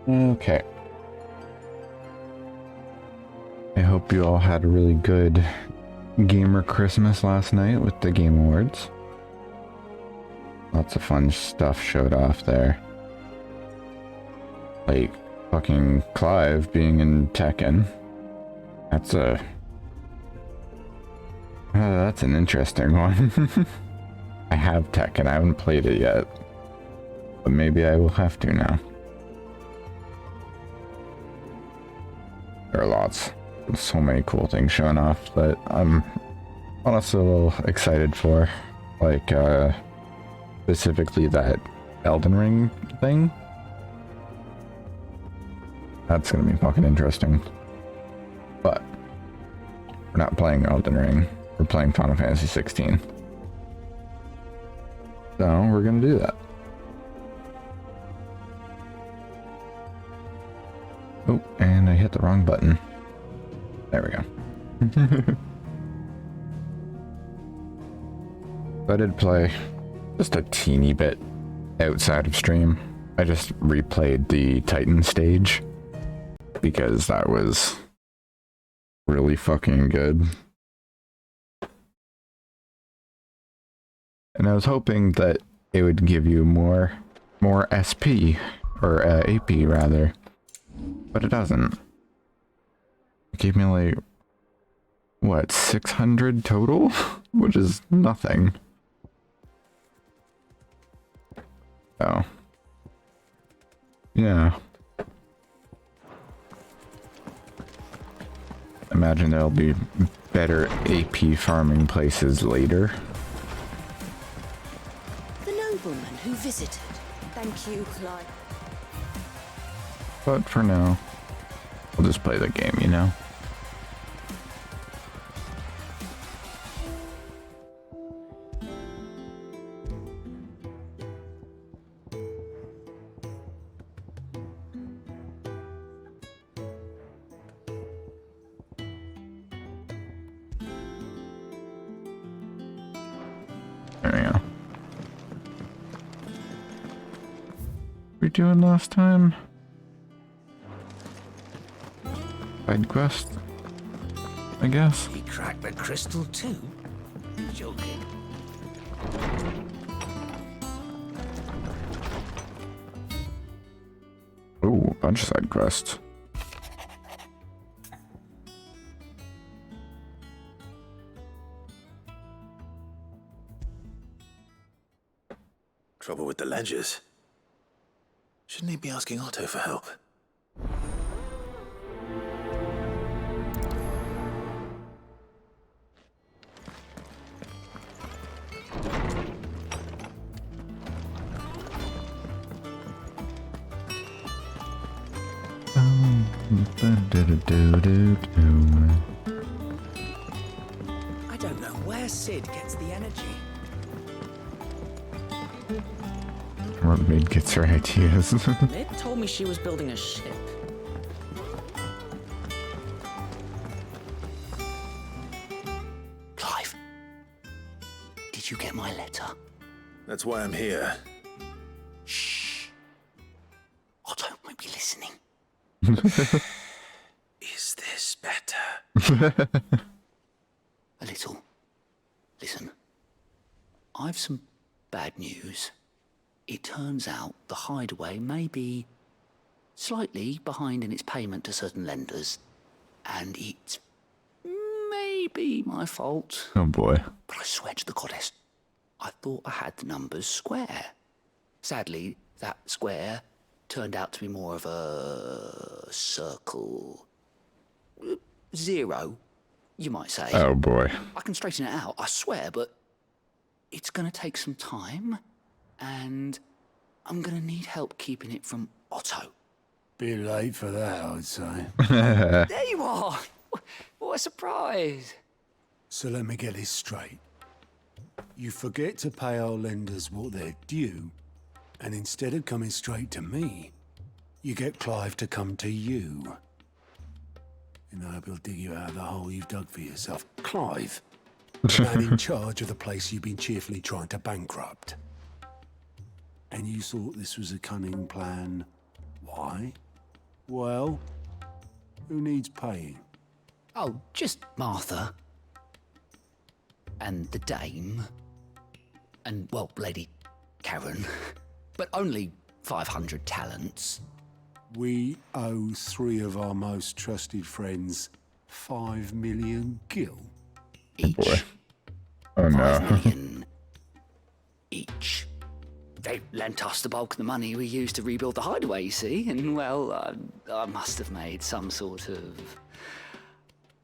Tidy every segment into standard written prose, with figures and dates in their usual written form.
Okay. I hope you all had a really good gamer Christmas last night with the Game Awards. Lots of fun stuff showed off there. Like fucking Clive being in Tekken. That's an interesting one. I have Tekken, I haven't played it yet. But maybe I will have to now. There are lots. There's so many cool things showing off that I'm honestly a little excited for. Like, specifically that Elden Ring thing. That's gonna be fucking interesting. But we're not playing Elden Ring. We're playing Final Fantasy 16. So we're gonna do that. Oh, and I hit the wrong button. There we go. I did play just a teeny bit outside of stream. I just replayed the Titan stage because that was really fucking good. And I was hoping that it would give you more SP, or AP rather, but it doesn't. It gave me like, what, 600 total? Which is nothing. Oh. Yeah. Imagine there'll be better AP farming places later. The nobleman who visited. Thank you, Clive. But for now, we'll just play the game, you know? There we go. We doing last time? Side quest, I guess. He cracked the crystal too? You're joking. Ooh, a bunch of side quests. Trouble with the ledgers. Shouldn't he be asking Otto for help? I don't know where Sid gets the energy. What maid gets her ideas? Mid told me she was building a ship. Clive, did you get my letter? That's why I'm here. Shh. Otto might be listening. Is this better? A little. Listen, I've some bad news. It turns out the hideaway may be slightly behind in its payment to certain lenders, and it may be my fault. Oh boy. But I swear to the goddess, I thought I had the numbers square. Sadly, that square turned out to be more of a circle. 0, you might say. Oh boy. I can straighten it out, I swear, but it's gonna take some time, and I'm gonna need help keeping it from Otto. Bit late for that, I'd say. There you are! What a surprise! So let me get this straight. You forget to pay our lenders what they're due, and instead of coming straight to me, you get Clive to come to you. And I hope he'll dig you out of the hole you've dug for yourself. Clive, the man in charge of the place you've been cheerfully trying to bankrupt. And you thought this was a cunning plan. Why? Well, who needs paying? Oh, just Martha. And the dame. And, well, Lady Karen. But only 500 talents. We owe 3 of our most trusted friends 5 million gil. Each. Boy. Oh 5 no. million each. They lent us the bulk of the money we used to rebuild the hideaway, you see, and, well, I must have made some sort of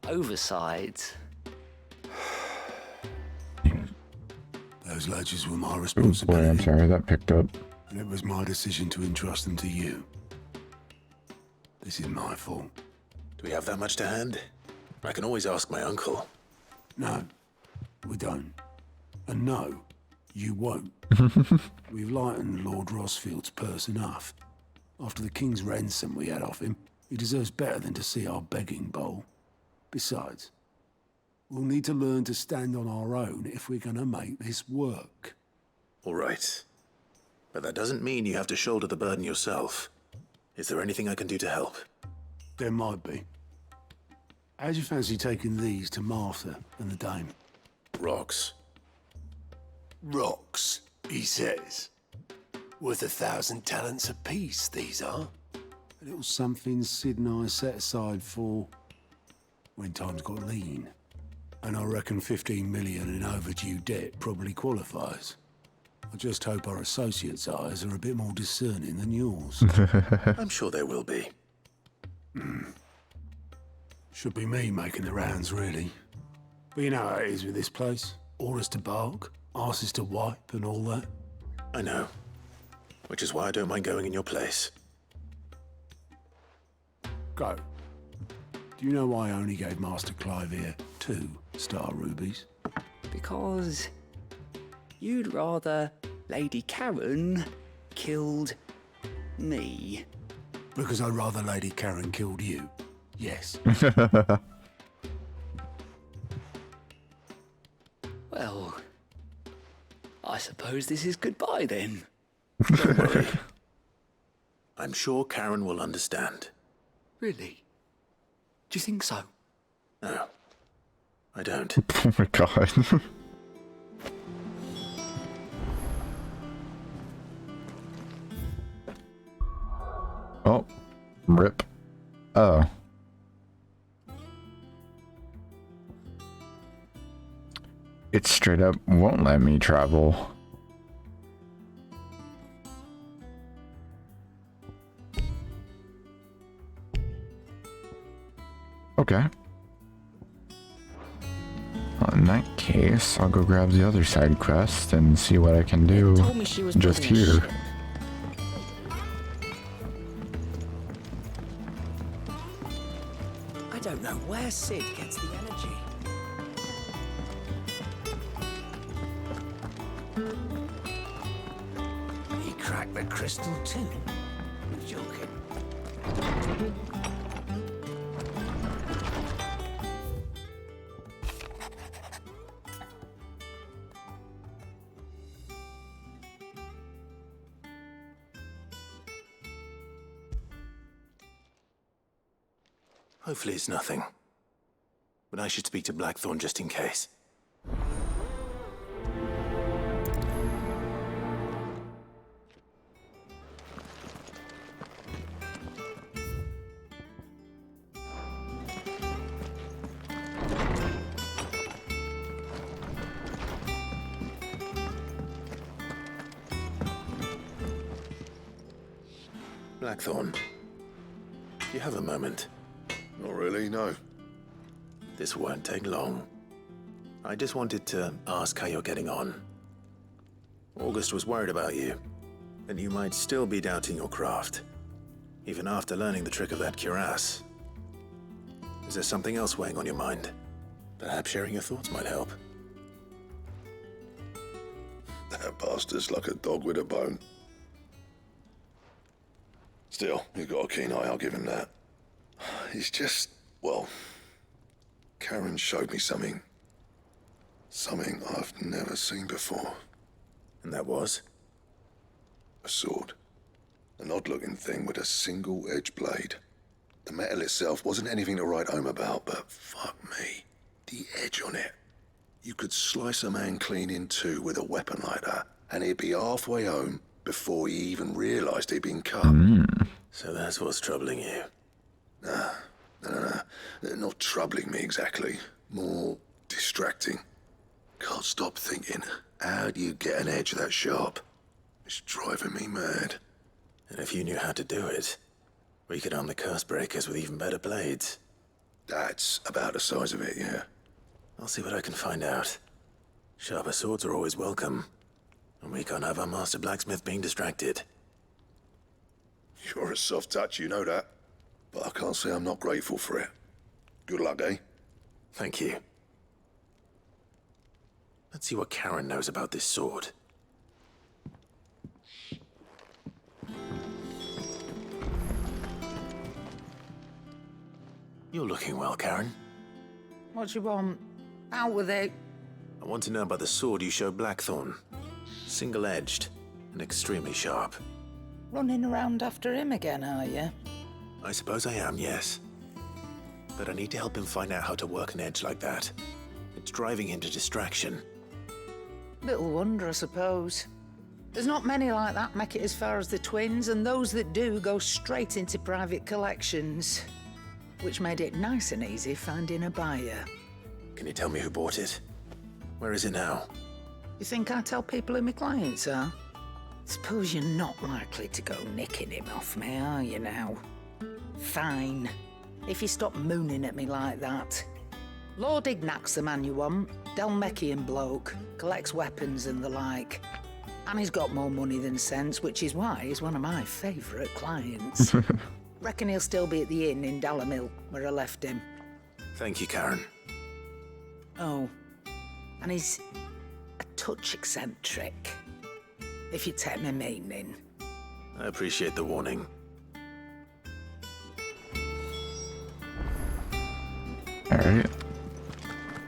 oversight. Those ledgers were my Oh boy, responsibility. I'm sorry, that picked up. And it was my decision to entrust them to you. This is my fault. Do we have that much to hand? I can always ask my uncle. No, we don't. And no, you won't. We've lightened Lord Rosfield's purse enough. After the king's ransom we had off him, he deserves better than to see our begging bowl. Besides, we'll need to learn to stand on our own if we're gonna make this work. All right. But that doesn't mean you have to shoulder the burden yourself. Is there anything I can do to help? There might be. How'd you fancy taking these to Martha and the dame? Rocks. Rocks, he says. Worth 1,000 talents apiece, these are. A little something Sid and I set aside for when times got lean. And I reckon 15 million in overdue debt probably qualifies. I just hope our associates' eyes are a bit more discerning than yours. I'm sure there will be. Should be me making the rounds, really. But you know how it is with this place. Orders to bark, arses to wipe, and all that. I know. Which is why I don't mind going in your place. Go. Do you know why I only gave Master Clive here 2 star rubies? Because you'd rather Lady Karen killed me. Because I'd rather Lady Karen killed you. Yes. Well, I suppose this is goodbye then. Don't worry. I'm sure Karen will understand. Really? Do you think so? No, I don't. Oh my god. Oh, rip. Oh. It straight up won't let me travel. Okay. Well, in that case, I'll go grab the other side quest and see what I can do Told me she was just building a here. ship. I don't know where Sid gets the energy. He cracked the crystal too. You're joking. Hopefully it's nothing. But I should speak to Blackthorn just in case. Blackthorn, do you have a moment? Not really, no. This won't take long. I just wanted to ask how you're getting on. August was worried about you, that you might still be doubting your craft, even after learning the trick of that cuirass. Is there something else weighing on your mind? Perhaps sharing your thoughts might help. That bastard's like a dog with a bone. Still, he's got a keen eye, I'll give him that. He's just, well, Karen showed me something. Something I've never seen before. And that was? A sword. An odd-looking thing with a single-edged blade. The metal itself wasn't anything to write home about, but fuck me. The edge on it. You could slice a man clean in two with a weapon like that, and he'd be halfway home before he even realised he'd been cut. So that's what's troubling you. No. Not troubling me exactly. More distracting. Can't stop thinking, how do you get an edge that sharp? It's driving me mad. And if you knew how to do it, we could arm the curse breakers with even better blades. That's about the size of it, yeah. I'll see what I can find out. Sharper swords are always welcome. And we can't have our master blacksmith being distracted. You're a soft touch, you know that. But I can't say I'm not grateful for it. Good luck, eh? Thank you. Let's see what Karen knows about this sword. You're looking well, Karen. What you want? Out with it. I want to know about the sword you showed Blackthorn. Single-edged and extremely sharp. Running around after him again, are you? I suppose I am, yes. But I need to help him find out how to work an edge like that. It's driving him to distraction. Little wonder, I suppose. There's not many like that make it as far as the twins, and those that do go straight into private collections. Which made it nice and easy finding a buyer. Can you tell me who bought it? Where is it now? You think I tell people who my clients are? Suppose you're not likely to go nicking him off me, are you now? Fine. If you stop mooning at me like that. Lord Ignac's the man you want. Delmechian bloke. Collects weapons and the like. And he's got more money than sense, which is why he's one of my favourite clients. Reckon he'll still be at the inn in Dalamil, where I left him. Thank you, Karen. Oh, and he's a touch eccentric, if you take my meaning. I appreciate the warning. Alright.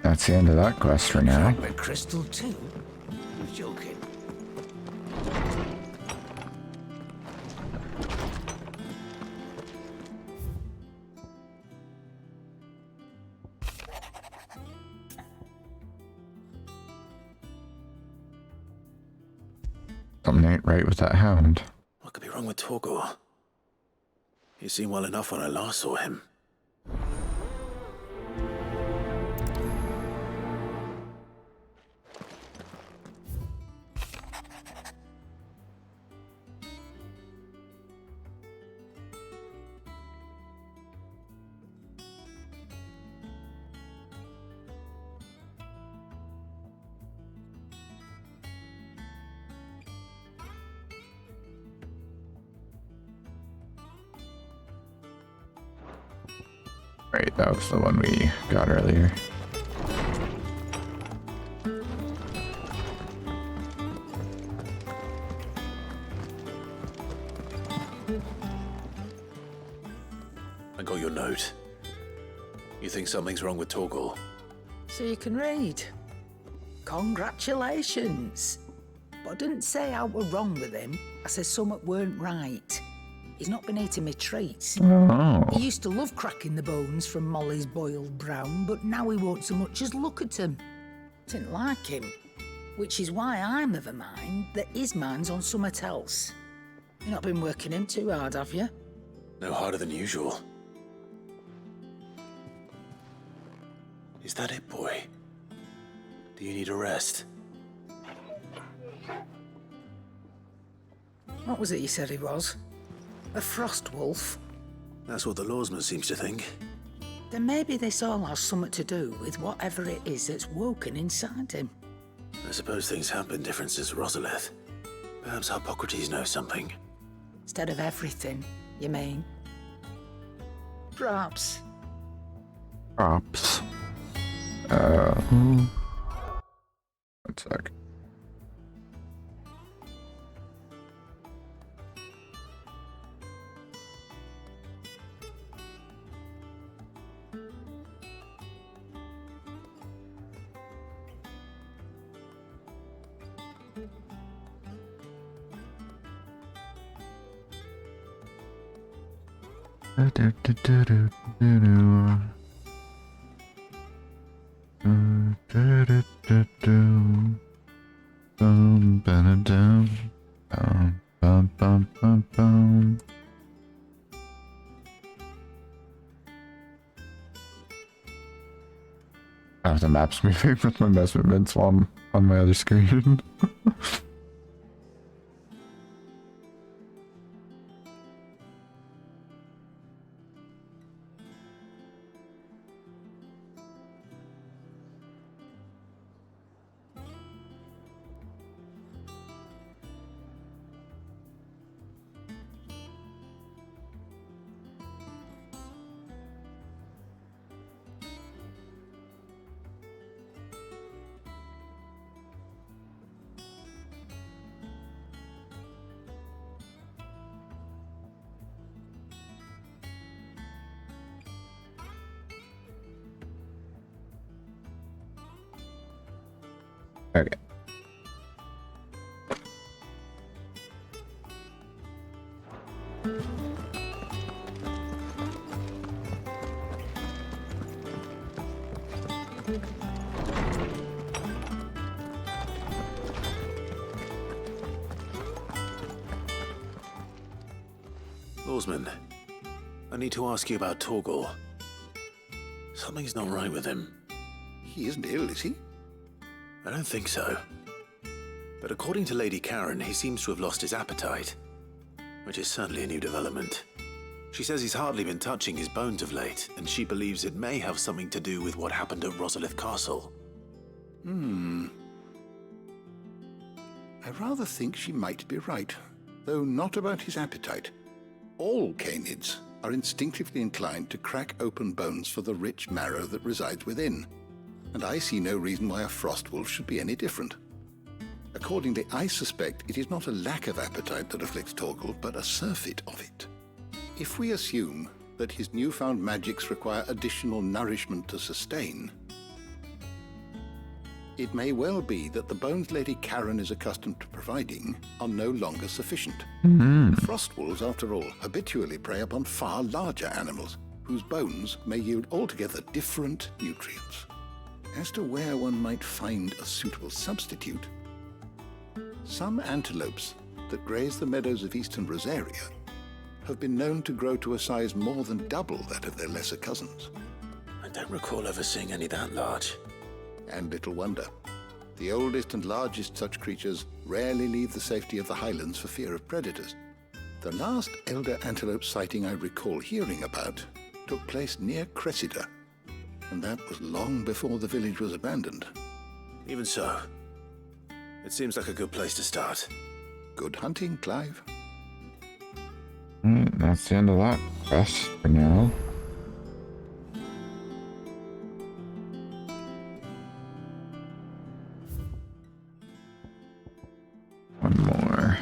That's the end of that quest for now. Chocolate crystal too? You're joking. Something ain't right with that hound. What could be wrong with Torgor? He seemed well enough when I last saw him. Right, that was the one we got earlier. I got your note. You think something's wrong with Torgor? So you can read. Congratulations. But I didn't say I were wrong with him. I said something weren't right. He's not been eating me treats. Oh. He used to love cracking the bones from Molly's boiled brown, but now he won't so much as look at him. Didn't like him. Which is why I'm of a mind that his mind's on something else. You've not been working him too hard, have you? No harder than usual. Is that it, boy? Do you need a rest? What was it you said he was? A frost wolf? That's what the lawsman seems to think. Then maybe this all has something to do with whatever it is that's woken inside him. I suppose things have been different since Rosalith. Perhaps Hippocrates knows something. Instead of everything, you mean? Perhaps. Props. One sec. Oh, the map's moving with my measurements while I'm on my other screen. Okay. Lawsman, I need to ask you about Torgal. Something's not right with him. He isn't ill, is he? I don't think so. But according to Lady Karen, he seems to have lost his appetite, which is certainly a new development. She says he's hardly been touching his bones of late, and she believes it may have something to do with what happened at Rosalith Castle. I rather think she might be right, though not about his appetite. All canids are instinctively inclined to crack open bones for the rich marrow that resides within, and I see no reason why a frostwolf should be any different. Accordingly, I suspect it is not a lack of appetite that afflicts Torgal, but a surfeit of it. If we assume that his newfound magics require additional nourishment to sustain, it may well be that the bones Lady Karen is accustomed to providing are no longer sufficient. Frostwolves, after all, habitually prey upon far larger animals, whose bones may yield altogether different nutrients. As to where one might find a suitable substitute, some antelopes that graze the meadows of eastern Rosaria have been known to grow to a size more than double that of their lesser cousins. I don't recall ever seeing any that large. And little wonder. The oldest and largest such creatures rarely leave the safety of the highlands for fear of predators. The last elder antelope sighting I recall hearing about took place near Cressida, and that was long before the village was abandoned. Even so, it seems like a good place to start. Good hunting, Clive. That's the end of that quest for now. One more.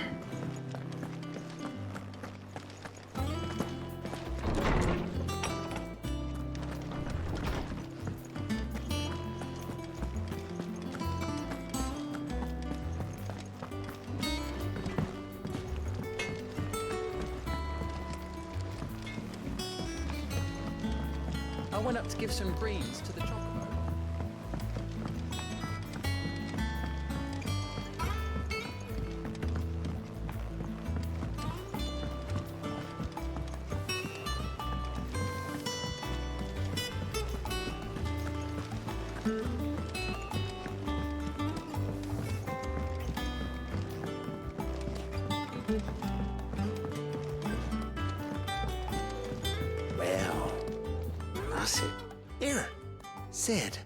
I went up to give some greens to the chocobo. Well, that's it. Here, Sid.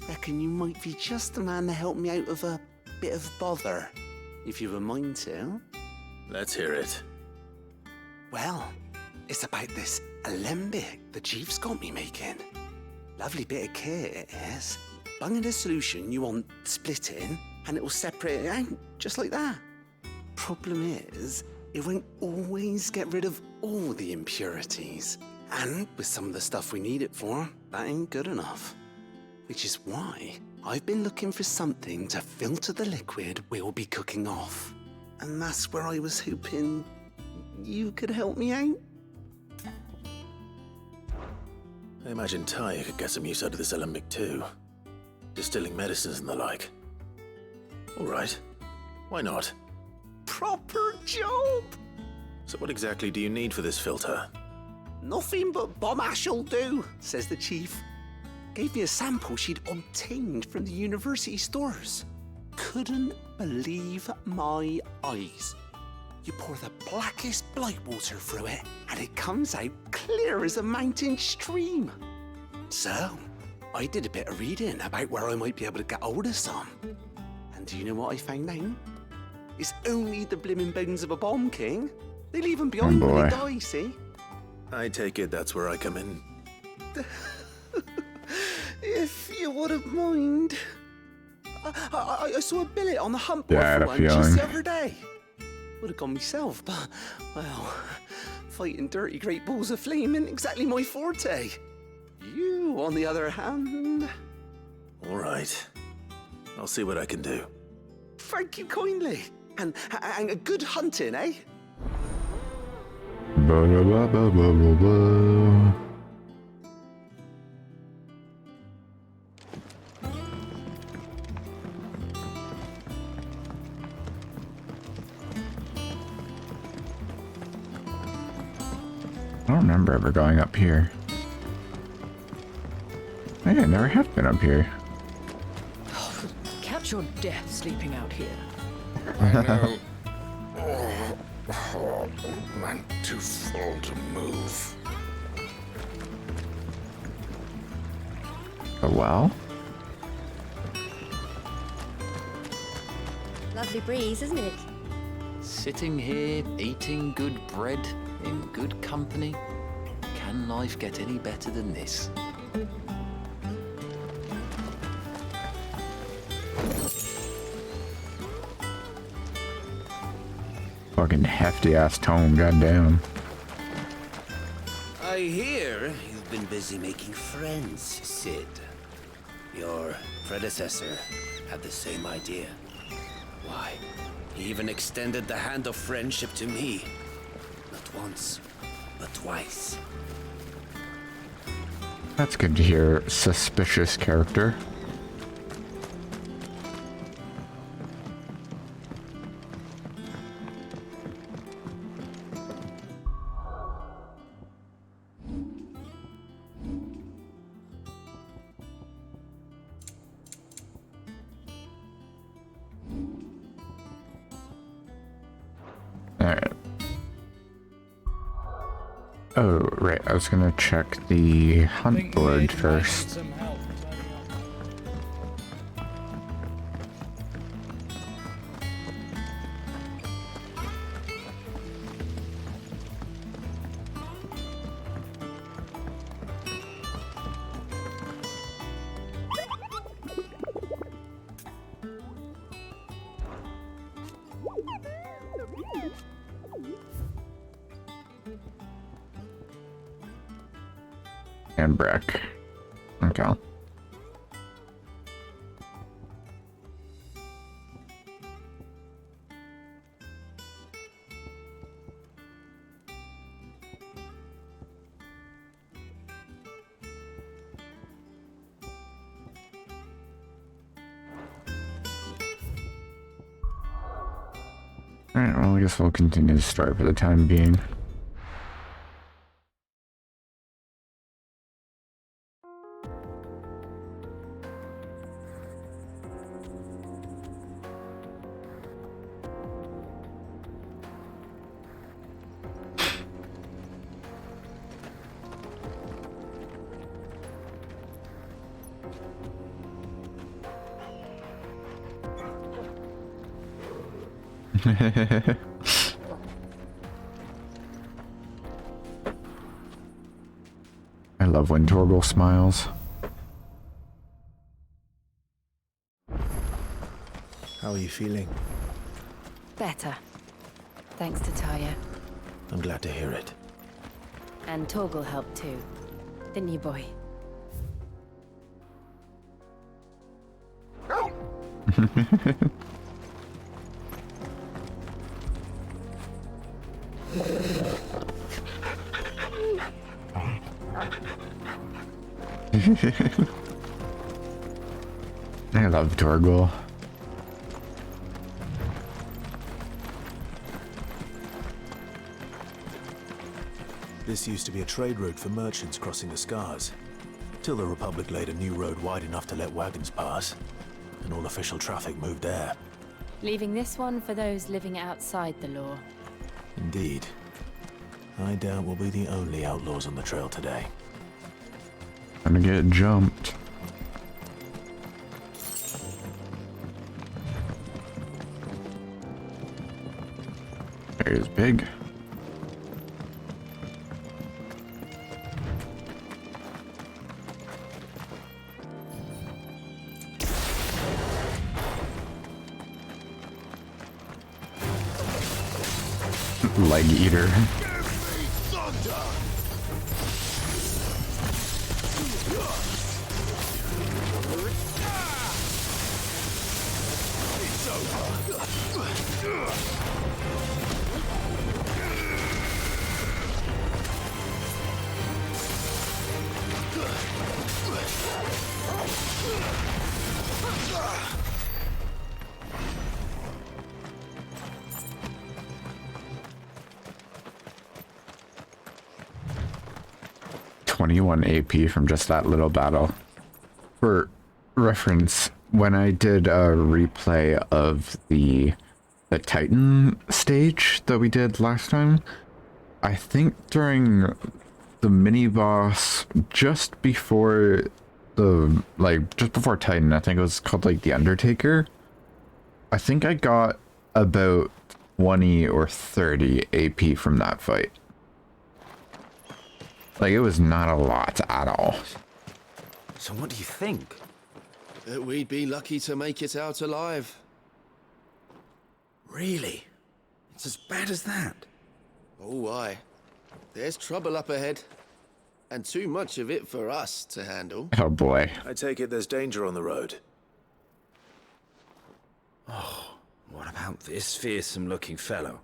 Reckon you might be just the man to help me out of a bit of bother, if you've a mind to. Let's hear it. Well, it's about this alembic the chief's got me making. Lovely bit of kit it is. Bung in a solution you want splitting, and it'll separate it out just like that. Problem is, it won't always get rid of all the impurities. And with some of the stuff we need it for, that ain't good enough. Which is why I've been looking for something to filter the liquid we'll be cooking off. And that's where I was hoping you could help me out. I imagine Tyre could get some use out of this alembic too. Distilling medicines and the like. Alright. Why not? Proper job! So what exactly do you need for this filter? Nothing but bomb ash'll do, says the chief. Gave me a sample she'd obtained from the university stores. Couldn't believe my eyes. You pour the blackest blight water through it, and it comes out clear as a mountain stream. So, I did a bit of reading about where I might be able to get hold of some. And do you know what I found out? It's only the blimmin' bones of a bomb king. They leave them behind when they die, see? I take it that's where I come in. If you wouldn't mind. I saw a billet on the hunt Yeah, board I had for a one feeling. just the other day. Would have gone myself, but, well, fighting dirty great balls of flame isn't exactly my forte. You, on the other hand... Alright. I'll see what I can do. Thank you kindly. And a good hunting, eh? Ba-da-ba-ba-ba-ba-ba. I don't remember ever going up here. Hey, I never have been up here. Catch your death sleeping out here. I know. Oh, man, too full to move. Oh, well. Lovely breeze, isn't it? Sitting here, eating good bread, in good company. Can life get any better than this? Fucking hefty ass tone, goddamn. I hear you've been busy making friends, Sid. Your predecessor had the same idea. Why, he even extended the hand of friendship to me. Not once, but twice. That's good to hear. Suspicious character. Alright. Oh, right. I was gonna check the hunt board first. And Breck. Okay. Alright, well, I guess we'll continue the story for the time being. I love when Torgal smiles. How are you feeling? Better. Thanks to Taya. I'm glad to hear it. And Torgal helped too. Didn't you, boy? I love Torgal. This used to be a trade route for merchants crossing the Scars, till the Republic laid a new road wide enough to let wagons pass, and all official traffic moved there. Leaving this one for those living outside the law. Indeed. I doubt we'll be the only outlaws on the trail today. Gonna get jumped. There's Big. Leg eater. AP from just that little battle. For reference, when I did a replay of the Titan stage that we did last time, I think during the mini boss just before just before Titan, I think it was called like the Undertaker, I think I got about 20 or 30 AP from that fight. Like, it was not a lot at all. So what do you think? That we'd be lucky to make it out alive. Really? It's as bad as that? Oh, aye. There's trouble up ahead. And too much of it for us to handle. Oh boy. I take it there's danger on the road. Oh, what about this fearsome-looking fellow?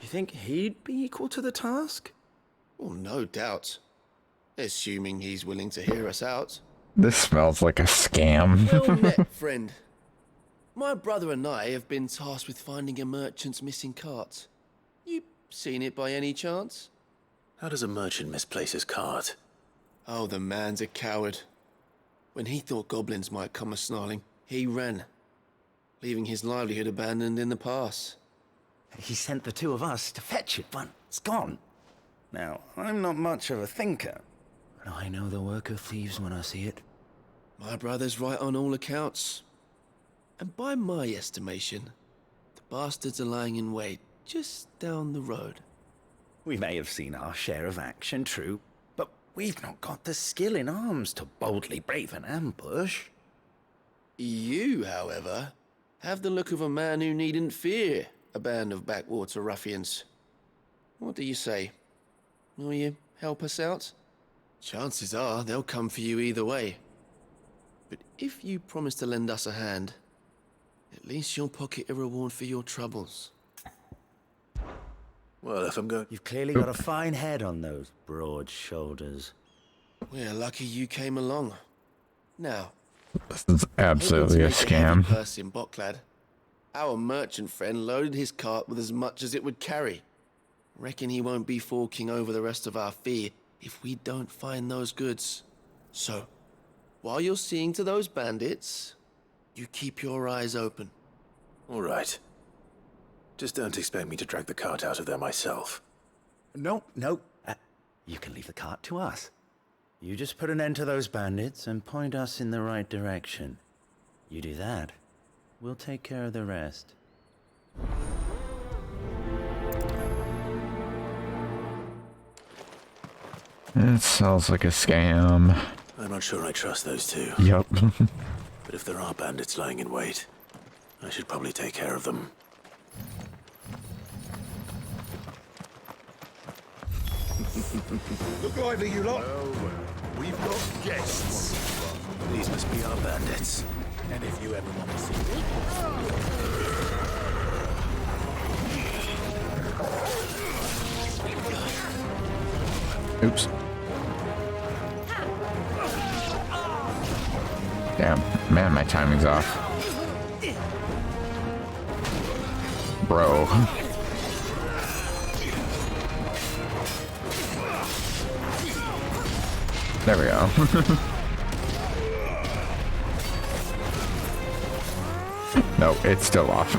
You think he'd be equal to the task? Well, no doubt. Assuming he's willing to hear us out. This smells like a scam. Well met, friend. My brother and I have been tasked with finding a merchant's missing cart. You seen it by any chance? How does a merchant misplace his cart? Oh, the man's a coward. When he thought goblins might come a-snarling, he ran, leaving his livelihood abandoned in the pass. He sent the two of us to fetch it, but it's gone. Now, I'm not much of a thinker, but I know the work of thieves when I see it. My brother's right on all accounts. And by my estimation, the bastards are lying in wait just down the road. We may have seen our share of action, true, but we've not got the skill in arms to boldly brave an ambush. You, however, have the look of a man who needn't fear a band of backwater ruffians. What do you say? Will you help us out? Chances are they'll come for you either way. But if you promise to lend us a hand, at least you'll pocket a reward for your troubles. Well, if I'm going... You've clearly got a fine head on those broad shoulders. We're lucky you came along. Now, This is absolutely a scam. Purse in Bocklad. Our merchant friend loaded his cart with as much as it would carry. Reckon he won't be forking over the rest of our fee if we don't find those goods. So, while you're seeing to those bandits, you keep your eyes open. All right. Just don't expect me to drag the cart out of there myself. No. You can leave the cart to us. You just put an end to those bandits and point us in the right direction. You do that, we'll take care of the rest. It sounds like a scam. I'm not sure I trust those two. Yep. But if there are bandits lying in wait, I should probably take care of them. Look lively, you lot. We've got guests. These must be our bandits. And if you ever want to see Oops. Damn, man, my timing's off. Bro. There we go. No, it's still off.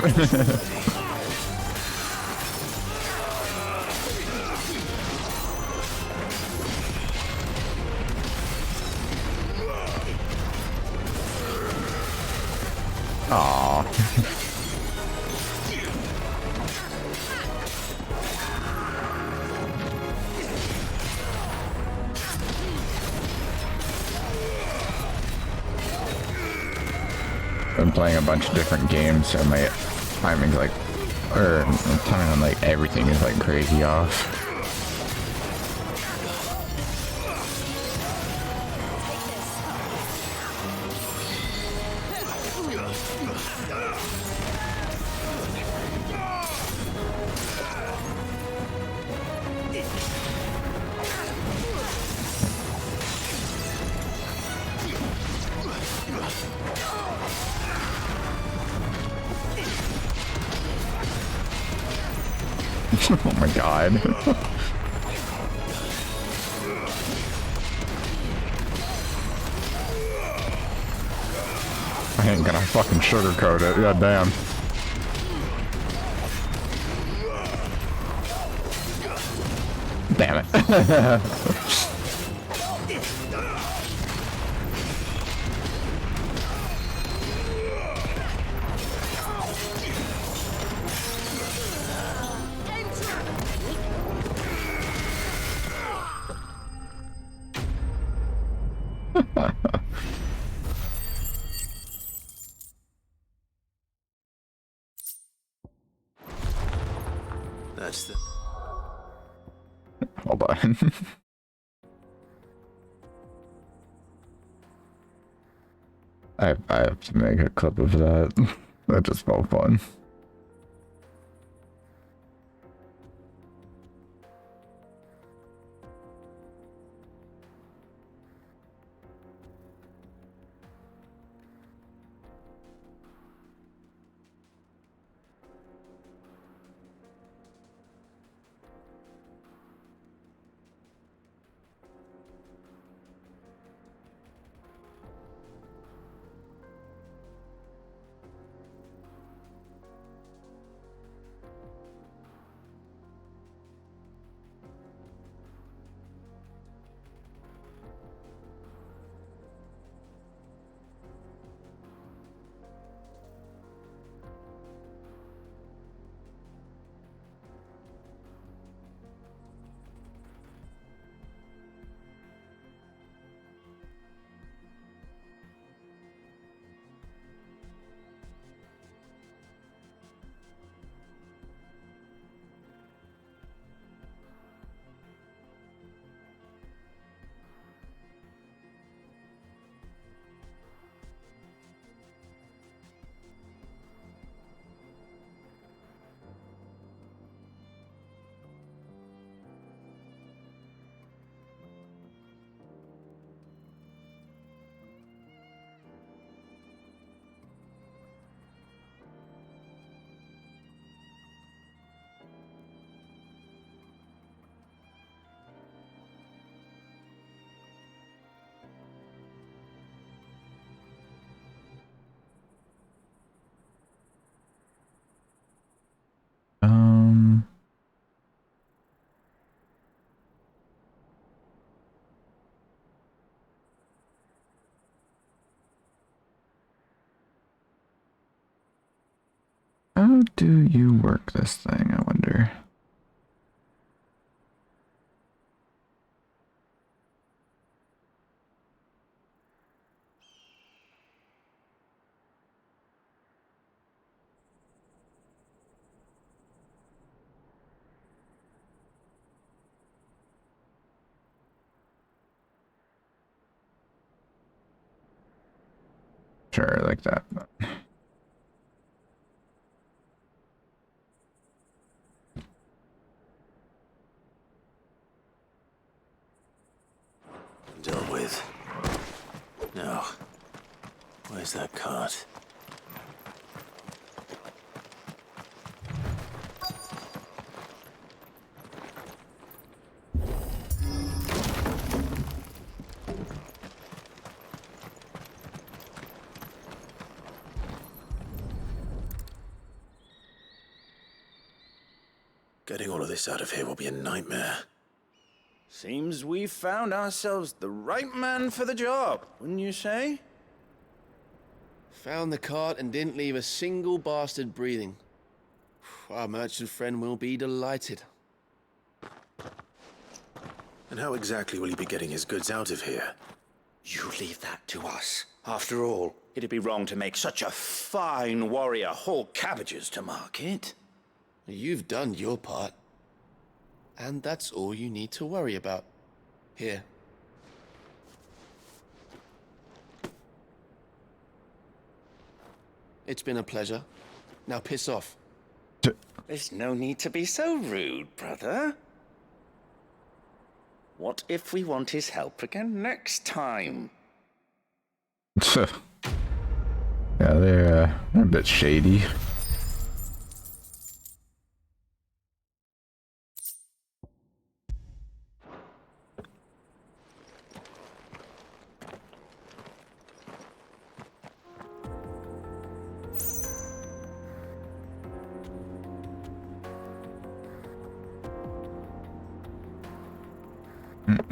Aww. Been playing a bunch of different games, so my timing's like, or timing on like everything is like crazy off. Oh my god. I ain't gonna fucking sugarcoat it, god damn. Damn it. That's the... Hold on. I have to make a clip of that. That just felt fun. How do you work this thing, I wonder? Sure, like that. Dealt with. Now, that cart? Getting all of this out of here will be a nightmare. Seems we've found ourselves the right man for the job, wouldn't you say? Found the cart and didn't leave a single bastard breathing. Our merchant friend will be delighted. And how exactly will he be getting his goods out of here? You leave that to us. After all, It'd be wrong to make such a fine warrior haul cabbages to market. You've done your part. And that's all you need to worry about. Here. It's been a pleasure. Now piss off. There's no need to be so rude, brother. What if we want his help again next time? Yeah, they're a bit shady.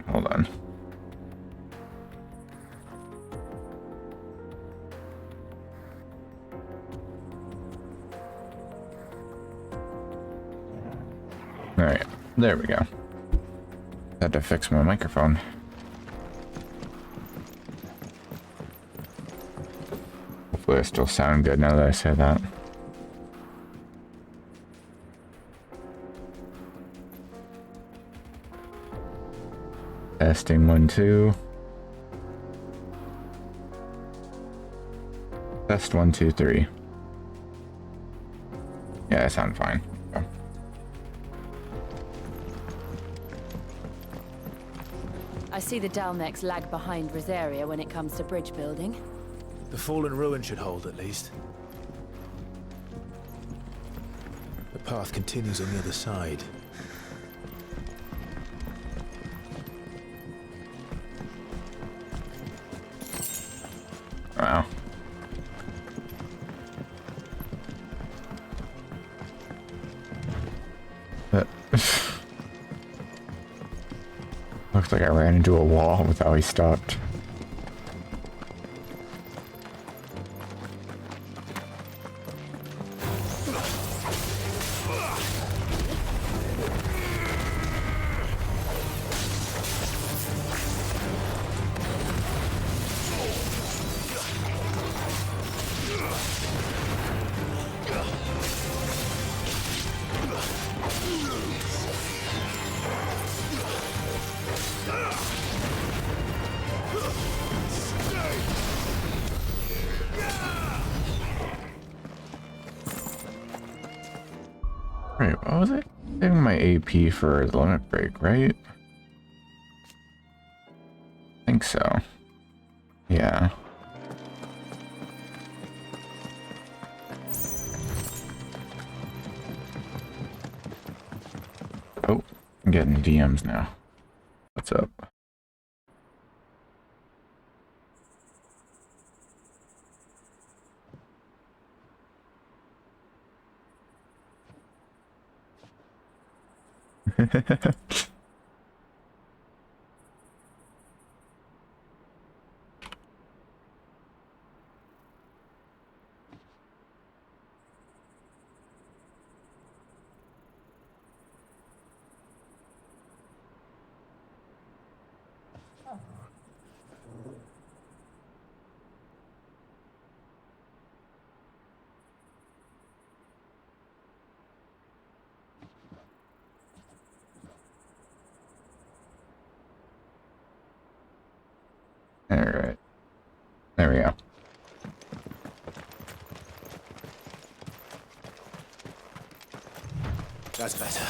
Hold on. Alright, there we go. Had to fix my microphone. Hopefully I still sound good now that I say that. Testing 1, 2. Test 1, 2, 3. Yeah, I sound fine. Okay. I see the Dalmex lag behind Rosaria when it comes to bridge building. The fallen ruin should hold, at least. The path continues on the other side. Wow. Looks like I ran into a wall with how he stopped. Right, what was it? Saving my AP for the limit break, right? I think so. Yeah. Oh, I'm getting DMs now. What's up? Alright. There we go. That's better.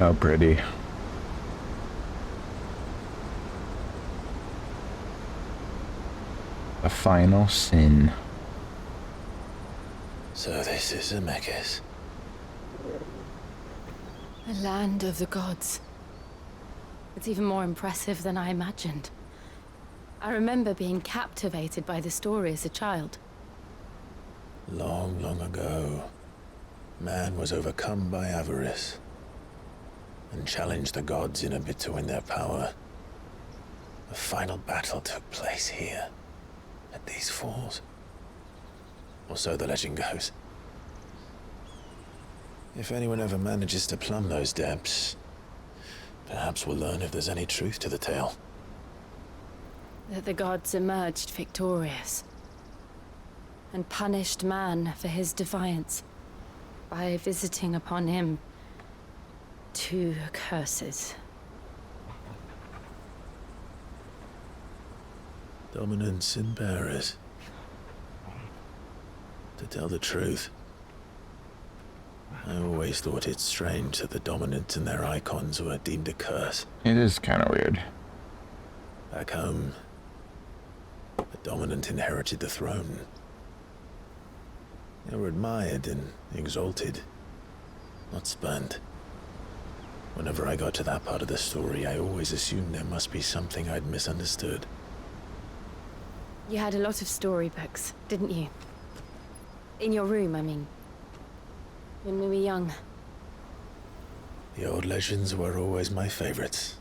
Oh, pretty. The final sin. So this is Zemeckis. The land of the gods. It's even more impressive than I imagined. I remember being captivated by the story as a child. Long, long ago, man was overcome by avarice and challenged the gods in a bid to win their power. The final battle took place here, at these falls. Or so the legend goes. If anyone ever manages to plumb those depths, perhaps we'll learn if there's any truth to the tale. That the gods emerged victorious and punished man for his defiance by visiting upon him 2 curses. Dominance in bearers. To tell the truth, I always thought it strange that the dominant and their icons were deemed a curse. It is kind of weird. Back home, the dominant inherited the throne. They were admired and exalted, not spurned. Whenever I got to that part of the story, I always assumed there must be something I'd misunderstood. You had a lot of storybooks, didn't you? In your room, I mean. When we were young. The old legends were always my favorites.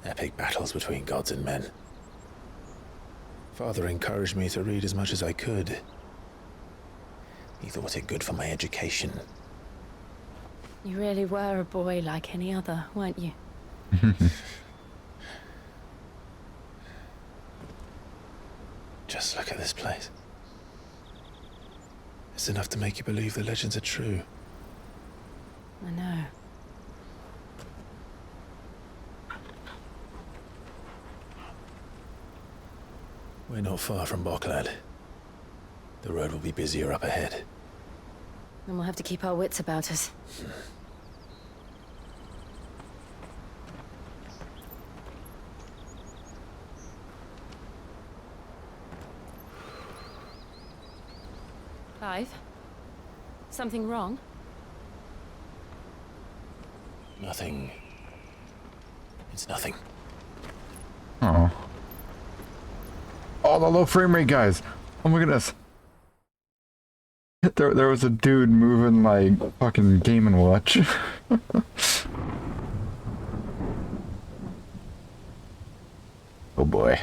Epic battles between gods and men. Father encouraged me to read as much as I could. He thought it good for my education. You really were a boy like any other, weren't you? Just look at this place. It's enough to make you believe the legends are true. I know. We're not far from Boklad. The road will be busier up ahead. Then we'll have to keep our wits about us. Clive? Something wrong? Nothing. It's nothing. Oh. Oh, the low frame rate, guys. Oh my goodness. There was a dude moving like fucking Game & Watch. Oh boy.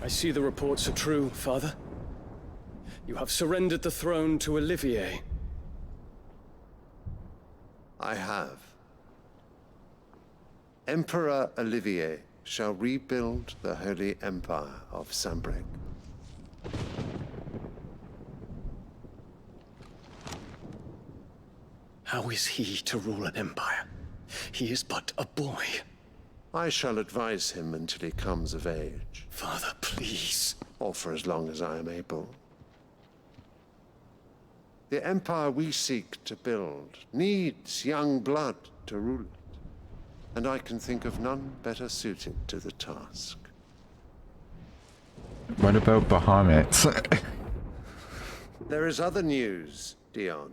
I see the reports are true, Father. You have surrendered the throne to Olivier. I have. Emperor Olivier shall rebuild the Holy Empire of Sambrec. How is he to rule an empire? He is but a boy. I shall advise him until he comes of age. Father, please. Or for as long as I am able. The empire we seek to build needs young blood to rule it, and I can think of none better suited to the task. What about Bahamut? There is other news, Dion.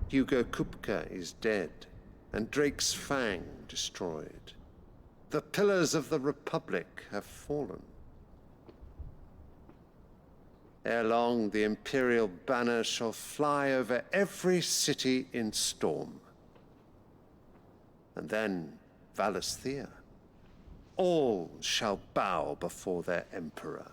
Hugo Kupka is dead, and Drake's Fang destroyed. The pillars of the Republic have fallen. Ere long, the Imperial banner shall fly over every city in Storm. And then, Valisthea. All shall bow before their Emperor.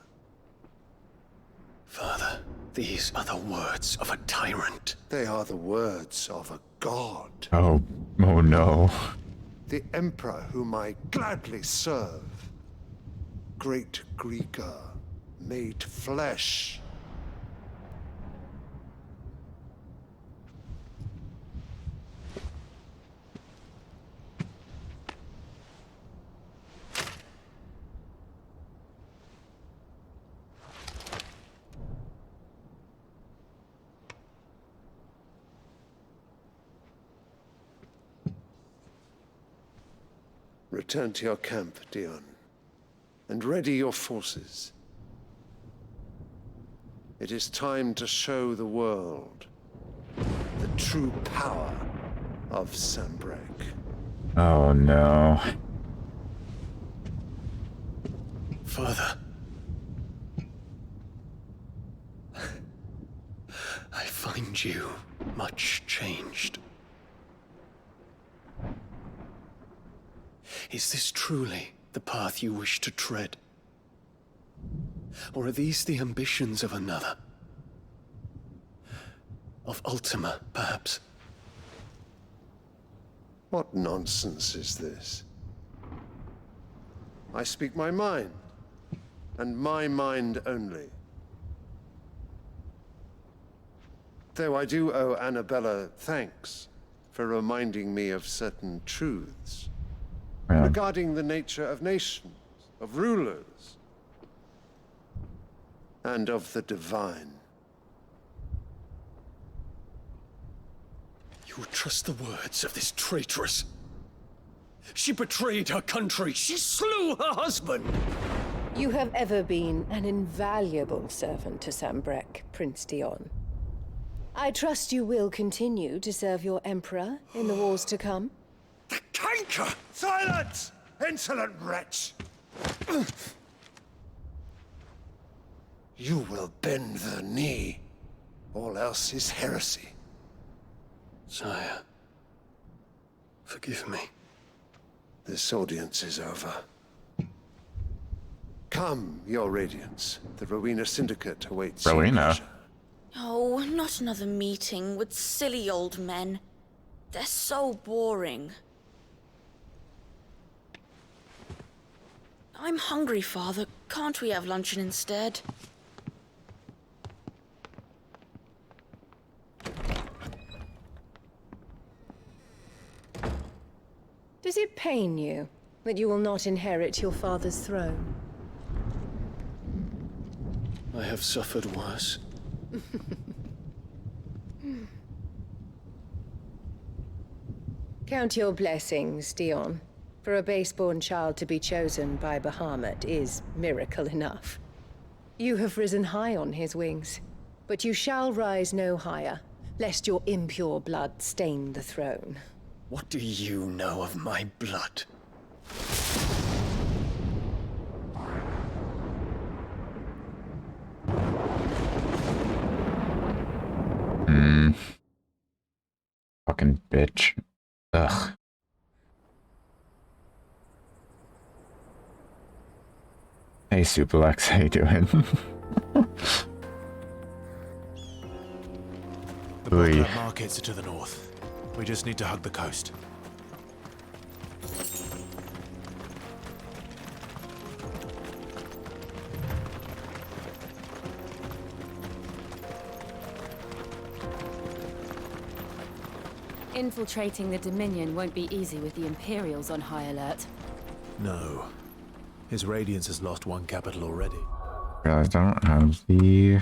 Father, these are the words of a tyrant. They are the words of a god. Oh no. The Emperor whom I gladly serve. Great Greeker, made flesh. return to your camp, Dion, and ready your forces. It is time to show the world the true power of Sanbreque. Oh no. Father. I find you much changed. Is this truly the path you wish to tread? Or are these the ambitions of another? Of Ultima, perhaps? What nonsense is this? I speak my mind, and my mind only. Though I do owe Annabella thanks for reminding me of certain truths regarding the nature of nations, of rulers, and of the divine. You would trust the words of this traitress? She betrayed her country. She slew her husband. You have ever been an invaluable servant to Sanbreque, Prince Dion. I trust you will continue to serve your Emperor in the wars to come. The canker! Silence! Insolent wretch! You will bend the knee. All else is heresy. Sire, forgive me. This audience is over. Come, your radiance. The Rowena Syndicate awaits. Rowena? Oh, not another meeting with silly old men. They're so boring. I'm hungry, Father. Can't we have luncheon instead? Does it pain you that you will not inherit your father's throne? I have suffered worse. Count your blessings, Dion. For a base-born child to be chosen by Bahamut is miracle enough. You have risen high on his wings, but you shall rise no higher, lest your impure blood stain the throne. What do you know of my blood? Fucking bitch. Ugh. Hey, Suplex, how you doing? The Botnet markets are to the north. We just need to hug the coast. Infiltrating the Dominion won't be easy with the Imperials on high alert. No. His Radiance has lost one capital already. Realized I don't have the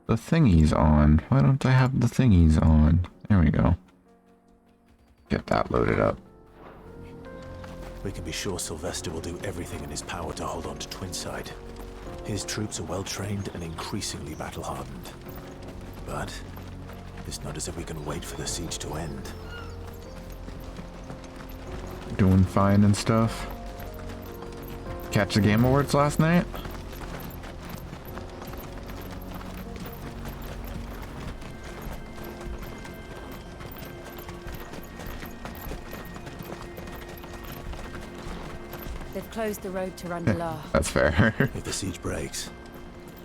thingies on. Why don't I have the thingies on? There we go. Get that loaded up. We can be sure Sylvester will do everything in his power to hold on to Twinside. His troops are well trained and increasingly battle-hardened. But it's not as if we can wait for the siege to end. Doing fine and stuff. Catch the Game Awards last night? They've closed the road to Randalar. That's fair. If the siege breaks,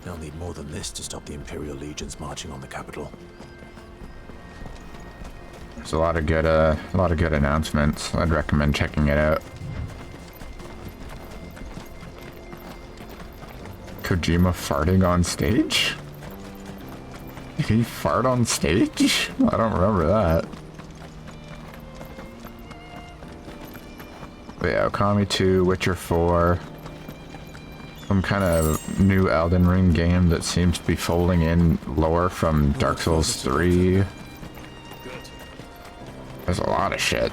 they'll need more than this to stop the Imperial legions marching on the capital. There's a lot of good announcements. I'd recommend checking it out. Kojima farting on stage? Did he fart on stage? I don't remember that. But yeah, Okami 2, Witcher 4. Some kind of new Elden Ring game that seems to be folding in lore from Dark Souls 3. There's a lot of shit.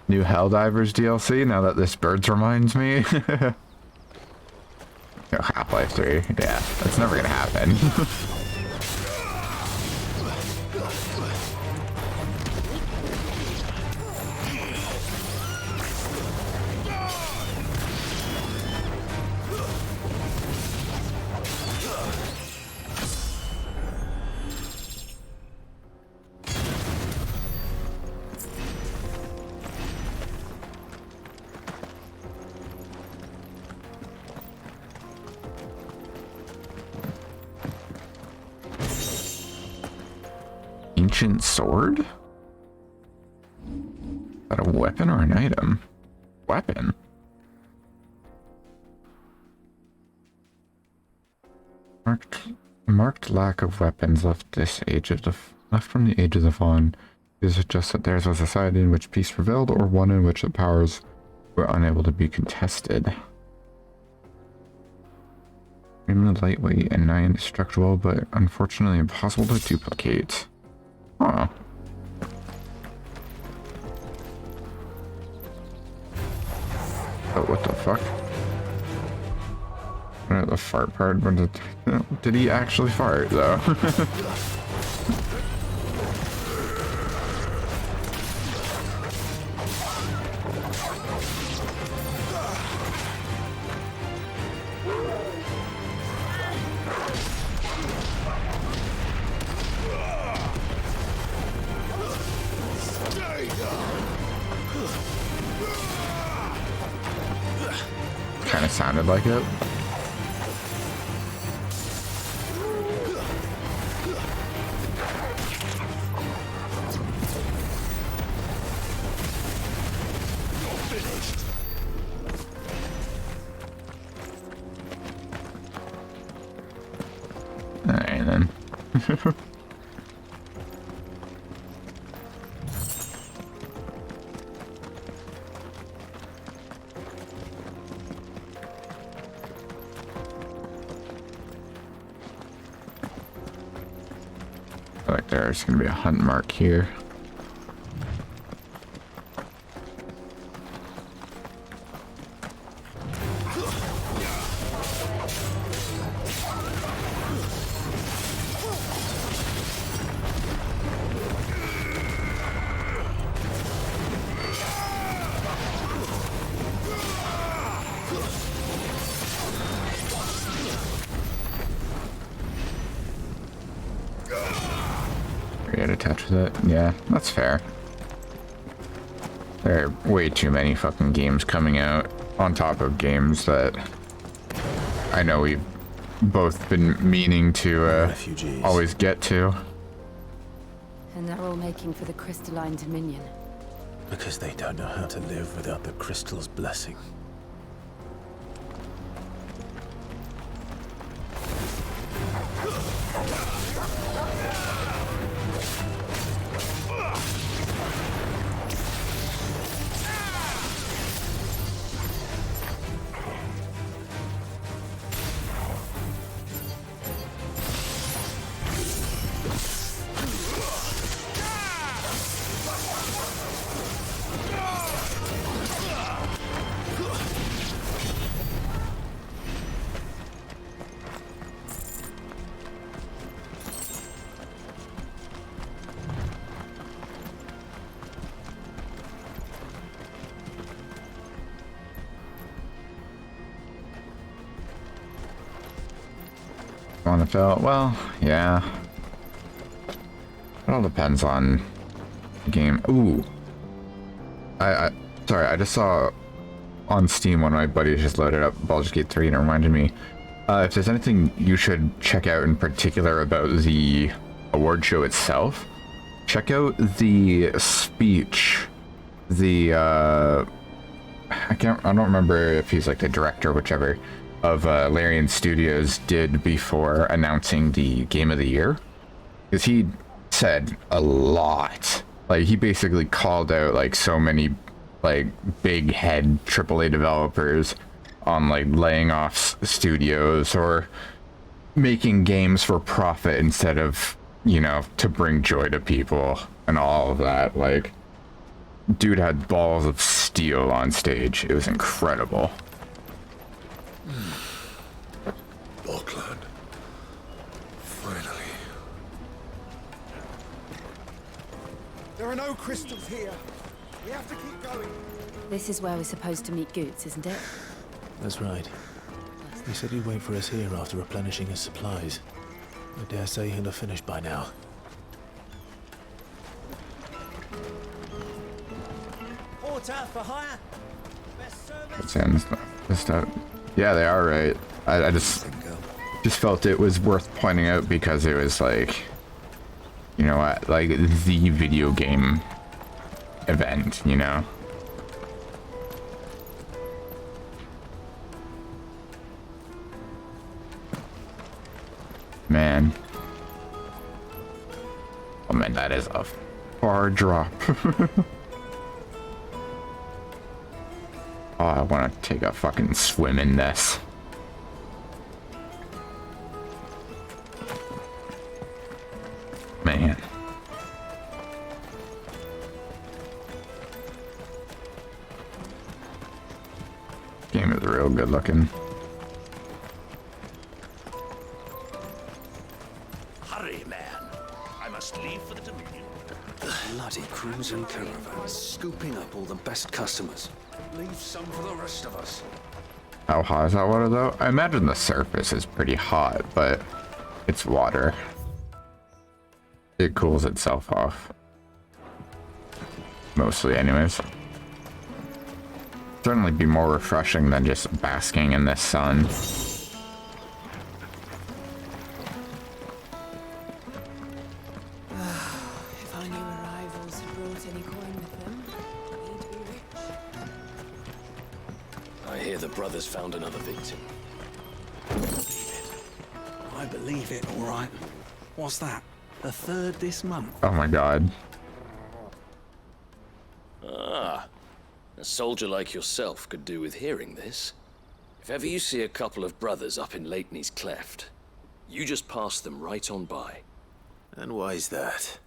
New Helldivers DLC, now that this birds reminds me. Half-Life 3, yeah, that's never gonna happen. Ancient sword? Is that a weapon or an item? Weapon. Marked lack of weapons left from the age of the Fawn. This suggests that theirs was a society in which peace prevailed, or one in which the powers were unable to be contested. Extremely lightweight and nigh indestructible, but unfortunately impossible to duplicate. Huh. Oh, what the fuck? The fart part, did he actually fart, though? Kind of sounded like it. Alright then. Like there's gonna be a hunt mark here. Get attached with it. Yeah, that's fair. There are way too many fucking games coming out on top of games that I know we've both been meaning to always get to. And they're all making for the crystalline dominion. Because they don't know how to live without the crystal's blessing. On the felt, well, yeah. It all depends on the game. Ooh. Sorry, I just saw on Steam one of my buddies just loaded up Baldur's Gate 3 and it reminded me. If there's anything you should check out in particular about the award show itself, check out the speech. I don't remember if he's like the director or whichever of Larian Studios did before announcing the Game of the Year, because he said a lot. Like he basically called out like so many like big head AAA developers on like laying off studios or making games for profit instead of, you know, to bring joy to people and all of that. Like dude had balls of steel on stage. It was incredible. Auckland. Finally. There are no crystals here. We have to keep going. This is where we're supposed to meet Goots, isn't it? That's right. He said he'd wait for us here after replenishing his supplies. I dare say he'll have finished by now. Port out for hire. Best service. What's in this stuff? Yeah, they are right. I just felt it was worth pointing out because it was like, you know what, like the video game event, you know? Man. Oh man, that is a far drop. Oh, I want to take a fucking swim in this. Man. Game is real good looking. Hurry, man. I must leave for the Dominion. Bloody cruising caravans, scooping up all the best customers. Leave some for the rest of us. How hot is that water though? I imagine the surface is pretty hot, but it's water. It cools itself off. Mostly anyways. Certainly be more refreshing than just basking in the sun. If our new arrivals had brought any coin with them, they'd be rich. I hear the brothers found another victim. I believe it, all right. What's that? The third this month? Oh my god. Ah, a soldier like yourself could do with hearing this. If ever you see a couple of brothers up in Lakeney's Cleft, you just pass them right on by. And why's that?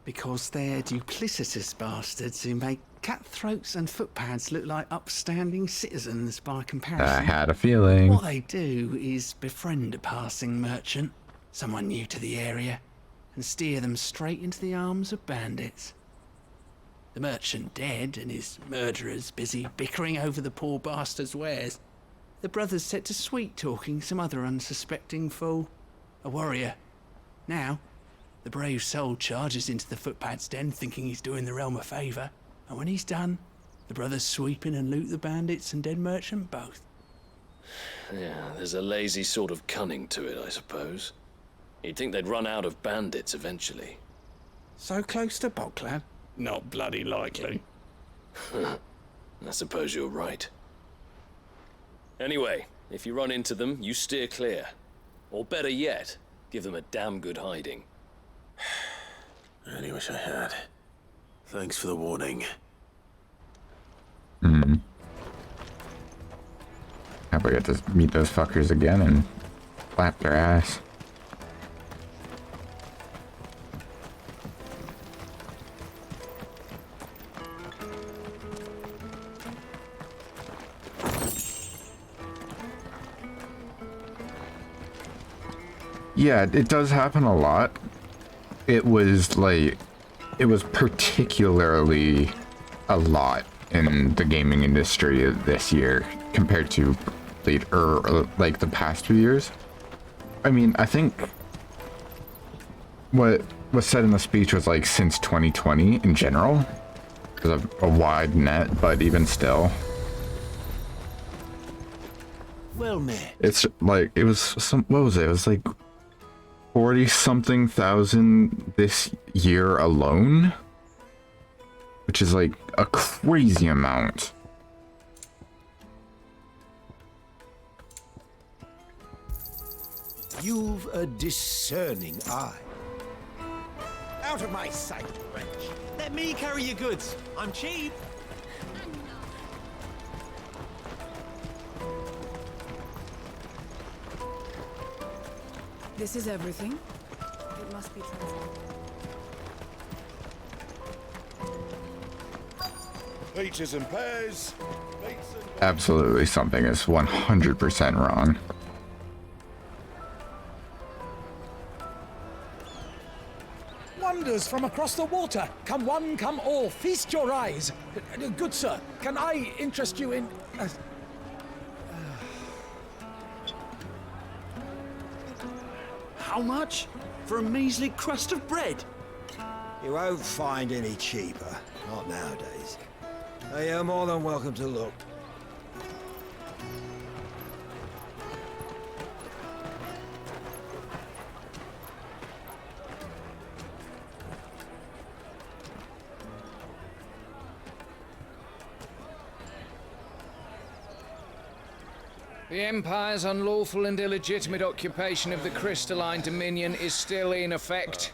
Because they're duplicitous bastards who make cutthroats and footpads look like upstanding citizens by comparison. I had a feeling. What they do is befriend a passing merchant, someone new to the area, and steer them straight into the arms of bandits. The merchant dead and his murderers busy bickering over the poor bastard's wares. The brothers set to sweet-talking some other unsuspecting fool, a warrior. Now, the brave soul charges into the footpad's den thinking he's doing the realm a favour, and when he's done, the brothers sweep in and loot the bandits and dead merchant both. Yeah, there's a lazy sort of cunning to it, I suppose. You'd think they'd run out of bandits eventually. So close to Boglad? Not bloody likely. I suppose you're right. Anyway, if you run into them, you steer clear. Or better yet, give them a damn good hiding. I really wish I had. Thanks for the warning. Hmm. How about I get to meet those fuckers again and slap their ass? Yeah, it does happen a lot. It was like, it was particularly a lot in the gaming industry this year compared to like the past few years. I mean, I think what was said in the speech was like since 2020 in general. It was a wide net, but even still. Well met. It's like, it was some, what was it? It was like 40-something thousand this year alone, which is like a crazy amount. You've a discerning eye. Out of my sight, wench. Let me carry your goods. I'm cheap. This is everything. It must be transported. Peaches and pears. Absolutely something is 100% wrong. Wonders from across the water. Come one, come all. Feast your eyes. Good sir, can I interest you in... How much? For a measly crust of bread? You won't find any cheaper. Not nowadays. You're more than welcome to look. The Empire's unlawful and illegitimate occupation of the Crystalline Dominion is still in effect.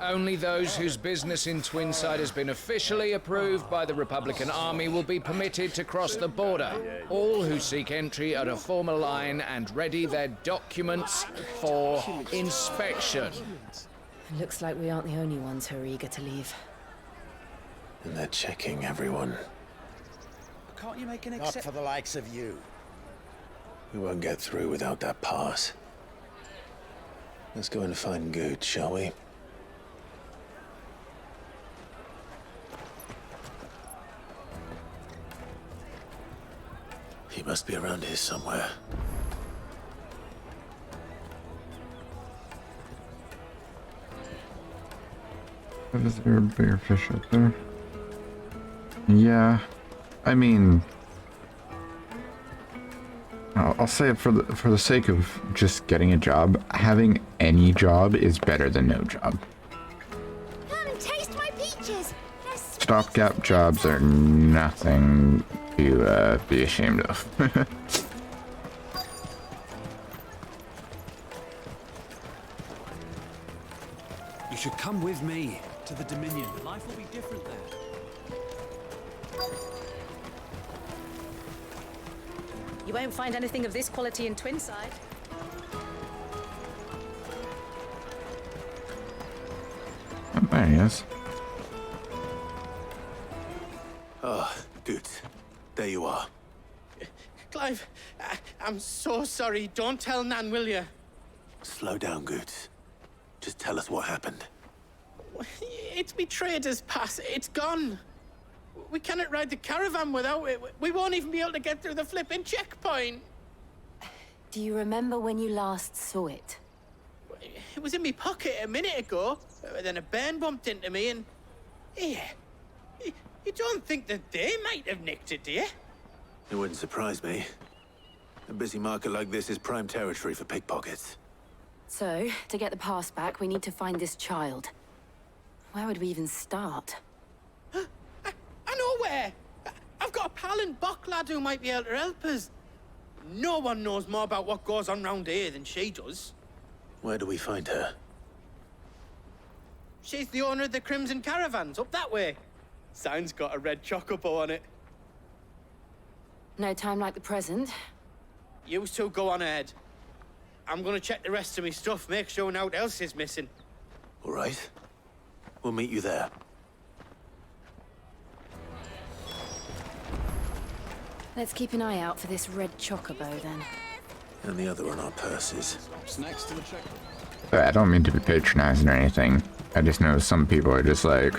Only those whose business in Twinside has been officially approved by the Republican Army will be permitted to cross the border. All who seek entry are to form a line and ready their documents for inspection. Looks like we aren't the only ones who are eager to leave. And they're checking everyone. Can't you make an Not for the likes of you. We won't get through without that pass. Let's go and find Good, shall we? He must be around here somewhere. Is there a bigger fish up there? Yeah, I mean, I'll say it for the sake of just getting a job. Having any job is better than no job. Come and taste my peaches. Stopgap jobs are nothing to be ashamed of. You should come with me to the Dominion. Life will be different there. You won't find anything of this quality in Twinside. Oh, there he is. Oh, good. There you are. Clive, I'm so sorry. Don't tell Nan, will you? Slow down, Good. Just tell us what happened. It's me trader's pass. It's gone. We cannot ride the caravan without it. We won't even be able to get through the flipping checkpoint. Do you remember when you last saw it? It was in my pocket a minute ago. Then a bairn bumped into me and... Yeah. You don't think that they might have nicked it, do you? It wouldn't surprise me. A busy market like this is prime territory for pickpockets. So, to get the pass back, we need to find this child. Where would we even start? I know where! I've got a pal in Bocklad who might be able to help us. No one knows more about what goes on round here than she does. Where do we find her? She's the owner of the Crimson Caravans, up that way. Sign's got a red chocobo on it. No time like the present. You two go on ahead. I'm gonna check the rest of my stuff, make sure no one else is missing. All right. We'll meet you there. Let's keep an eye out for this red chocobo, then. And the other on our purses. Next to the check. I don't mean to be patronizing or anything. I just know some people are just like,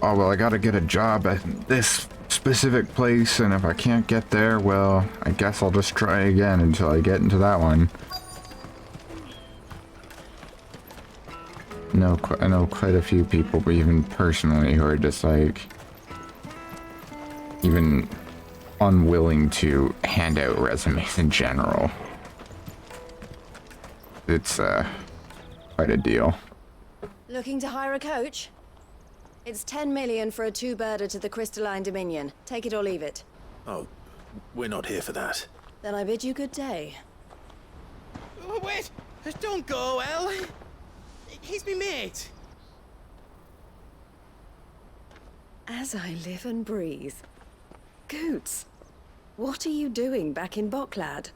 oh, well, I gotta get a job at this specific place, and if I can't get there, well, I guess I'll just try again until I get into that one. No, I know quite a few people, but even personally, who are just like, even unwilling to hand out resumes in general. It's quite a deal. Looking to hire a coach? It's 10 million for a two-birder to the Crystalline Dominion. Take it or leave it. Oh, we're not here for that. Then I bid you good day. Oh, wait! Don't go, El. He's me mate. As I live and breathe. Goots, what are you doing back in Bocklad?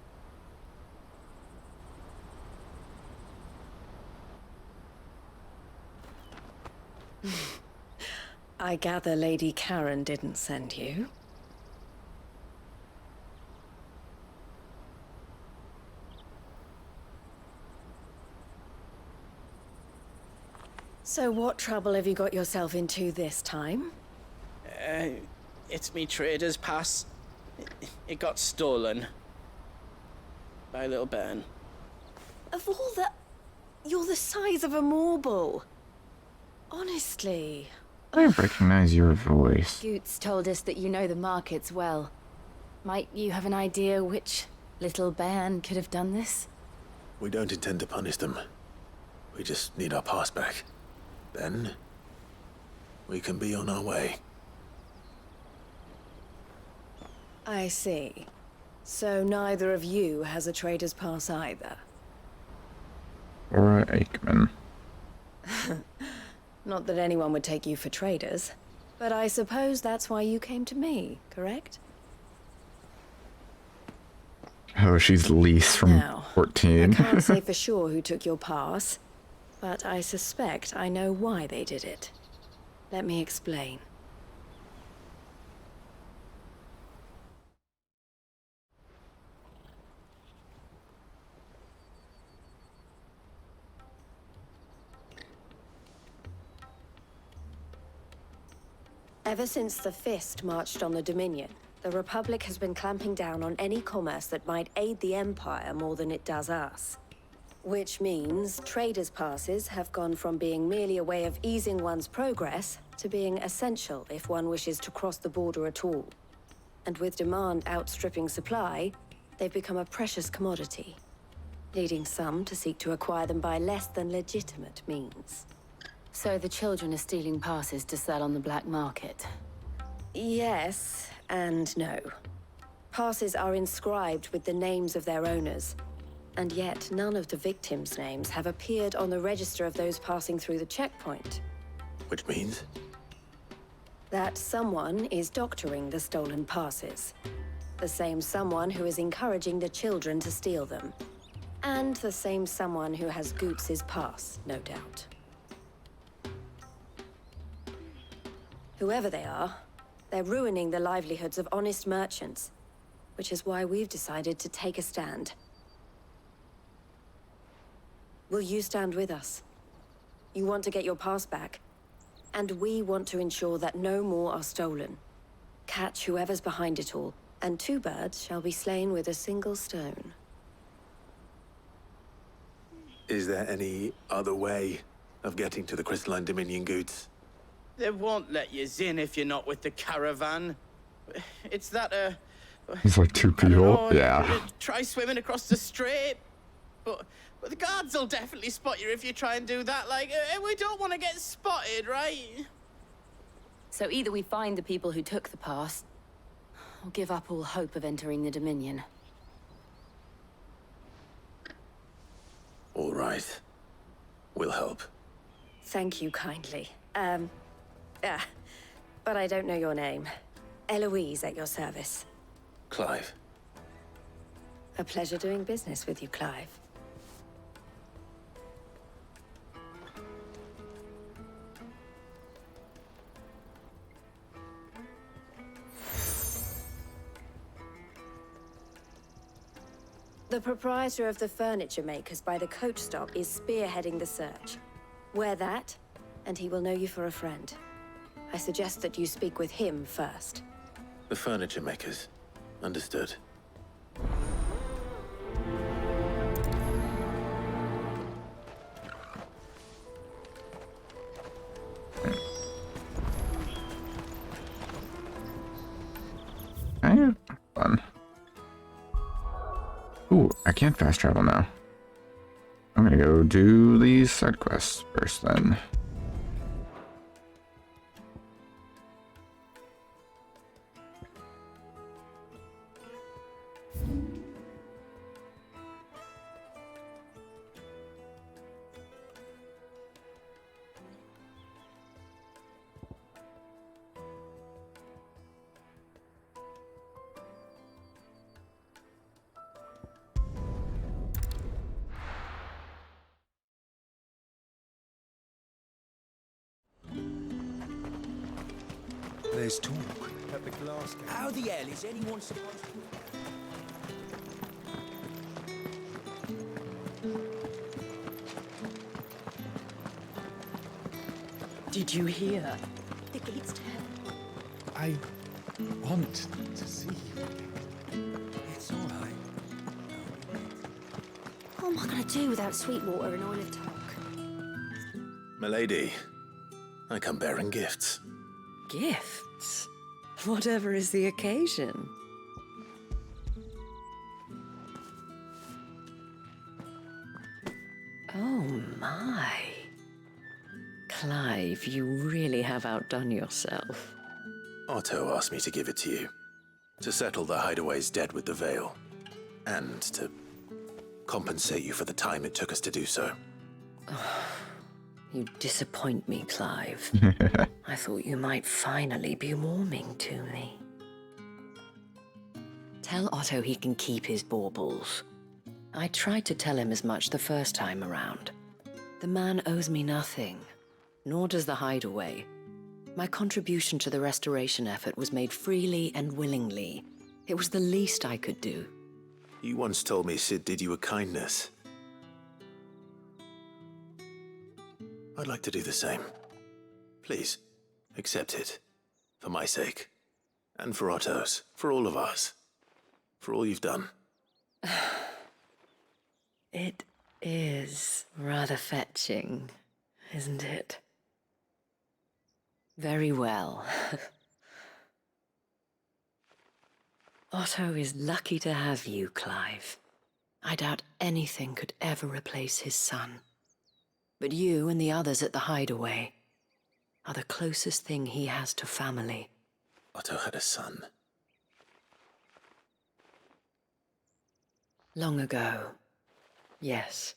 I gather Lady Karen didn't send you. So what trouble have you got yourself into this time? It's me trader's pass. It got stolen. By a little bairn. Of all the... You're the size of a marble. Honestly. I recognize your voice. Goots told us that you know the markets well. Might you have an idea which little bairn could have done this? We don't intend to punish them. We just need our pass back. Then, we can be on our way. I see. So neither of you has a trader's pass either. Or Aikman. Not that anyone would take you for traders, but I suppose that's why you came to me, correct? Oh, she's Lise from Now, 14. I can't say for sure who took your pass, but I suspect I know why they did it. Let me explain. Ever since the Fist marched on the Dominion, the Republic has been clamping down on any commerce that might aid the Empire more than it does us. Which means traders' passes have gone from being merely a way of easing one's progress to being essential if one wishes to cross the border at all. And with demand outstripping supply, they've become a precious commodity, leading some to seek to acquire them by less than legitimate means. So the children are stealing passes to sell on the black market? Yes and no. Passes are inscribed with the names of their owners, and yet none of the victims' names have appeared on the register of those passing through the checkpoint. Which means? That someone is doctoring the stolen passes. The same someone who is encouraging the children to steal them. And the same someone who has Goots' pass, no doubt. Whoever they are, they're ruining the livelihoods of honest merchants, which is why we've decided to take a stand. Will you stand with us? You want to get your pass back, and we want to ensure that no more are stolen. Catch whoever's behind it all, and two birds shall be slain with a single stone. Is there any other way of getting to the Crystalline Dominion, Goots? They won't let you in if you're not with the caravan. It's that, It's like two people. Yeah. Try swimming across the strait. But the guards will definitely spot you if you try and do that. Like, we don't want to get spotted, right? So either we find the people who took the pass, or give up all hope of entering the Dominion. All right. We'll help. Thank you kindly. But I don't know your name. Eloise at your service. Clive. A pleasure doing business with you, Clive. The proprietor of the furniture makers by the coach stop is spearheading the search. Wear that, and he will know you for a friend. I suggest that you speak with him first. The furniture makers. Understood. Fun. Ooh, I can't fast travel now. I'm gonna go do these side quests first then. There's talk at the glass game. How the hell is anyone supposed to... Did you hear? The gate's turned. I want to see you. It's all right. What am I gonna do without Sweetwater and Oil of Talk? Milady, I come bearing gifts. Gifts? Whatever is the occasion. Oh my. Clive, you really have outdone yourself. Otto asked me to give it to you. To settle the Hideaway's debt with the Veil. And to compensate you for the time it took us to do so. You disappoint me, Clive. I thought you might finally be warming to me. Tell Otto he can keep his baubles. I tried to tell him as much the first time around. The man owes me nothing, nor does the Hideaway. My contribution to the restoration effort was made freely and willingly. It was the least I could do. You once told me Sid did you a kindness. I'd like to do the same. Please, accept it. For my sake. And for Otto's. For all of us. For all you've done. It is rather fetching, isn't it? Very well. Otto is lucky to have you, Clive. I doubt anything could ever replace his son. But you and the others at the Hideaway are the closest thing he has to family. Otto had a son. Long ago, yes.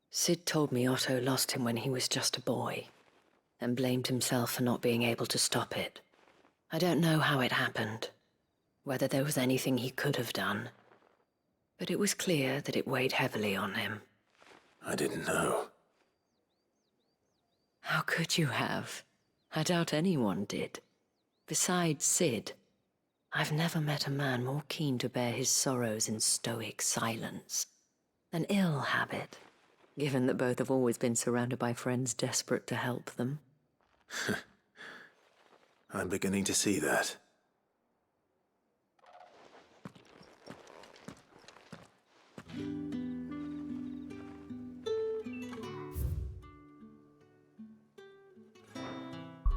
Sid told me Otto lost him when he was just a boy, and blamed himself for not being able to stop it. I don't know how it happened, whether there was anything he could have done, but it was clear that it weighed heavily on him. I didn't know. How could you have? I doubt anyone did. Besides Sid, I've never met a man more keen to bear his sorrows in stoic silence. An ill habit, given that both have always been surrounded by friends desperate to help them. I'm beginning to see that.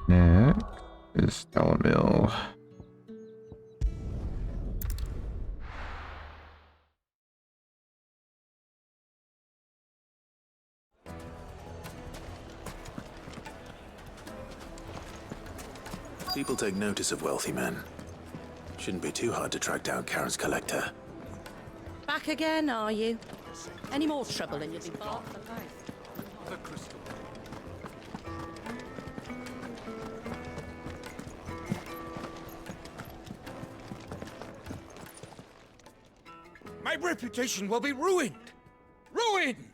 Next is Delamille. People take notice of wealthy men. Shouldn't be too hard to track down Karen's collector. Back again, are you? Any more trouble and you'll be barred for life. The crystal. My reputation will be ruined! Ruined!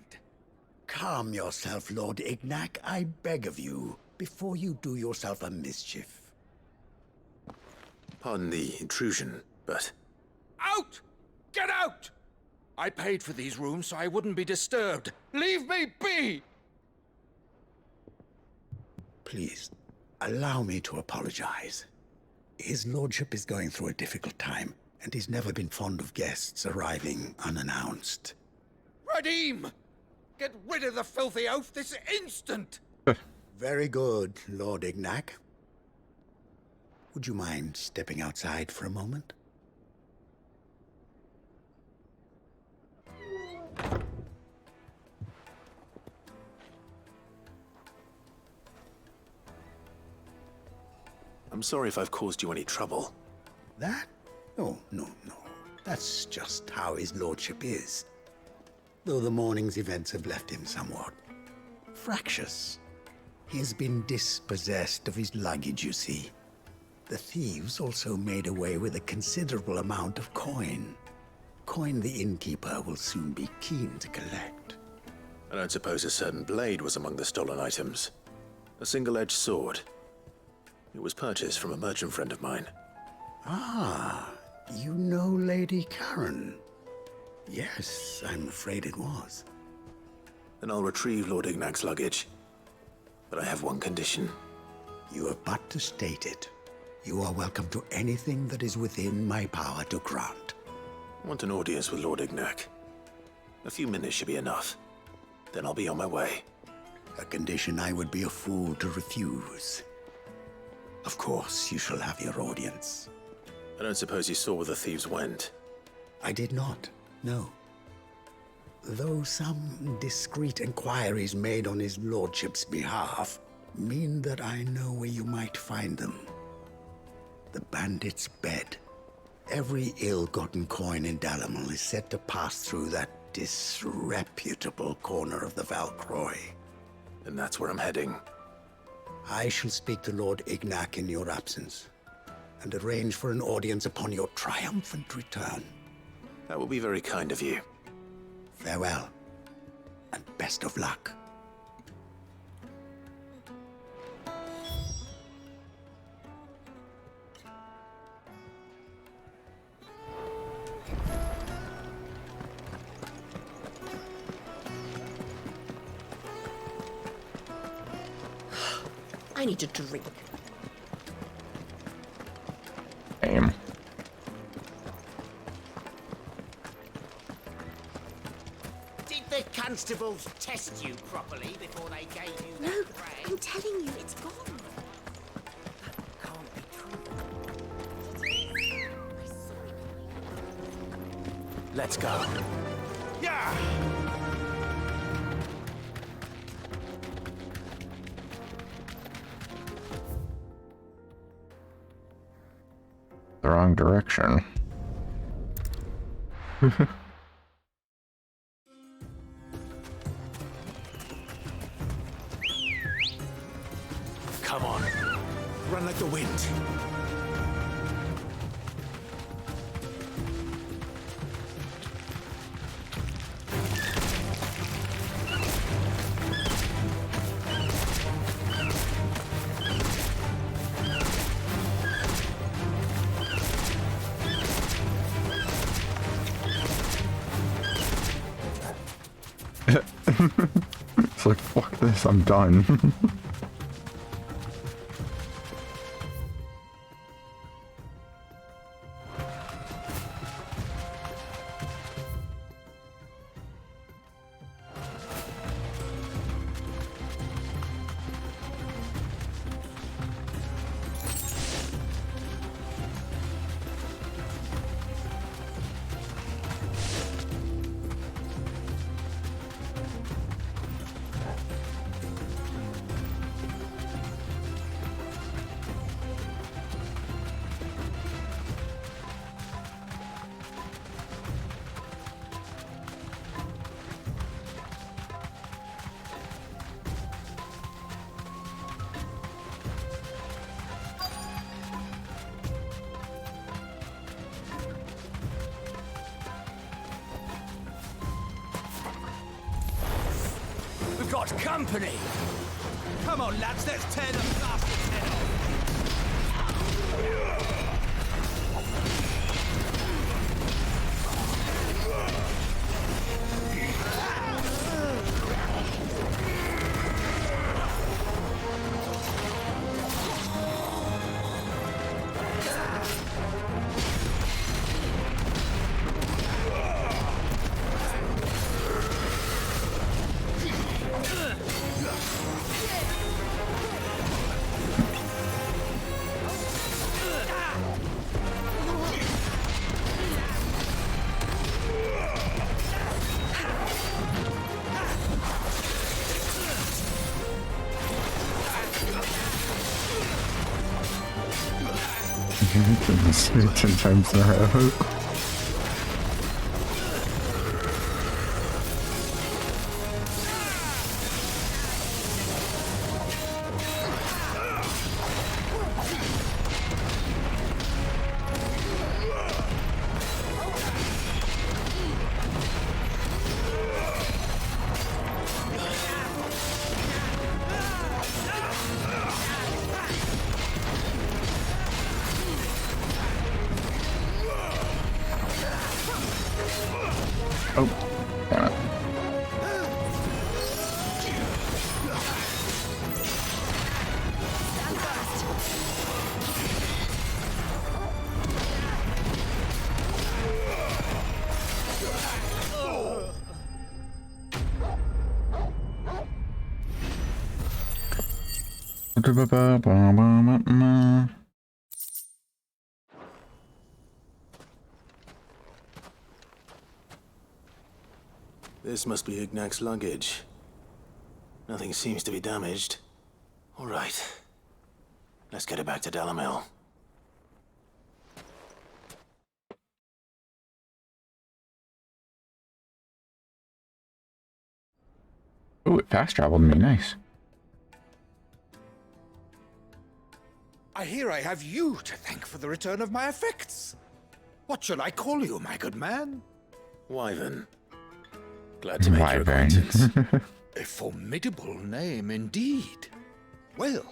Calm yourself, Lord Ignac, I beg of you, before you do yourself a mischief. Pardon the intrusion, but... Out! Get out! I paid for these rooms so I wouldn't be disturbed. Leave me be! Please, allow me to apologize. His lordship is going through a difficult time, and he's never been fond of guests arriving unannounced. Radim! Get rid of the filthy oaf this instant! Very good, Lord Ignac. Would you mind stepping outside for a moment? I'm sorry if I've caused you any trouble. That? Oh, no. That's just how his lordship is. Though the morning's events have left him somewhat fractious. He has been dispossessed of his luggage, you see. The thieves also made away with a considerable amount of coin. Coin the innkeeper will soon be keen to collect. I don't suppose a certain blade was among the stolen items. A single-edged sword. It was purchased from a merchant friend of mine. Ah, you know Lady Karen. Yes, I'm afraid it was. Then I'll retrieve Lord Ignac's luggage. But I have one condition. You have but to state it. You are welcome to anything that is within my power to grant. I want an audience with Lord Ignac. A few minutes should be enough. Then I'll be on my way. A condition I would be a fool to refuse. Of course, you shall have your audience. I don't suppose you saw where the thieves went? I did not, no. Though some discreet inquiries made on his lordship's behalf mean that I know where you might find them. The bandit's bed. Every ill-gotten coin in Dalamal is said to pass through that disreputable corner of the Valcroy. And that's where I'm heading. I shall speak to Lord Ignac in your absence, and arrange for an audience upon your triumphant return. That will be very kind of you. Farewell, and best of luck. I need a drink. Damn. Did the constables test you properly before they gave you that No, brand? I'm telling you, it's gone. Can't be true. Let's go. Yeah! The wrong direction. Come on. Run like the wind. It's like, fuck this, I'm done. Got company! Come on, lads, let's tear the bastard's head off! Ten times in a row. This must be Ignac's luggage. Nothing seems to be damaged. All right. Let's get it back to Delamil. Oh, it fast traveled me. Nice. I hear I have you to thank for the return of my effects. What shall I call you, my good man? Wyvern. Glad to make your acquaintance. A formidable name indeed. Well,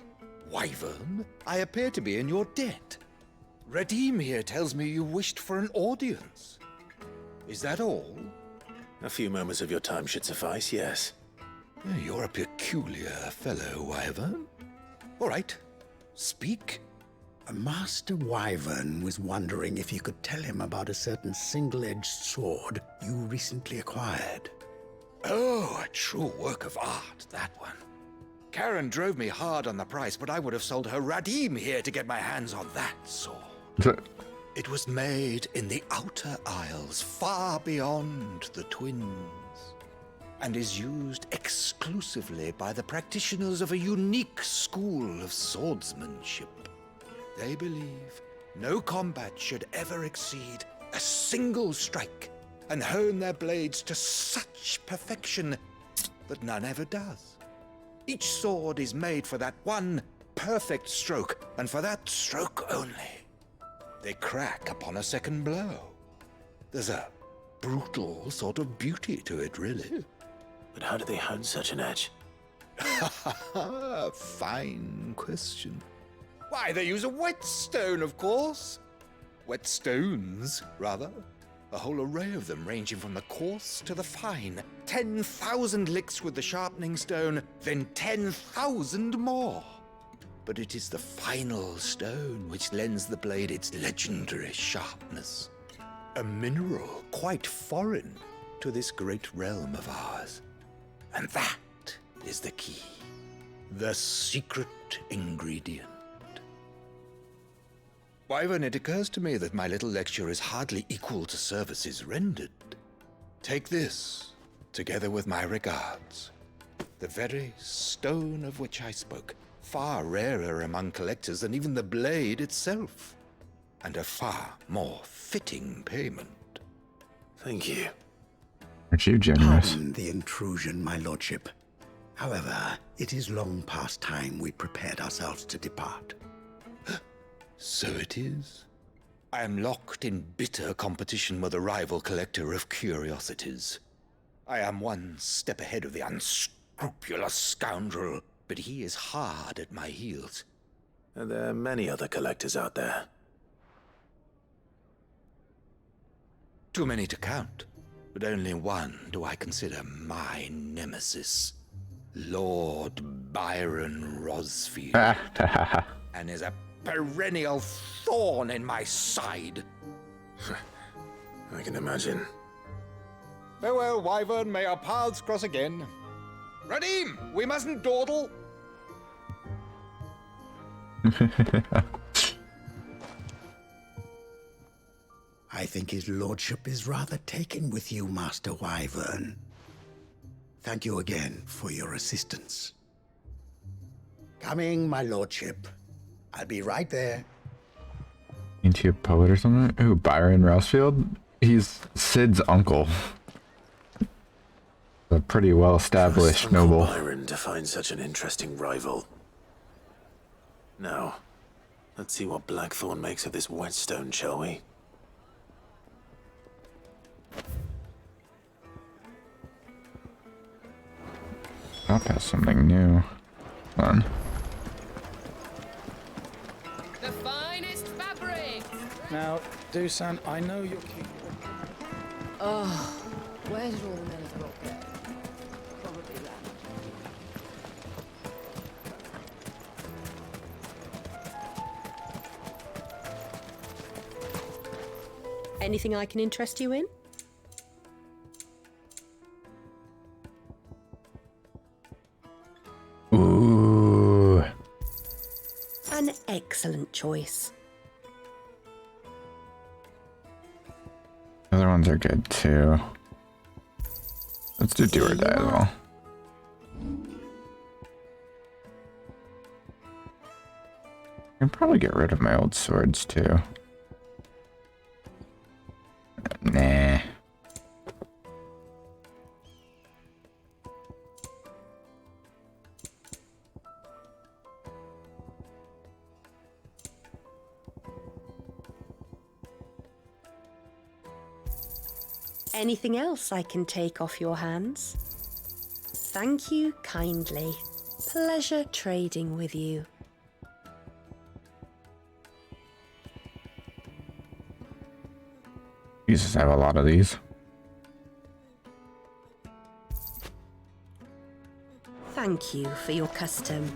Wyvern, I appear to be in your debt. Redeem here tells me you wished for an audience. Is that all? A few moments of your time should suffice, yes. You're a peculiar fellow, Wyvern. All right, speak. Master Wyvern was wondering if you could tell him about a certain single-edged sword you recently acquired. Oh, a true work of art, that one. Karen drove me hard on the price, but I would have sold her Radim here to get my hands on that sword. It was made in the Outer Isles, far beyond the Twins, and is used exclusively by the practitioners of a unique school of swordsmanship. They believe no combat should ever exceed a single strike, and hone their blades to such perfection that none ever does. Each sword is made for that one perfect stroke, and for that stroke only. They crack upon a second blow. There's a brutal sort of beauty to it, really. But how do they hone such an edge? Fine question. Why, they use a whetstone, of course. Whetstones, rather. A whole array of them, ranging from the coarse to the fine. 10,000 licks with the sharpening stone, then 10,000 more. But it is the final stone which lends the blade its legendary sharpness. A mineral quite foreign to this great realm of ours. And that is the key. The secret ingredient. Wyvern, it occurs to me that my little lecture is hardly equal to services rendered. Take this, together with my regards. The very stone of which I spoke, far rarer among collectors than even the blade itself, and a far more fitting payment. Thank you. Aren't you generous? Pardon the intrusion, my lordship. However, it is long past time we prepared ourselves to depart. So it is. I am locked in bitter competition with a rival collector of curiosities. I am one step ahead of the unscrupulous scoundrel, but he is hard at my heels. And there are many other collectors out there. Too many to count, but only one do I consider my nemesis. Lord Byron Rosfield. And is a perennial thorn in my side. I can imagine. Farewell, Wyvern. May our paths cross again. Radim, we mustn't dawdle. I think his lordship is rather taken with you, Master Wyvern. Thank you again for your assistance. Coming, my lordship. I'll be right there. Ain't he a poet or something? Ooh, Byron Rousfield? He's Sid's uncle. A pretty well-established noble. Byron to find such an interesting rival. Now, let's see what Blackthorn makes of this whetstone, shall we? Up has something new. Hold on. The finest fabric! Now, Dusan, I know you're keeping... Oh, where did all the men's rock go? Probably that. Anything I can interest you in? Ooh. excellent choice. The other ones are good too. Let's do or die as well. I can probably get rid of my old swords too. Nah. Anything else I can take off your hands? Thank you kindly. Pleasure trading with you. Jesus, I have a lot of these. Thank you for your custom.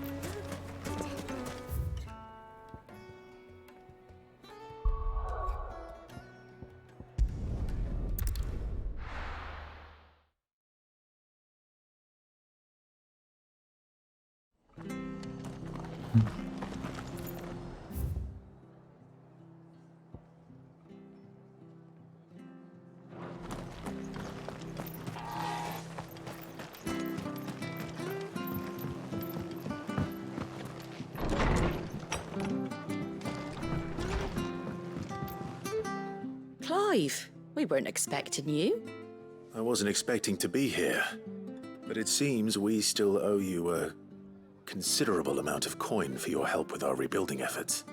Clive, we weren't expecting you. I wasn't expecting to be here, but it seems we still owe you a considerable amount of coin for your help with our rebuilding efforts.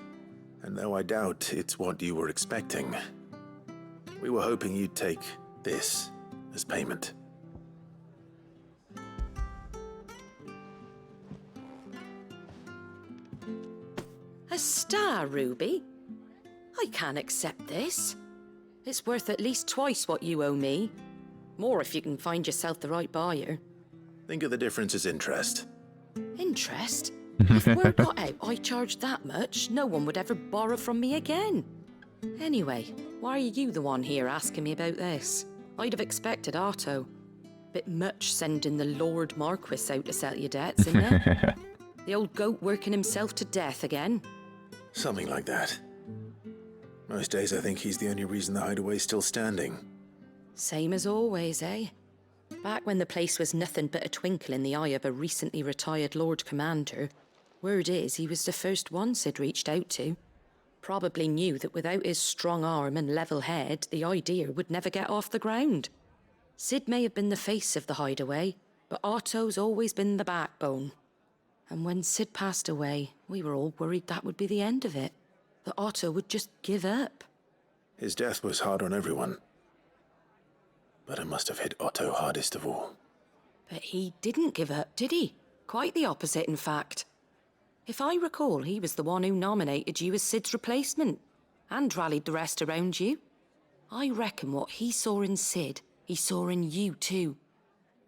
And though I doubt it's what you were expecting, we were hoping you'd take this as payment. A star ruby? I can't accept this. It's worth at least twice what you owe me. More if you can find yourself the right buyer. Think of the difference as interest. Interest? If word got out I charged that much, no one would ever borrow from me again. Anyway, why are you the one here asking me about this? I'd have expected Otto. Bit much sending the Lord Marquis out to settle your debts, isn't it? The old goat working himself to death again. Something like that. Most days I think he's the only reason the hideaway's still standing. Same as always, eh? Back when the place was nothing but a twinkle in the eye of a recently retired Lord Commander, word is he was the first one Sid reached out to. Probably knew that without his strong arm and level head, the idea would never get off the ground. Sid may have been the face of the hideaway, but Otto's always been the backbone. And when Sid passed away, we were all worried that would be the end of it. That Otto would just give up. His death was hard on everyone. But it must have hit Otto hardest of all. But he didn't give up, did he? Quite the opposite, in fact. If I recall, he was the one who nominated you as Sid's replacement, and rallied the rest around you. I reckon what he saw in Sid, he saw in you too.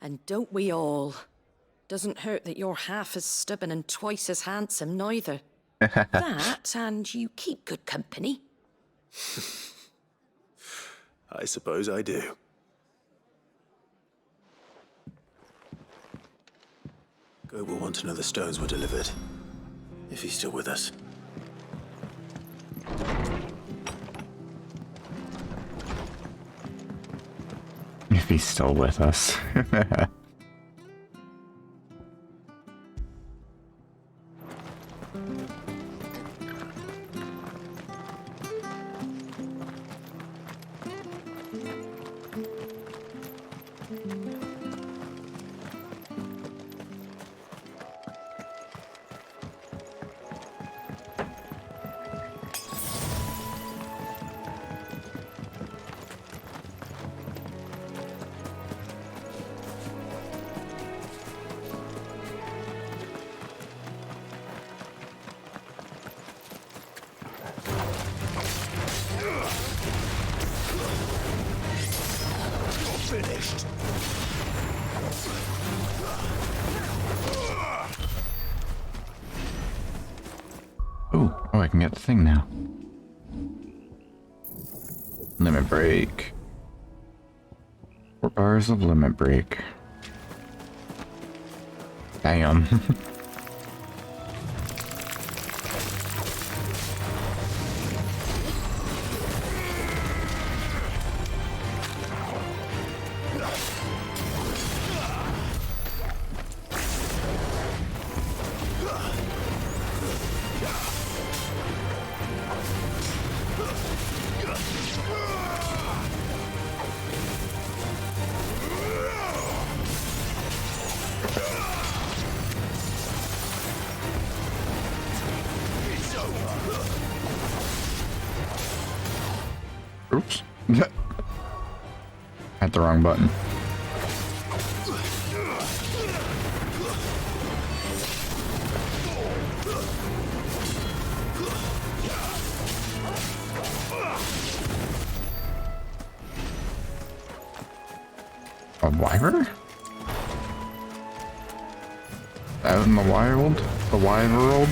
And don't we all? Doesn't hurt that you're half as stubborn and twice as handsome, neither. That, and you keep good company. I suppose I do. Goat will want to know the stones were delivered. If he's still with us. If he's still with us. Finished. Oh, I can get the thing now. Limit break. 4 bars of limit break. Damn. Oops. Hit the wrong button. A wyvern? Out in the wild? The wide world?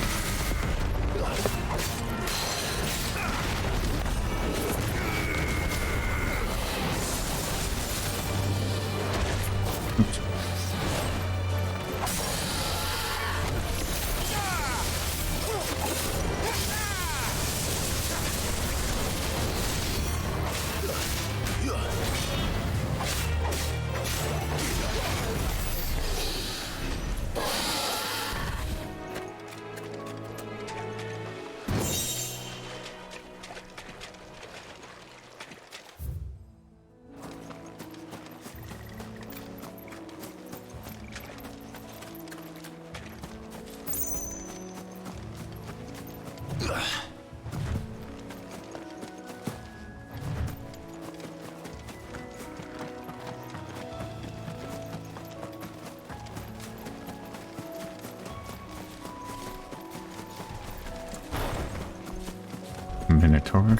Minotaur.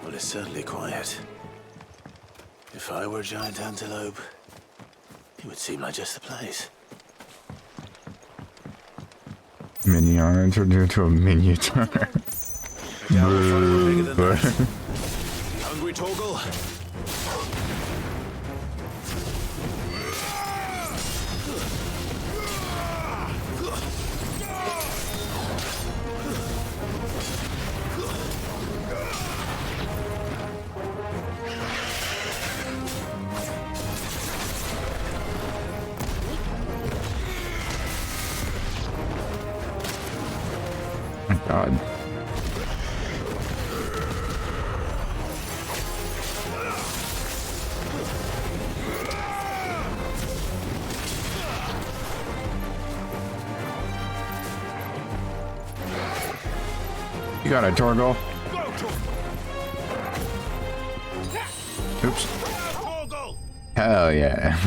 Well, it's certainly quiet. If I were a giant antelope, it would seem like just the place. Minion turned into a miniature. Hungry, Torgal? My God. You got it, Torgal. Oops. Hell yeah.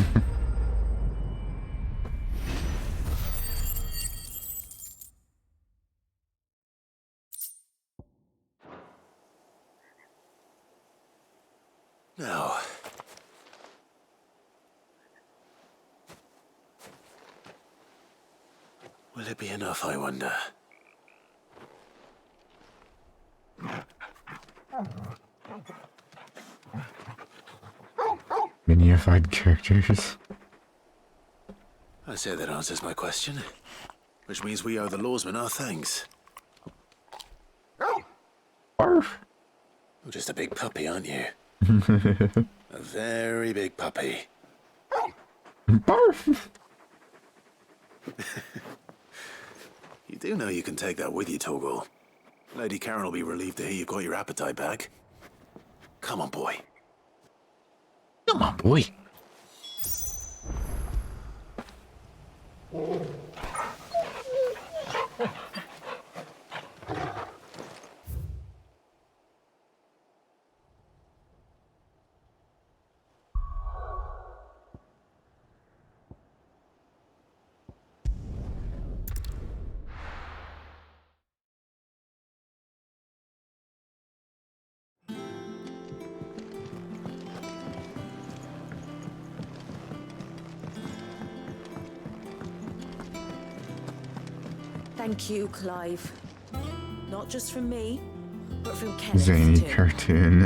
Now. Will it be enough, I wonder? Minified characters. I say that answers my question. Which means we owe the lawsmen our thanks. Barf. You're just a big puppy, aren't you? A very big puppy. Barf. You do know you can take that with you, Torgal. Lady Karen will be relieved to hear you've got your appetite back. Come on, boy. Come on, boy. Thank you, Clive. Not just from me, but from Kenneth Zany too. cartoon.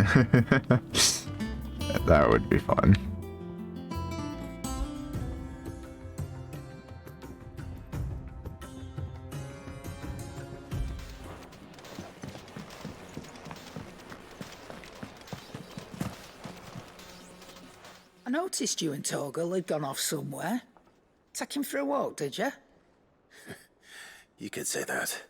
That would be fun. I noticed you and Torgal had gone off somewhere. Take him for a walk, did you? You could say that.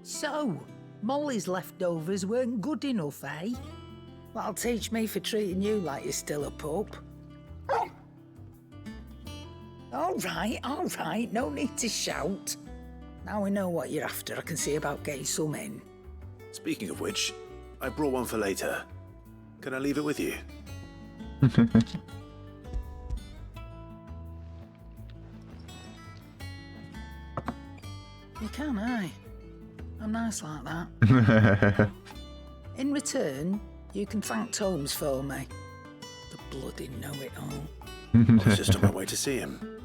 So, Molly's leftovers weren't good enough, eh? That'll teach me for treating you like you're still a pup. All right, no need to shout. Now we know what you're after, I can see about getting some in. Speaking of which, I brought one for later. Can I leave it with you? You can, eh? I'm nice like that. In return, you can thank Tomes for me. The bloody know-it-all. I was just on my way to see him.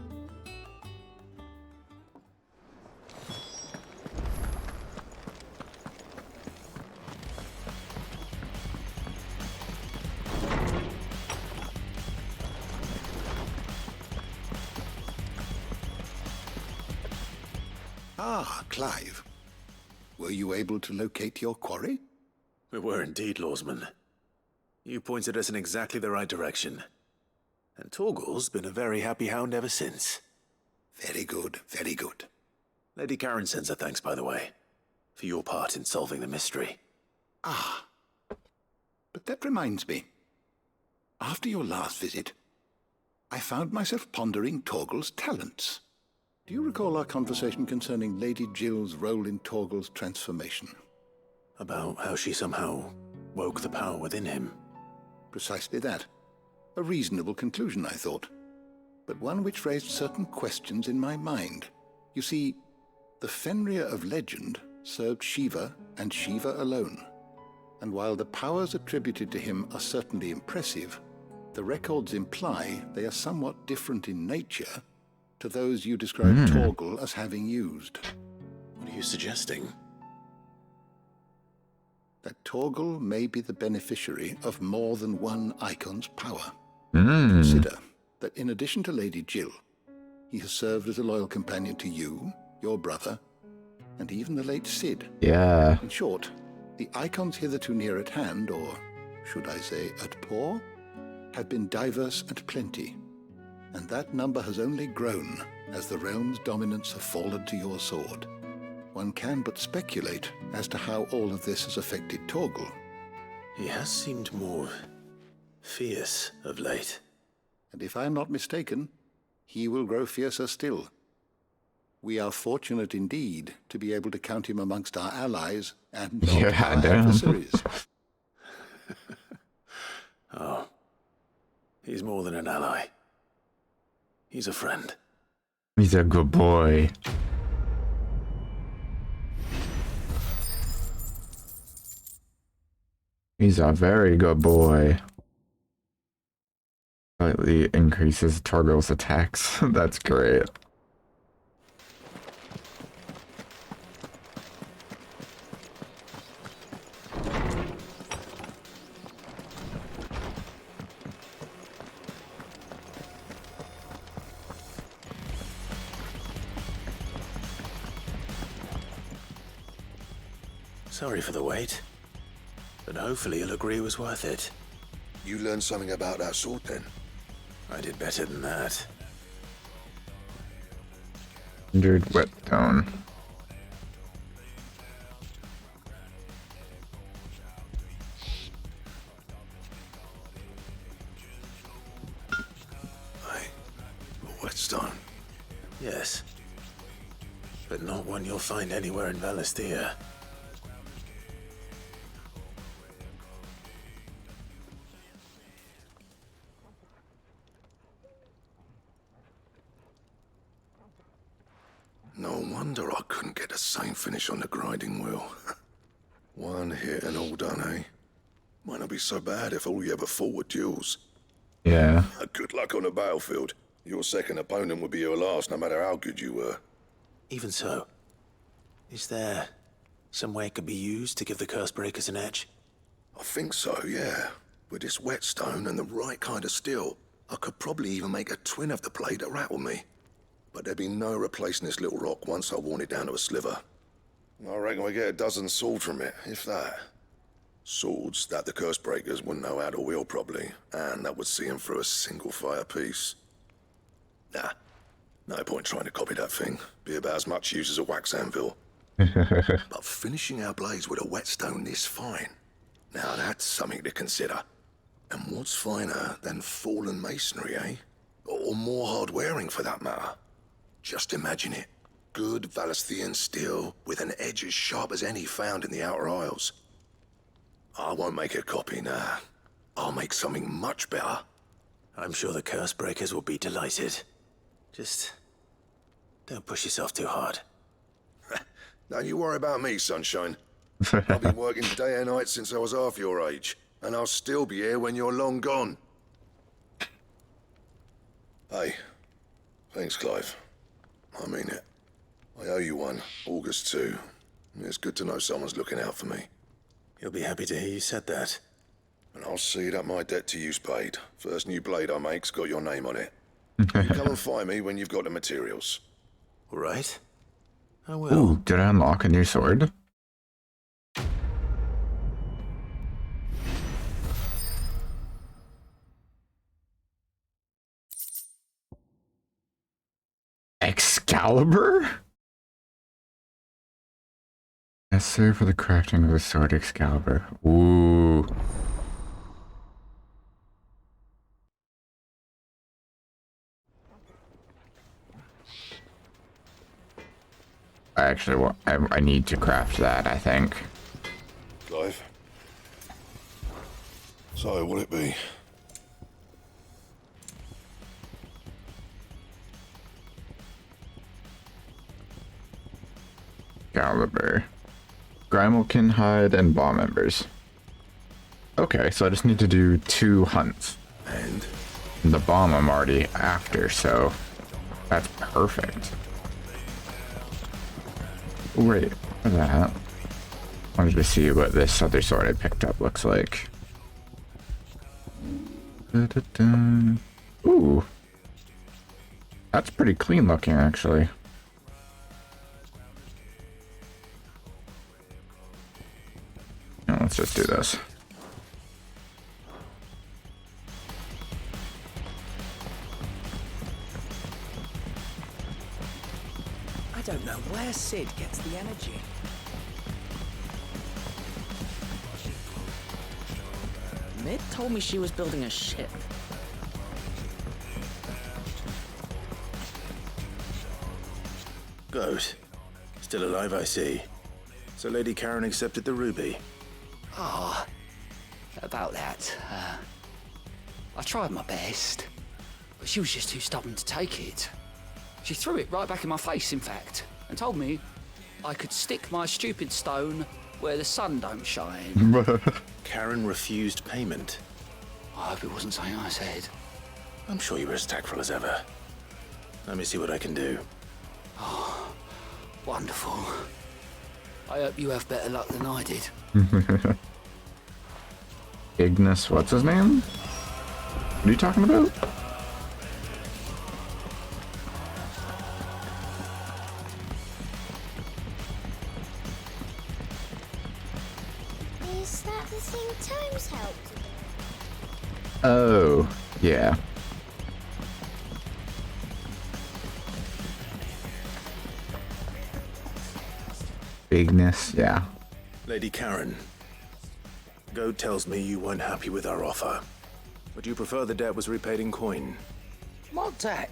Ah, Clive. Were you able to locate your quarry? We were indeed, Lawsman. You pointed us in exactly the right direction. And Torgal's been a very happy hound ever since. Very good, very good. Lady Karen sends her thanks, by the way, for your part in solving the mystery. Ah, but that reminds me. After your last visit, I found myself pondering Torgal's talents. Do you recall our conversation concerning Lady Jill's role in Torgal's transformation? About how she somehow woke the power within him. Precisely that. A reasonable conclusion, I thought, but one which raised certain questions in my mind. You see, the Fenrir of legend served Shiva and Shiva alone, and while the powers attributed to him are certainly impressive, the records imply they are somewhat different in nature to those you describe Torgal as having used. What are you suggesting? That Torgal may be the beneficiary of more than one icon's power. Mm. Consider that in addition to Lady Jill, he has served as a loyal companion to you, your brother, and even the late Sid. Yeah. In short, the icons hitherto near at hand, or should I say at paw, have been diverse and plenty, and that number has only grown as the realm's dominance have fallen to your sword. One can but speculate as to how all of this has affected Torgal. He has seemed more fierce of late. And if I am not mistaken, he will grow fiercer still. We are fortunate indeed to be able to count him amongst our allies and not our adversaries. Oh, he's more than an ally. He's a friend. He's a good boy. He's a very good boy. Slightly increases Torgal's attacks. That's great. Sorry for the wait, but hopefully you'll agree it was worth it. You learned something about that sword then? I did better than that. 100 whetstone. Whetstone? Yes. But not one you'll find anywhere in Valisthea. No wonder I couldn't get the same finish on the grinding wheel. One hit and all done, eh? Might not be so bad if all you ever fought were duels. Yeah. Good luck on the battlefield. Your second opponent would be your last, no matter how good you were. Even so, is there some way it could be used to give the curse breakers an edge? I think so, yeah. With this whetstone and the right kind of steel, I could probably even make a twin of the blade that rattled me. But there'd be no replacing this little rock once I worn it down to a sliver. I reckon we get a dozen swords from it, if that. Swords that the curse breakers wouldn't know how to wield properly, and that would see them through a single fire piece. Nah, no point trying to copy that thing. Be about as much use as a wax anvil. But finishing our blades with a whetstone this fine, now that's something to consider. And what's finer than fallen masonry, eh? Or more hard-wearing, for that matter. Just imagine it. Good Valisthian steel with an edge as sharp as any found in the Outer Isles. I won't make a copy, nah. I'll make something much better. I'm sure the curse breakers will be delighted. Just don't push yourself too hard. Don't you worry about me, sunshine. I've been working day and night since I was half your age, and I'll still be here when you're long gone. Hey, thanks, Clive. I mean it. I owe you one, August too. It's good to know someone's looking out for me. He'll be happy to hear you said that. And I'll see that my debt to you's paid. First new blade I make's got your name on it. You come and find me when you've got the materials. All right. I will. Ooh, did I unlock a new sword? Excalibur? Necessary for the crafting of the sword Excalibur. Ooh. I actually want, I need to craft that, I think. Clive. So, what'll it be? Excalibur. Grimalkin hide and ball members. Okay, so I just need to do 2 hunts. And the bomb I'm already after, so that's perfect. Wait, what's that? I wanted to see what this other sword I picked up looks like. Da-da-da. Ooh. That's pretty clean looking, actually. Now, let's just do this. I don't know where Sid gets the energy. Mid told me she was building a ship. Good. Still alive, I see. So Lady Karen accepted the ruby. Ah, about that. I tried my best, but she was just too stubborn to take it. She threw it right back in my face, in fact, and told me I could stick my stupid stone where the sun don't shine. Karen refused payment. I hope it wasn't something I said. I'm sure you were as tactful as ever. Let me see what I can do. Oh, wonderful. I hope you have better luck than I did. Ignis, what's his name? What are you talking about? Is that the thing Tomes helped with? Oh, yeah. Ignis, yeah. Lady Karen, Goat tells me you weren't happy with our offer. Would you prefer the debt was repaid in coin? What debt?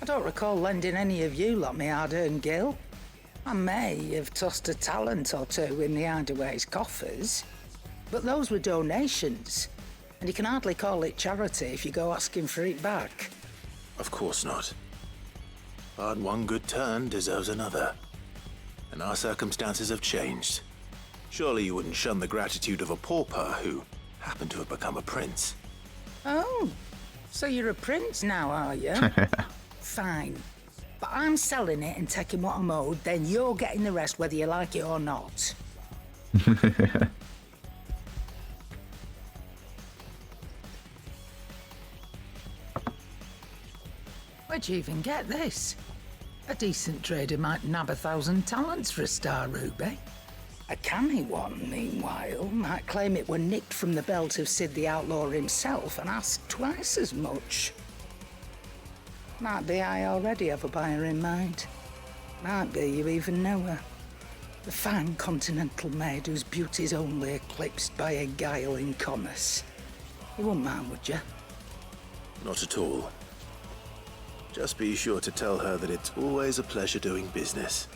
I don't recall lending any of you like me hard-earned gil. I may have tossed a talent or two in the Hideaway's coffers, but those were donations, and you can hardly call it charity if you go asking for it back. Of course not. But one good turn deserves another. And our circumstances have changed. Surely you wouldn't shun the gratitude of a pauper who happened to have become a prince. Oh, so you're a prince now, are you? Fine. But I'm selling it and taking what I'm owed, then you're getting the rest whether you like it or not. Where'd you even get this? A decent trader might nab 1,000 talents for a star ruby. A canny one, meanwhile, might claim it were nicked from the belt of Sid the Outlaw himself and ask twice as much. Might be I already have a buyer in mind. Might be you even know her. The fine continental maid whose beauty's only eclipsed by a guile in commerce. You wouldn't mind, would you? Not at all. Just be sure to tell her that it's always a pleasure doing business.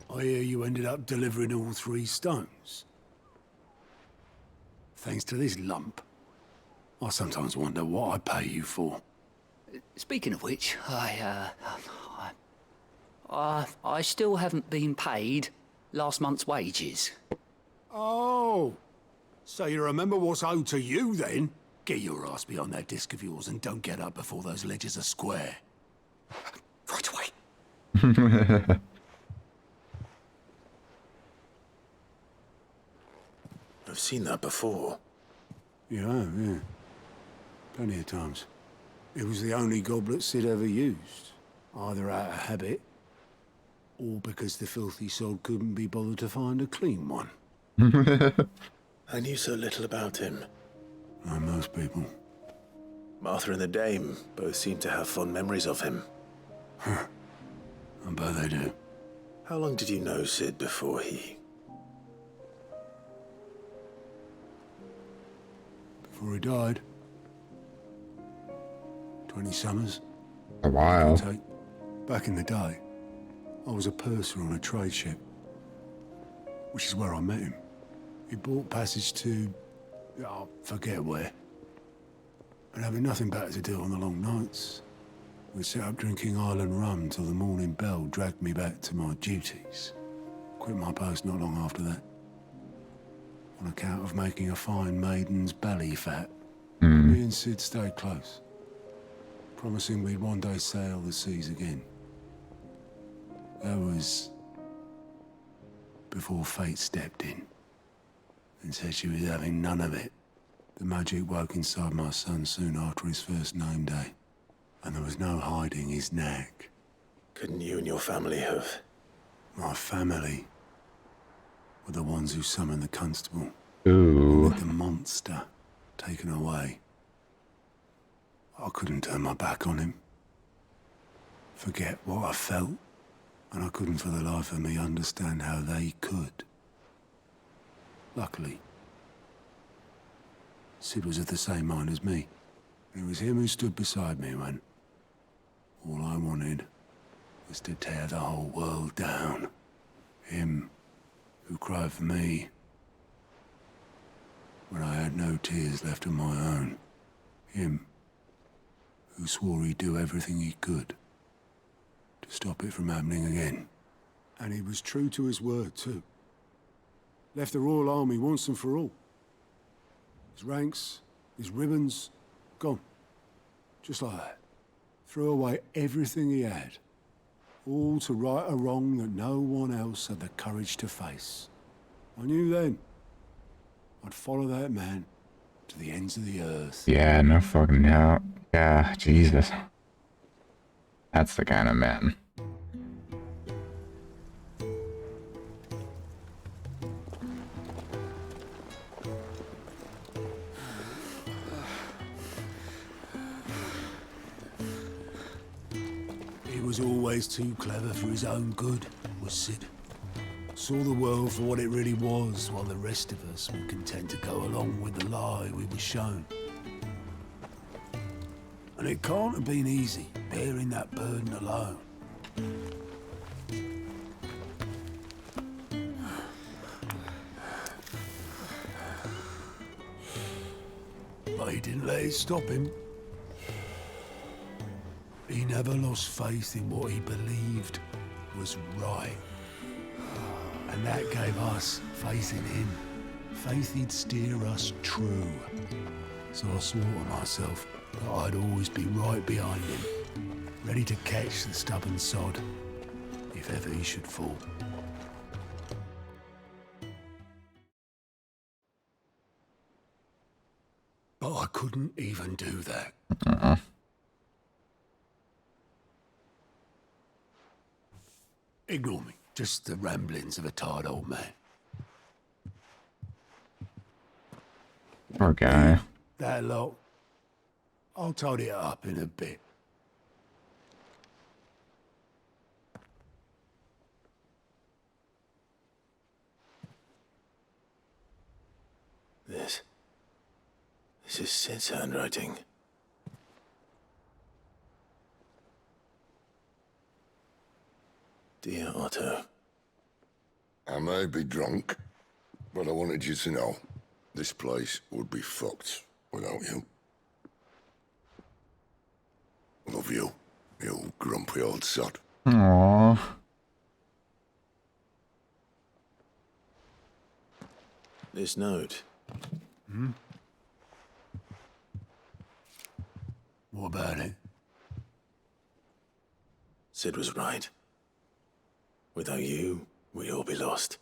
I hear you ended up delivering all 3 stones. Thanks to this lump. I sometimes wonder what I pay you for. Speaking of which, I still haven't been paid last month's wages. Oh, so you remember what's owed to you then? Get your ass behind that disc of yours and don't get up before those ledgers are square. Right away. I've seen that before. Yeah. Plenty of times. It was the only goblet Sid ever used. Either out of habit, or because the filthy sod couldn't be bothered to find a clean one. I knew so little about him. Like most people. Martha and the Dame both seem to have fond memories of him. I bet they do. How long did you know Sid before he... Before he died. 20 summers. A while. Back in the day, I was a purser on a trade ship. Which is where I met him. He bought passage to... I forget where. And having nothing better to do on the long nights, we set up drinking island rum till the morning bell dragged me back to my duties. Quit my post not long after that. On account of making a fine maiden's belly fat. Me and Sid stayed close, promising we'd one day sail the seas again. That was before fate stepped in and said she was having none of it. The magic woke inside my son soon after his first name day, and there was no hiding his knack. Couldn't you and your family have... My family were the ones who summoned the constable. Ooh. With the monster taken away. I couldn't turn my back on him. Forget what I felt, and I couldn't for the life of me understand how they could. Luckily, Sid was of the same mind as me. It was him who stood beside me when all I wanted was to tear the whole world down. Him who cried for me when I had no tears left of my own. Him who swore he'd do everything he could to stop it from happening again. And he was true to his word, too. Left the Royal Army once and for all. His ranks, his ribbons, gone. Just like that. Threw away everything he had. All to right a wrong that no one else had the courage to face. I knew then I'd follow that man to the ends of the earth. Yeah, no fucking doubt. Yeah, Jesus. That's the kind of man. He was always too clever for his own good, was Sid. Saw the world for what it really was, while the rest of us were content to go along with the lie we were shown. And it can't have been easy, bearing that burden alone. But he didn't let it stop him. He never lost faith in what he believed was right. And that gave us faith in him. Faith he'd steer us true. So I swore to myself that I'd always be right behind him, ready to catch the stubborn sod, if ever he should fall. But I couldn't even do that. Ignore me. Just the ramblings of a tired old man. Poor guy. That lot. I'll tidy it up in a bit. This is Sid's handwriting. Dear Otto. I may be drunk, but I wanted you to know this place would be fucked without you. Love you, you grumpy old sod. Aww. This note. Hmm? What about it? Sid was right. Without you, we'd all be lost.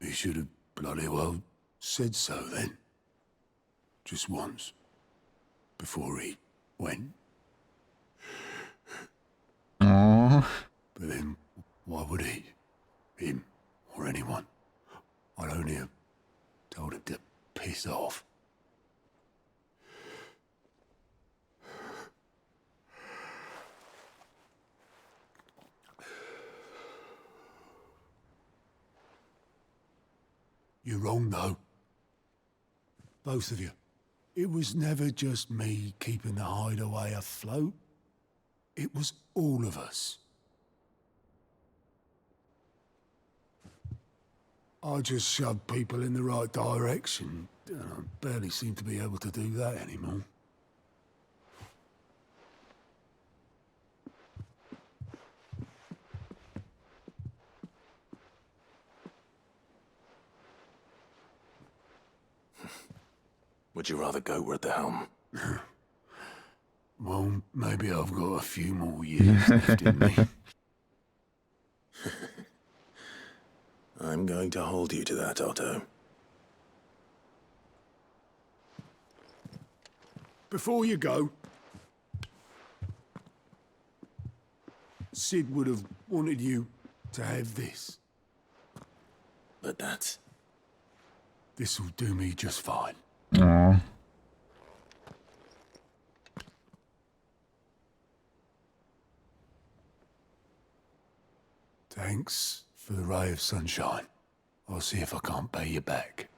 He should have bloody well said so then. Just once. Before he went. Aww. But then, why would he? Him, or anyone? I'd only have told him to piss off. You're wrong, though. Both of you. It was never just me keeping the hideaway afloat. It was all of us. I just shoved people in the right direction, and I barely seem to be able to do that anymore. Would you rather go at the helm? Well, maybe I've got a few more years left in me. I'm going to hold you to that, Otto. Before you go, Sid would have wanted you to have this. But that's... This'll do me just fine. Aww. Thanks for the ray of sunshine. I'll see if I can't pay you back.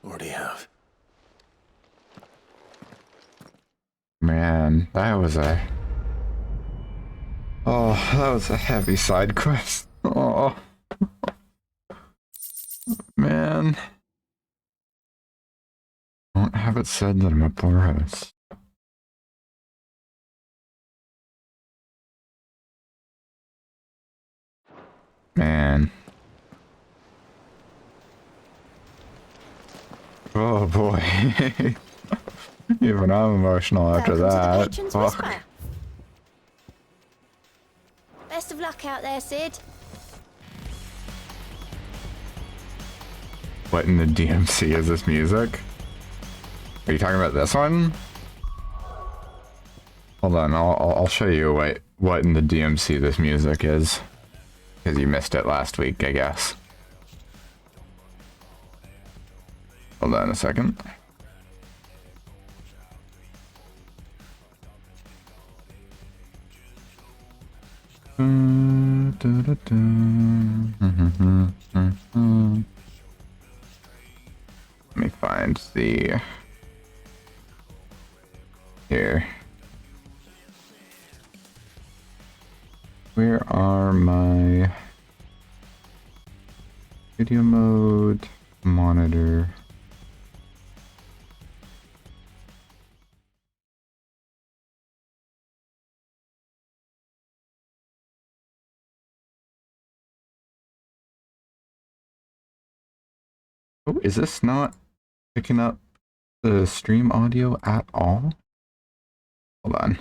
Already have. Man, that was a... Oh, that was a heavy side quest. Oh. Man. Don't have it said that I'm a poor host. Man. Oh boy. Even I'm emotional after that. Fuck. Best of luck out there, Sid. What in the DMC is this music? Are you talking about this one? Hold on, I'll show you what in the DMC this music is. Because you missed it last week, I guess. Hold on a second. Let me find the... Here. Where are my... Video mode, monitor. Oh, is this not picking up the stream audio at all? Hold on.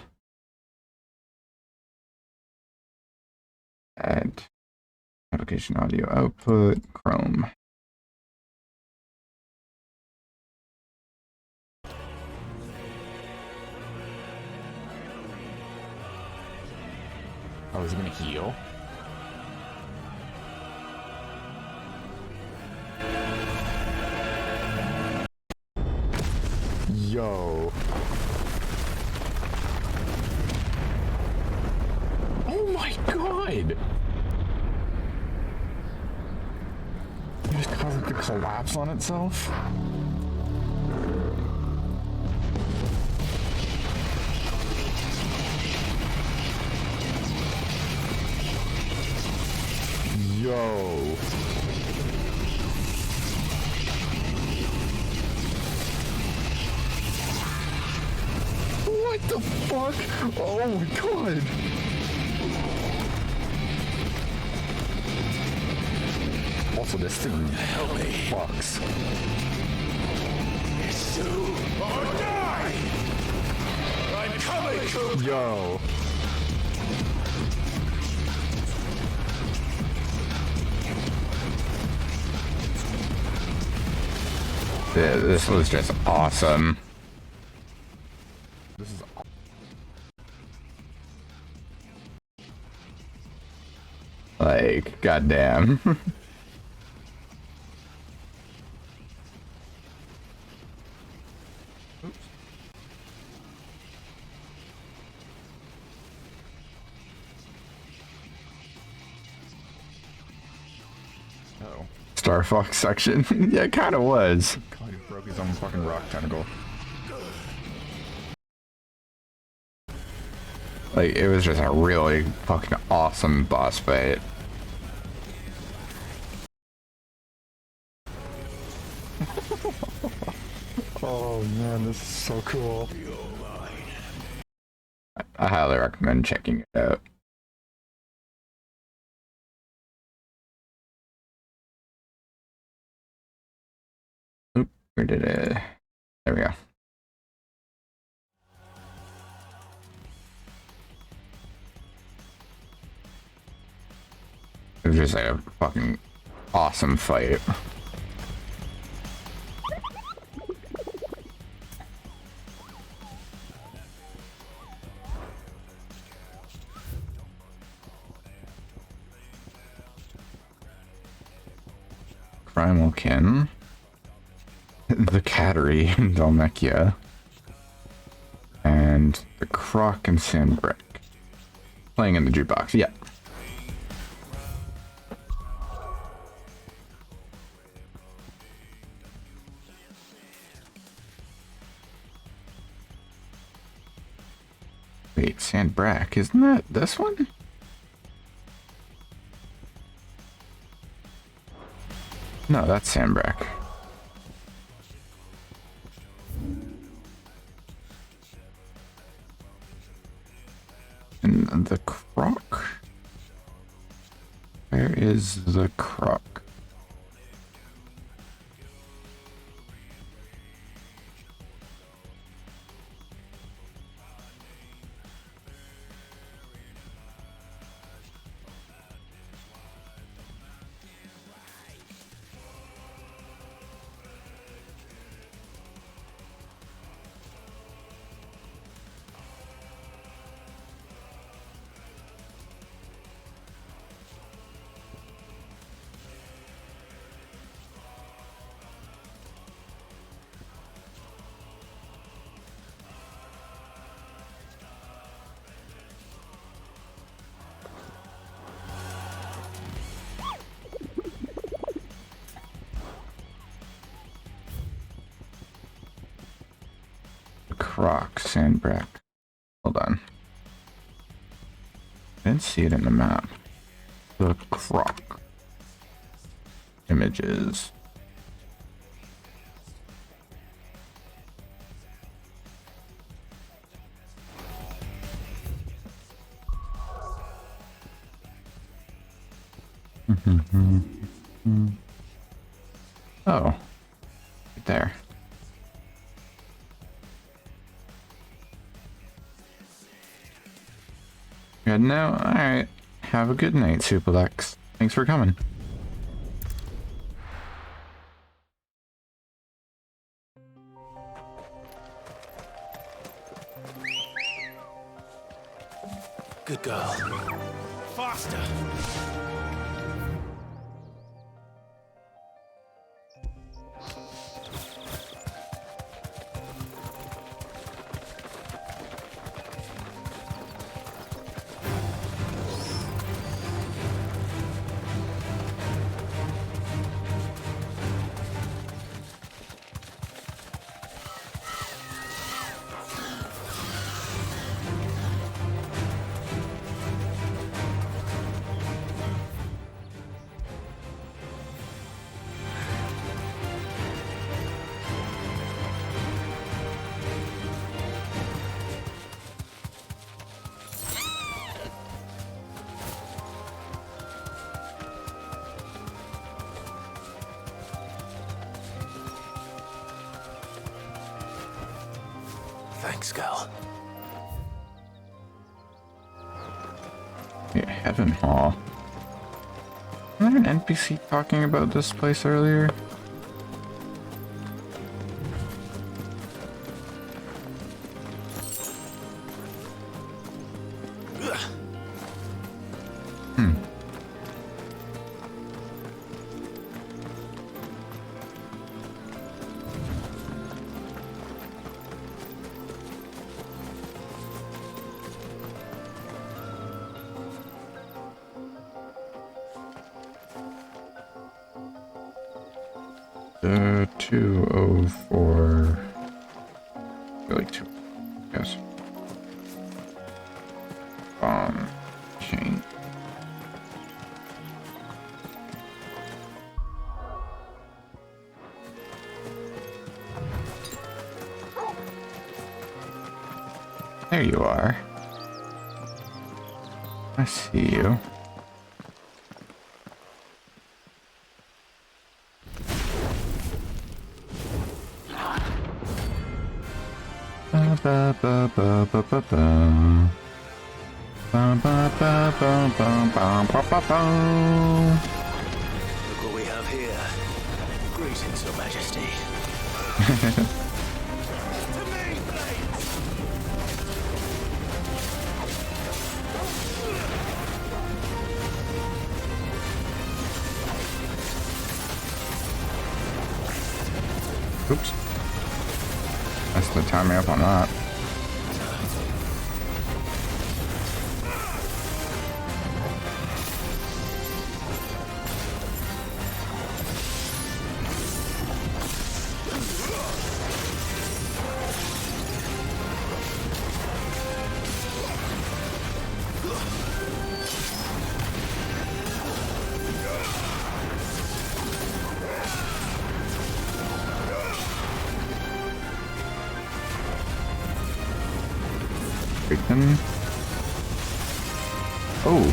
Add application audio output, Chrome. Oh, is he gonna heal? Yo. Oh my god! You just cause it to collapse on itself? Yo. What the fuck? Oh my god. Also, this thing fucks. Or die! I'm coming, Coop! Yo. This was just awesome. This is like, goddamn. Uh-oh. Star Fox section. Yeah, it kind of was. God, he broke his own fucking rock tentacle. Like, it was just a really fucking awesome boss fight. Oh man, this is so cool. I highly recommend checking it out. Oop, where did it? There we go. It was just like a fucking awesome fight. Grimalkin, the Cattery in Dalmekia, and the Croc and Sandbrick. Playing in the jukebox, yeah. Wait, Sandbrack, isn't that this one? No, that's Sandbrack. And the Croc? Where is the Croc? Croc, Sandbrack. Hold on. I didn't see it in the map. The Croc. images. Oh, right there. Good now? Alright. Have a good night, Suplex. Thanks for coming. Good girl. Faster! Thanks, girl. Yeah, Heaven Hall. Wasn't there an NPC talking about this place earlier? The 204. Really 2. Yes. Chain. There you are. I see you. Ba ba ba ba ba ba. Ba ba ba ba ba ba ba ba ba. Look what we have here. Greetings, Your Majesty. Oops. That's the time me up on that. Oh.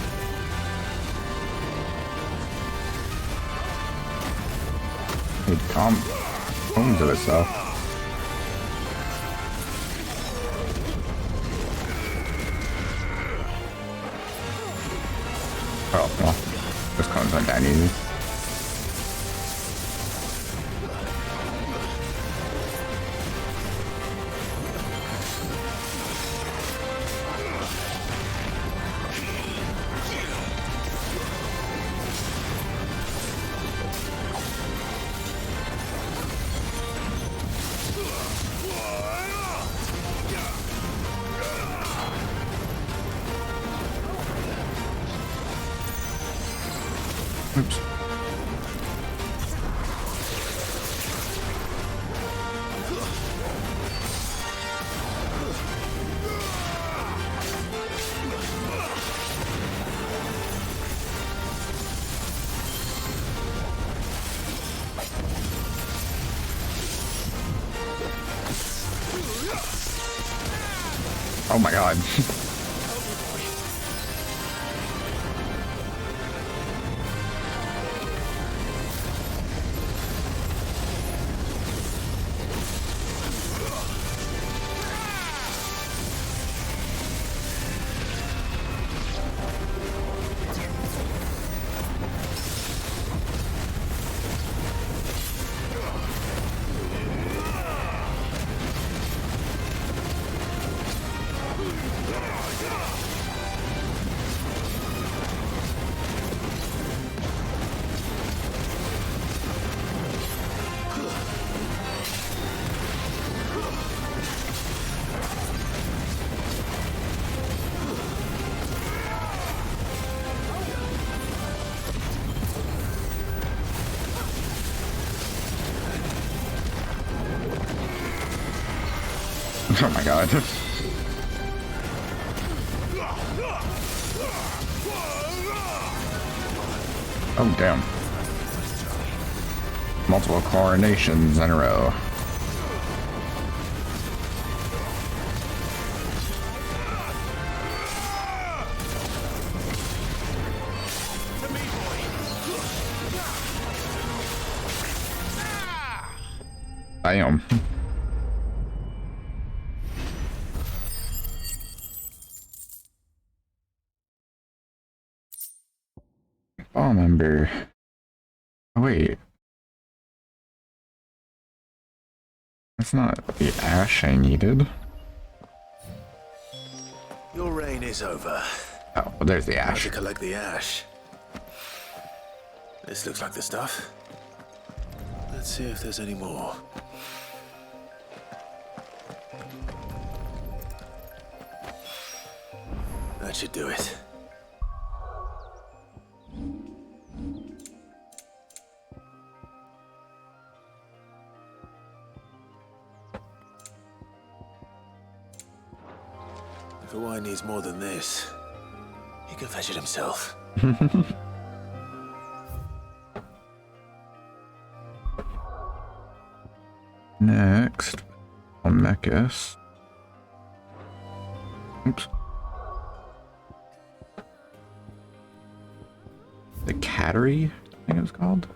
It comes of itself. Oh, well. This comes on that easy. Oops. my god. Oh my god. Oh damn. Multiple coronations in a row. Damn. Oh, member. Oh, wait. That's not the ash I needed. Your reign is over. Oh, well, there's the ash. How to collect the ash. This looks like the stuff. Let's see if there's any more. That should do it. If Hawaii needs more than this, he can fetch it himself. Next, Olmecus. Oops. The Cattery, I think it was called.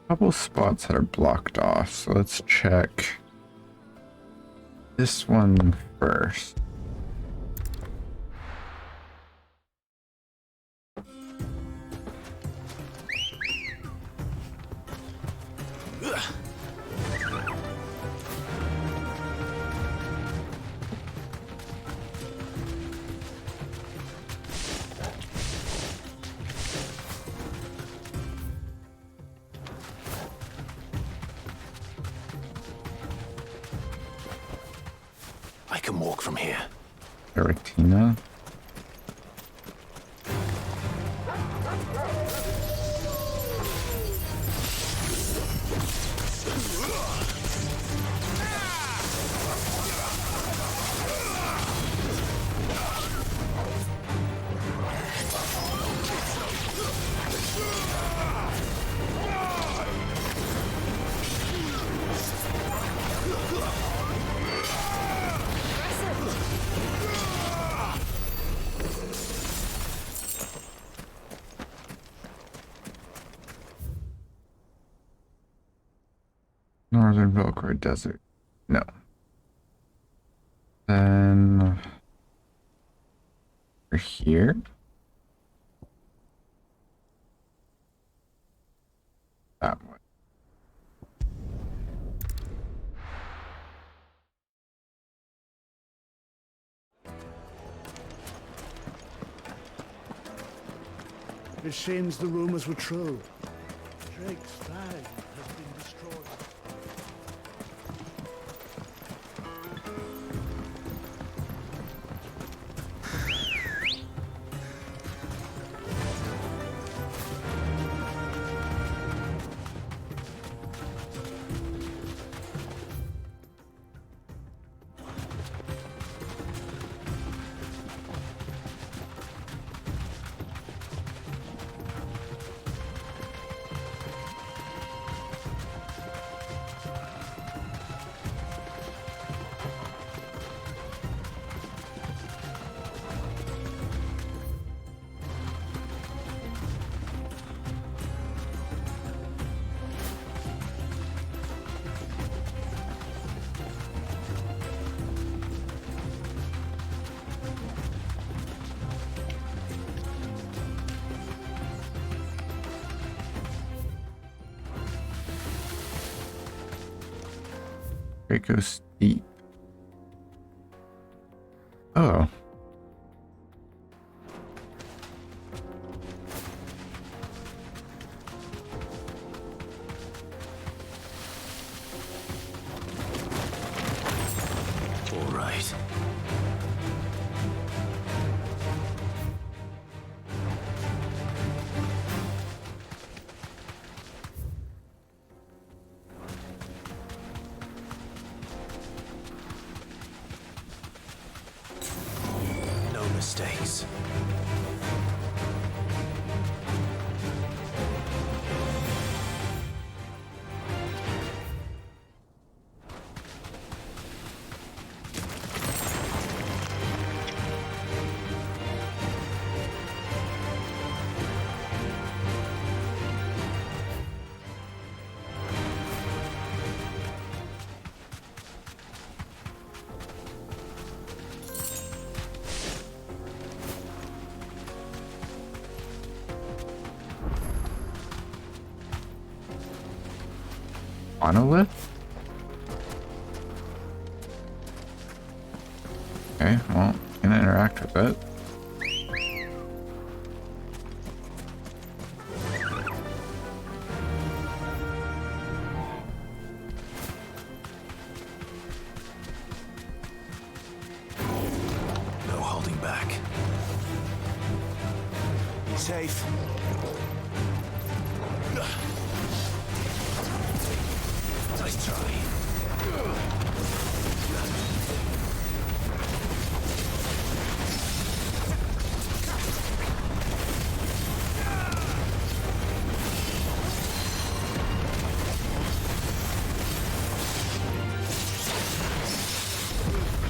Couple spots that are blocked off, so let's check this one first. I can walk from here. Giratina. Northern Velcro Desert. No. Then we're here. That one. It seems the rumors were true. Drake's flag has been destroyed. Dracos Deep. Oh. All right. No mistakes. Monolith? Okay, well, can interact with it. No holding back. Be safe. Nice try.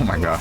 Oh my god.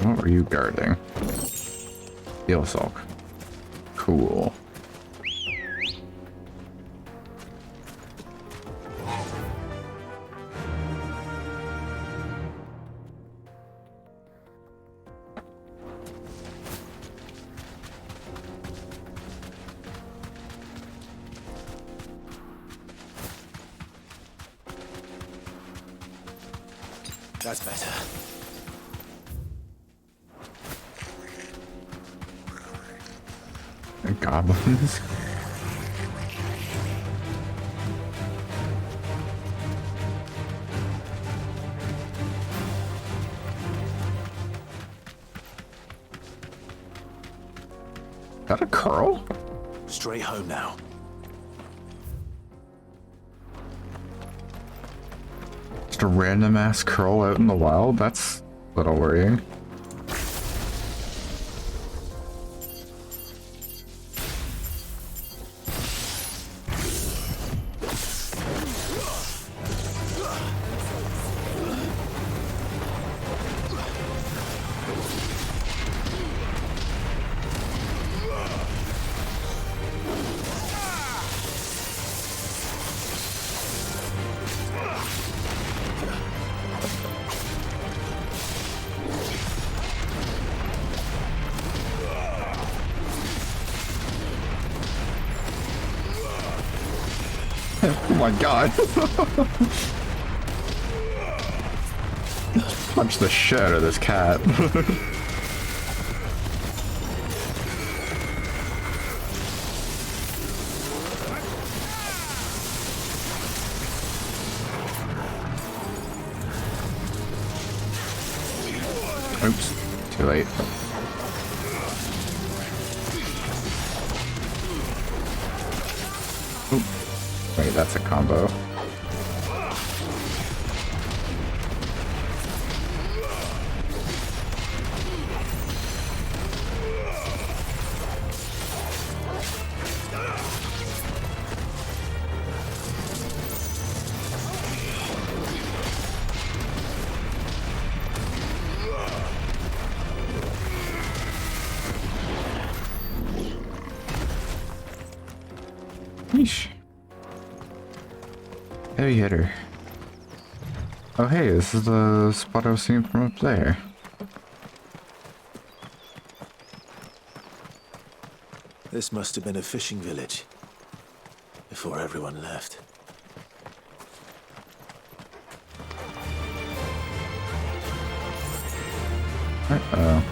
What were you guarding? Steel Sulk. Cool. That's better. Goblins. Is that a curl? Straight home now. Just a random ass curl out in the wild? That's a little worrying. Oh my god. Punch the shit out of this cat. Oops, too late. Oop. Wait, that's a combo. Yeesh. Heavy hitter. Oh hey, this is the spot I was seeing from up there. This must have been a fishing village before everyone left. Uh-oh.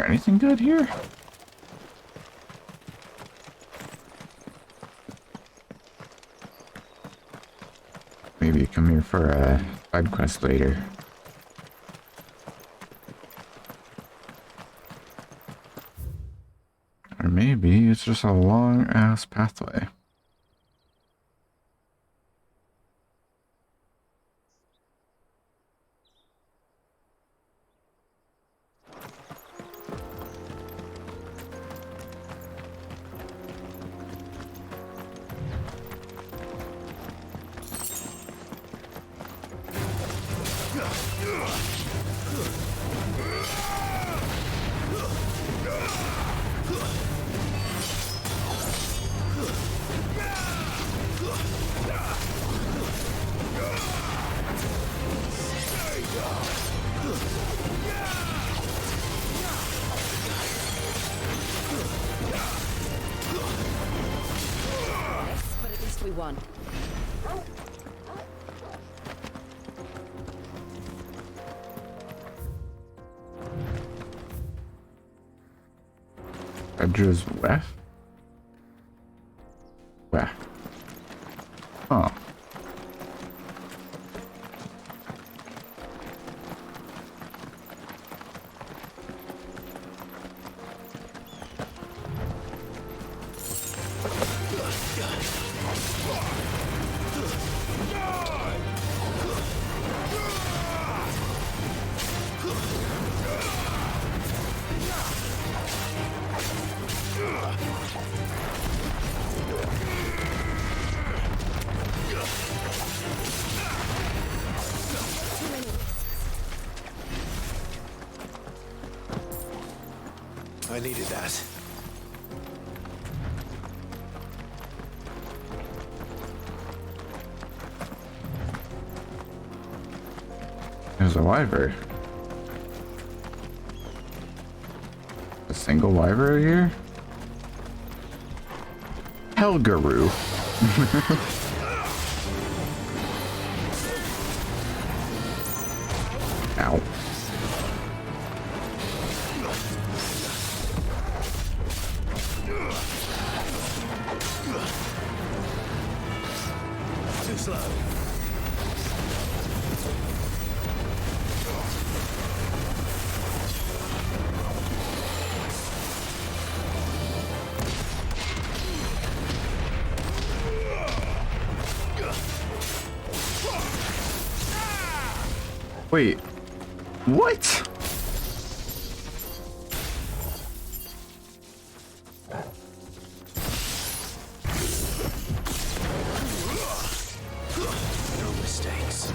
Anything good here? Maybe come here for a side quest later. Or maybe it's just a long ass pathway. But at least we won. Edge's weft? Weft. Oh. I needed that. There's a wyvern. A single wyvern here? Helgaroo. Ow. Too slow. Wait. What? No mistakes.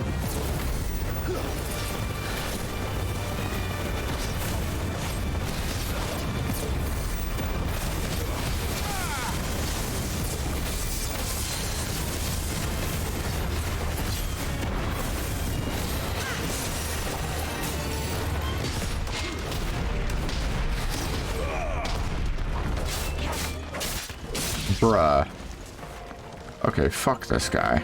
Bruh. Okay, fuck this guy.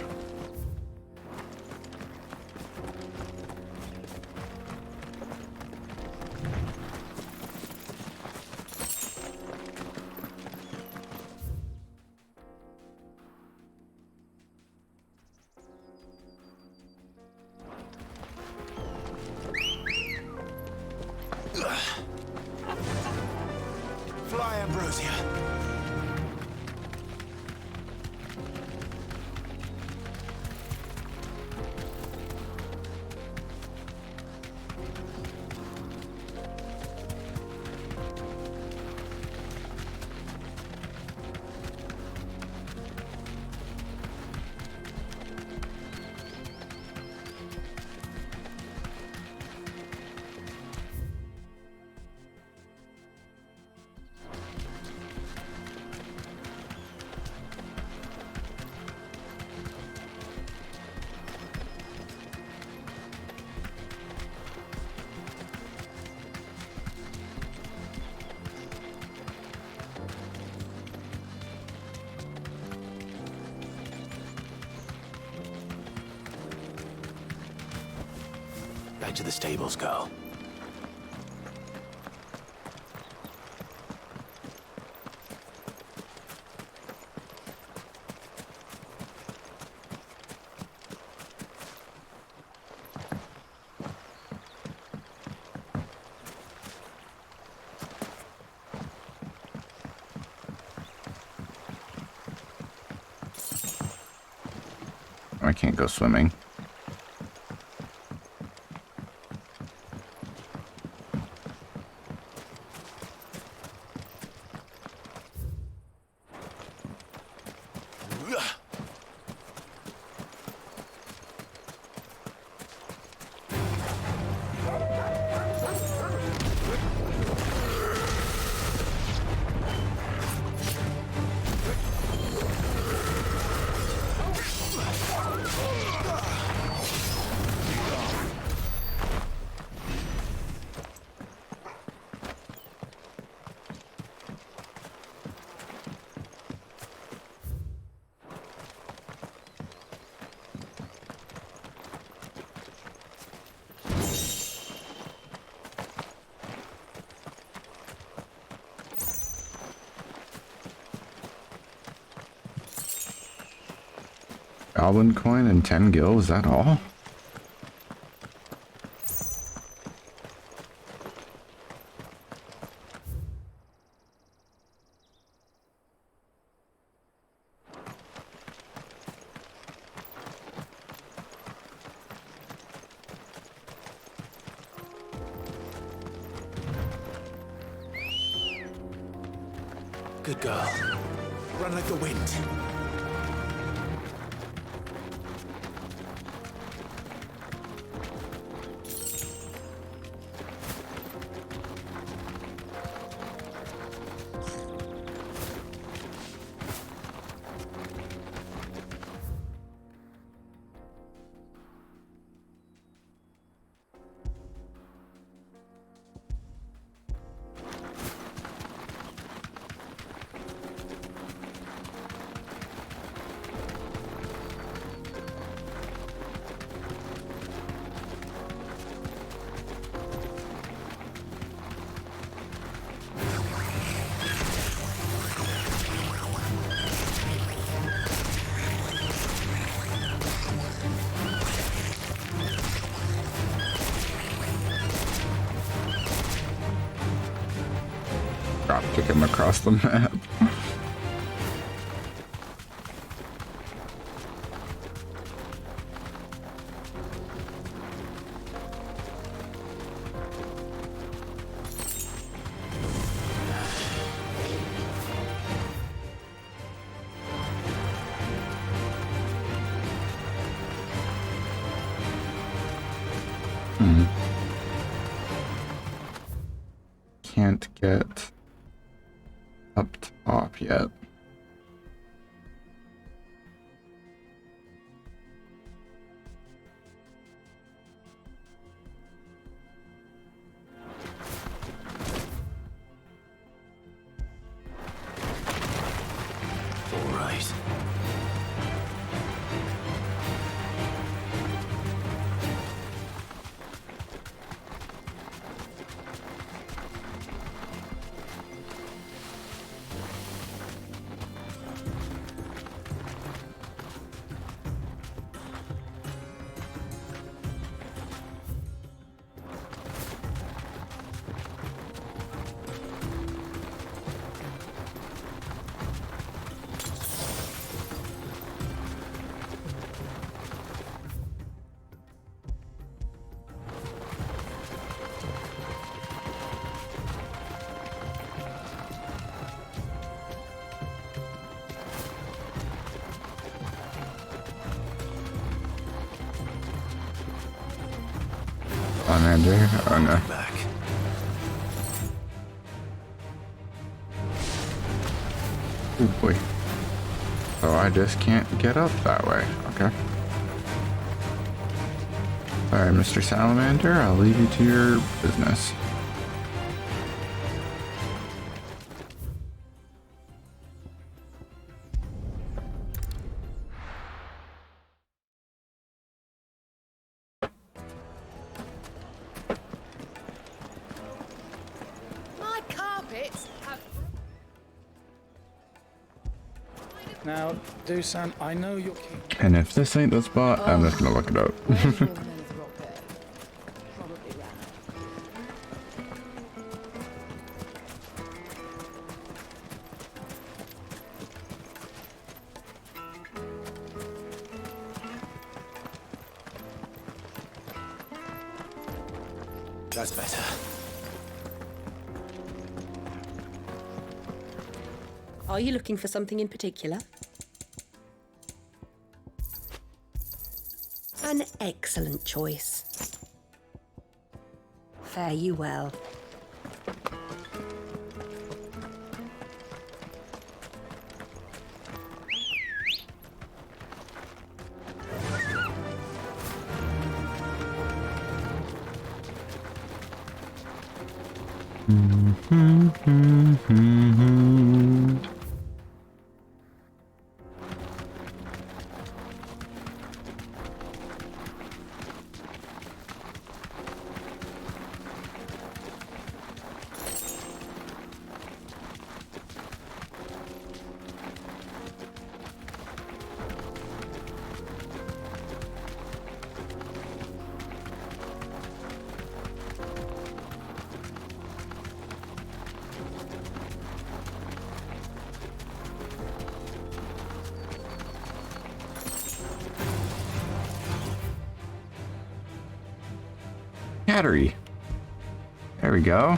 Fly, Ambrosia. Back to the stables, girl. I can't go swimming. Goblin coin and 10 gil, is that all? Good girl. Run like the wind. Drop kick him across the map. Can't get up top yet. salamander. Oh no. Back. Oh boy. So I just can't get up that way. Okay. Alright, Mr. Salamander, I'll leave you to your business. My carpets have... Now, Dusan, I know you're keen. And if this ain't the spot, I'm just gonna look it up. That's better. Are you looking for something in particular? An excellent choice. Fare you well. Battery. There we go.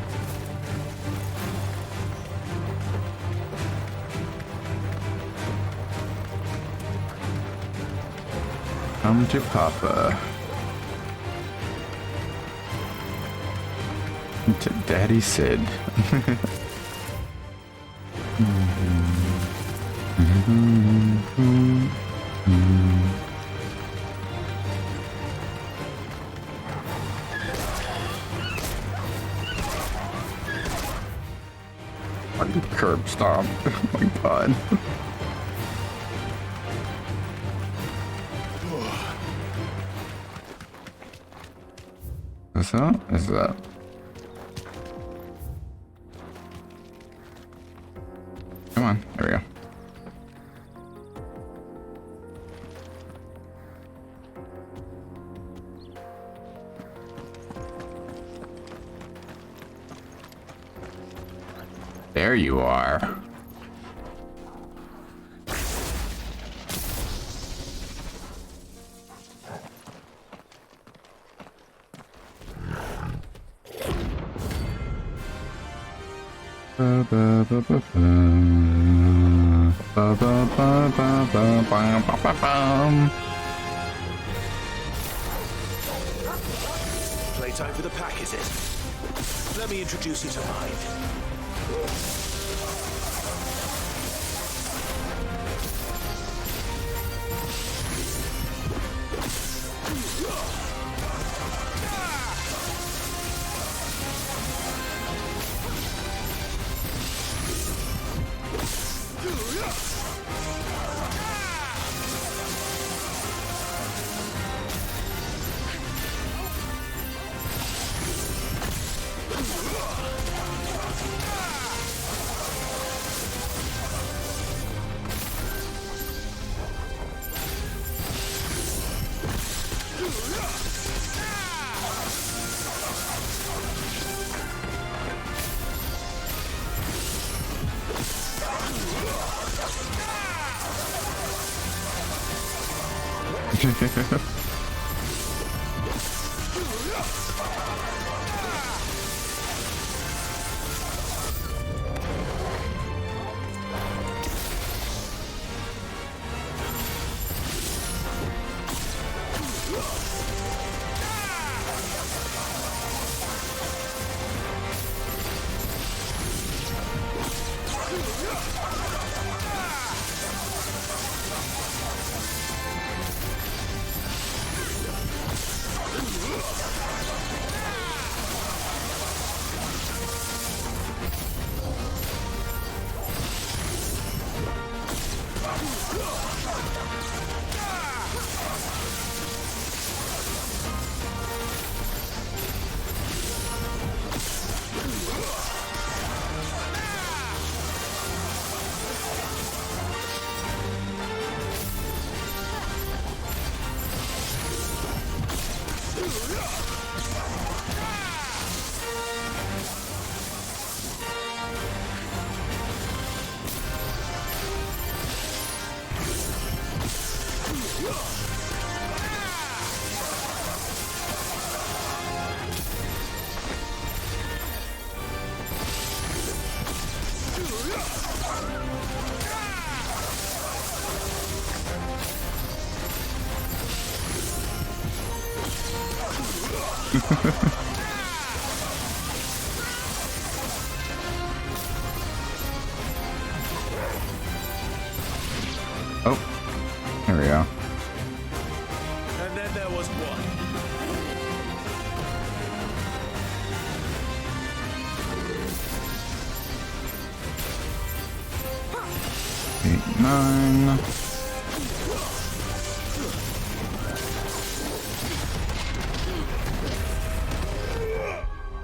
Come to Papa. To Daddy Sid. Curb stomp. Oh my god. What's that? Is that? Come on, there we go. There you are. Playtime for the pack, is it? Let me introduce you to mine. Oh, there we go. And then there was one. Eight, 9.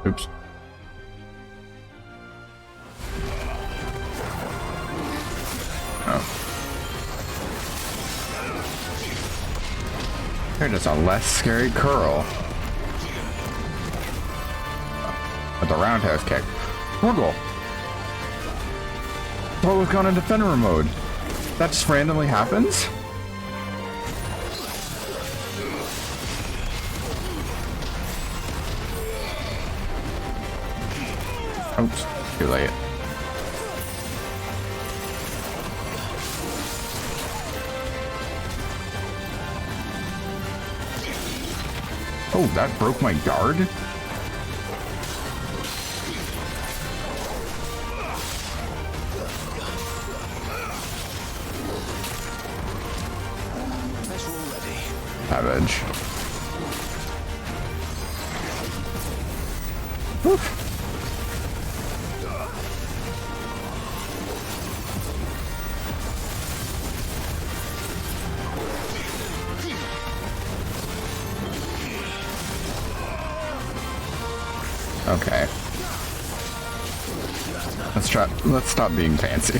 Oops. Oh. Here, just a less scary curl. With the roundhouse kick. Torgal! Torgal's gone into Fenrir mode. That just randomly happens? Oops, too late. Oh, that broke my guard? Savage. Woof. Okay. Let's stop being fancy.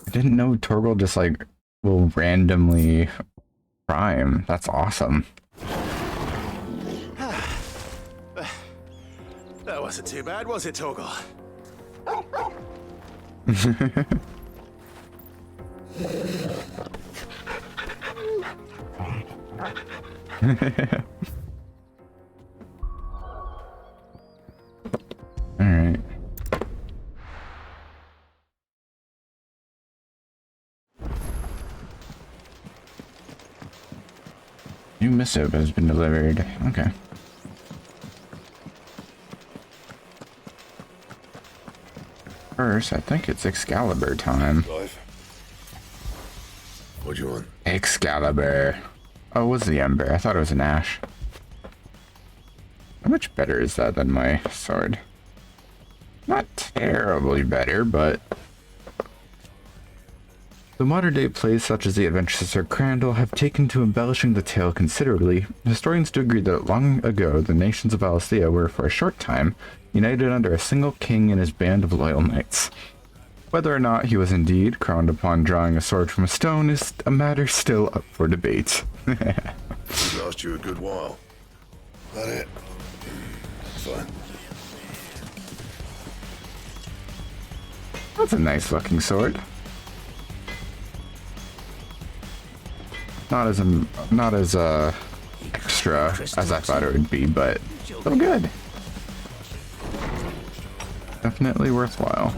I didn't know Torgal just like will randomly prime. That's awesome. That wasn't too bad, was it, Torgal? All right. New missive has been delivered. Okay. First, I think it's Excalibur time. Live. What do you want? Excalibur. Oh, it was the Ember. I thought it was an Ash. How much better is that than my sword? Not terribly better, but... The modern-day plays such as the Adventures of Sir Crandall have taken to embellishing the tale considerably. Historians do agree that long ago the nations of Alestia were, for a short time, united under a single king and his band of loyal knights. Whether or not he was indeed crowned upon drawing a sword from a stone is a matter still up for debate. It last you a good while. That it? Fine. That's a nice looking sword. Not as extra as I thought it would be, but still good. Definitely worthwhile.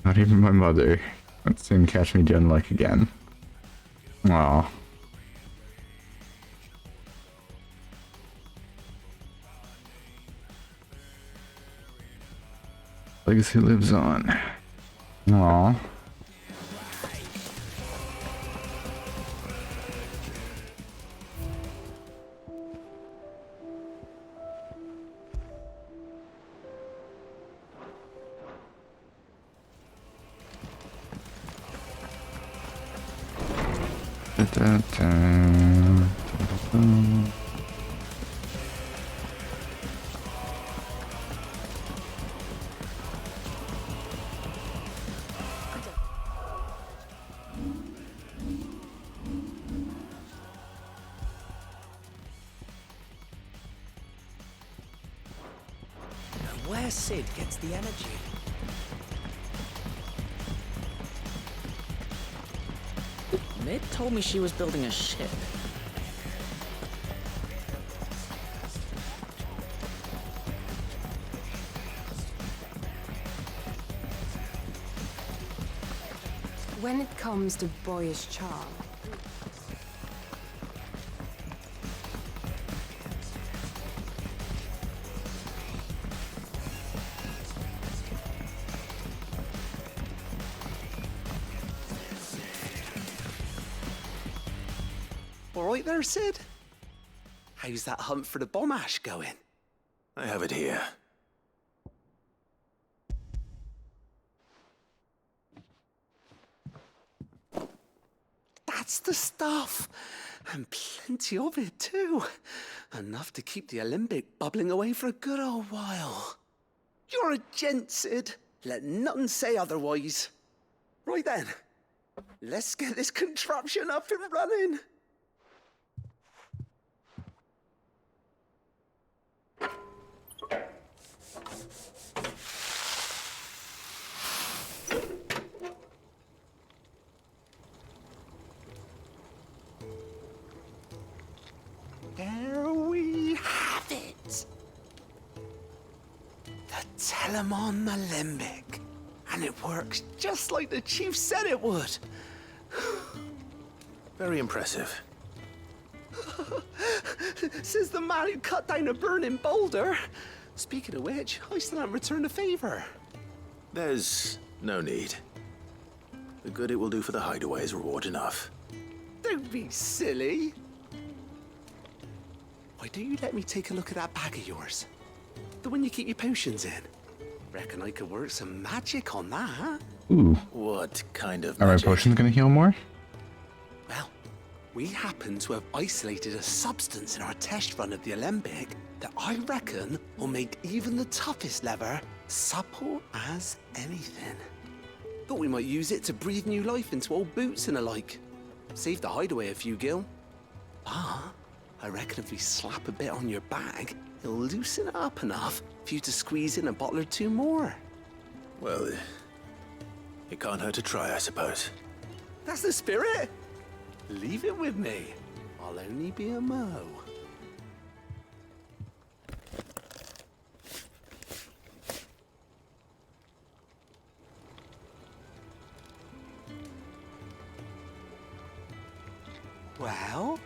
Not even my mother would soon catch me doing like again. Aw. Legacy lives on. Aw. Where Sid gets the energy. Mid told me she was building a ship. When it comes to boyish charm, All right there, Sid? How's that hunt for the bomb ash going? I have it here. That's the stuff. And plenty of it, too. Enough to keep the alembic bubbling away for a good old while. You're a gent, Sid. Let nothing say otherwise. Right then. Let's get this contraption up and running. There we have it. The Telemon Alembic. And it works just like the chief said it would. Very impressive. Says the man who cut down a burning boulder. Speaking of which, I still haven't returned the favor. There's no need. The good it will do for the hideaway is reward enough. Don't be silly. Why don't you let me take a look at that bag of yours? The one you keep your potions in. Reckon I could work some magic on that. Ooh. What kind of Are my magic? potions gonna heal more? Well, we happen to have isolated a substance in our test run of the alembic that I reckon will make even the toughest lever supple as anything. Thought we might use it to breathe new life into old boots and the like. Save the hideaway a few gil. Ah, I reckon if we slap a bit on your bag, it'll loosen it up enough for you to squeeze in a bottle or two more. Well, it can't hurt to try, I suppose. That's the spirit. Leave it with me. I'll only be a mo. Well,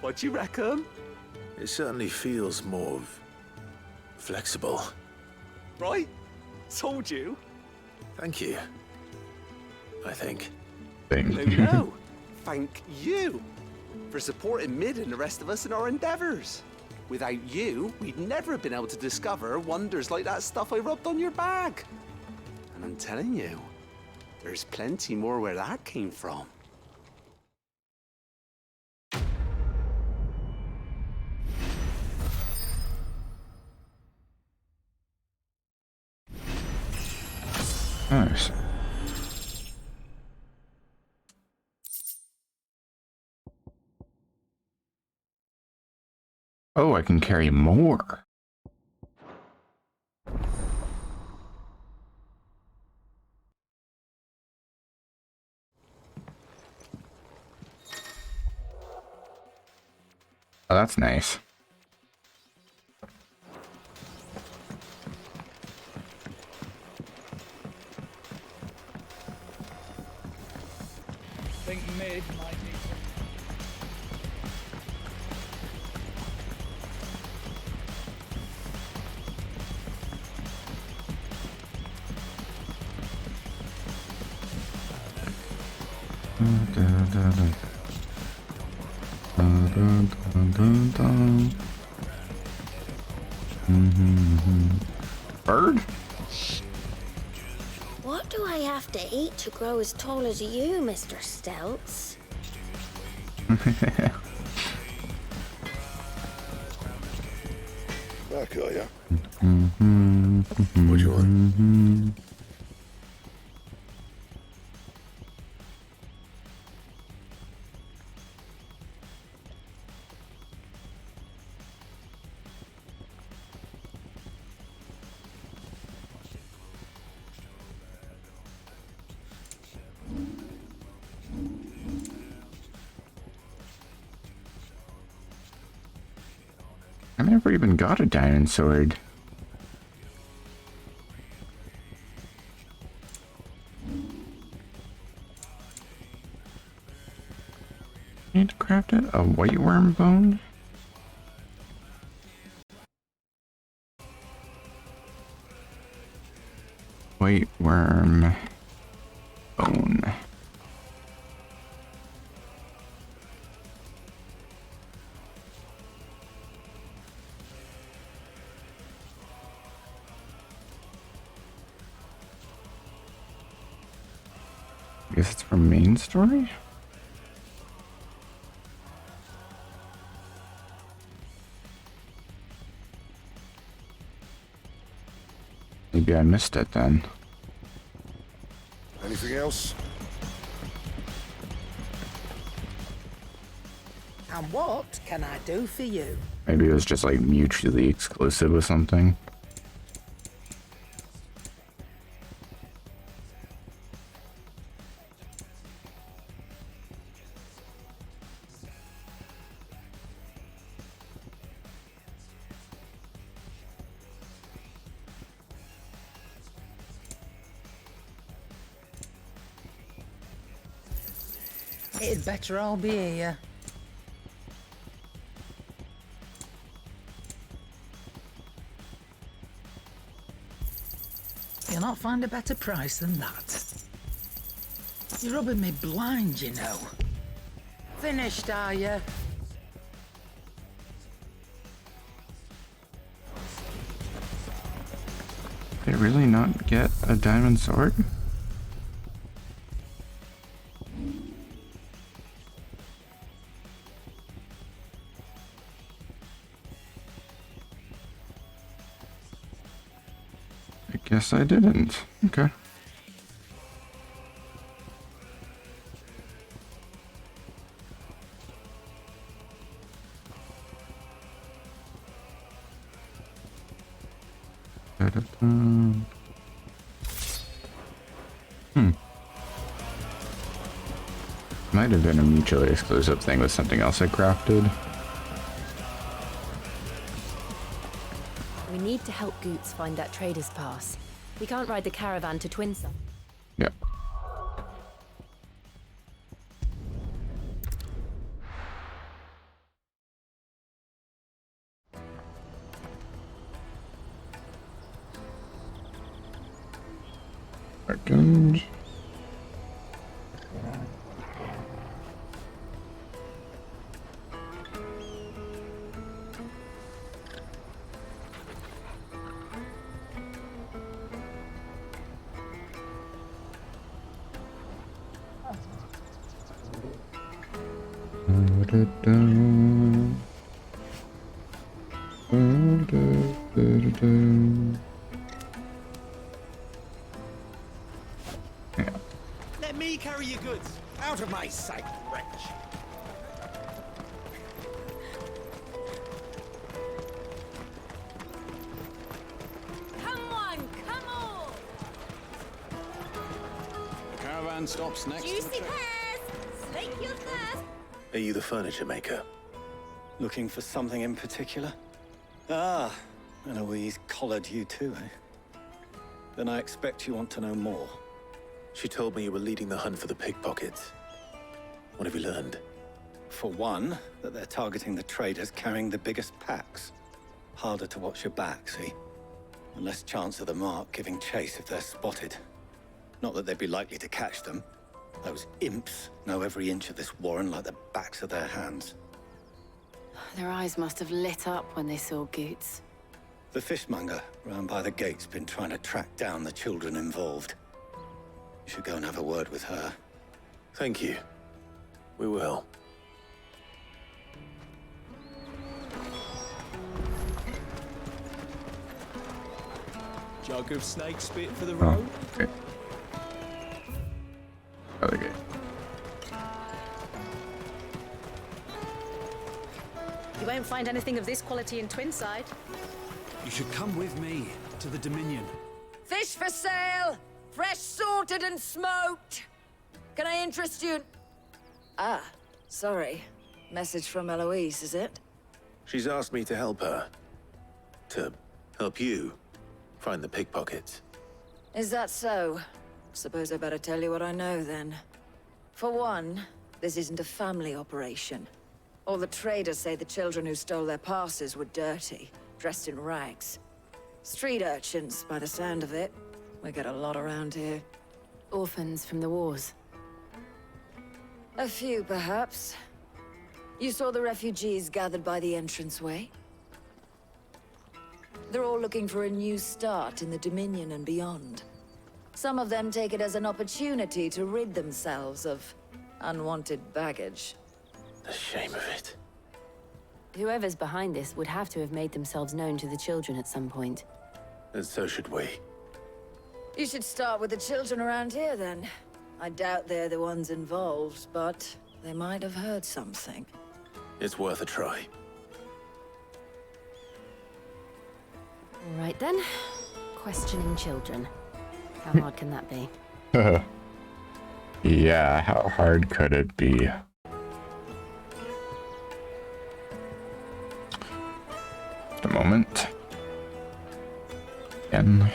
what do you reckon? It certainly feels more flexible. Right? Told you. Thank you. I think. No. Thank you for supporting Mid and the rest of us in our endeavors. Without you, we'd never have been able to discover wonders like that stuff I rubbed on your bag. And I'm telling you, there's plenty more where that came from. Nice. Oh, I can carry more. Oh, that's nice. I think mid might need Bird? What do I have to eat to grow as tall as you, Mr. Stelts? Back, are ya? What do you want? I never even got a diamond sword. Need to craft it? A white worm bone? White worm bone. I guess it's from main story? Maybe I missed it then. Anything else? And what can I do for you? Maybe it was just like mutually exclusive or something. It'd better all be here. You'll not find a better price than that. You're rubbing me blind, you know. Finished, are you? Did I really not get a diamond sword? I guess I didn't. Okay. Might have been a mutually exclusive thing with something else I crafted. We need to help Goots find that trader's pass. We can't ride the caravan to Twinside. Yep. Second. Let me carry your goods. Out of my sight, wretch. One stops next to the Juicy pears! Slake your thirst! Are you the furniture maker? Looking for something in particular? Ah, Eloise collared you too, eh? Then I expect you want to know more. She told me you were leading the hunt for the pickpockets. What have you learned? For one, that they're targeting the traders carrying the biggest packs. Harder to watch your back, see? And less chance of the mark giving chase if they're spotted. Not that they'd be likely to catch them. Those imps know every inch of this warren like the backs of their hands. Their eyes must have lit up when they saw Goots. The fishmonger round by the gate's been trying to track down the children involved. You should go and have a word with her. Thank you. We will. Jug of snake spit for the road. Okay. Other gate. You won't find anything of this quality in Twinside. You should come with me to the Dominion. Fish for sale! Fresh sorted and smoked! Can I interest you? Ah, sorry. Message from Eloise, is it? She's asked me to help her. To help you find the pickpockets. Is that so? Suppose I better tell you what I know then. For one, this isn't a family operation. All the traders say the children who stole their passes were dirty, dressed in rags. Street urchins, by the sound of it. We get a lot around here. Orphans from the wars. A few, perhaps. You saw the refugees gathered by the entranceway? They're all looking for a new start in the Dominion and beyond. Some of them take it as an opportunity to rid themselves of unwanted baggage. The shame of it. Whoever's behind this would have to have made themselves known to the children at some point. And so should we. You should start with the children around here, then. I doubt they're the ones involved, but they might have heard something. It's worth a try. All right then. Questioning children. How hard can that be? Yeah, how hard could it be? Just a moment. Again.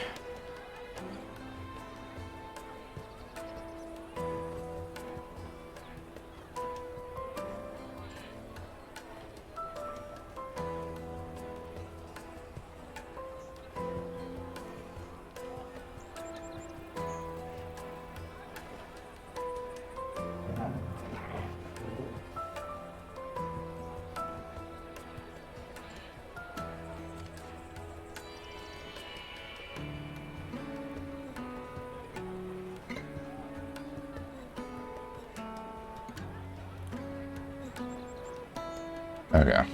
Okay.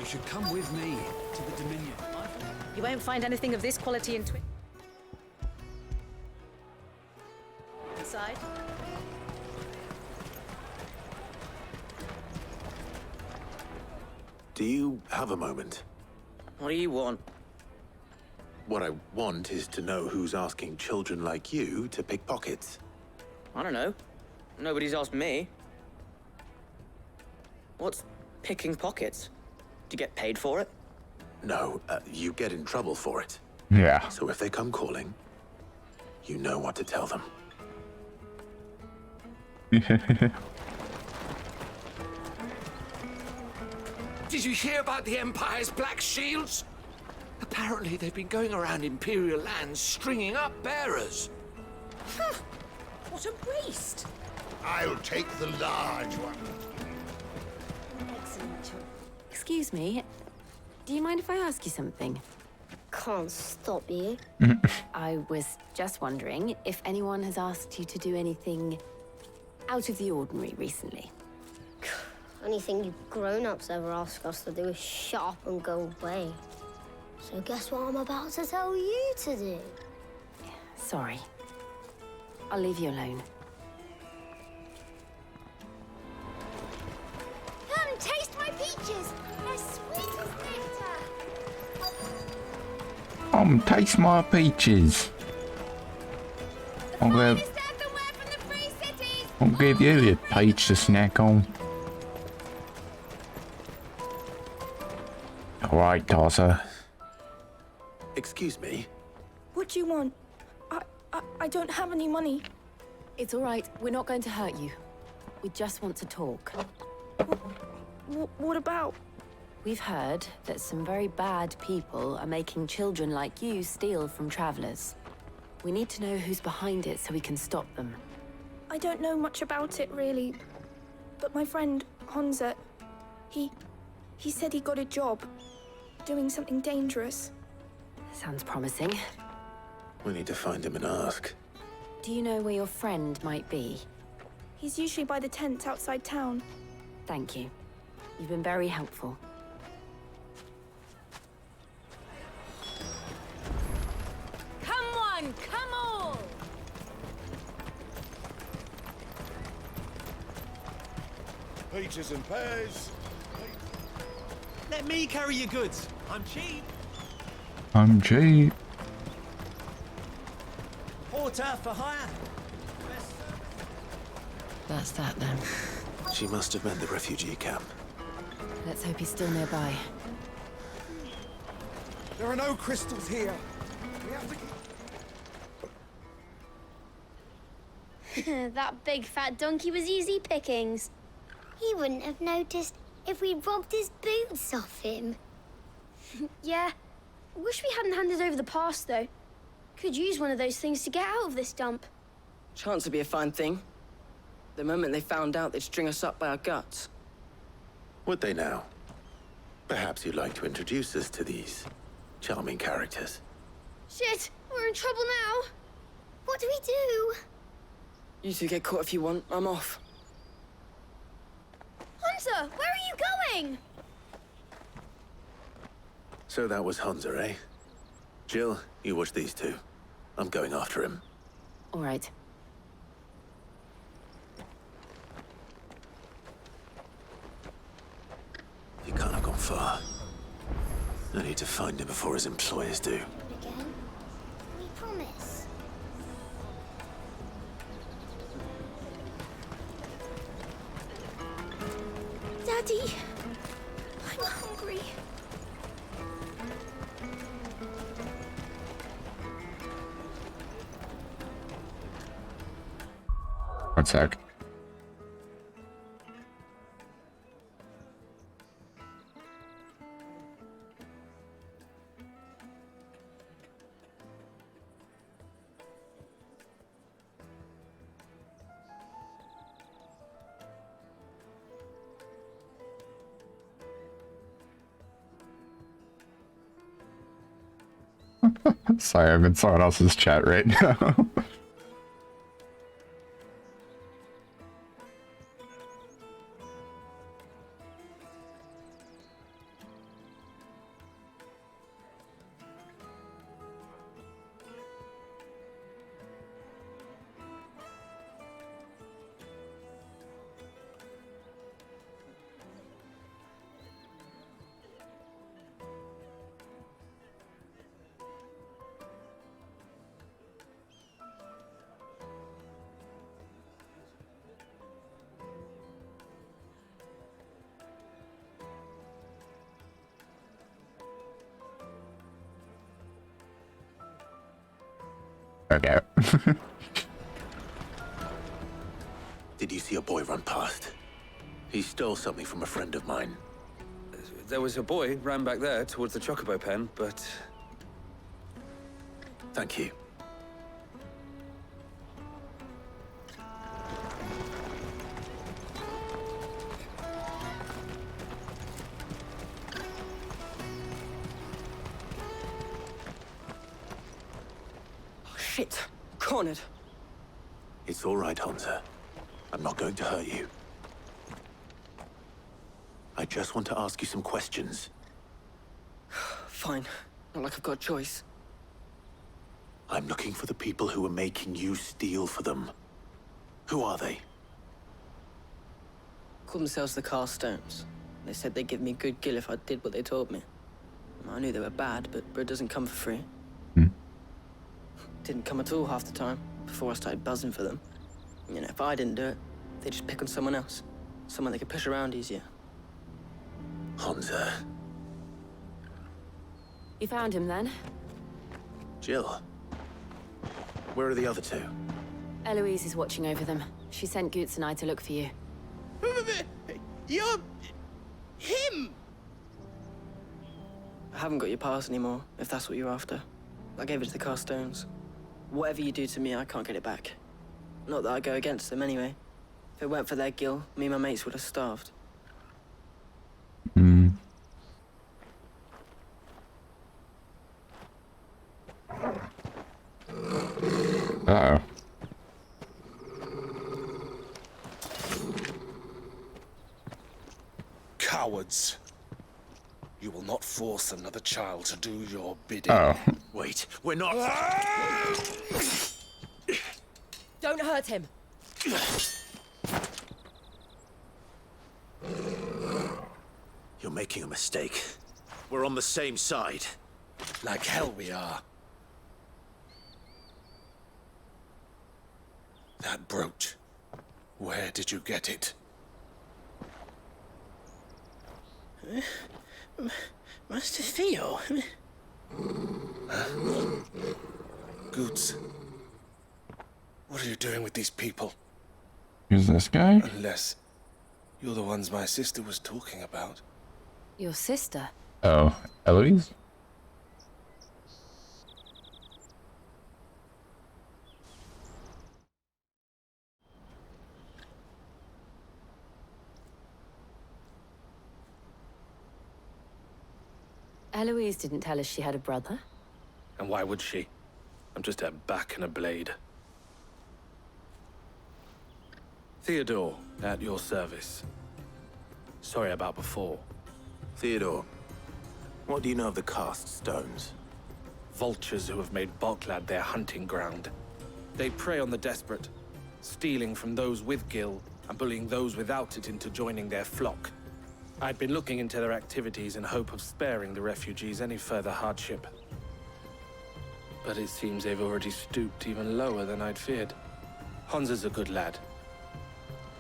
You should come with me to the Dominion. You won't find anything of this quality in Twinside. Do you have a moment? What do you want? What I want is to know who's asking children like you to pick pockets. I don't know. Nobody's asked me. What's picking pockets? Do you get paid for it? No, you get in trouble for it. Yeah. So if they come calling, you know what to tell them. Did you hear about the Empire's Black Shields? Apparently they've been going around Imperial lands stringing up bearers. What a waste! I'll take the large one. Excellent choice. Excuse me. Do you mind if I ask you something? Can't stop you. I was just wondering if anyone has asked you to do anything out of the ordinary recently. Anything you grown-ups ever ask us to do is shut up and go away. So guess what I'm about to tell you to do? Sorry. I'll leave you alone. Come, taste my peaches! They're sweet as nectar! Taste my peaches. I'll give you a peach to snack on. Alright, tosser. Excuse me? What do you want? I don't have any money. It's all right. We're not going to hurt you. We just want to talk. What about? We've heard that some very bad people are making children like you steal from travelers. We need to know who's behind it so we can stop them. I don't know much about it, really. But my friend, Honza, he said he got a job doing something dangerous. Sounds promising. We need to find him and ask. Do you know where your friend might be? He's usually by the tents outside town. Thank you. You've been very helpful. Come on, come on! Peaches and pears. Let me carry your goods. I'm cheap. I'm cheap. Porter for hire. That's that then. She must have meant the refugee camp. Let's hope he's still nearby. There are no crystals here. We have to... That big fat donkey was easy pickings. He wouldn't have noticed if we robbed his boots off him. Yeah. Wish we hadn't handed over the pass, though. Could use one of those things to get out of this dump. Chance would be a fine thing. The moment they found out, they'd string us up by our guts. Would they now? Perhaps you'd like to introduce us to these charming characters. Shit, we're in trouble now. What do we do? You two get caught if you want. I'm off. Hunter, where are you going? So that was Hunter, eh? Jill, you watch these two. I'm going after him. All right. He can't have gone far. I need to find him before his employers do. Again? We promise. Daddy, I'm hungry. One sec. Sorry, I'm in someone else's chat right now. Okay. Did you see a boy run past? He stole something from a friend of mine. There was a boy ran back there towards the chocobo pen, but... Thank you. Shit! Cornered. It's all right, Hunter. I'm not going to hurt you. I just want to ask you some questions. Fine. Not like I've got a choice. I'm looking for the people who are making you steal for them. Who are they? Called themselves the Carstones. They said they'd give me good gill if I did what they told me. I knew they were bad, but bread doesn't come for free. Didn't come at all half the time. before I started buzzing for them. You know, if I didn't do it, they'd just pick on someone else. Someone they could push around easier. Honza. You found him then? Jill. Where are the other two? Eloise is watching over them. She sent Goots and I to look for you. You're... him! I haven't got your pass anymore, if that's what you're after. I gave it to the Carstones. Whatever you do to me, I can't get it back. Not that I go against them anyway. If it weren't for their guild, me and my mates would have starved. Hmm. Uh-oh. Cowards. You will not force another child to do your bidding. Oh. Wait, we're not... Don't hurt him. You're making a mistake. We're on the same side. Like hell we are. That brooch. Where did you get it? Master Theo? Goots. What are you doing with these people? Who's this guy? Unless you're the ones my sister was talking about. Your sister? Oh, Eloise? Eloise didn't tell us she had a brother. And why would she? I'm just her back and a blade. Theodore, at your service. Sorry about before. Theodore, what do you know of the cast stones? Vultures who have made Boklad their hunting ground. They prey on the desperate, stealing from those with Gil and bullying those without it into joining their flock. I'd been looking into their activities in hope of sparing the refugees any further hardship. But it seems they've already stooped even lower than I'd feared. Honza's a good lad.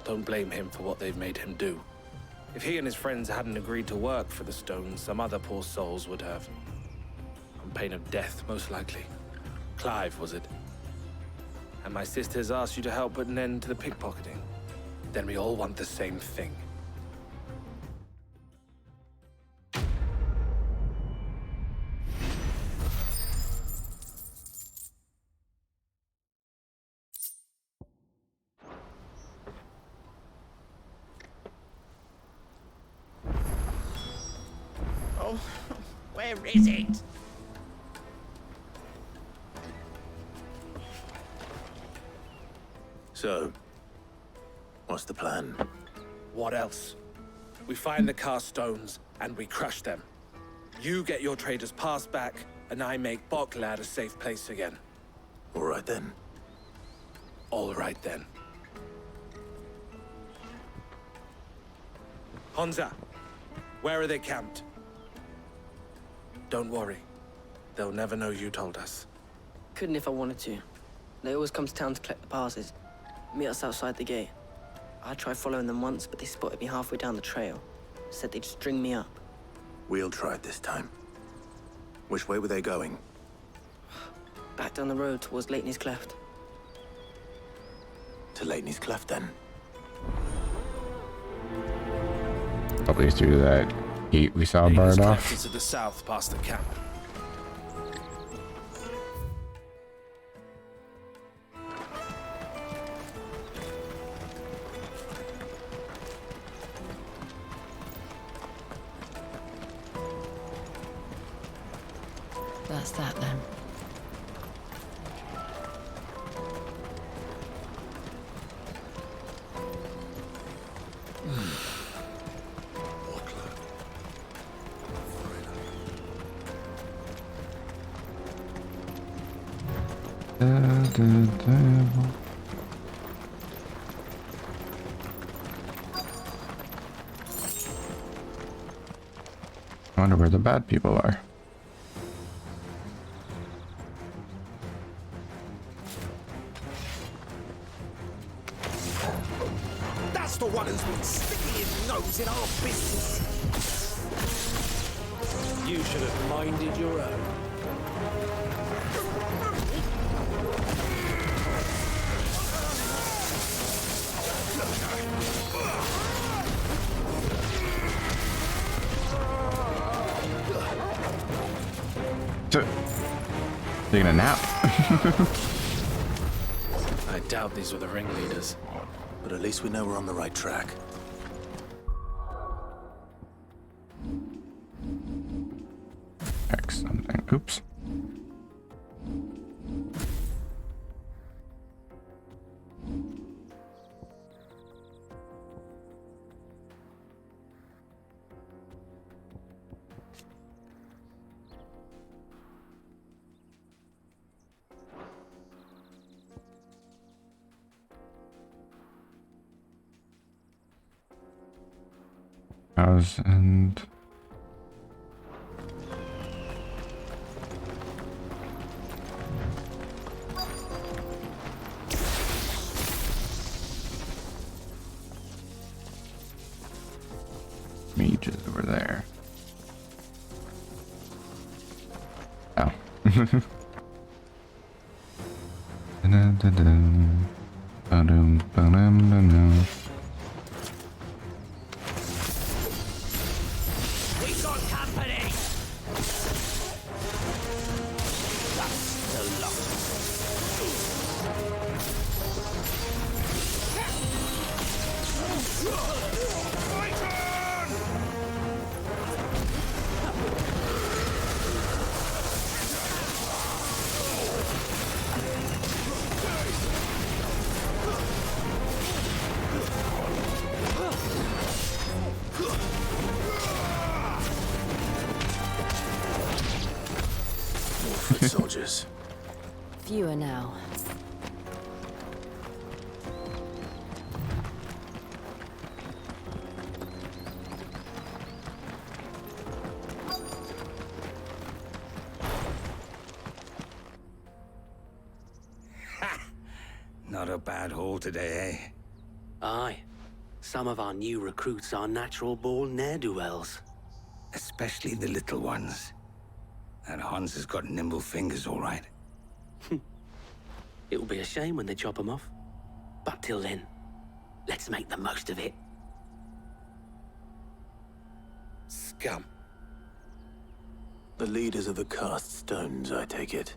Don't blame him for what they've made him do. If he and his friends hadn't agreed to work for the stones, some other poor souls would have. On pain of death, most likely. Clive, was it? And my sisters asked you to help put an end to the pickpocketing. Then we all want the same thing. Oh, where is it? So, what's the plan? What else? We find the cast stones and we crush them. You get your trader's pass back, and I make Boklad a safe place again. All right then. All right then. Honza, where are they camped? Don't worry. They'll never know you told us. Couldn't if I wanted to. They always come to town to collect the passes. Meet us outside the gate. I tried following them once, but they spotted me halfway down the trail. Said they'd string me up. We'll try it this time. Which way were they going? Back down the road towards Lateney's Cleft. To Lateney's Cleft, then. Probably through that gate we saw barred off. To the south, past the camp. That's that then. I wonder where the bad people are. That's the one who's been sticking his nose in our business. You should have minded your own. Taking a nap. I doubt these were the ringleaders. But at least we know we're on the right track. X something. Oops. And mages over there. Oh. We got company! That's the lot. Foot soldiers. Fewer now. Not a bad haul today, eh? Aye. Some of our new recruits are natural-born ne'er-do-wells. Especially the little ones. That Hans has got nimble fingers, all right. It'll be a shame when they chop them off. But till then, let's make the most of it. Scum. The leaders of the cast stones, I take it.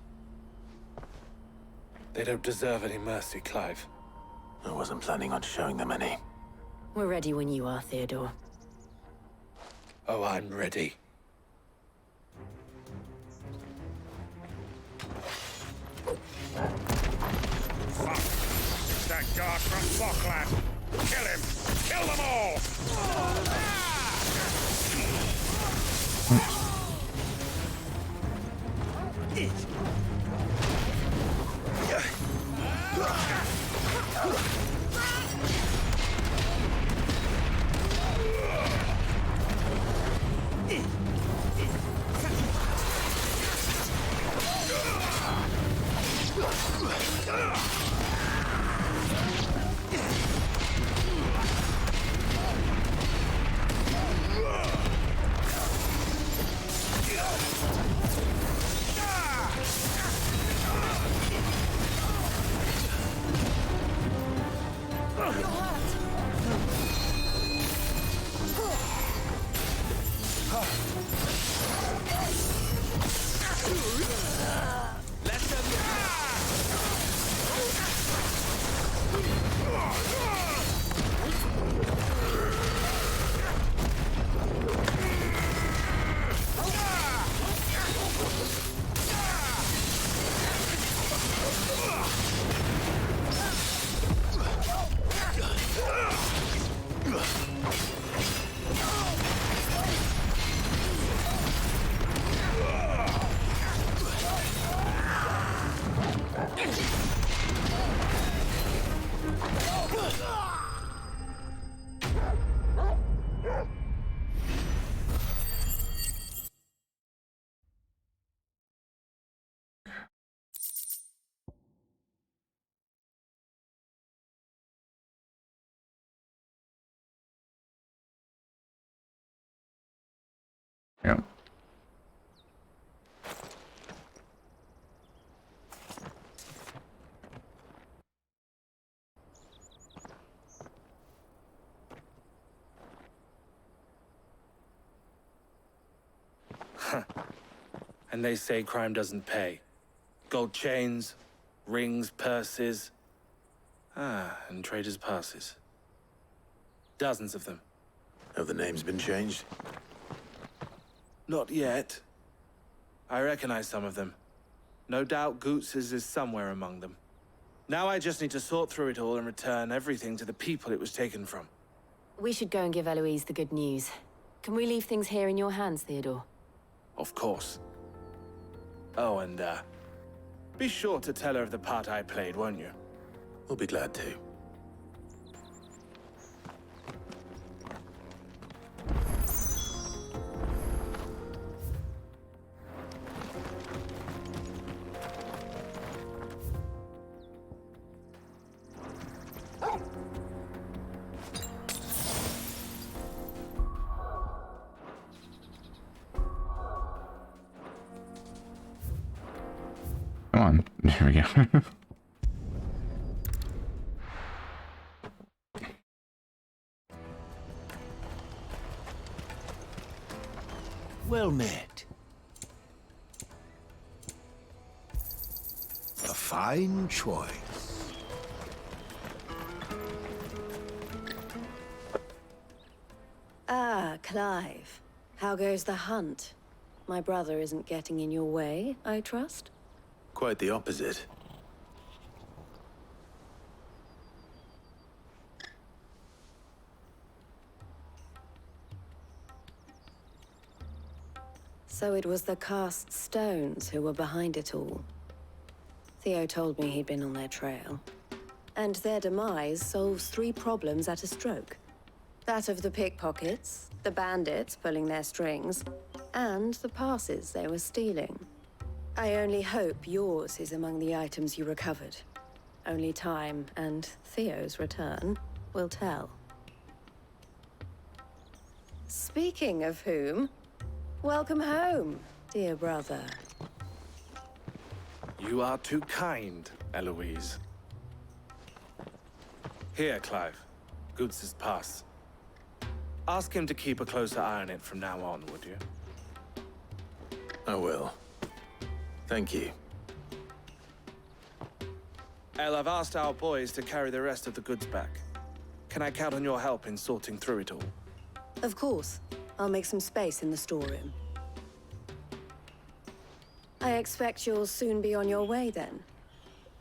They don't deserve any mercy, Clive. I wasn't planning on showing them any. We're ready when you are, Theodore. Oh, I'm ready. Fuck! That guard from Falkland! Kill him! Kill them all! Yep. And they say crime doesn't pay. Gold chains, rings, purses. And traders' passes. Dozens of them. Have the names been changed? Not yet. I recognize some of them. No doubt Goots's is somewhere among them. Now I just need to sort through it all and return everything to the people it was taken from. We should go and give Eloise the good news. Can we leave things here in your hands, Theodore? Of course. Oh, and, be sure to tell her of the part I played, won't you? We'll be glad to. Come on. There we go. Well met. A fine choice. Ah, Clive. How goes the hunt? My brother isn't getting in your way, I trust? Quite the opposite. So it was the cast stones who were behind it all. Theo told me he'd been on their trail. And their demise solves 3 problems at a stroke. That of the pickpockets, the bandits pulling their strings, and the passes they were stealing. I only hope yours is among the items you recovered. Only time and Theo's return will tell. Speaking of whom, welcome home, dear brother. You are too kind, Eloise. Here, Clive. Goots's pass. Ask him to keep a closer eye on it from now on, would you? I will. Thank you. El, I've asked our boys to carry the rest of the goods back. Can I count on your help in sorting through it all? Of course. I'll make some space in the storeroom. I expect you'll soon be on your way then.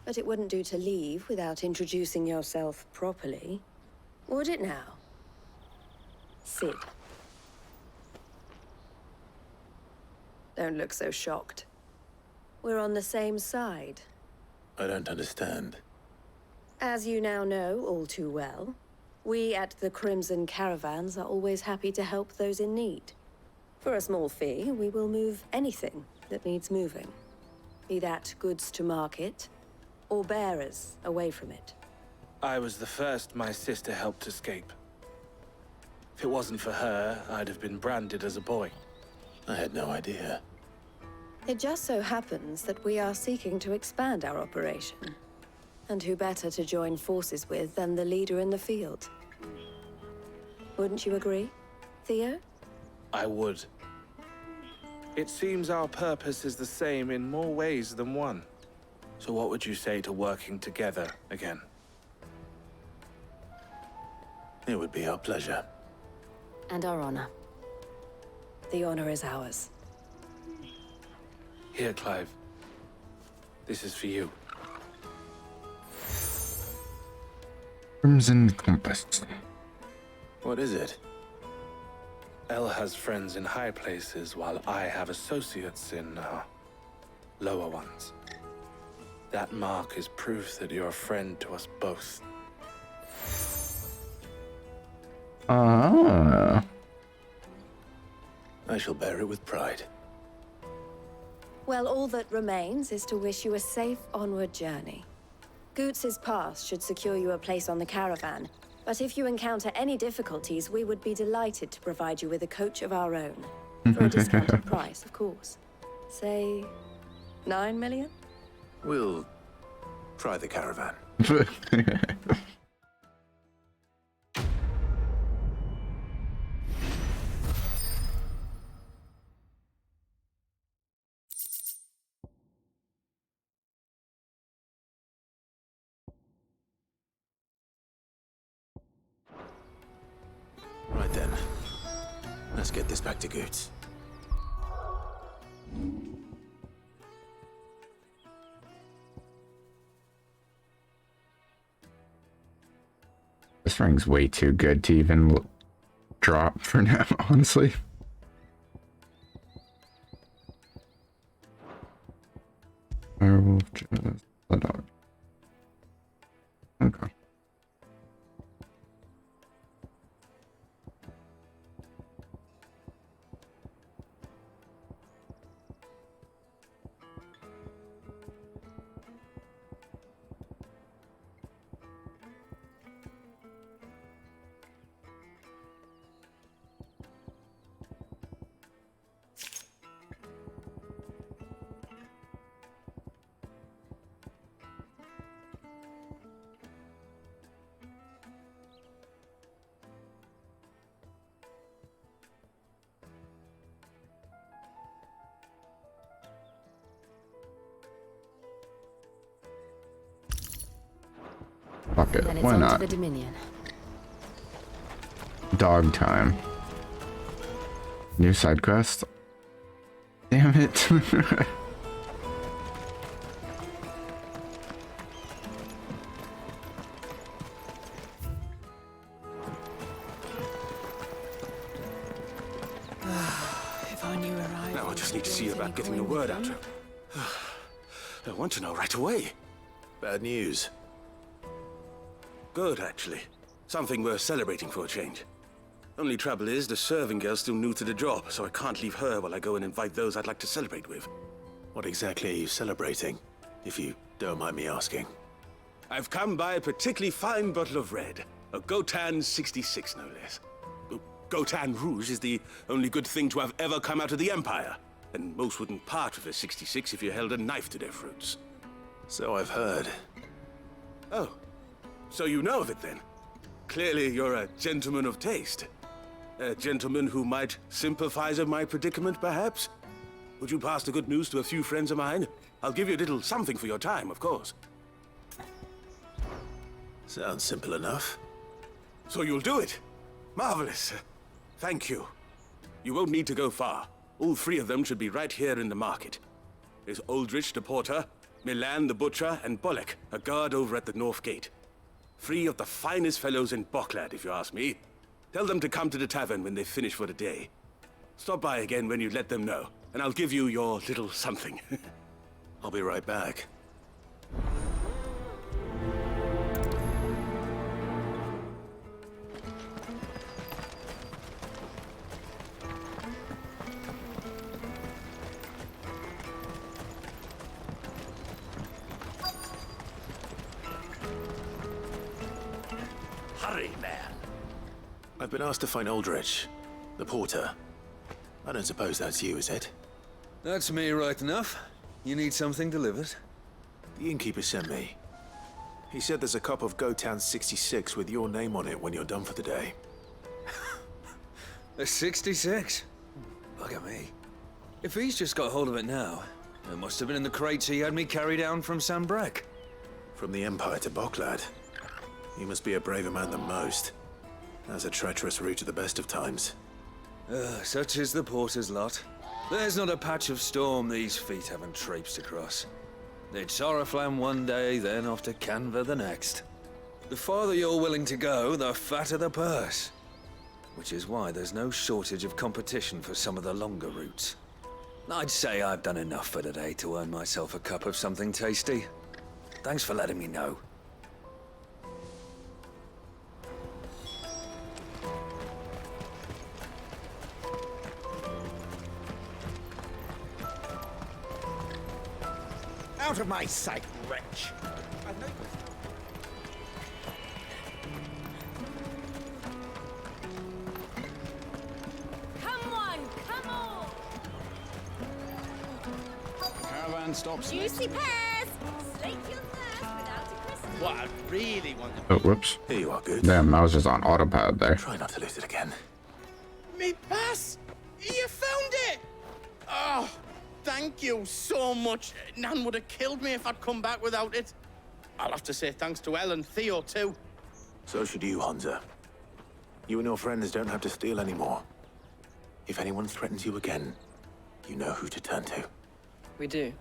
But it wouldn't do to leave without introducing yourself properly. Would it now? Sid. Don't look so shocked. We're on the same side. I don't understand. As you now know all too well, we at the Crimson Caravans are always happy to help those in need. For a small fee, we will move anything that needs moving. Be that goods to market, or bearers away from it. I was the first my sister helped escape. If it wasn't for her, I'd have been branded as a boy. I had no idea. It just so happens that we are seeking to expand our operation. And who better to join forces with than the leader in the field? Wouldn't you agree, Theo? I would. It seems our purpose is the same in more ways than one. So what would you say to working together again? It would be our pleasure. And our honor. The honor is ours. Here, Clive. This is for you. Crimson Compass. What is it? El has friends in high places, while I have associates in, lower ones. That mark is proof that you're a friend to us both. Ah. I shall bear it with pride. Well, all that remains is to wish you a safe onward journey. Goots's pass should secure you a place on the caravan, but if you encounter any difficulties, we would be delighted to provide you with a coach of our own. For a discounted price, of course. Say, 9 million? We'll try the caravan. Right then. Let's get this back to Goots. This ring's way too good to even drop for now, honestly. Werewolf, just the dog. Okay. Fuck it, Then it's why on not? to the Dominion. Dog time. New side quest. Damn it. If I knew where I Now I just need to see about getting the word out to him. I want to know right away. Bad news. Good, actually. Something worth celebrating for a change. Only trouble is, the serving girl's still new to the job, so I can't leave her while I go and invite those I'd like to celebrate with. What exactly are you celebrating, if you don't mind me asking? I've come by a particularly fine bottle of red. A Gotan 66, no less. Gotan Rouge is the only good thing to have ever come out of the Empire. And most wouldn't part with a 66 if you held a knife to their fruits. So I've heard. Oh, so you know of it then? Clearly you're a gentleman of taste. A gentleman who might sympathize with my predicament, perhaps? Would you pass the good news to a few friends of mine? I'll give you a little something for your time, of course. Sounds simple enough. So you'll do it? Marvelous. Thank you. You won't need to go far. All three of them should be right here in the market. There's Aldrich the porter, Milan the butcher, and Bollock, a guard over at the north gate. Three of the finest fellows in Boklad, if you ask me. Tell them to come to the tavern when they finish for the day. Stop by again when you let them know, and I'll give you your little something. I'll be right back. Hurry, man. I've been asked to find Aldrich, the porter. I don't suppose that's you, is it? That's me right enough. You need something delivered? The innkeeper sent me. He said there's a cup of Gotan 66 with your name on it when you're done for the day. A 66? Look at me. If he's just got hold of it now, it must have been in the crates he had me carry down from Sanbrek. From the Empire to Boklad. You must be a braver man than most. That's a treacherous route at the best of times. Such is the porter's lot. There's not a patch of storm these feet haven't traipsed across. It's Oriflamme one day, then off to Canva the next. The farther you're willing to go, the fatter the purse. Which is why there's no shortage of competition for some of the longer routes. I'd say I've done enough for today to earn myself a cup of something tasty. Thanks for letting me know. Out of my sight, wretch! Come on, come on! man stops Juicy pears! Slake your thirst without a crystal. What I really want to... Oh, whoops. Here you are, good. Damn, I was just on autopilot there. Try not to lose it again. Me pass! You found it! Oh, thank you so much. Nan would have killed me if I'd come back without it. I'll have to say thanks to Elle and Theo, too. So should you, Hansa. You and your friends don't have to steal anymore. If anyone threatens you again, you know who to turn to. We do.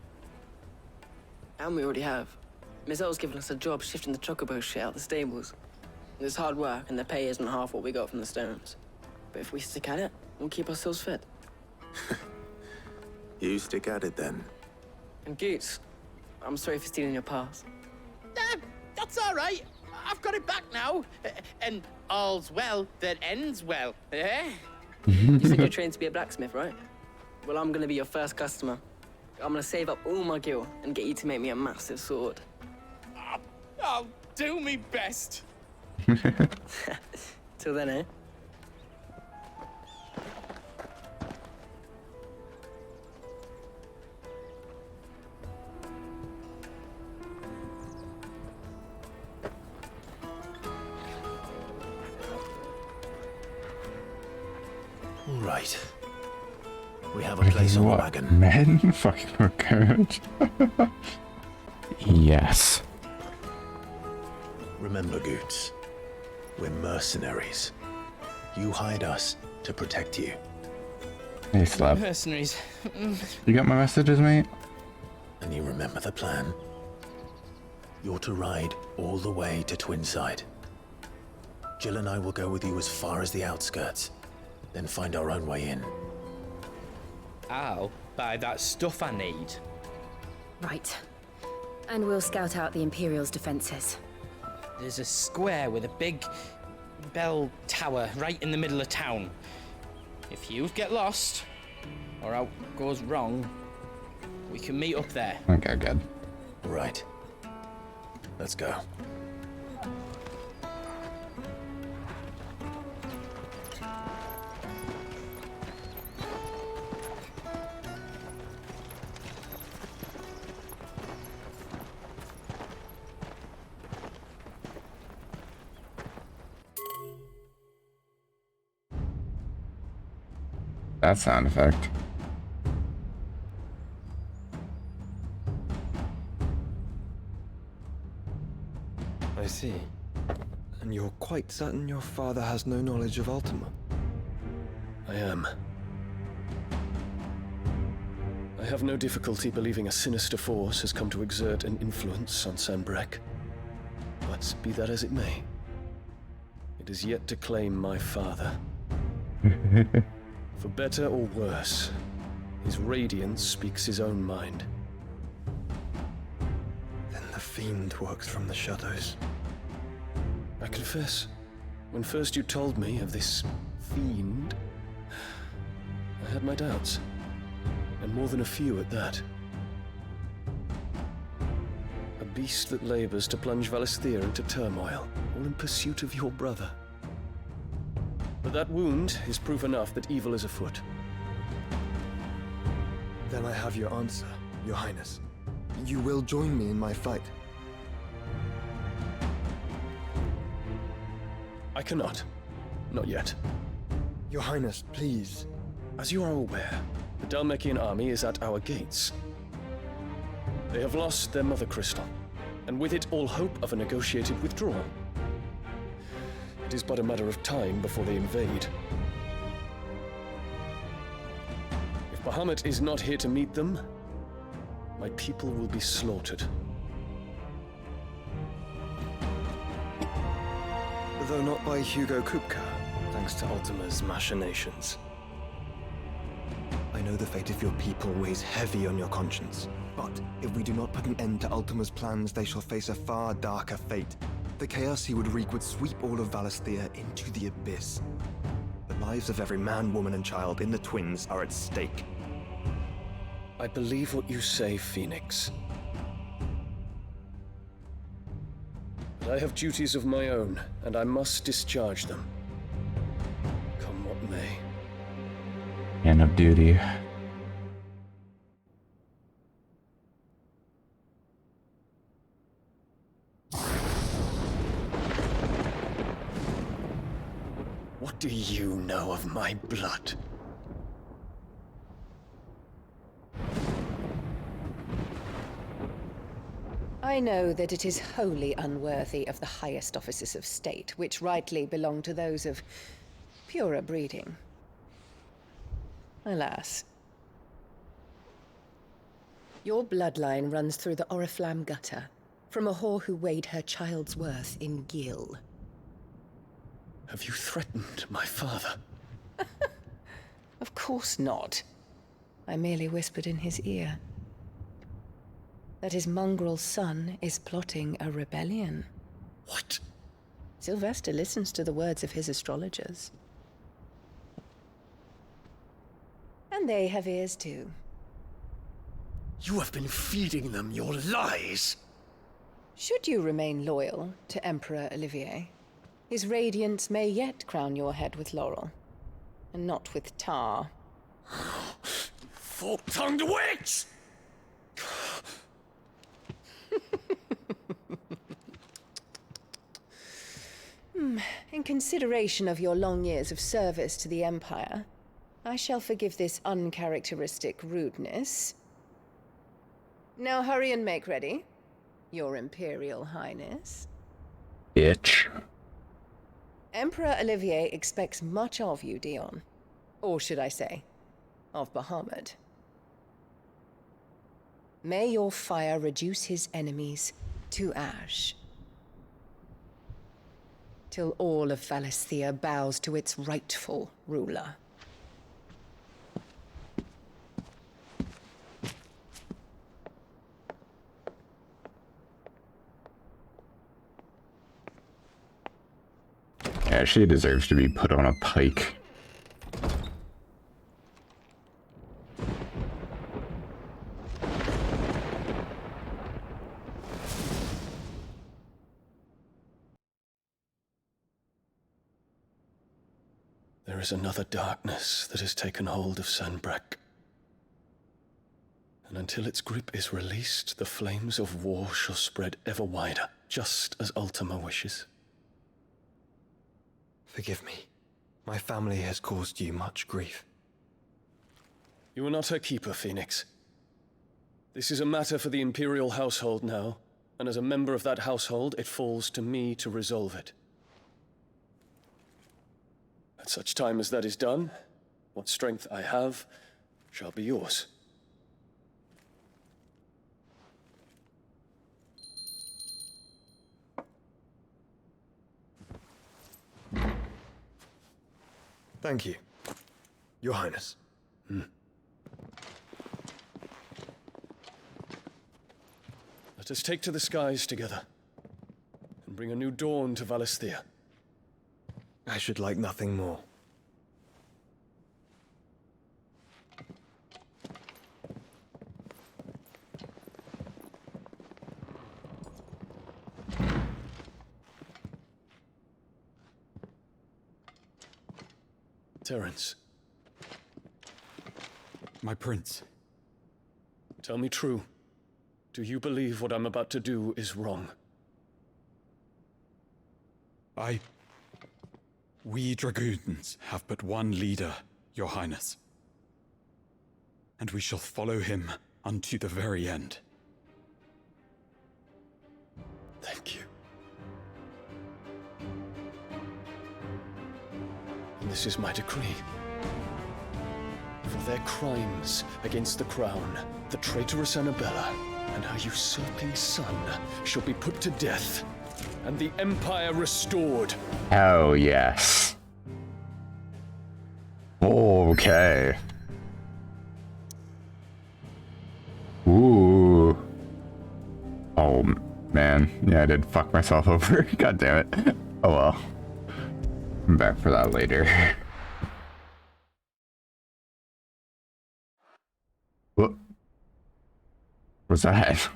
And we already have. Miss L's given us a job shifting the chocobo shit out the stables. It's hard work, and the pay isn't half what we got from the stones. But if we stick at it, we'll keep ourselves fit. You stick at it, then. And Goots, I'm sorry for stealing your pass. That's all right. I've got it back now. And all's well that ends well, eh? You said you're trained to be a blacksmith, right? Well, I'm gonna be your first customer. I'm gonna save up all my gil and get you to make me a massive sword. I'll do me best. Till then, eh? All right. We have a place on the wagon. Men? Fucking for courage. Yes. Remember, Goots, we're mercenaries. You hired us to protect you. Hey, Slab. Mercenaries. You got my messages, mate? And you remember the plan? You're to ride all the way to Twinside. Jill and I will go with you as far as the outskirts, then find our own way in. I'll buy that stuff I need. Right. And we'll scout out the Imperial's defenses. There's a square with a big bell tower right in the middle of town. If you get lost, or out goes wrong, we can meet up there. Okay, good. Right. Let's go. That sound effect. I see. And you're quite certain your father has no knowledge of Ultima? I am. I have no difficulty believing a sinister force has come to exert an influence on Sanbreque. But be that as it may, it is yet to claim my father. For better or worse, his radiance speaks his own mind. Then the fiend works from the shadows. I confess, when first you told me of this fiend, I had my doubts. And more than a few at that. A beast that labors to plunge Valisthea into turmoil, all in pursuit of your brother. But that wound is proof enough that evil is afoot. Then I have your answer, Your Highness. You will join me in my fight. I cannot. Not yet. Your Highness, please. As you are aware, the Dhalmekian army is at our gates. They have lost their mother crystal, and with it all hope of a negotiated withdrawal. It is but a matter of time before they invade. If Bahamut is not here to meet them, my people will be slaughtered. Though not by Hugo Kupka, thanks to Ultima's machinations. I know the fate of your people weighs heavy on your conscience, but if we do not put an end to Ultima's plans, they shall face a far darker fate. The chaos he would wreak would sweep all of Valisthea into the abyss. The lives of every man, woman, and child in the Twins are at stake. I believe what you say, Phoenix. But I have duties of my own, and I must discharge them. Come what may. End of duty. you know of my blood? I know that it is wholly unworthy of the highest offices of state, which rightly belong to those of purer breeding. Alas. Your bloodline runs through the Oriflamme gutter, from a whore who weighed her child's worth in gil. Have you threatened my father? Of course not. I merely whispered in his ear that his mongrel son is plotting a rebellion. What? Sylvester listens to the words of his astrologers. And they have ears too. You have been feeding them your lies! Should you remain loyal to Emperor Olivier, his radiance may yet crown your head with laurel, and not with tar. Fork-tongued witch! In consideration of your long years of service to the Empire, I shall forgive this uncharacteristic rudeness. Now hurry and make ready, Your Imperial Highness. Bitch. Emperor Olivier expects much of you, Dion. Or should I say, of Bahamut. May your fire reduce his enemies to ash, till all of Valisthea bows to its rightful ruler. Yeah, she deserves to be put on a pike. There is another darkness that has taken hold of Sanbreque. And until its grip is released, the flames of war shall spread ever wider, just as Ultima wishes. Forgive me. My family has caused you much grief. You are not her keeper, Phoenix. This is a matter for the Imperial household now, and as a member of that household, it falls to me to resolve it. At such time as that is done, what strength I have shall be yours. Thank you, Your Highness. Let us take to the skies together, and bring a new dawn to Valisthea. I should like nothing more. Terence. My prince. Tell me true. Do you believe what I'm about to do is wrong? We dragoons have but one leader, Your Highness. And we shall follow him unto the very end. Thank you. And this is my decree. For their crimes against the crown, the traitorous Annabella and her usurping son shall be put to death, and the Empire restored. Oh, yes. Okay. Ooh. Oh, man. Yeah, I did fuck myself over. God damn it. Oh, well. I'm back for that later. What was that?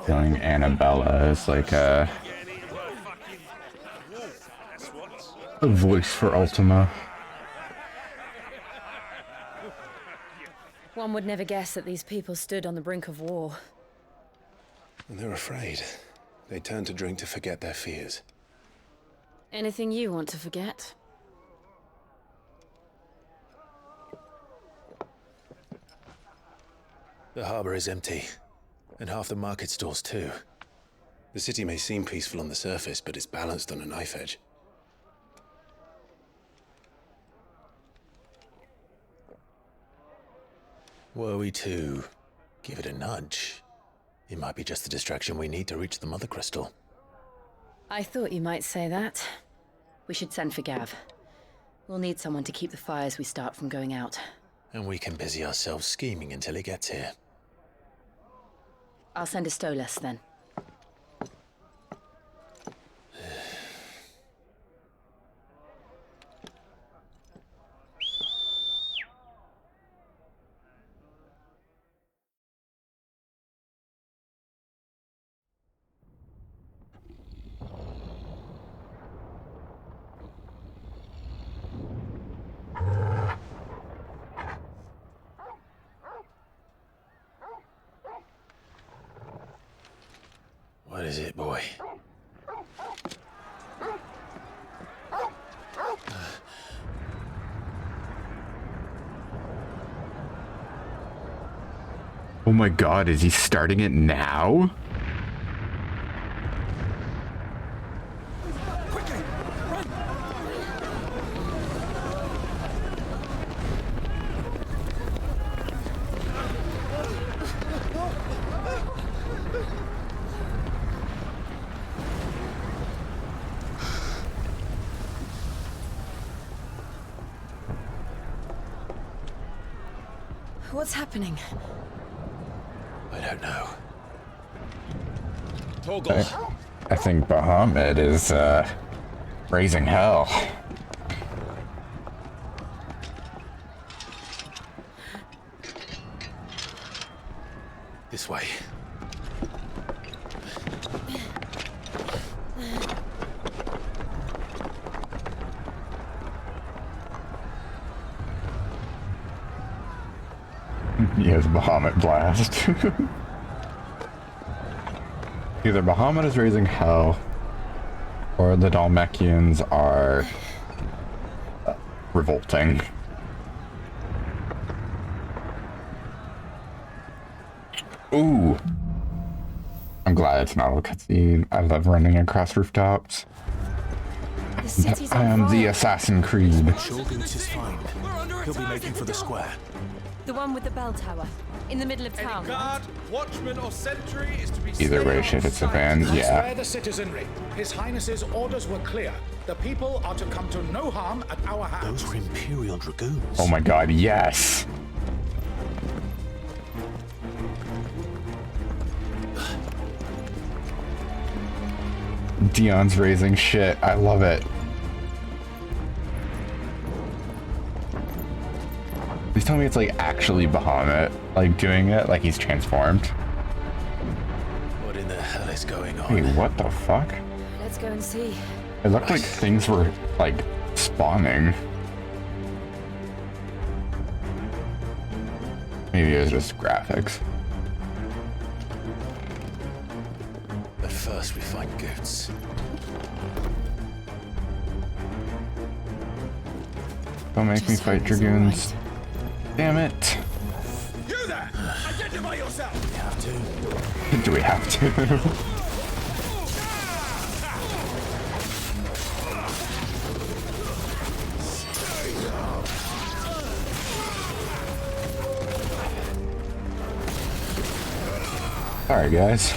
Feeling Annabella is like a voice for Ultima. One One would never guess that these people stood on the brink of war. And they're afraid. They turn to drink to forget their fears. Anything you want to forget? The harbor is empty, and half the market stalls too. The city may seem peaceful on the surface, but it's balanced on a knife edge. Were we to give it a nudge, it might be just the distraction we need to reach the Mother Crystal. I thought you might say that. We should send for Gav. We'll need someone to keep the fires we start from going out. And we can busy ourselves scheming until he gets here. I'll send a Stolas then. What is it, boy? Oh my god, is he starting it now? What's happening? I don't know. I think Bahamut is raising hell. This way. Yes, Bahamut blast. Either Bahamut is raising hell, or the Dhalmekians are revolting. Ooh. I'm glad it's not a cutscene. I love running across rooftops. I am the Assassin Creed. Shogun's is fine. He'll be making for the square. The one with the bell tower, in the middle of town. Guard, watchman, or sentry is to be Either way, shit, it's a van. Yeah. Spare the citizenry. His Highness's orders were clear. The people are to come to no harm at our hands. Those were Imperial Dragoons. Oh my god, yes. Dion's raising shit. I love it. Please tell me it's like actually Bahamut, like doing it, like he's transformed. What in the hell is going on? Wait, what the fuck? Let's go and see. It looked like things were like spawning. Maybe it was just graphics. But first we find Goots. Don't make me fight Dragoons. Damn it. You there! Identify yourself! We have to. Do we have to? Sorry, guys.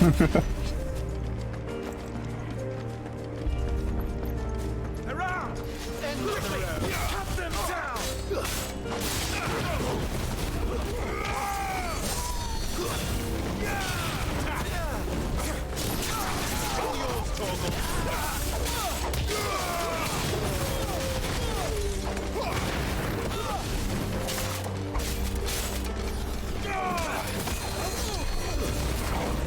Around! And quickly! Cut them down!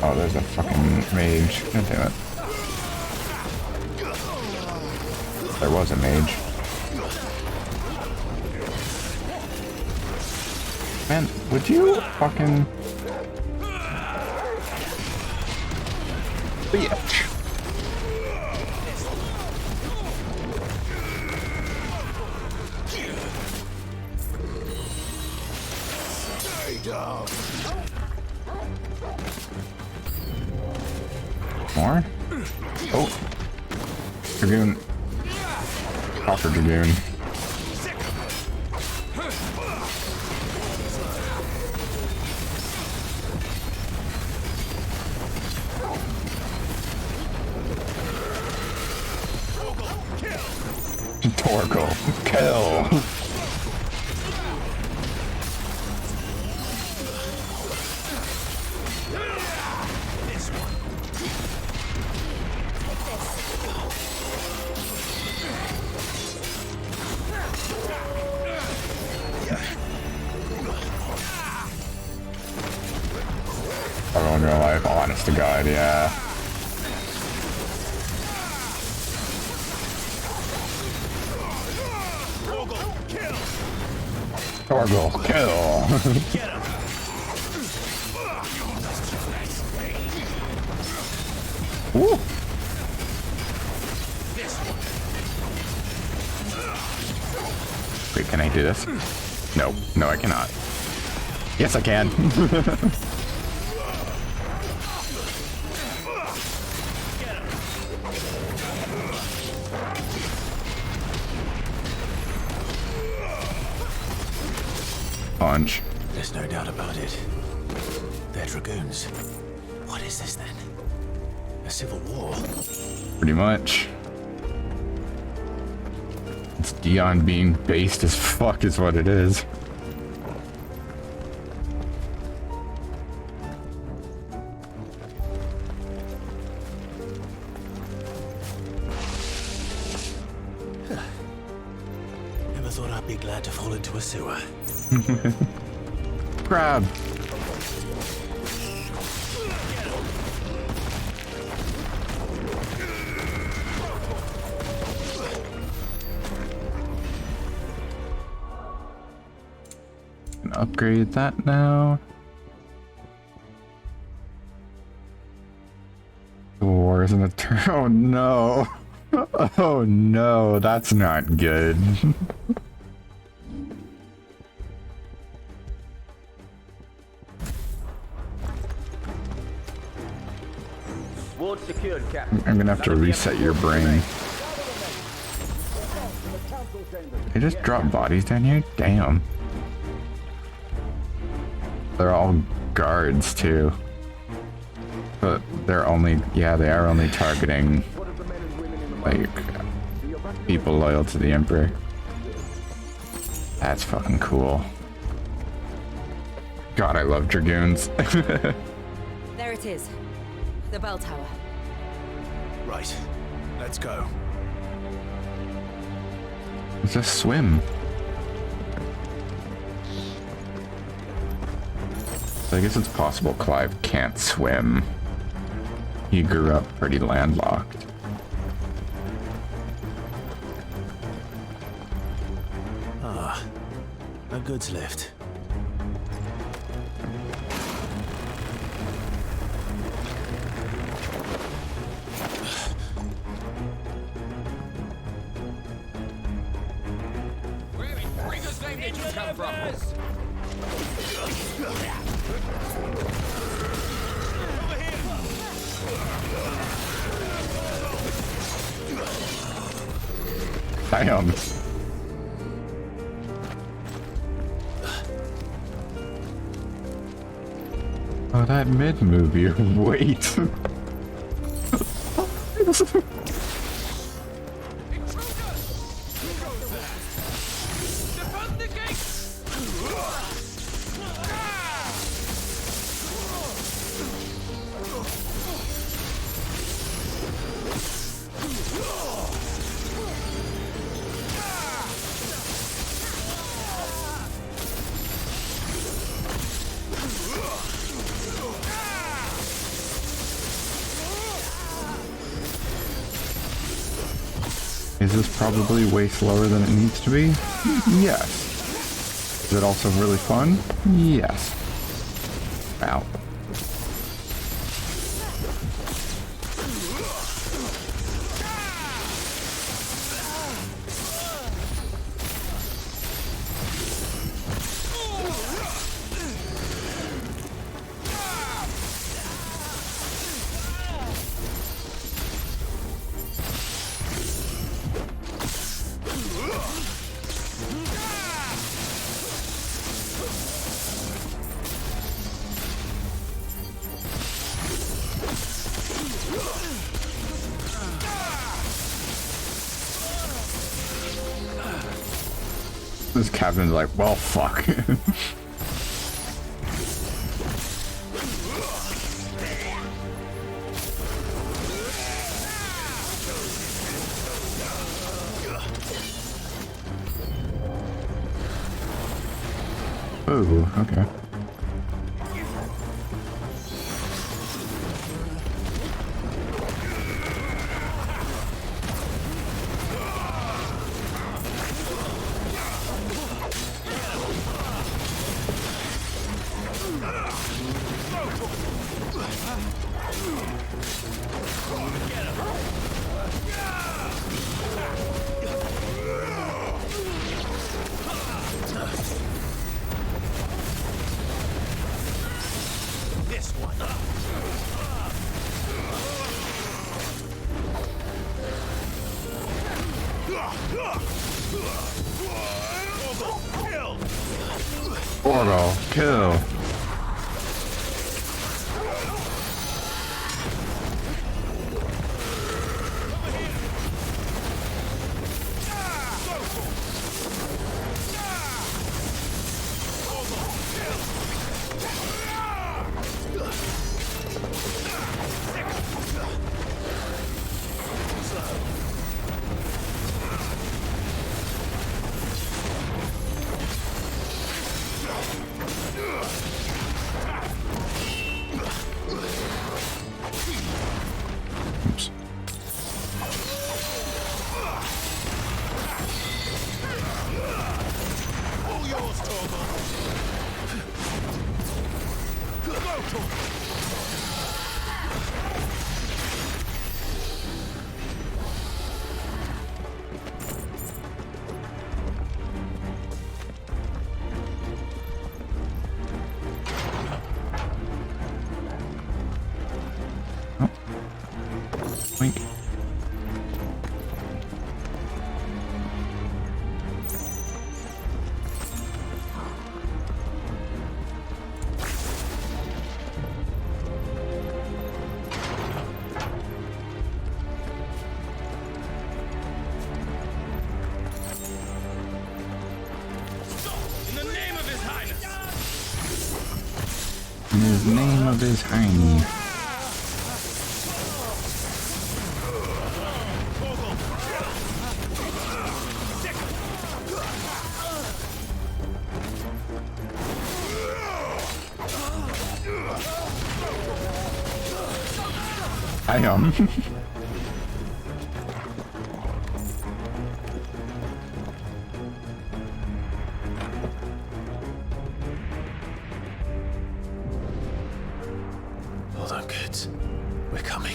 Oh, there's a fucking mage. God damn it. There was a mage. Man, would you fucking... Bitch. More? Oh. Dragoon. Copper Dragoon. Torgal. Kill. Oh, in real life, honest to God, yeah. Torgal, kill! Woo! Wait, can I do this? No, no I cannot. Yes I can! Punch. There's no doubt about it. They're dragoons. What is this then? A civil war? Pretty much. It's Dion being based as fuck is what it is. Never thought I'd be glad to fall into a sewer. Grab. Can upgrade that now. The war isn't a turn. Oh no. Oh no, that's not good. I'm gonna have to reset your brain. They just drop bodies down here? Damn. They're all guards too. But they're only, yeah, they are only targeting like people loyal to the Emperor. That's fucking cool. God, I love Dragoons. There it is. The bell tower. Right. Let's go. Just swim. So I guess it's possible Clive can't swim. He grew up pretty landlocked. Ah, a goods lift. Damn. Oh, that mid move, you wait. Is this probably way slower than it needs to be? Yes. Is it also really fun? Yes. Ow. This captain's like, well, fuck. Oh, okay. This one. Orbital kill. Oops. All yours, Torval. Wink. In the name of His Highness. In the name of His Highness. I am. Hold on, kids. We're coming.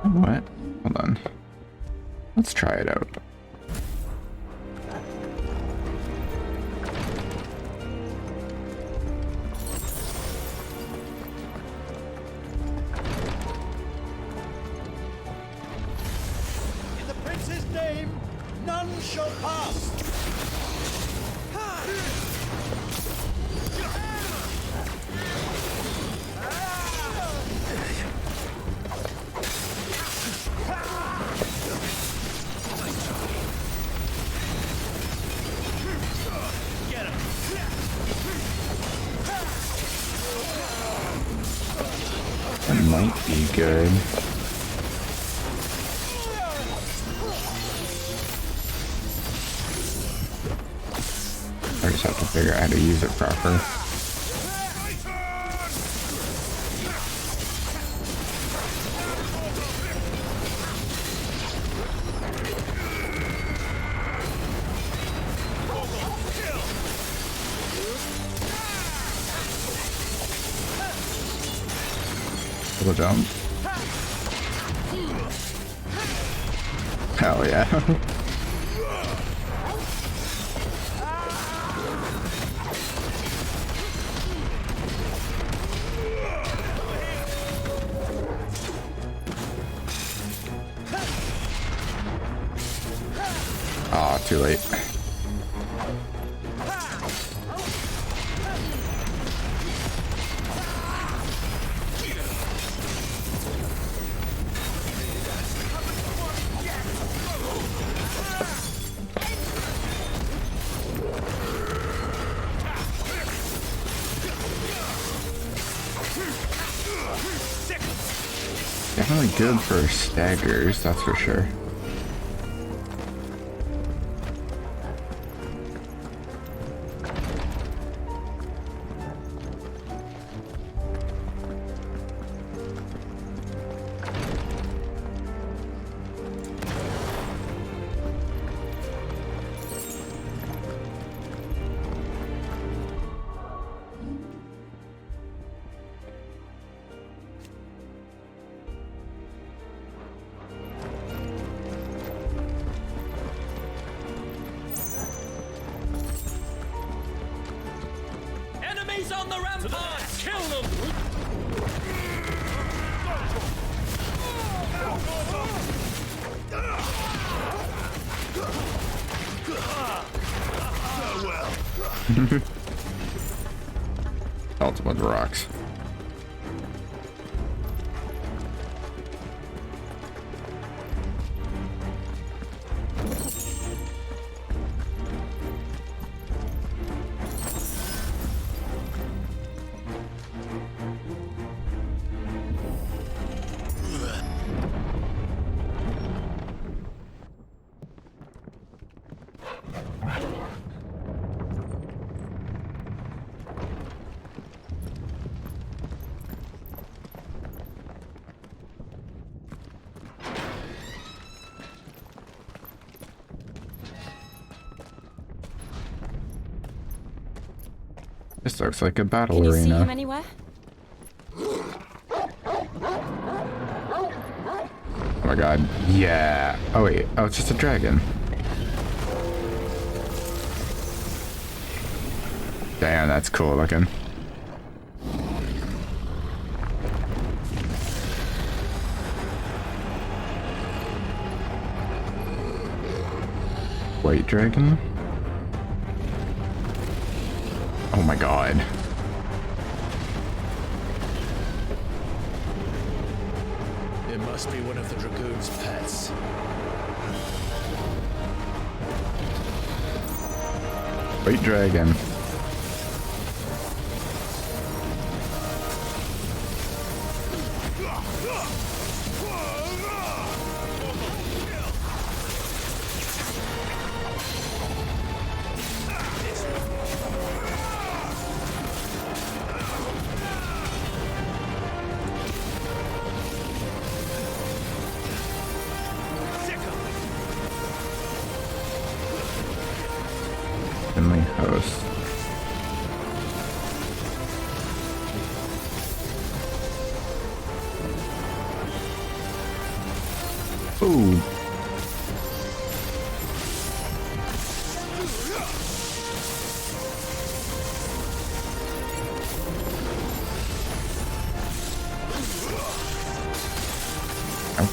What? Hold on. Let's try it out. In the prince's name, none shall pass. might be good. I just have to figure out how to use it proper. Little jump. Hell yeah. Aw, too late. Definitely good for staggers, that's for sure. Enemies on the ramparts! Kill them! Ultimate rocks. This looks like a battle Can you arena. see him anywhere? Oh my god. Yeah. Oh wait. Oh, it's just a dragon. Damn, that's cool looking. White dragon? Oh my god. It must be one of the Dragoon's pets. White dragon. Friendly host. Ooh. Ouch.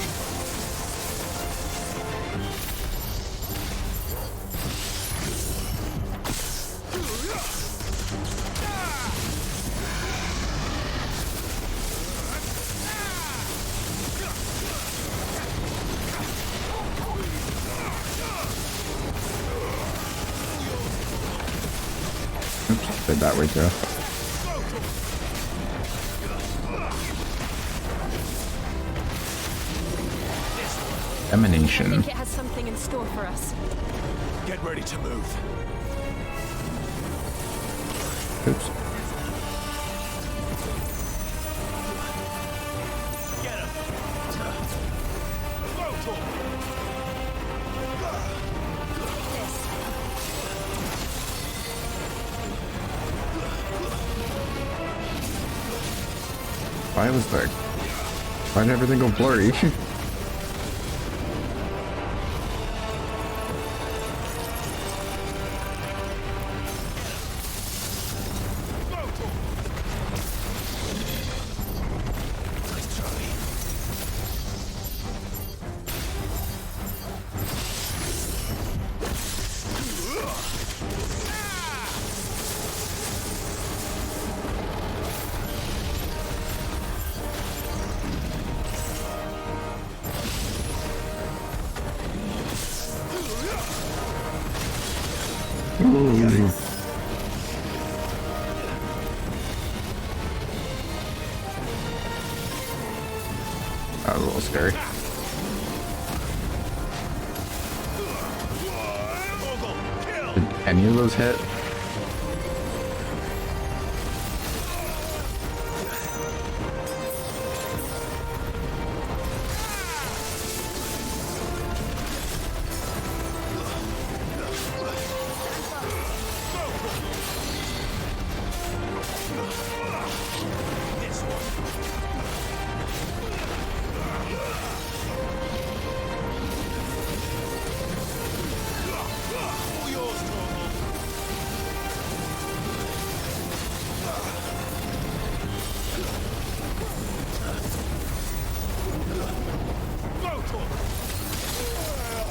Oops, did that way too. Emanation. I think it has something in store for us. Get ready to move. Oops. Get him. Go, Why did everything go blurry? Ooh. That was a little scary. Did any of those hit?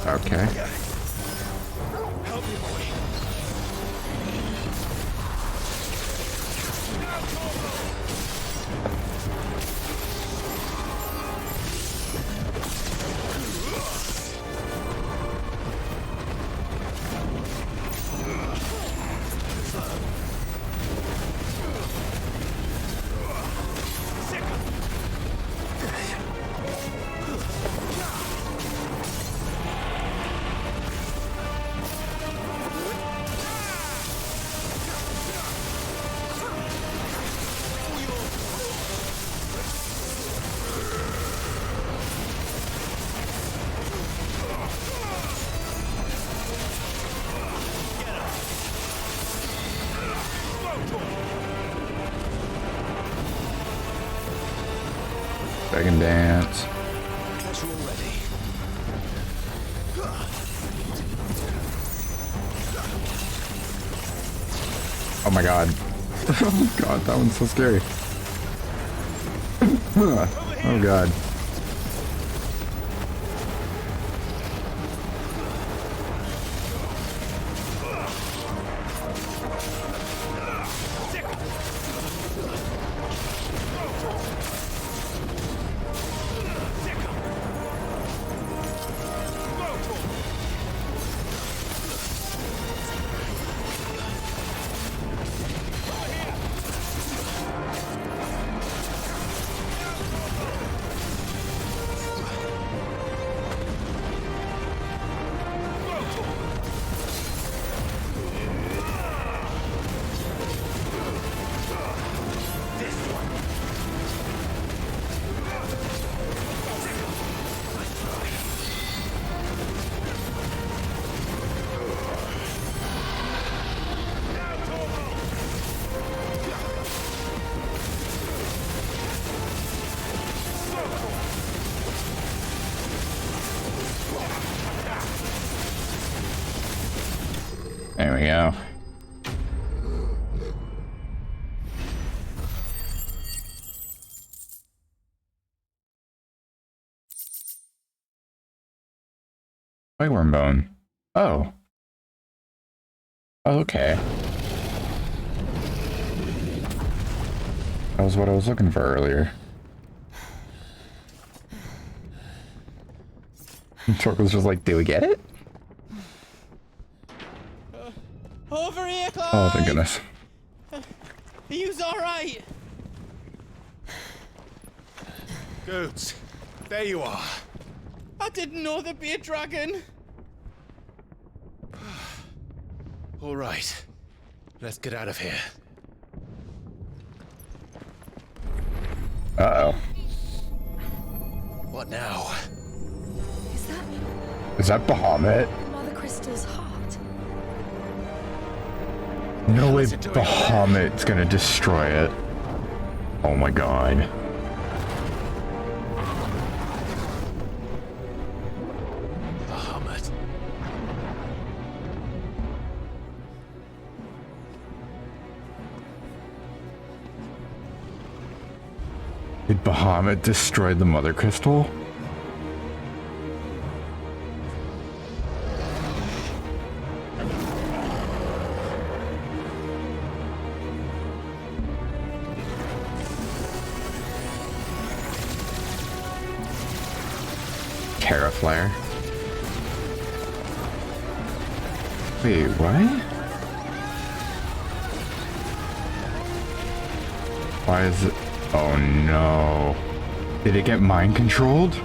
Okay. Dragon dance. Oh my god. Oh god, that one's so scary. Oh god. There we go. White bone. Oh. Oh, okay. That was what I was looking for earlier. Torque was just like, "Do we get it?" Over here, Clive! Oh, thank goodness. Are you alright? Goots, there you are. I didn't know there'd be a dragon. All right. Let's get out of here. Uh-oh. What now? Is that Bahamut? Mother Crystal's heart. No way Bahamut's gonna destroy it. Oh my god. Bahamut. Did Bahamut destroy the Mother Crystal? Flare. Wait, what? Why is it? Oh no. Did it get mind controlled?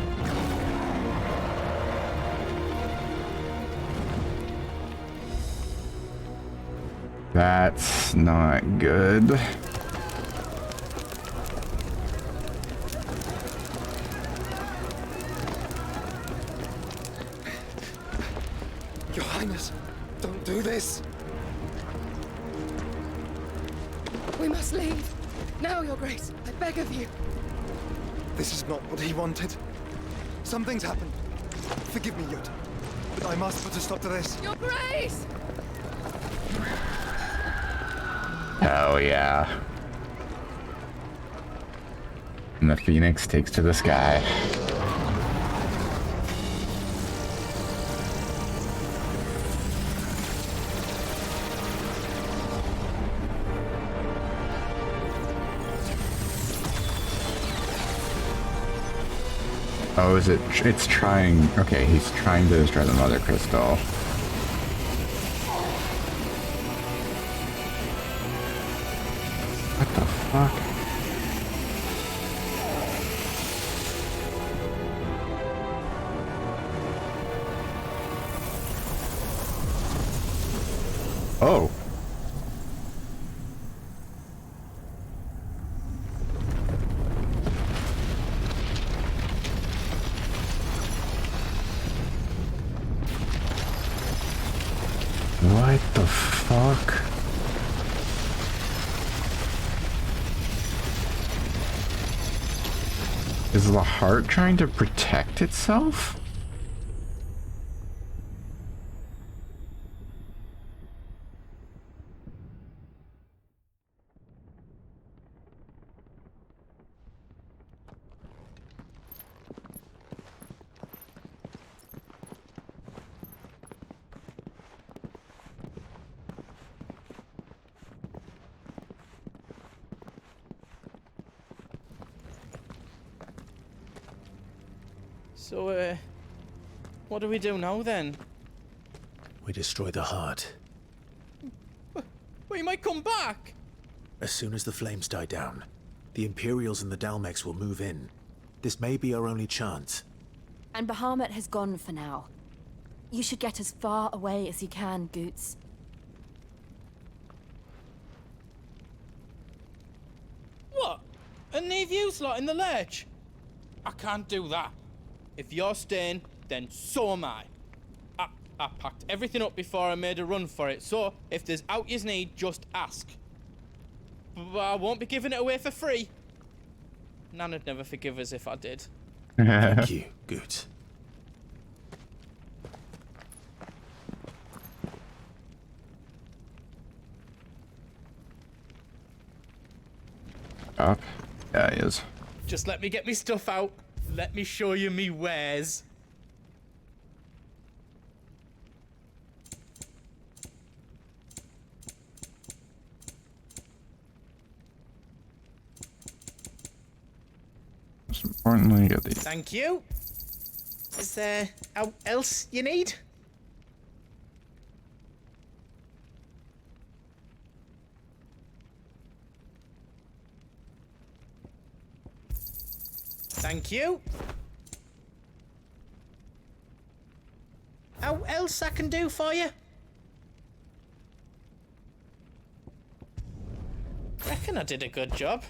That's not good. Your Highness, don't do this. We must leave. Now, Your Grace, I beg of you. This is not what he wanted. Something's happened. Forgive me, Yud, but I must put a stop to this. Your Grace! Hell yeah. And the Phoenix takes to the sky. Oh, is it? It's trying. Okay, he's trying to destroy the Mother Crystal. What the fuck? Oh. What the fuck? Is the heart trying to protect itself? So, what do we do now then? We destroy the heart. We might come back! As soon as the flames die down, the Imperials and the Dalmex will move in. This may be our only chance. And Bahamut has gone for now. You should get as far away as you can, Goots. What? And leave you lot in the lurch? I can't do that. If you're staying, then so am I. I packed everything up before I made a run for it, so if there's out yous need, just ask. But I won't be giving it away for free. Nana'd never forgive us if I did. Thank you, Goots. Up? Yeah, he is. Just let me get me stuff out. Let me show you me wares. Most importantly, get these. Thank you. Is there else you need? Thank you. else I can do for you? Reckon I did a good job.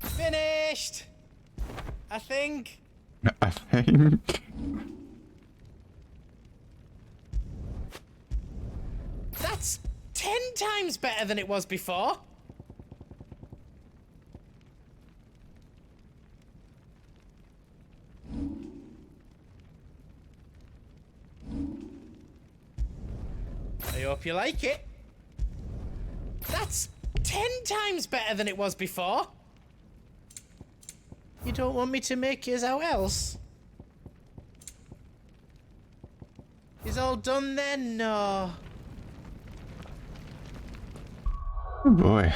Finished! I think. I think. That's 10 times better than it was before. I hope you like it. That's 10 times better than it was before. You don't want me to make yours out else? Is all done then? No. Oh boy.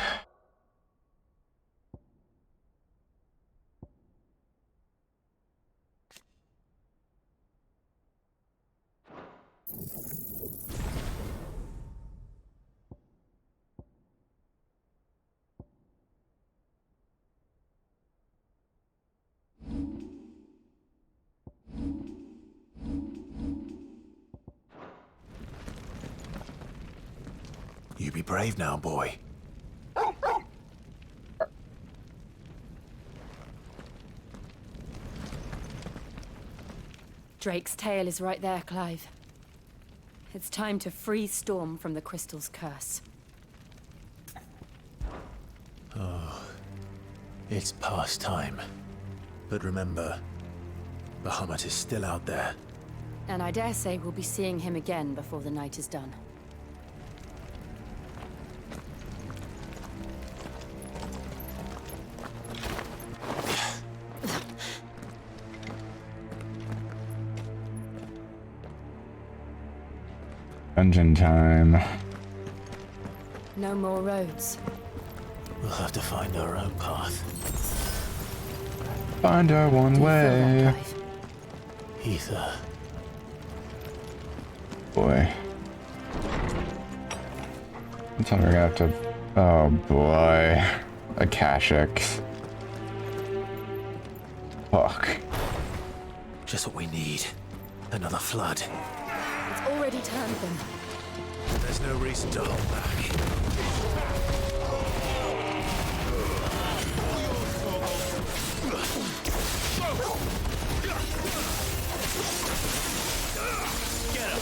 You be brave now, boy. Drake's tail is right there, Clive. It's time to free Storm from the Crystal's curse. Oh, it's past time. But remember, Bahamut is still out there. And I dare say we'll be seeing him again before the night is done. Dungeon time. No more roads. We'll have to find our own path. Find our one way. Ether. Boy. It's time we're gonna have to. Oh boy. Akashics. Fuck. Just what we need. Another flood. It's already turned them. There's no reason to hold back. Get him!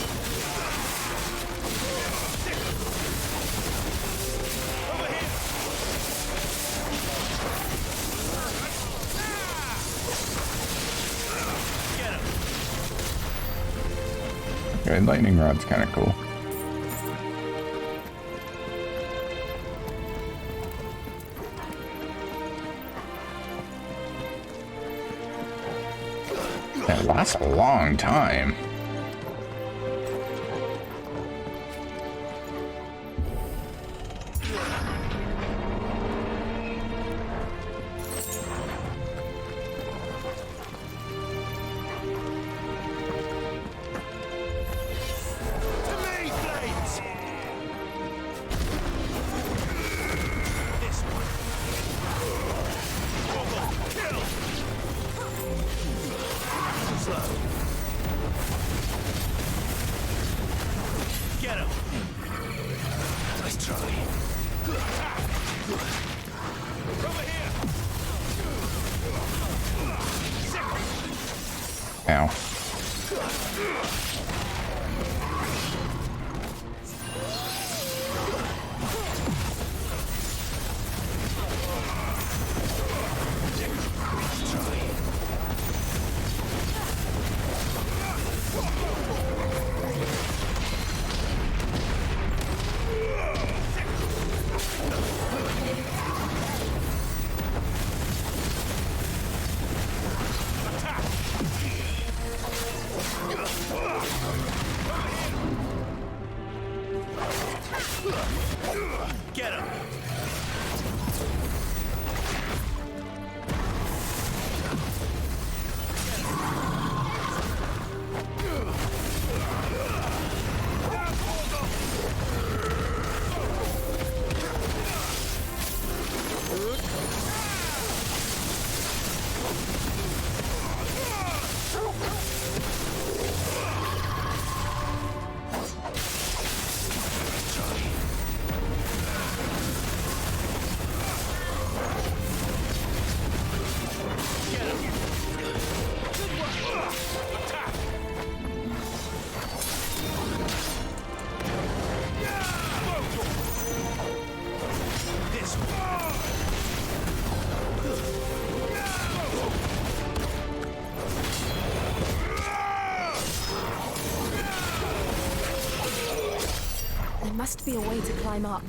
Over here! Get him! Okay, lightning rod's kind of cool. It lasts a long time. Get him! There must be a way to climb up.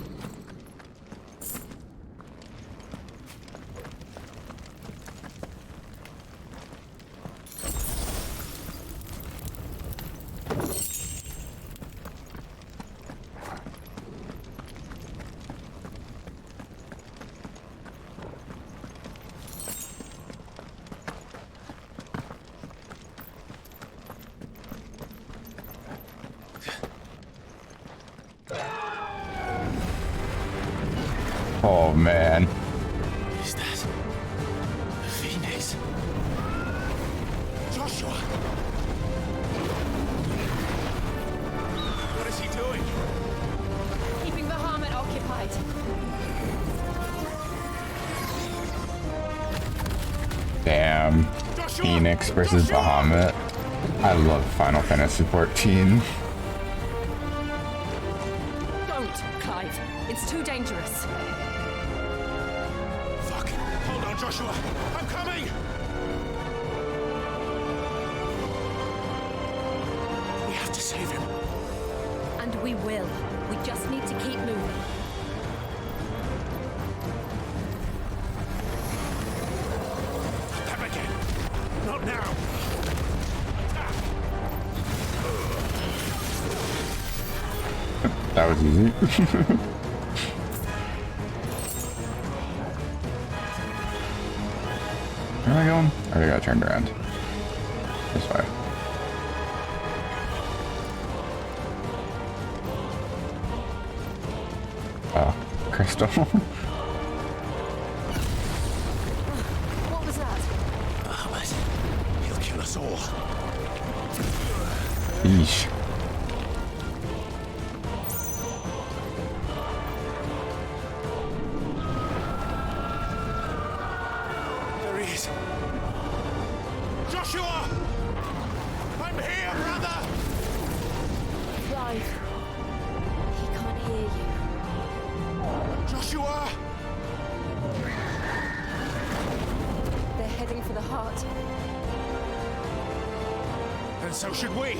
Oh man. Is that the Phoenix? Joshua! What is he doing? Keeping Bahamut occupied. Damn. Phoenix versus Bahamut. I love Final Fantasy XIV. Don't, Clive. It's too dangerous. Fuck! Hold on, Joshua! I'm coming! We have to save him. And we will. We just need to keep moving. Them again! Not now! That was easy. Where am I going? I already got turned around. This way. Oh, crystal. What was that? Bahamut. He'll kill us all. Yeesh. There he is. Joshua! I'm here, brother! Clive. He can't hear you. Joshua! They're heading for the heart. And so should we.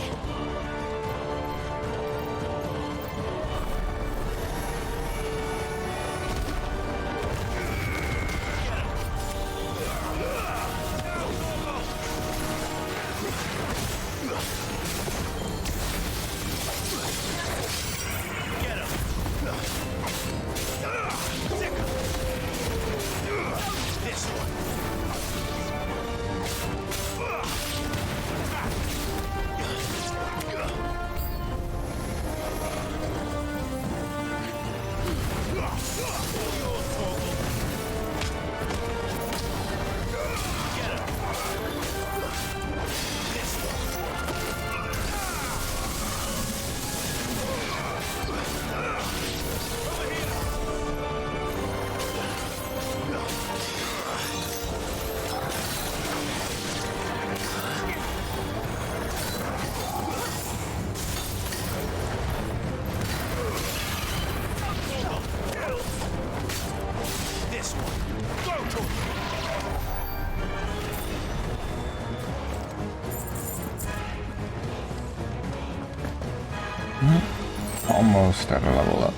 Almost at a level up.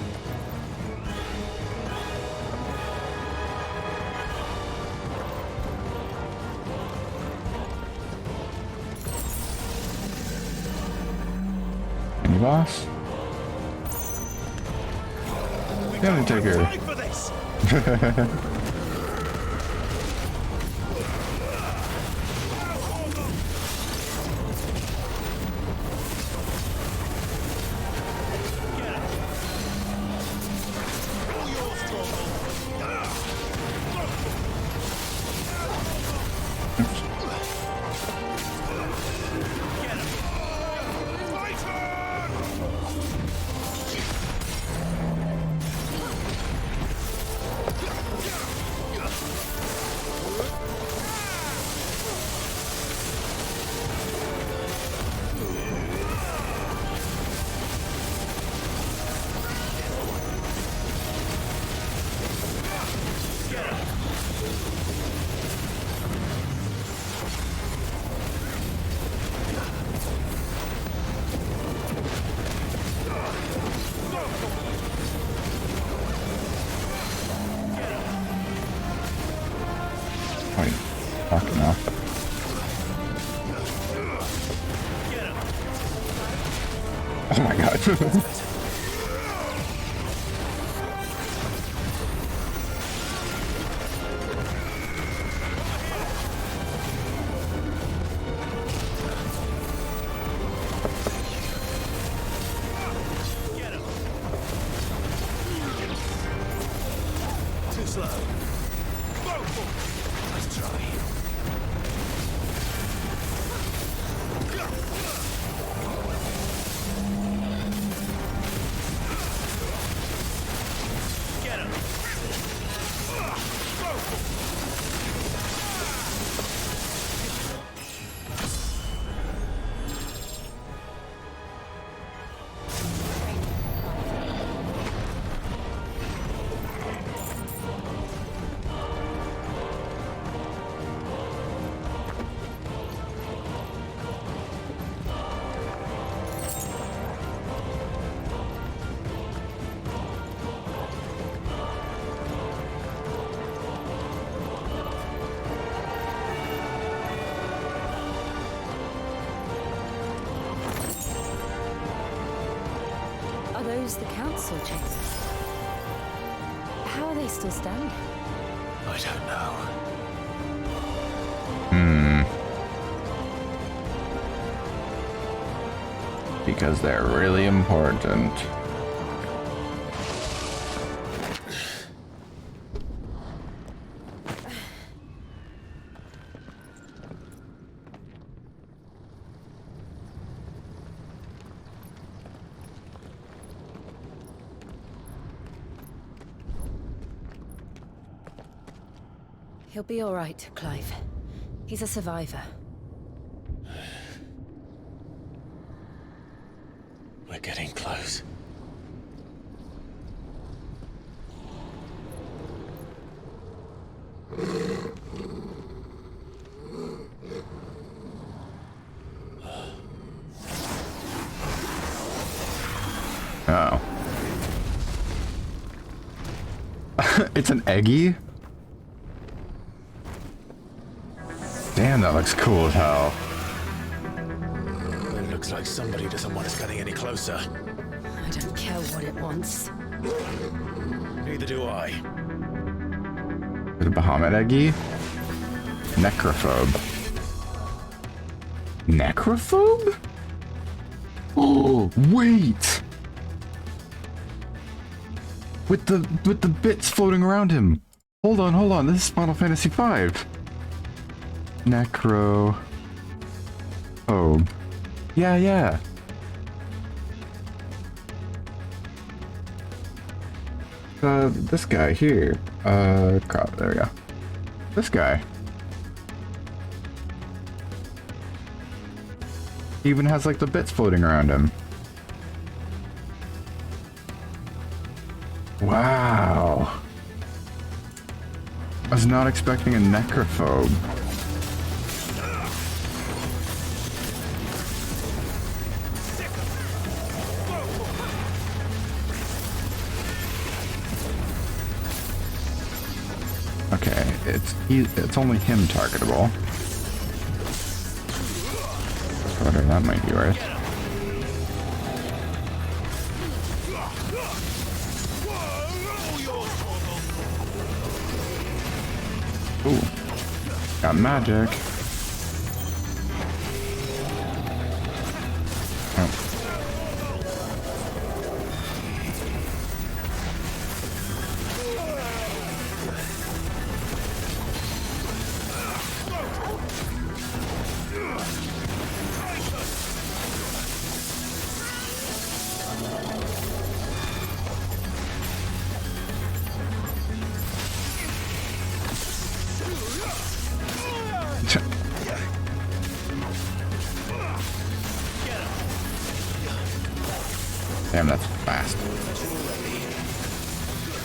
Mini boss? The Undertaker. Fucking hell. Oh my god. Too slow. Let's try. Those the council chambers. How are they still standing? I don't know. Because they're really important. He'll be all right, Clive. He's a survivor. We're getting close. Oh. It's an eggy? Damn, that looks cool as hell. It looks like somebody doesn't want us getting any closer. I don't care what it wants. Neither do I. The Bahamut eggy? Necrophobe. Necrophobe? Oh, wait! With the bits floating around him. Hold on, this is Final Fantasy V. Necrophobe. Yeah. This guy here. Crap, there we go. This guy. He even has like the bits floating around him. Wow. I was not expecting a necrophobe. Okay, it's only him targetable. Whatever that might be worth. Ooh, got magic. Oh. Damn, that's fast.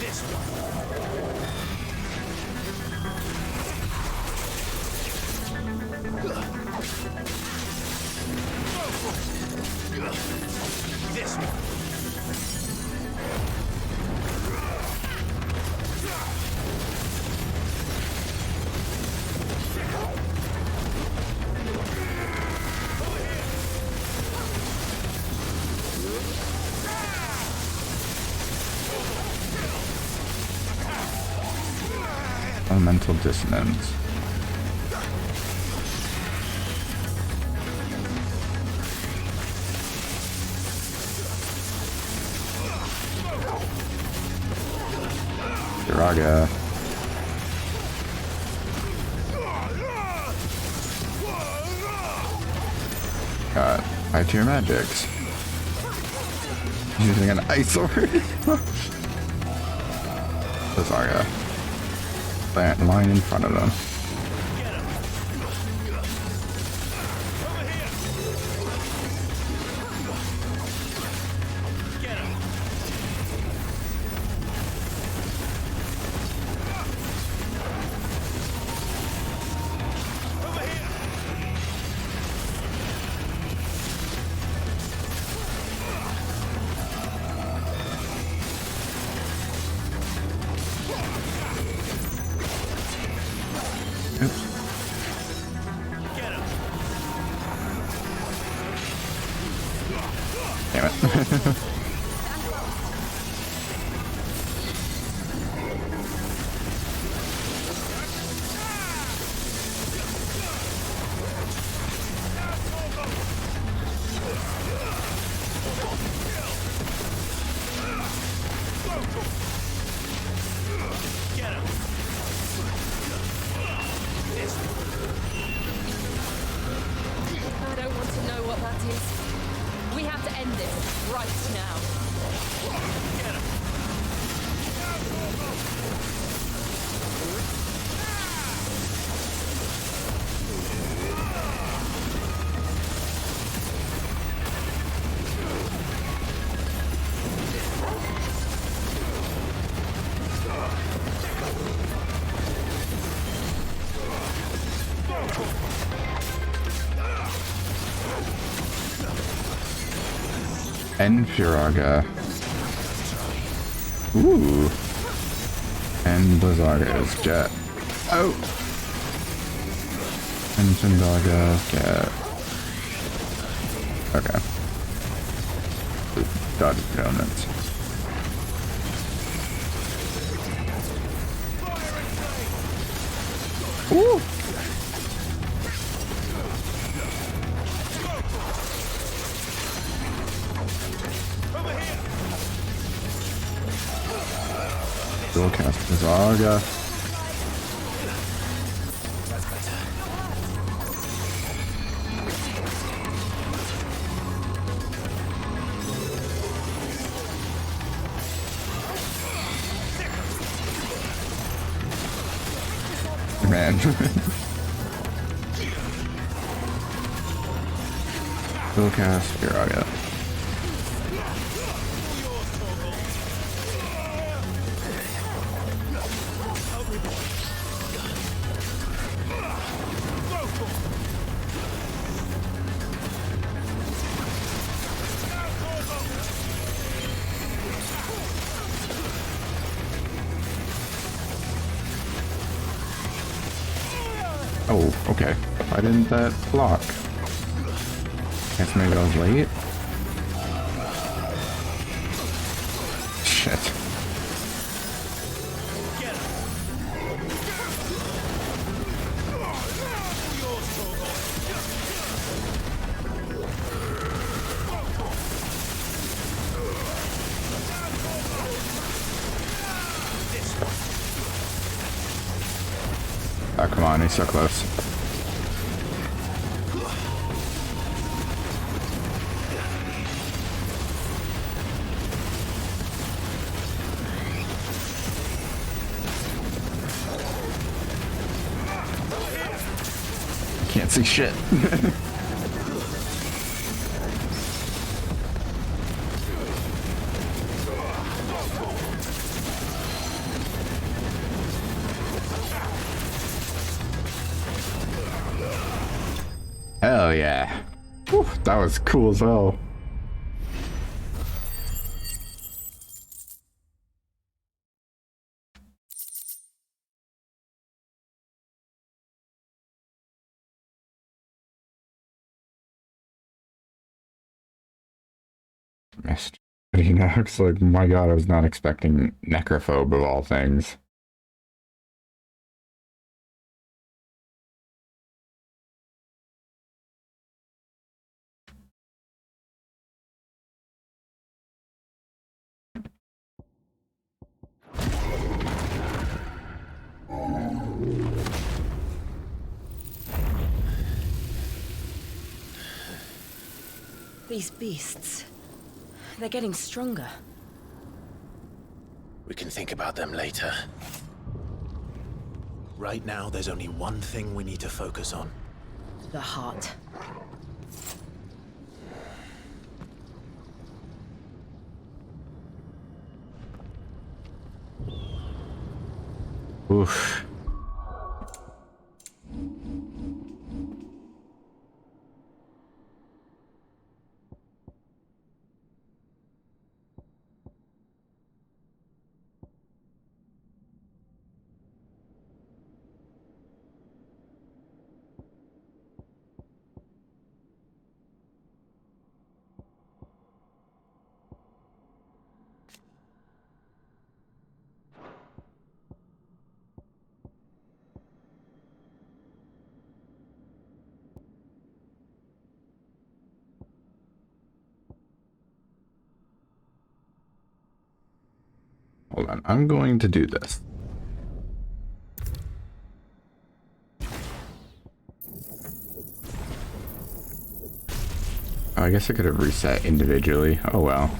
This one. Elemental dissonance. Raga. Got high tier magics. Using an ice sword. The Saga. That line in front of them. Damn it. I don't want to know what that is. We have to end this right now. And Firaga. Ooh. And Blizarga's jet. Oh! And Chindaga jet. Okay. Dodge donuts. Ooh! Dual cast Blizarga. Man. Dual cast Firaga. Oh, okay. Why didn't that block? Guess maybe I was late? Shit. Oh, come on, he's so close. Can't see shit. Hell yeah. Whew, that was cool as hell. Missed. Next, like, my god, I was not expecting Necrophobe of all things. These beasts, they're getting stronger. We can think about them later. Right now, there's only one thing we need to focus on. The heart. Oof. Hold on, I'm going to do this. Oh, I guess I could have reset individually. Oh well.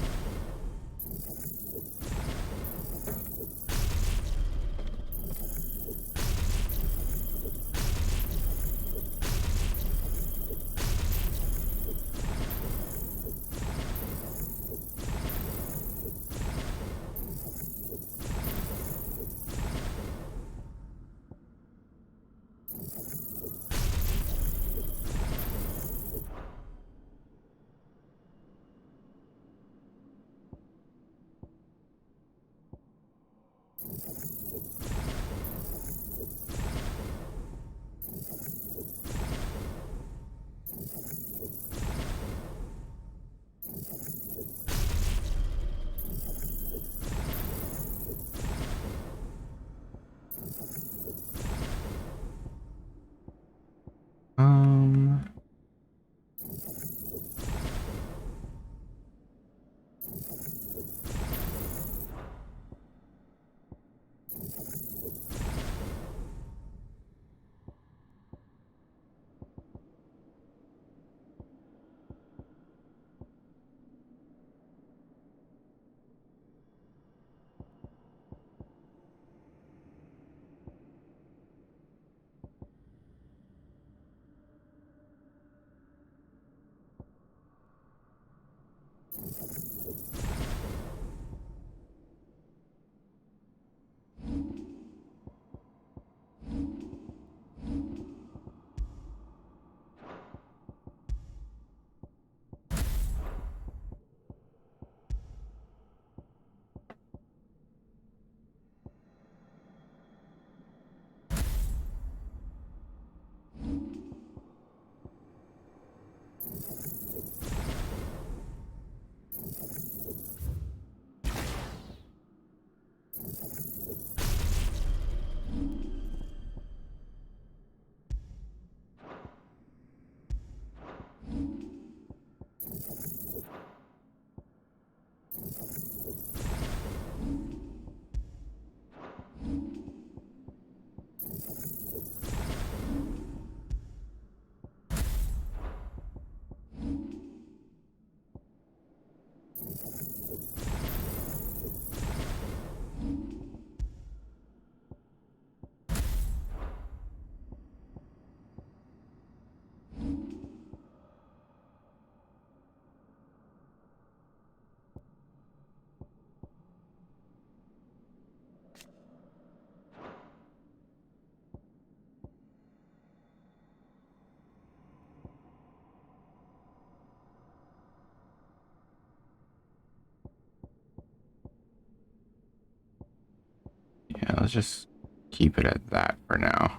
let's just keep it at that for now.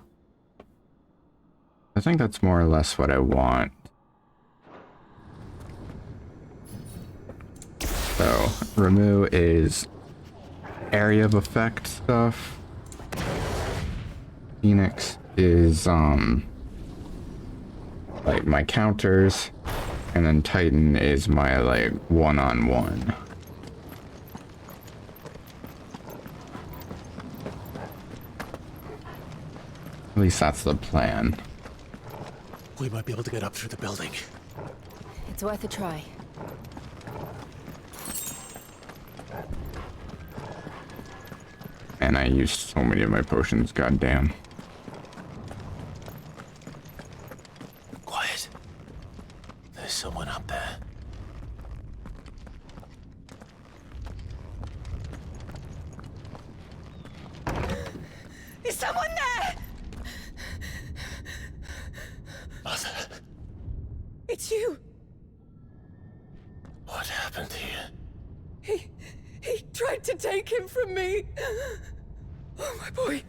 I think that's more or less what I want. So, remove is area of effect stuff. Phoenix is, like my counters. And then Titan is my, like, one-on-one. At least that's the plan. We might be able to get up through the building. It's worth a try. And I used so many of my potions, goddamn. Quiet. There's someone up there. Is someone there? Mother. It's you. What happened here? He tried to take him from me. Oh, my boy.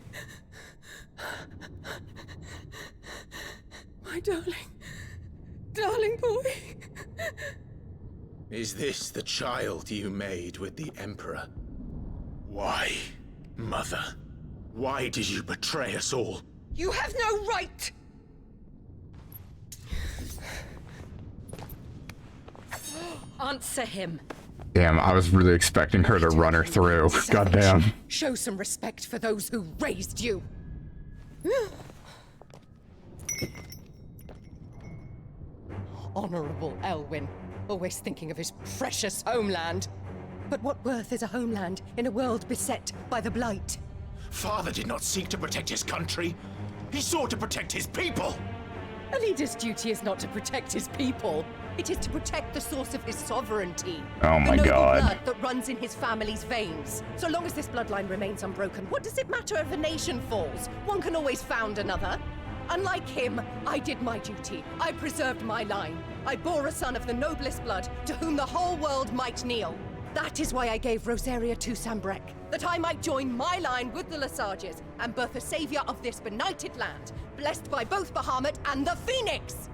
My darling boy. Is this the child you made with the Emperor? Why, Mother? Why did you betray us all? You have no right. Answer him. Damn, I was really expecting her to run her through. Goddamn. Show some respect for those who raised you. Honorable Elwyn, always thinking of his precious homeland. But what worth is a homeland in a world beset by the Blight? Father did not seek to protect his country. He sought to protect his people. A leader's duty is not to protect his people. It is to protect the source of his sovereignty. Oh my the noble God. blood that runs in his family's veins. So long as this bloodline remains unbroken, what does it matter if a nation falls? One can always found another. Unlike him, I did my duty. I preserved my line. I bore a son of the noblest blood, to whom the whole world might kneel. That is why I gave Rosaria to Sambrek, that I might join my line with the Lesages and birth a savior of this benighted land, blessed by both Bahamut and the Phoenix!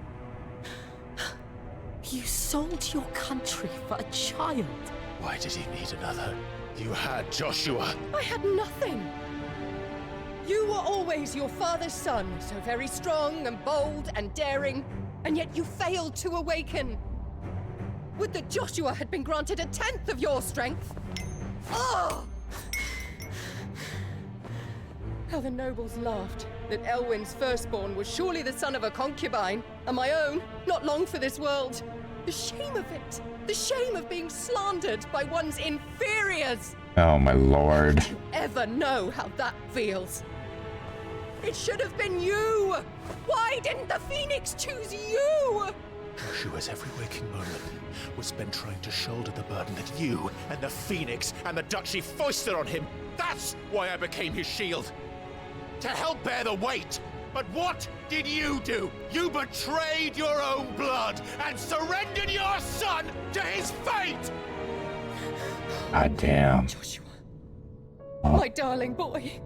You sold your country for a child. Why did he need another? You had Joshua. I had nothing. You were always your father's son, so very strong and bold and daring, and yet you failed to awaken. Would that Joshua had been granted 1/10 of your strength? Oh! How the nobles laughed that Elwyn's firstborn was surely the son of a concubine, and my own, not long for this world. The shame of it! The shame of being slandered by one's inferiors! Oh my lord. Did you ever know how that feels? It should have been you! Why didn't the Phoenix choose you? Joshua's every waking moment was spent trying to shoulder the burden that you and the Phoenix and the Duchy foisted on him. That's why I became his shield. To help bear the weight. But what did you do? You betrayed your own blood and surrendered your son to his fate! God damn. Joshua. My darling boy.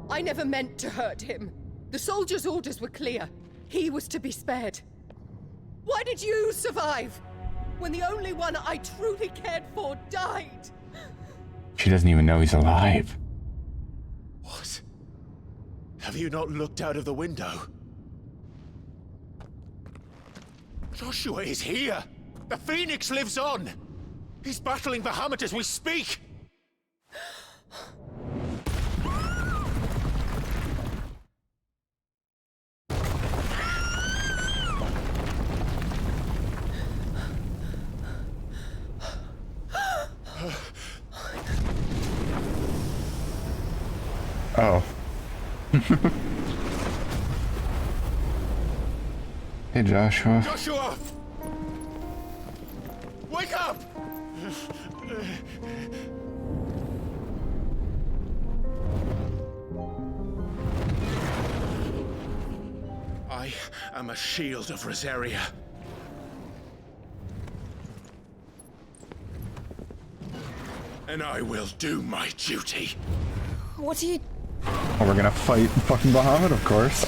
I never meant to hurt him. The soldiers' orders were clear. He was to be spared. Why did you survive when the only one I truly cared for died? She doesn't even know he's alive. What? Have you not looked out of the window? Joshua is here! The Phoenix lives on! He's battling Bahamut as we speak! Oh. Hey, Joshua. Joshua! Wake up! I am a shield of Rosaria. and I will do my duty. What are you... Oh, we're gonna fight fucking Bahamut, of course.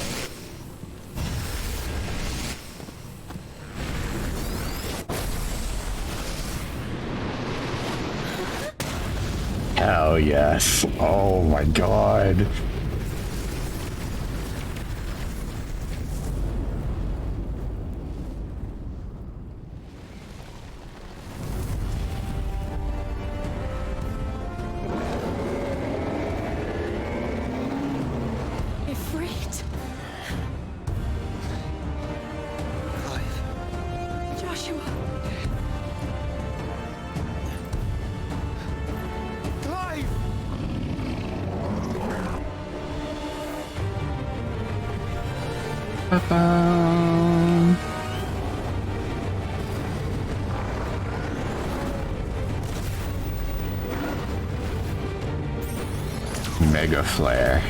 Hell yes. Oh my god. Ifrit? Joshua. Ba-bum. Mega Flare.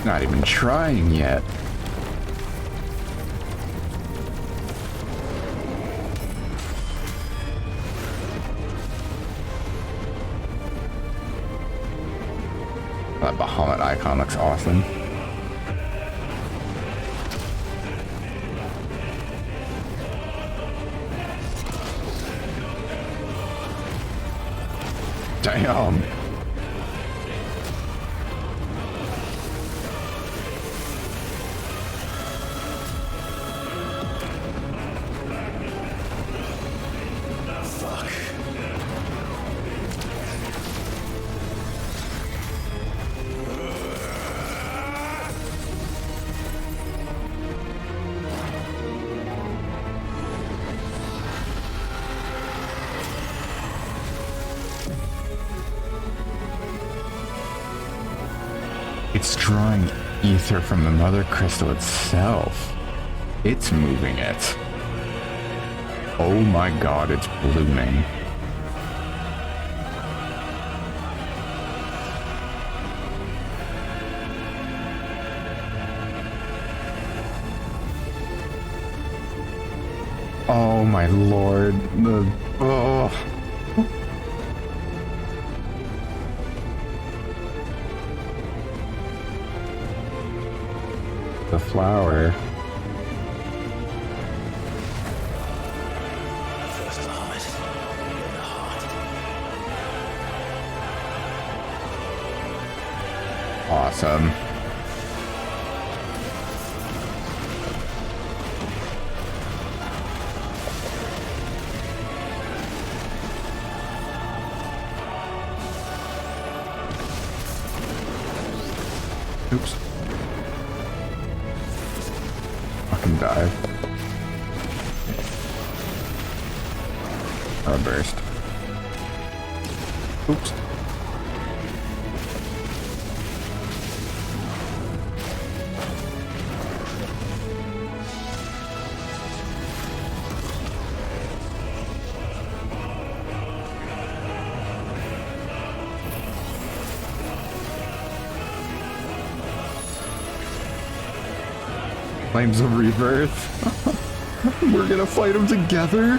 Not even trying yet. That Bahamut icon looks awesome. Damn. It's drawing ether from the mother crystal itself. It's moving it. Oh my god, it's blooming. Oh my lord. Oh. The flower. Awesome. Oops. Fucking dive. Or a burst. Oops. Flames of Rebirth. We're gonna fight them together.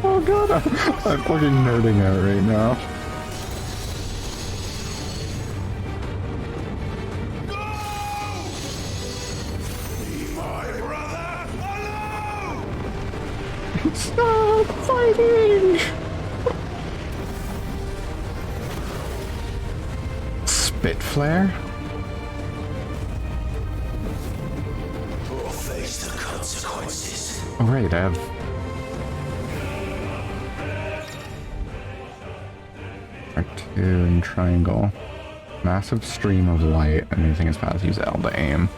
Oh god, I'm fucking nerding out right now. Stop fighting! Spitflare? Face the consequences. Oh right, I have... R2 and triangle. Massive stream of light. Anything is fast, use L to aim.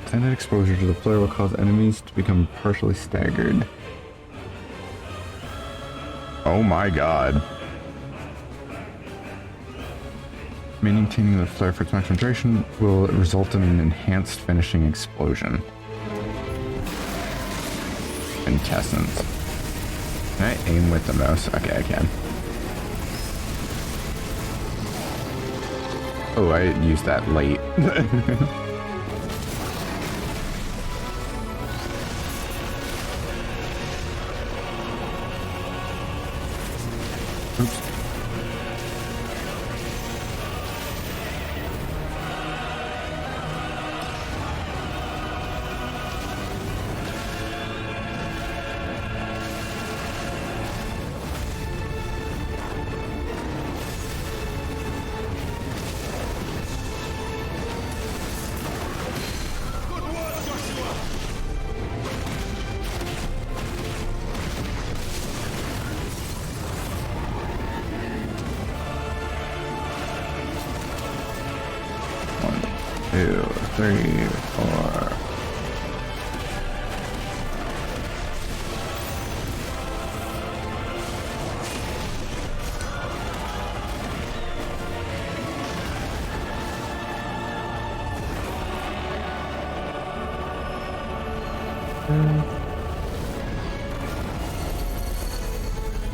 Extended exposure to the flare will cause enemies to become partially staggered. Oh my god. Maintaining the flare for its maximum duration will result in an enhanced finishing explosion. Quintessence. Can I aim with the mouse? Okay, I can. Oh, I used that late. Oops. Two, three, four.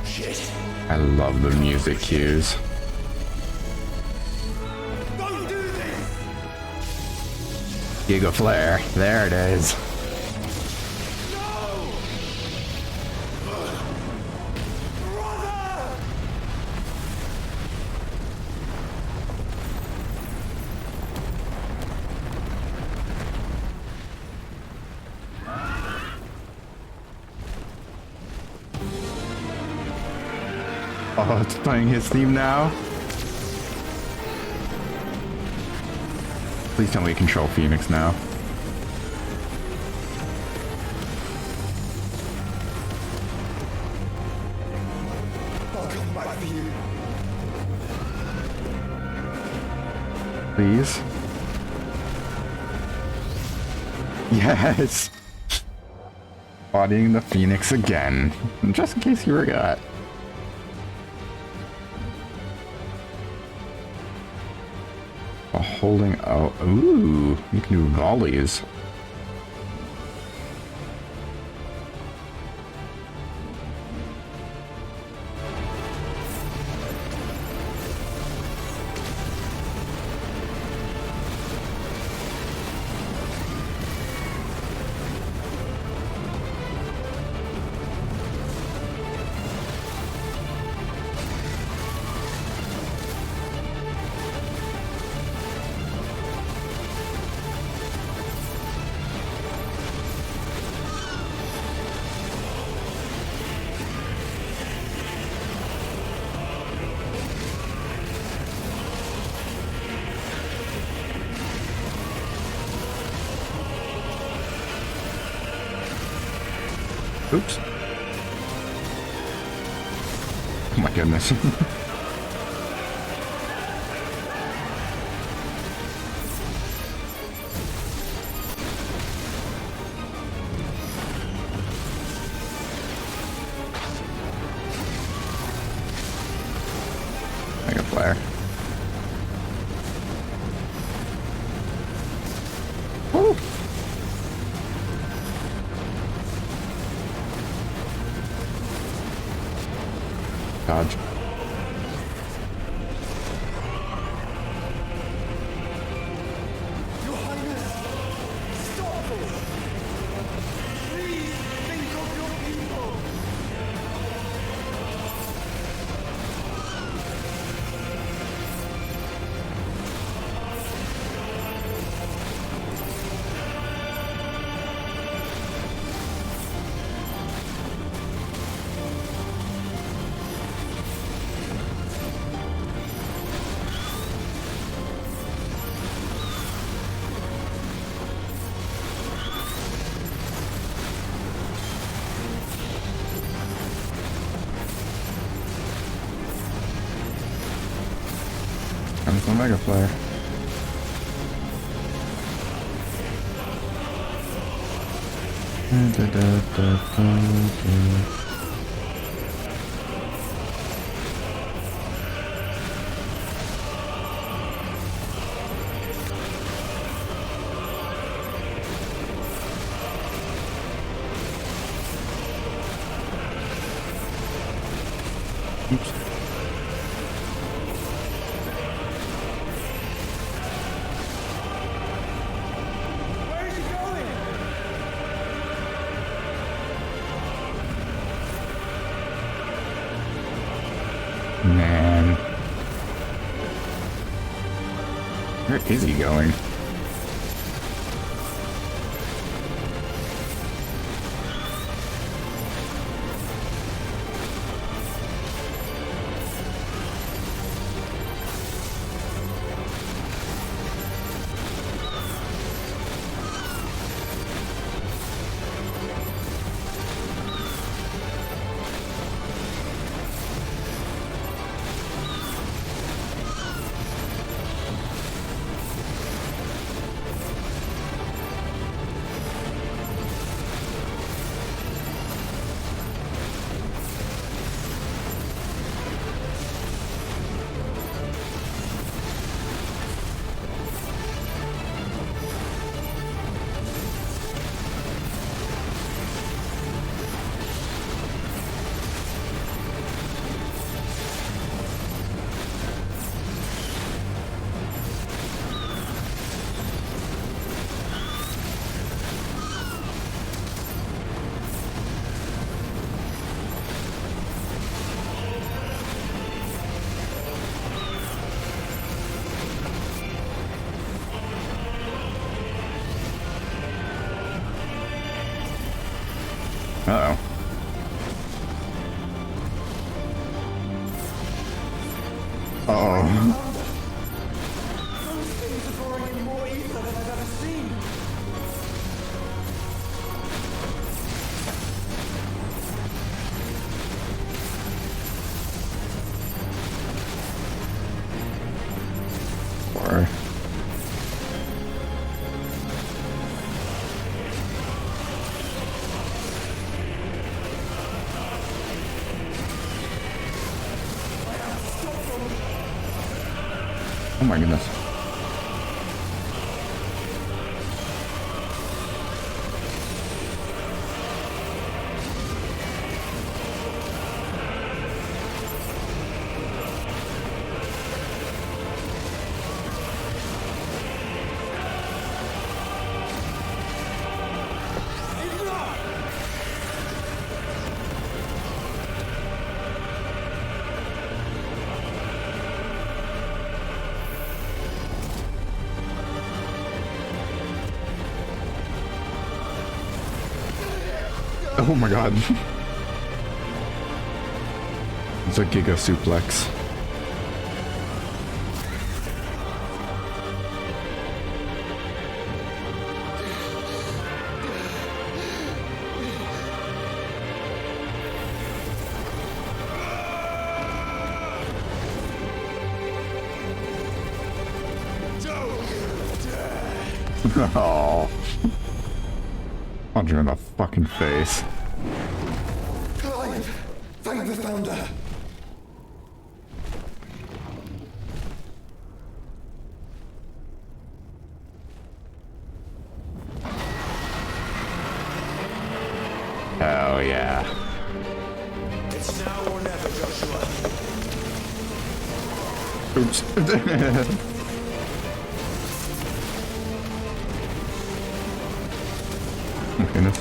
Shit. I love the music cues. Giga Flare. There it is. Oh, it's playing his theme now. Please tell me you control Phoenix now. I'll come back for you. Please. Yes! Bodying the Phoenix again. Just in case you forgot. Holding out. Ooh, you can do volleys. Oops. Oh my goodness. Mega Flare. Woo! Dodge. Your Highness, stop this! Please think of your people! Comes the Mega Flare. Oops. Man. Where is he going? Uh-oh. Uh-oh. Those things are pouring in more ether than I've ever seen. Or... Oh my goodness. Oh my god. It's a giga suplex. Oh. Punch him in the fucking face. Clive, thank the Founder. Oh yeah. It's now or never, Joshua. Oops. Oh my goodness.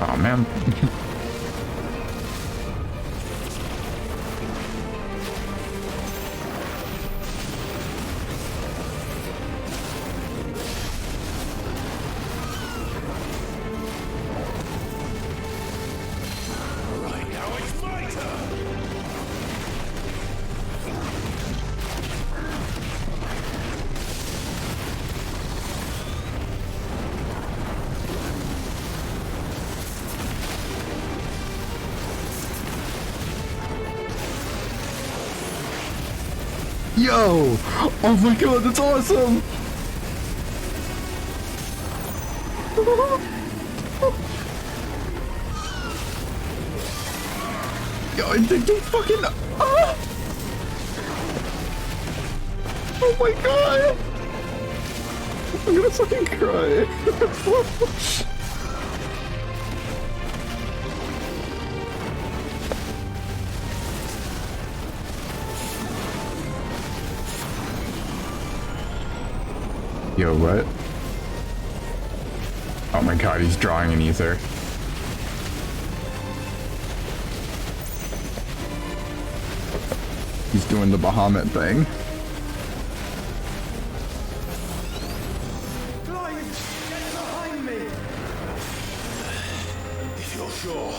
Oh man. Yo! Oh my god, that's awesome! Yo, I think they fucking... Ah! Oh my god! I'm gonna fucking cry. Yo, what? Oh my god, he's drawing an ether. He's doing the Bahamut thing. Get behind me! If you're sure.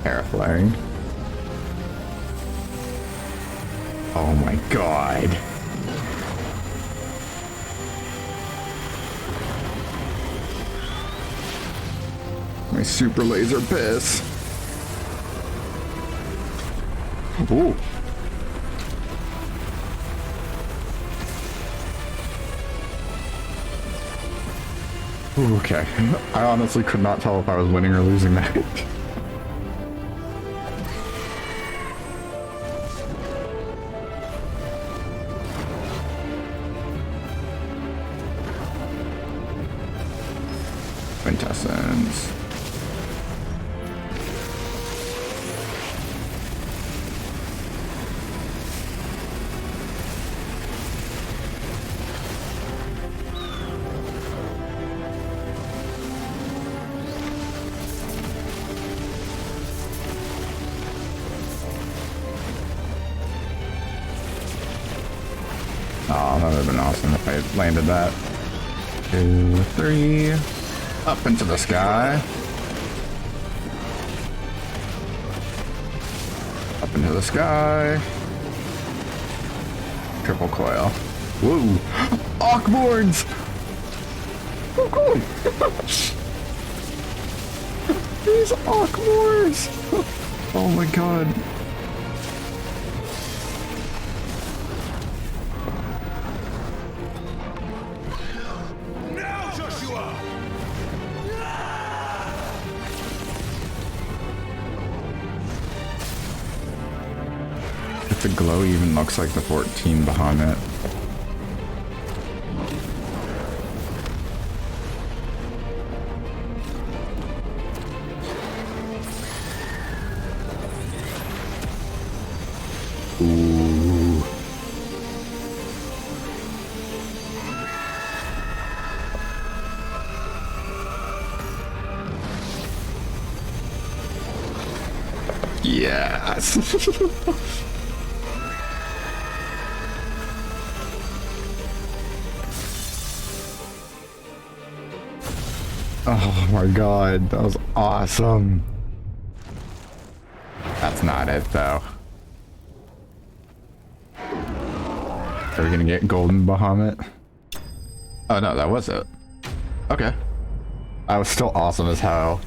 Terrifying. Oh my god. My super laser piss. Ooh. Ooh, okay. I honestly could not tell if I was winning or losing that. Quintessence. Oh, that would have been awesome if I landed that. 2, 3. Up into the sky. Up into the sky. Triple coil. Whoa! Awkboards! These Awkboards! Oh my god. Now, Joshua! The glow even looks like the 14 Bahamut. Ooh. Yes. Oh my god, that was awesome. That's not it though. Are we gonna get golden Bahamut? Oh no, that was it. Okay. I was still awesome as hell.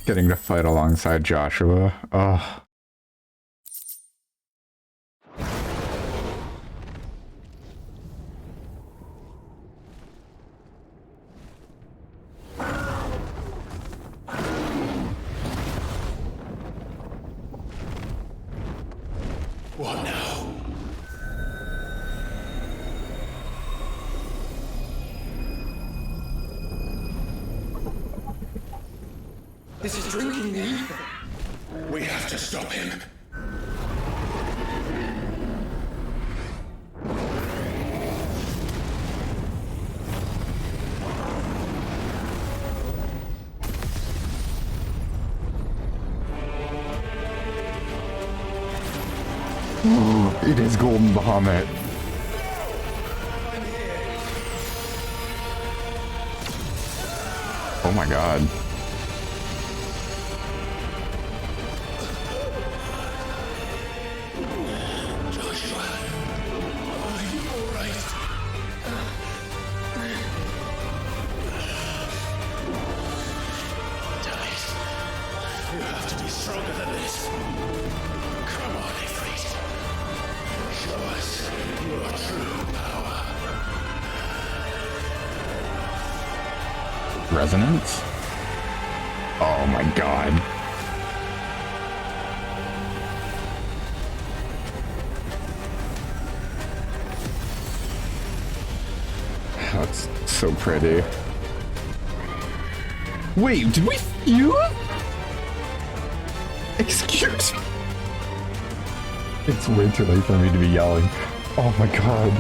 Getting to fight alongside Joshua. Oh. What now? This is drinking me. We have to stop him. Oh, it is golden Bahamut. Oh my god. Joshua, are you alright? Dice, you have to be stronger than this. Come on, Ifrit. Show us your true power. Resonance? Oh my god. That's so pretty. Wait, did we fuse? Excuse me? It's way too late for me to be yelling. Oh my god.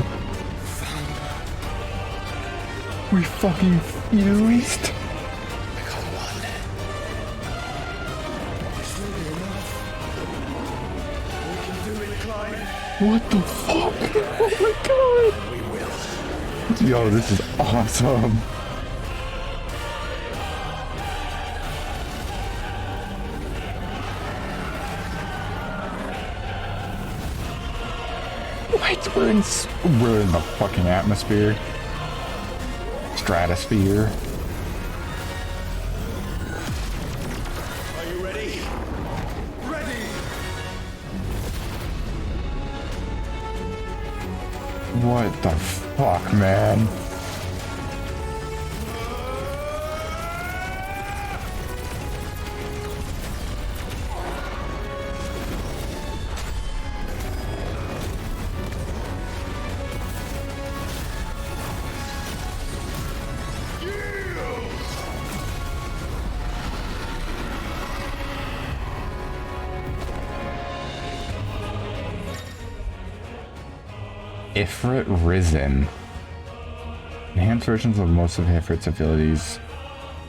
We fucking fused. What the fuck? Oh my god. Yo, this is awesome. What? We're in the fucking atmosphere. Stratosphere. Are you ready? Ready! What the fuck, man? Ifrit Risen. Enhanced versions of most of Ifrit's abilities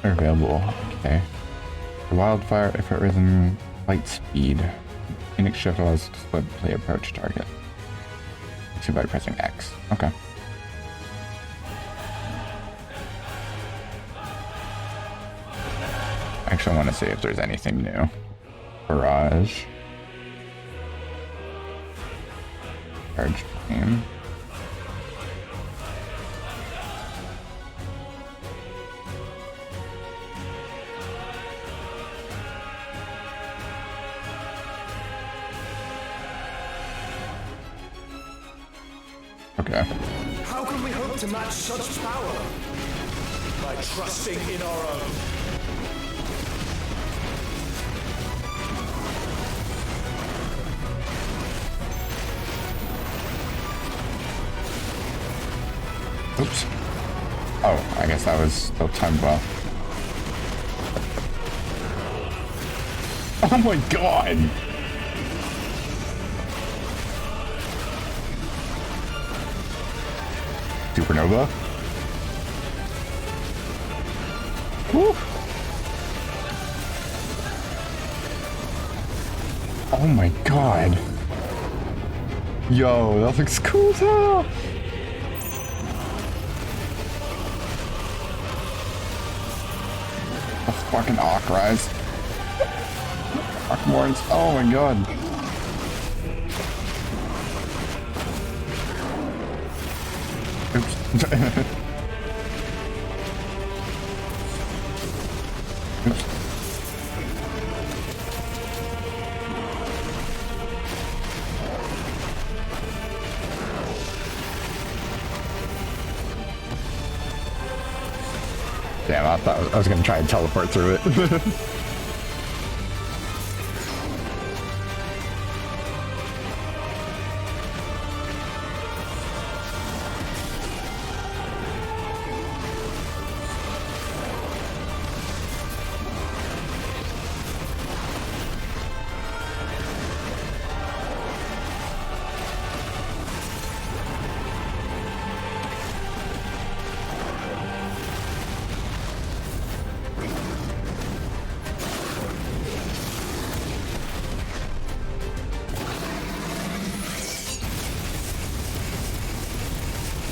are available. Okay. For Wildfire, Ifrit Risen, Light Speed. Phoenix Shift allows to swiftly approach target. Do by pressing X. Okay. Actually, I want to see if there's anything new. Barrage. Charge Beam. Okay. How can we hope to match such power? By trusting in our own. Oops. Oh, I guess that was still timed well. Oh my god! Supernova? Woo! Oh my god! Yo, that looks cool as hell! That's fucking Arc Rise. Arc Morns, oh my god. Oops. Oops. Damn, I thought I was gonna try and teleport through it.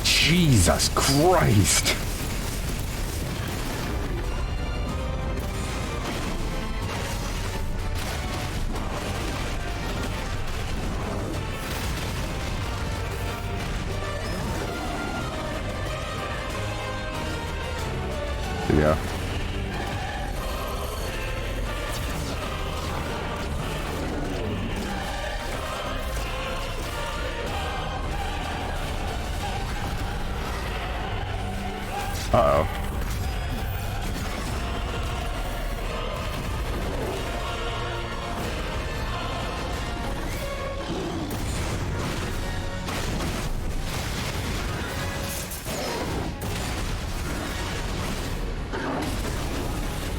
Jesus Christ! Yeah. Uh-oh.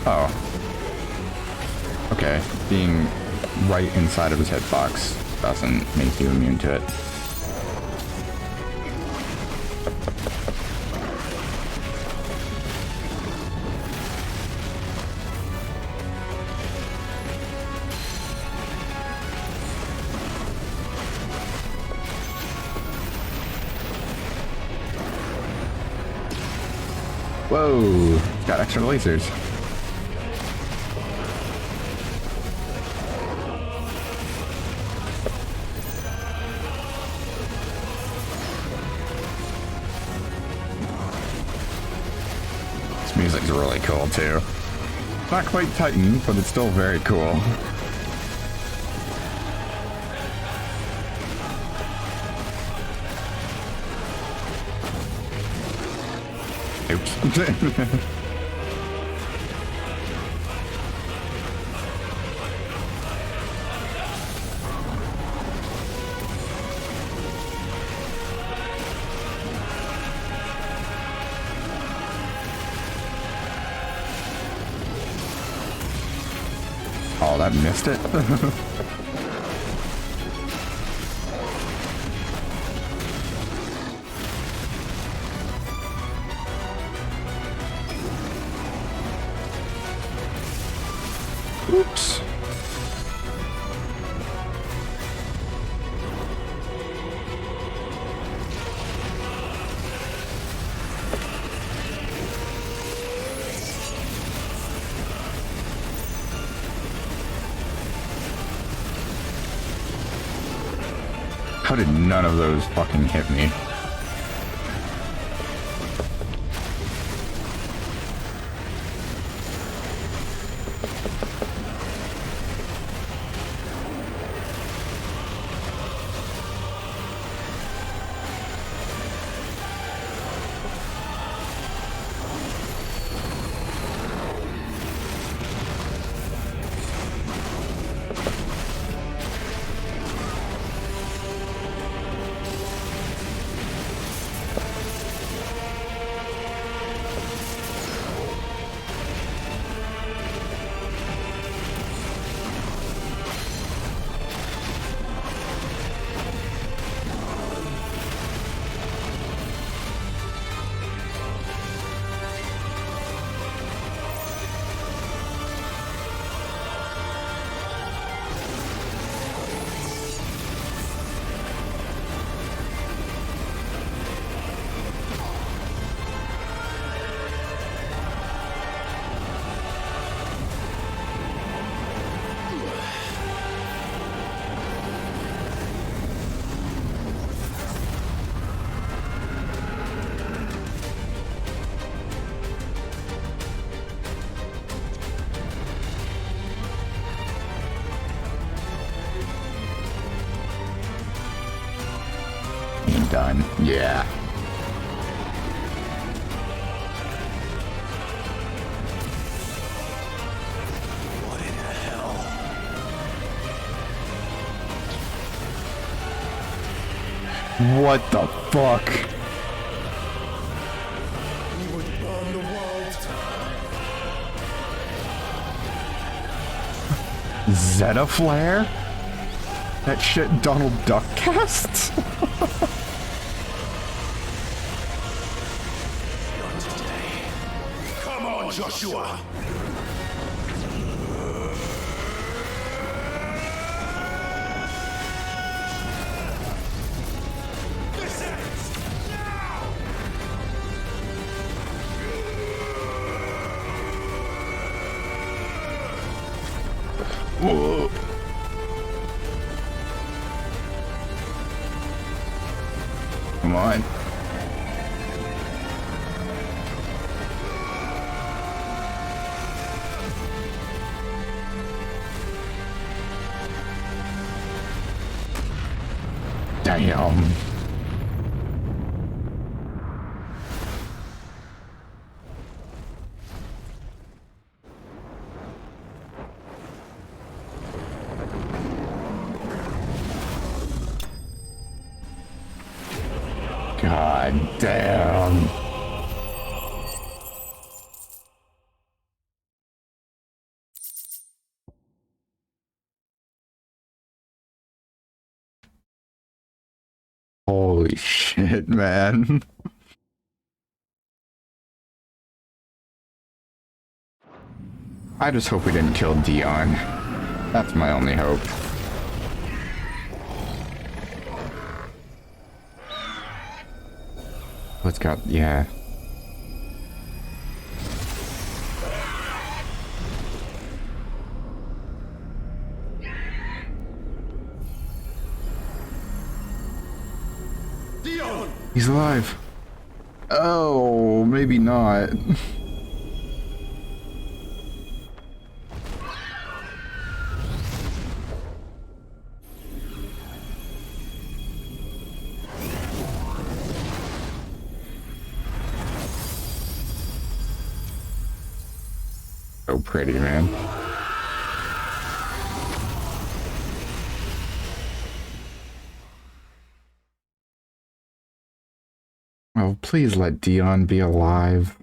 Oh. Okay, being right inside of his hitbox doesn't make you immune to it. Whoa, got extra lasers. This music's really cool too. It's not quite Titan, but it's still very cool. Oops. Oh, that missed it. Oops. How did none of those fucking hit me? Done. Yeah. What in the hell? What the fuck? We would burn the world. Zeta Flare? That shit Donald Duck casts? Come on, Joshua. This ends now. Whoa. Come on. Damn. God damn. Holy shit, man. I just hope we didn't kill Dion. That's my only hope. Let's go. Yeah. Dion! He's alive. Oh, maybe not. So pretty, man. Oh, please let Dion be alive.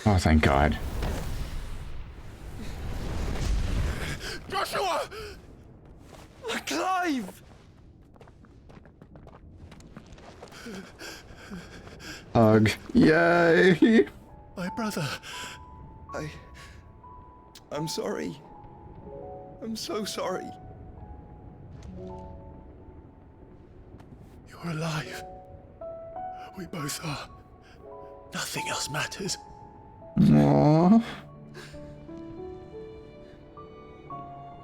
Oh, thank God. Joshua! Clive! Hug. Yay! My brother. I'm sorry. I'm so sorry. You're alive. We both are. Nothing else matters. Aww.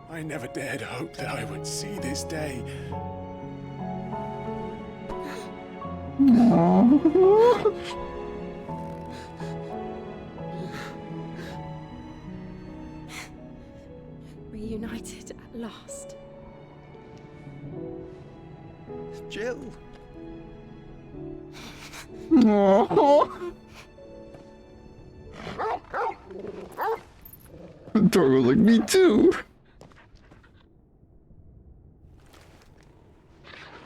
I never dared hope that I would see this day. Aww. Reunited at last. Jill. Aww. Doro like me too.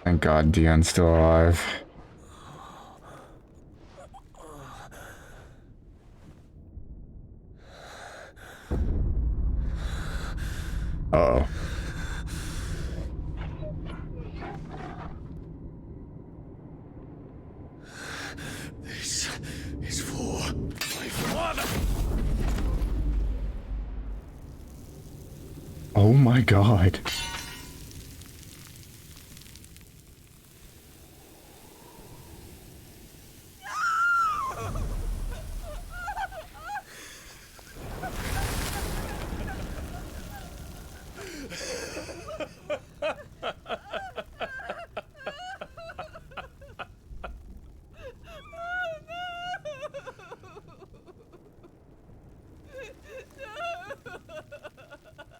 Thank God Dion's still alive. Uh-oh. This is for my father. Oh my God.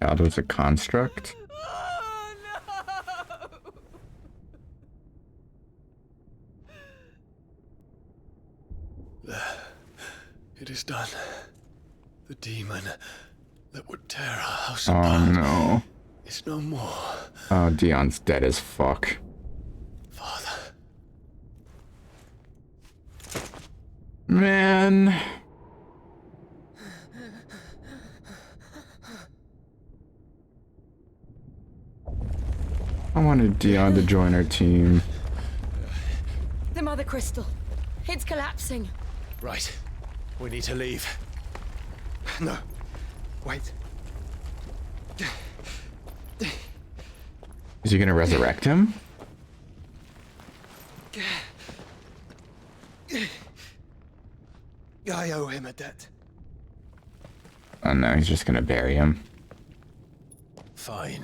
God was a construct? It is done. The demon that would tear our house Oh apart no. is no more. Oh, Dion's dead as fuck. Father. Man. I wanted Dion to join our team. The Mother Crystal. It's collapsing. Right. We need to leave. No. Wait. Is he gonna resurrect him? I owe him a debt. Oh no, he's just gonna bury him. Fine.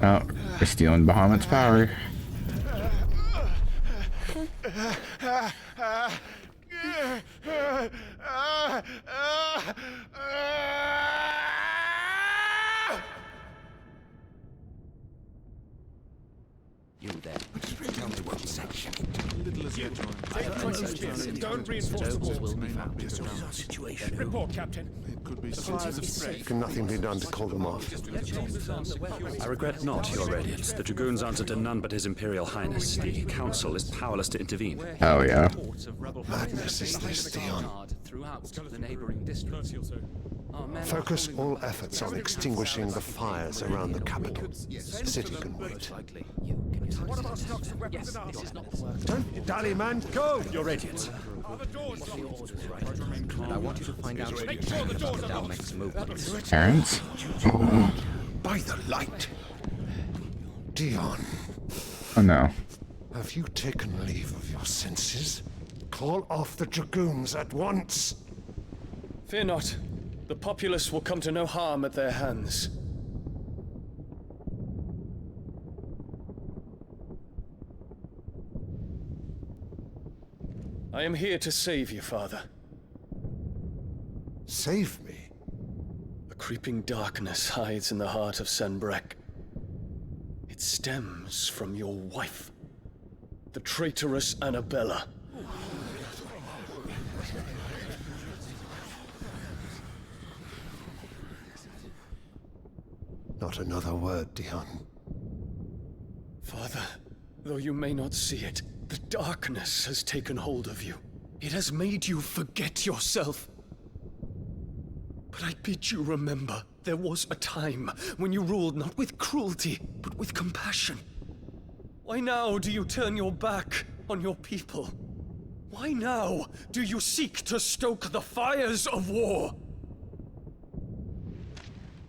Oh, we're stealing Bahamut's power. You there. Tell me what section. Don't reinforce the Stones will walls. be found. This is our situation. Report, Captain. It could be Can nothing be done to call them off? I regret not, Your Radiance. The Dragoons answer to none but His Imperial Highness. The Council is powerless to intervene. Oh, yeah. Madness is this, Dion. Throughout the neighboring districts. Focus all efforts on extinguishing the fires around the capital. The city can wait. What about stocks of weapons and armor? Don't dally, man. Go! Your Radiance. I want you to find out about the Dalmec's movements. Parents? By the light. Dion. Oh no. Have you taken leave of your senses? Call off the Dragoons at once. Fear not. The populace will come to no harm at their hands. I am here to save you, Father. Save me? A creeping darkness hides in the heart of Senbrek. It stems from your wife, the traitorous Annabella. Not another word, Dion. Father, though you may not see it, the darkness has taken hold of you. It has made you forget yourself. But I bid you remember, there was a time when you ruled not with cruelty, but with compassion. Why now do you turn your back on your people? Why now do you seek to stoke the fires of war?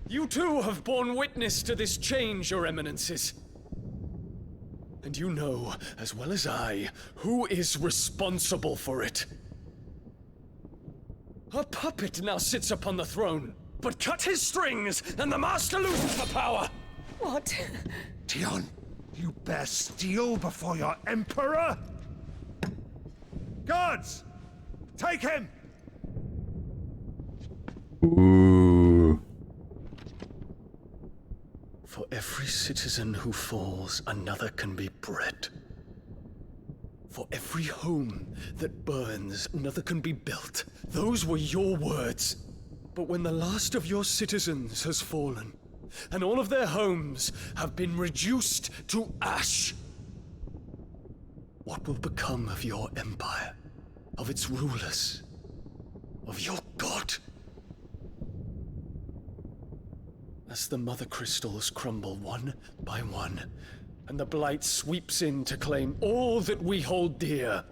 You too have borne witness to this change, Your Eminences. And you know, as well as I, who is responsible for it. A puppet now sits upon the throne, but cut his strings, and the master loses the power! What? Dion, you bear steel before your Emperor? Guards! Take him! Ooh. For every citizen who falls, another can be bred. For every home that burns, another can be built. Those were your words. But when the last of your citizens has fallen, and all of their homes have been reduced to ash, what will become of your empire, of its rulers, of your god? As the mother crystals crumble one by one, and the blight sweeps in to claim all that we hold dear,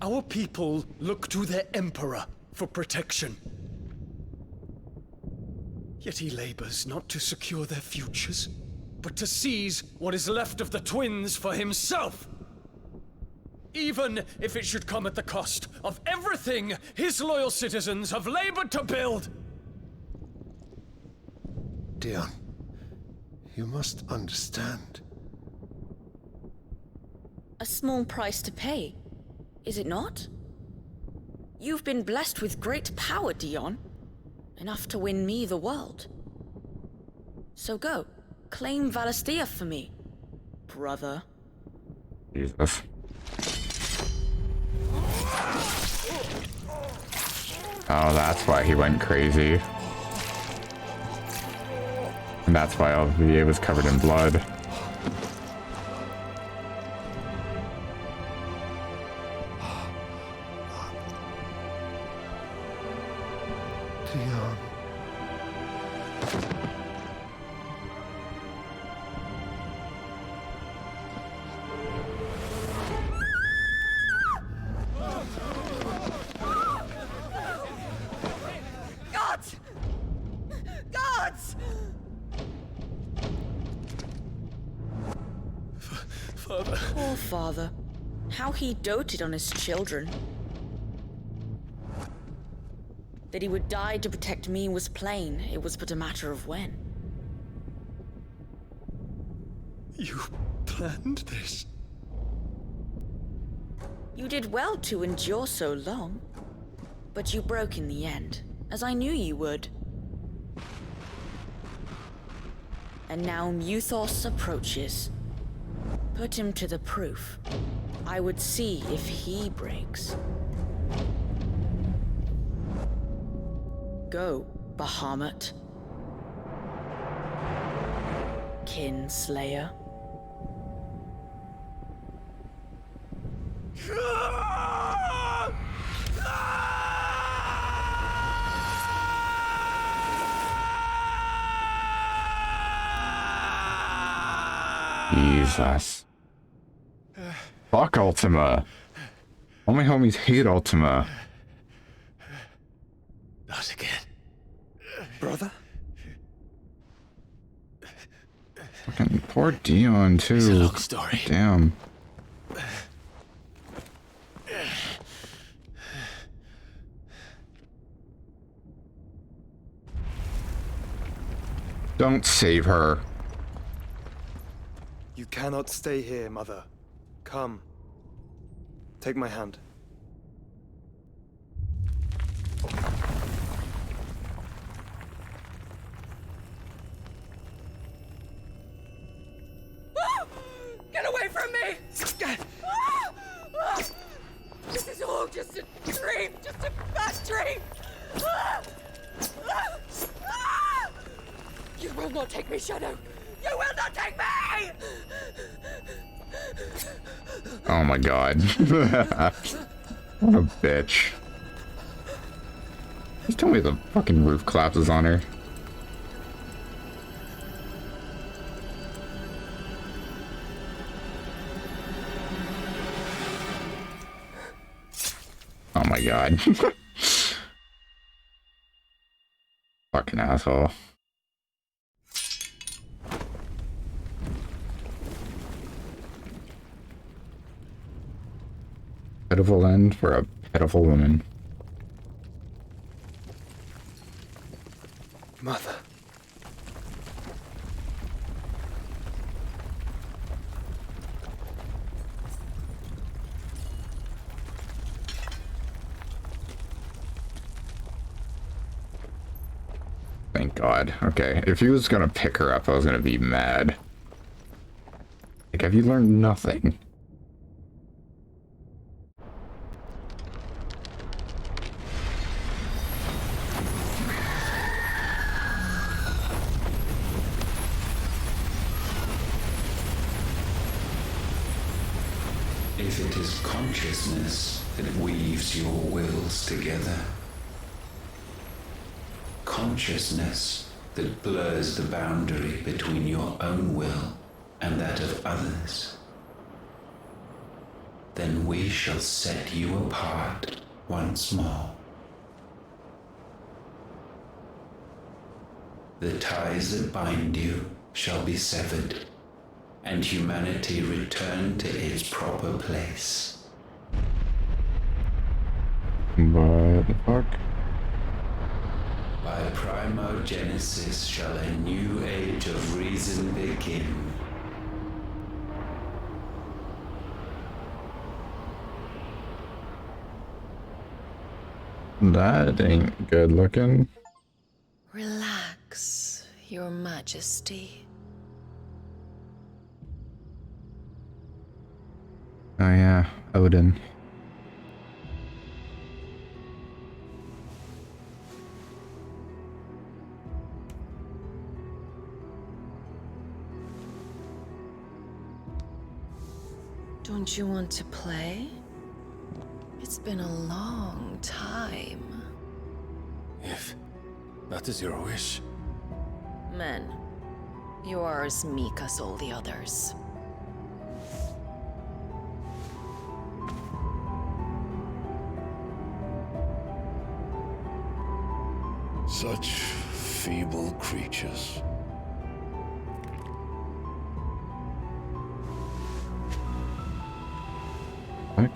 our people look to their emperor for protection. Yet he labors not to secure their futures, but to seize what is left of the twins for himself. Even if it should come at the cost of everything his loyal citizens have labored to build. Dion, you must understand. A small price to pay, is it not? You've been blessed with great power, Dion. Enough to win me the world. So go, claim Valisthea for me, brother. Jesus. Oh, that's why he went crazy. And that's why LVA was covered in blood. Dion. Gods! Gods! Father. Poor father. How he doted on his children. That he would die to protect me was plain. It was but a matter of when. You planned this? You did well to endure so long. But you broke in the end, as I knew you would. And now Muthos approaches. Put him to the proof. I would see if he breaks. Go, Bahamut. Kinslayer. Jesus. Fuck Ultima. All my homies hate Ultima. Not again. Brother? Fucking poor Dion too. It's a long story. Damn. Don't save her. You cannot stay here, Mother. Come. Take my hand. Get away from me! This is all just a dream, just a bad dream! You will not take me, Shadow! You will not take me! Oh my god. What a bitch. Just tell me the fucking roof collapses on her. Oh my god. Fucking asshole. Pitiful end for a pitiful woman. Mother. Thank God. Okay, if he was gonna pick her up, I was gonna be mad. Like, have you learned nothing? If it is consciousness that weaves your wills together, consciousness that blurs the boundary between your own will and that of others, then we shall set you apart once more. The ties that bind you shall be severed, and humanity return to its proper place. What the fuck? By primogenesis shall a new age of reason begin. That ain't good looking. Relax, Your Majesty. Oh yeah, Odin. Don't you want to play? It's been a long time. If that is your wish. Men, you are as meek as all the others. Such feeble creatures. What?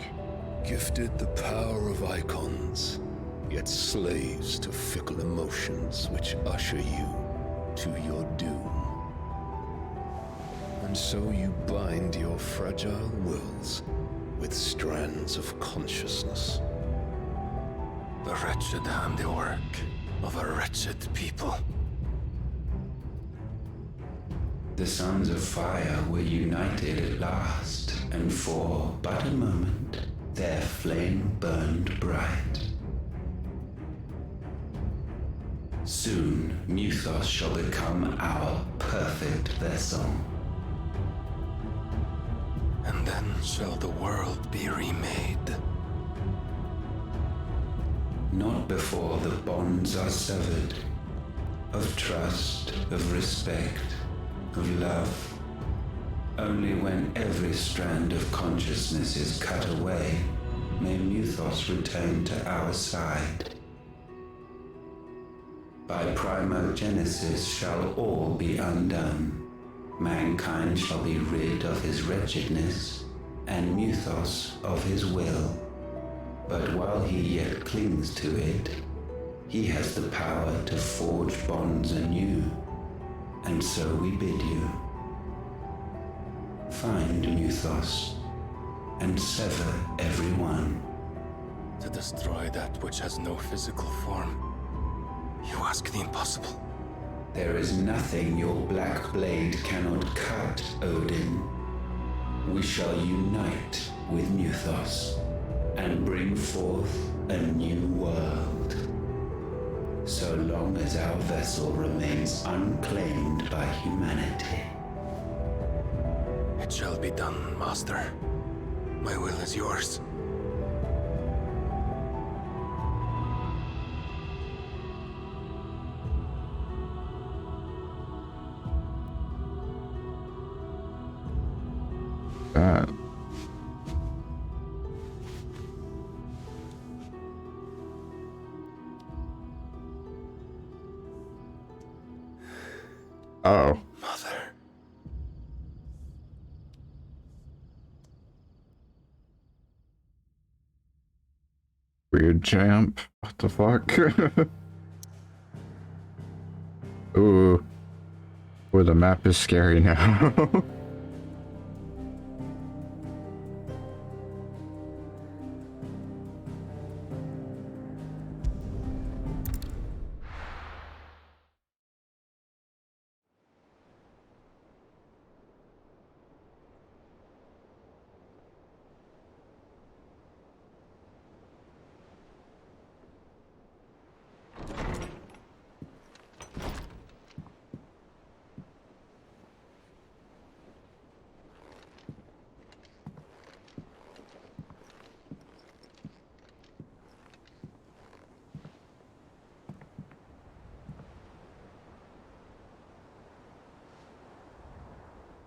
Gifted the power of icons, yet slaves to fickle emotions which usher you to your doom. And so you bind your fragile wills with strands of consciousness. The wretched handiwork of a wretched people. The Sons of Fire were united at last, and for but a moment, their flame burned bright. Soon, Muthos shall become our perfect vessel. And then shall the world be remade. Not before the bonds are severed, of trust, of respect, of love. Only when every strand of consciousness is cut away, may Muthos return to our side. By primogenesis shall all be undone. Mankind shall be rid of his wretchedness, and Muthos of his will. But while he yet clings to it, he has the power to forge bonds anew. And so we bid you. Find Muthos, and sever every one. To destroy that which has no physical form. You ask the impossible. There is nothing your black blade cannot cut, Odin. We shall unite with Muthos and bring forth a new world. So long as our vessel remains unclaimed by humanity. It shall be done, Master. My will is yours. Oh. Mother. Weird champ. What the fuck? Ooh. Ooh, the map is scary now.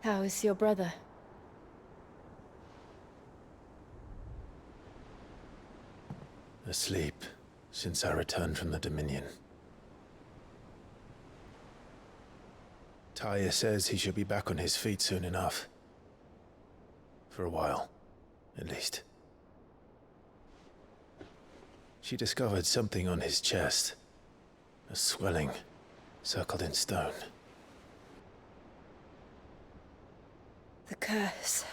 How is your brother? Asleep since I returned from the Dominion. Taya says he should be back on his feet soon enough. For a while, at least. She discovered something on his chest. A swelling, circled in stone. The curse.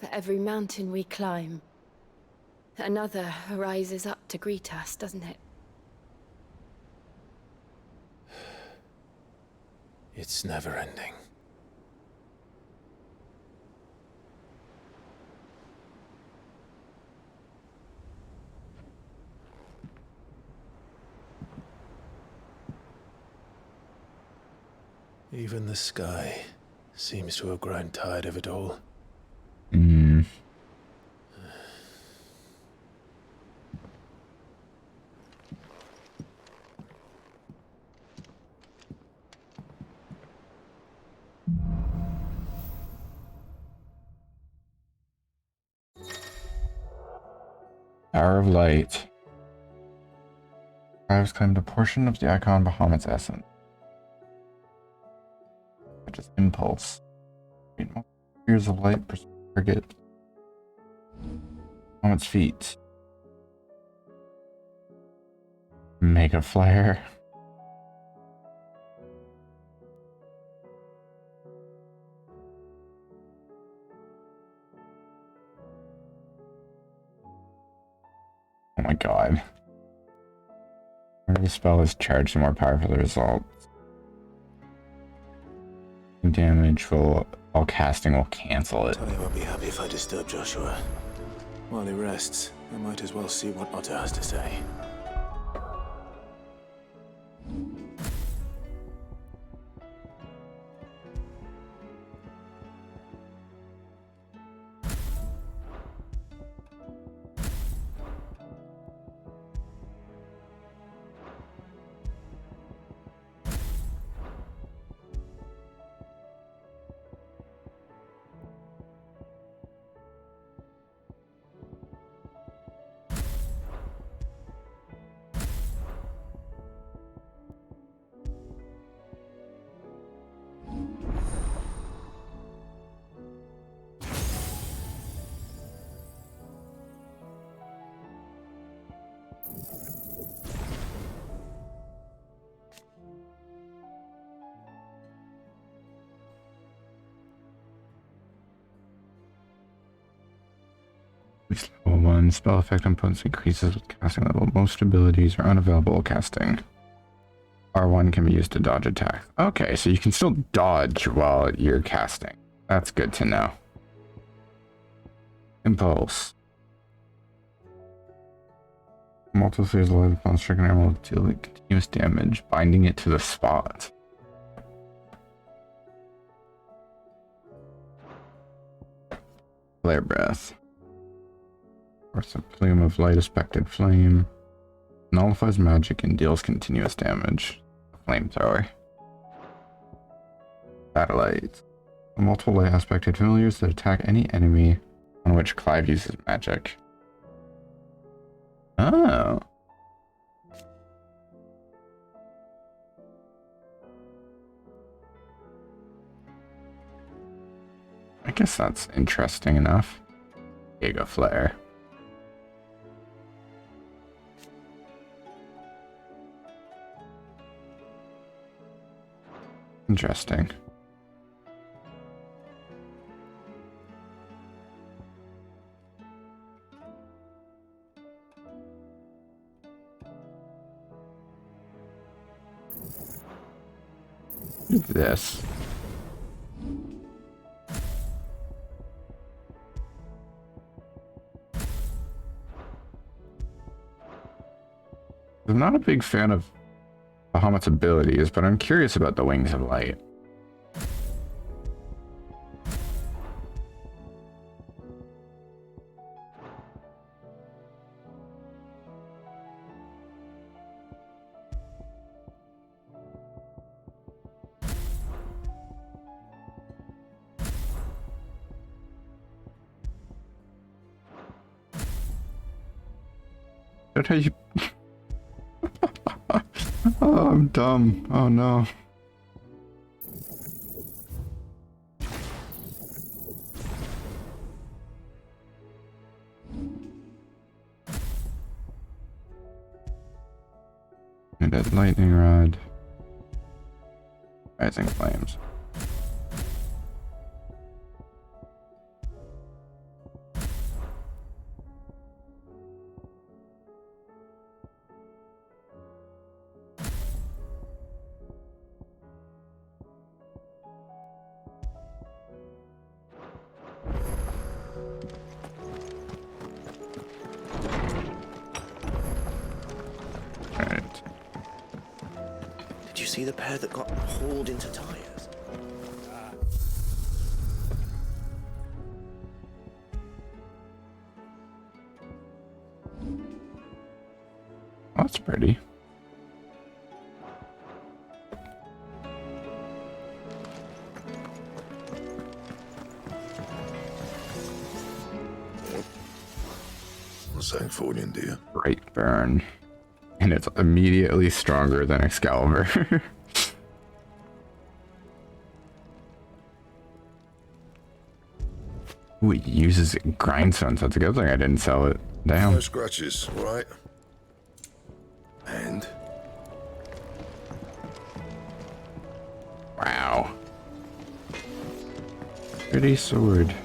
For every mountain we climb, another rises up to greet us, doesn't it? It's never ending. Even the sky seems to have grown tired of it all. Hour of Light. Tribes claimed a portion of the icon Bahamut's essence, such as impulse. Spheres of light target Bahamut's feet. Mega Flare. Oh my god. Every spell is charged to more powerful results. Damage will all casting will cancel it. Tony won't be happy if I disturb Joshua. While he rests, I might as well see what Otto has to say. Level 1 spell effect on potency increases with casting level. Most abilities are unavailable while casting. R1 can be used to dodge attacks. Okay, so you can still dodge while you're casting. That's good to know. Impulse. Multiple phase life upon stricken armor will deal continuous damage, binding it to the spot. Flare breath. Force a plume of light aspected flame. Nullifies magic and deals continuous damage. Flamethrower. Satellite. Multiple light aspected familiars that attack any enemy on which Clive uses magic. Oh. I guess that's interesting enough. Giga Flare. Interesting. Look at this. I'm not a big fan of Bahamut's abilities, but I'm curious about the Wings of Light. That's how you... Oh, I'm dumb. Oh no. And that lightning rod. Rising flames. Did you see the pair that got hauled into tires? That's pretty. What's that for you, dear? Bright burn. And it's immediately stronger than Excalibur. Ooh, it uses grindstones. That's a good thing I didn't sell it. Damn. No scratches, right? And? Wow. Pretty sword.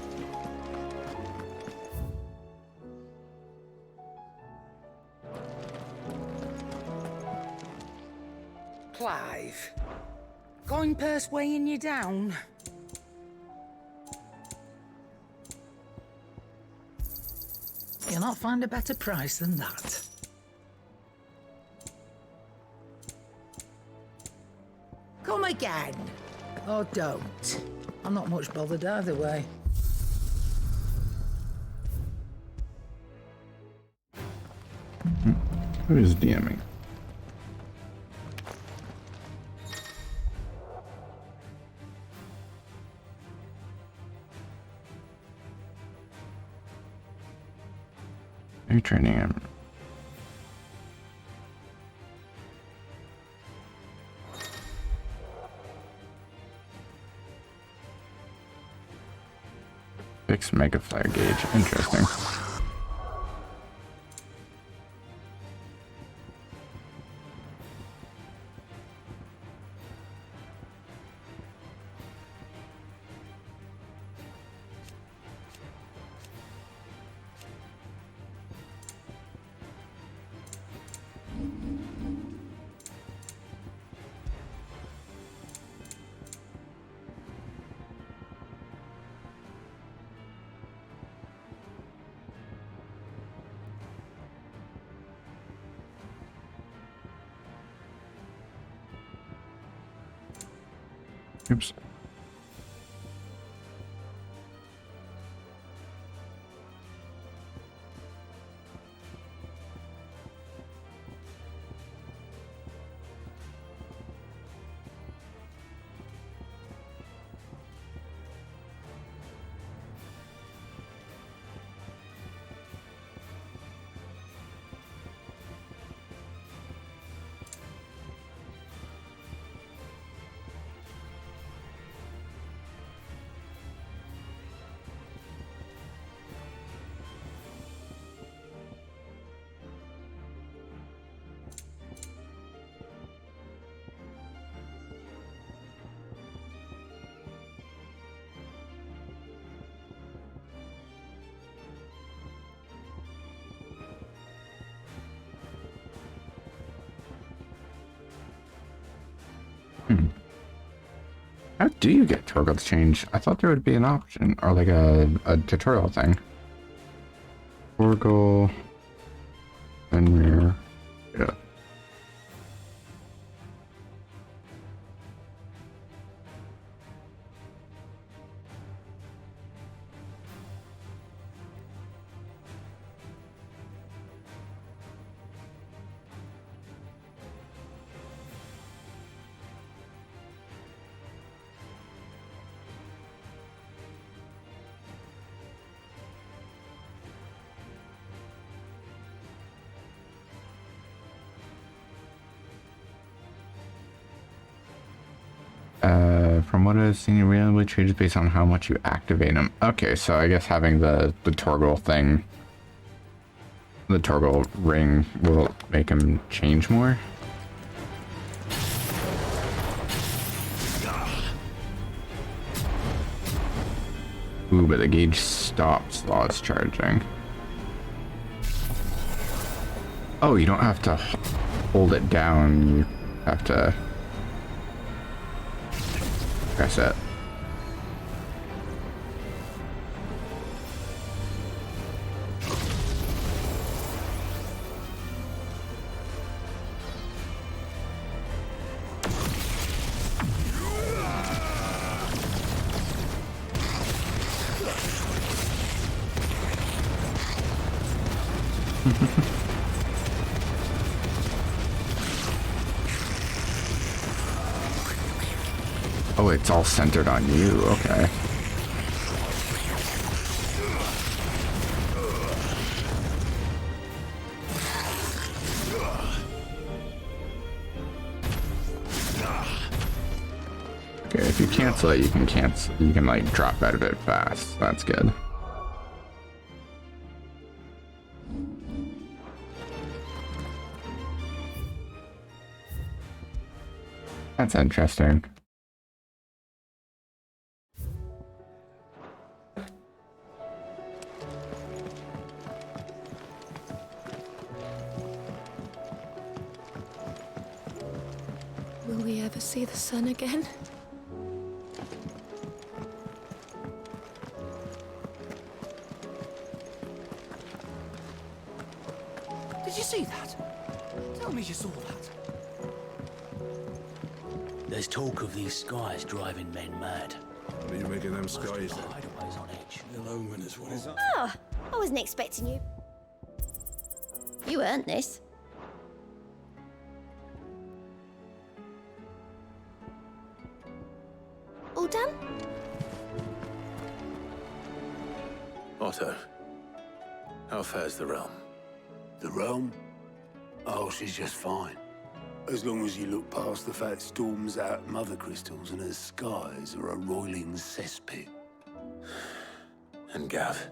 alive. Coin purse weighing you down. You'll not find a better price than that. Come again. Or don't. I'm not much bothered either way. Who is DMing? Are you training him? Fix mega flare gauge. Interesting. Oops. How do you get toggle change? I thought there would be an option, or like a tutorial thing. Toggle, then mirror, yeah. From what I've seen, it randomly changes based on how much you activate them. Okay, so I guess having the toggle thing, the toggle ring, will make him change more. Ooh, but the gauge stops while it's charging. Oh, you don't have to hold it down, you have to press it. Oh, it's all centered on you, okay. Okay, if you cancel it, you can like drop out of it fast. That's good. That's interesting. Will we ever see the sun again. Did you see that? Tell me you saw that. There's talk of these skies driving men mad. What are you making them skies then? Hideaways on edge. An omen as well. Oh, I wasn't expecting you. You earned this. All done? Otto, how fares the realm? The realm? Oh, she's just fine. As long as you look past the fat storms out mother crystals and her skies are a roiling cesspit. And Gav?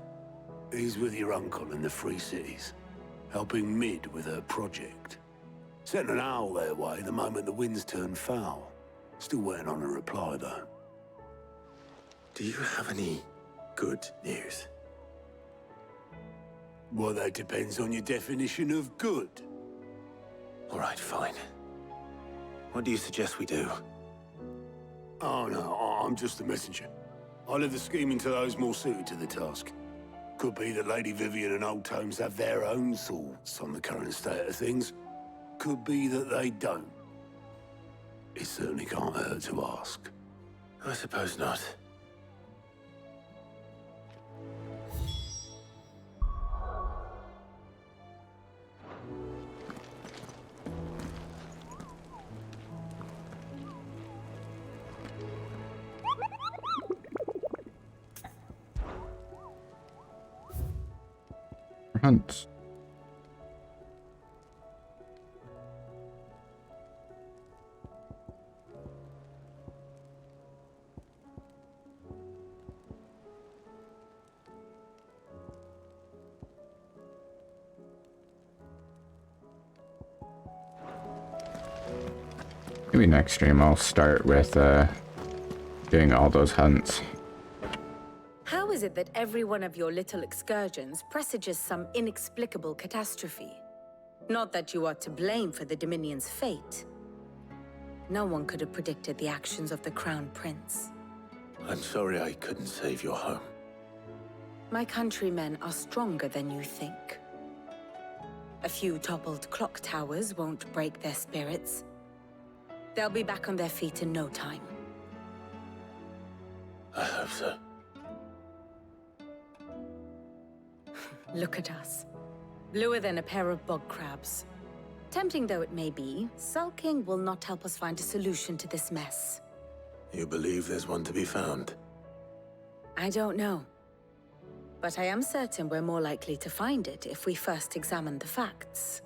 He's with your uncle in the Free Cities, helping Mid with her project. Sent an owl their way the moment the winds turned foul. Still waiting on a reply, though. Do you have any good news? Well, that depends on your definition of good. All right, fine. What do you suggest we do? Oh, no, I'm just a messenger. I leave the scheming to those more suited to the task. Could be that Lady Vivian and Old Tomes have their own thoughts on the current state of things. Could be that they don't. It certainly can't hurt to ask. I suppose not. Hunt. Maybe next stream I'll start with doing all those hunts. How is it that every one of your little excursions presages some inexplicable catastrophe? Not that you are to blame for the Dominion's fate. No one could have predicted the actions of the Crown Prince. I'm sorry I couldn't save your home. My countrymen are stronger than you think. A few toppled clock towers won't break their spirits. They'll be back on their feet in no time. I hope so. Look at us. Bluer than a pair of bog crabs. Tempting though it may be, sulking will not help us find a solution to this mess. You believe there's one to be found? I don't know. But I am certain we're more likely to find it if we first examine the facts.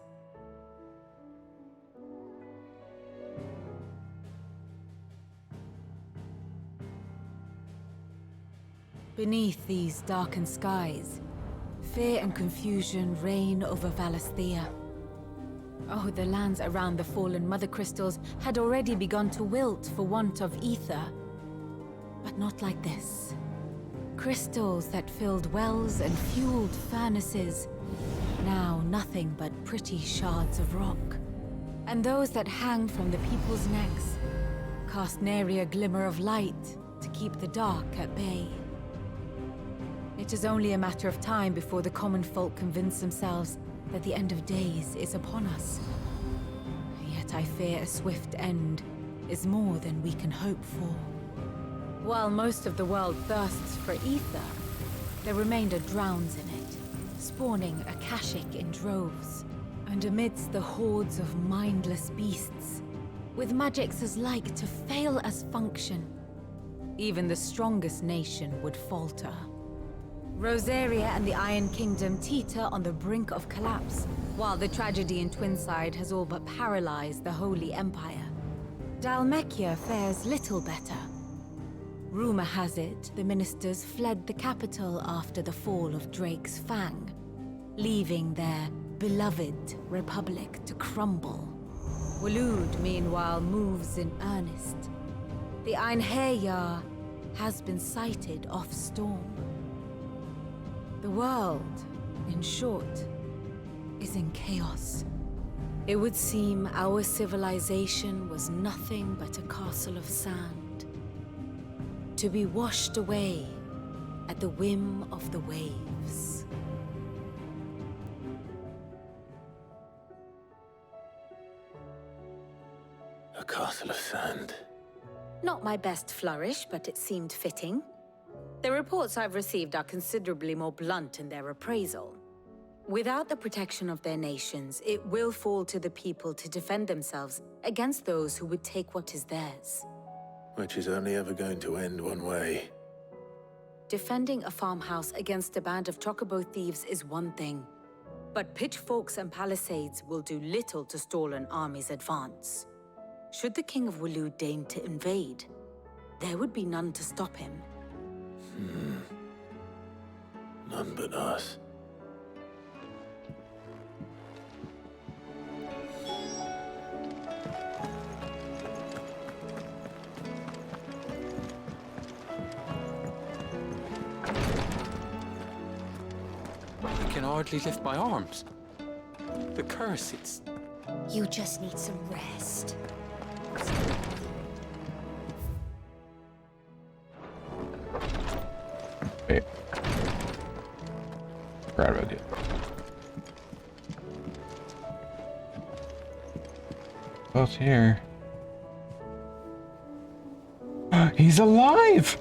Beneath these darkened skies, fear and confusion reign over Valisthea. Oh, the lands around the fallen mother crystals had already begun to wilt for want of ether. But not like this. Crystals that filled wells and fueled furnaces, now nothing but pretty shards of rock. And those that hang from the people's necks cast nary a glimmer of light to keep the dark at bay. It is only a matter of time before the common folk convince themselves that the end of days is upon us. Yet I fear a swift end is more than we can hope for. While most of the world thirsts for ether, the remainder drowns in it, spawning Akashic in droves. And amidst the hordes of mindless beasts, with magics as like to fail as function, even the strongest nation would falter. Rosaria and the Iron Kingdom teeter on the brink of collapse, while the tragedy in Twinside has all but paralyzed the Holy Empire. Dhalmekia fares little better. Rumor has it the ministers fled the capital after the fall of Drake's Fang, leaving their beloved republic to crumble. Waloed, meanwhile, moves in earnest. The Einherjar has been sighted off-storm. The world, in short, is in chaos. It would seem our civilization was nothing but a castle of sand, to be washed away at the whim of the waves. A castle of sand. Not my best flourish, but it seemed fitting. The reports I've received are considerably more blunt in their appraisal. Without the protection of their nations, it will fall to the people to defend themselves against those who would take what is theirs. Which is only ever going to end one way. Defending a farmhouse against a band of chocobo thieves is one thing, but pitchforks and palisades will do little to stall an army's advance. Should the King of Waloed deign to invade, there would be none to stop him. None but us. I can hardly lift my arms. The curse, it's... You just need some rest. Wait. Forgot about it. Both here. He's alive!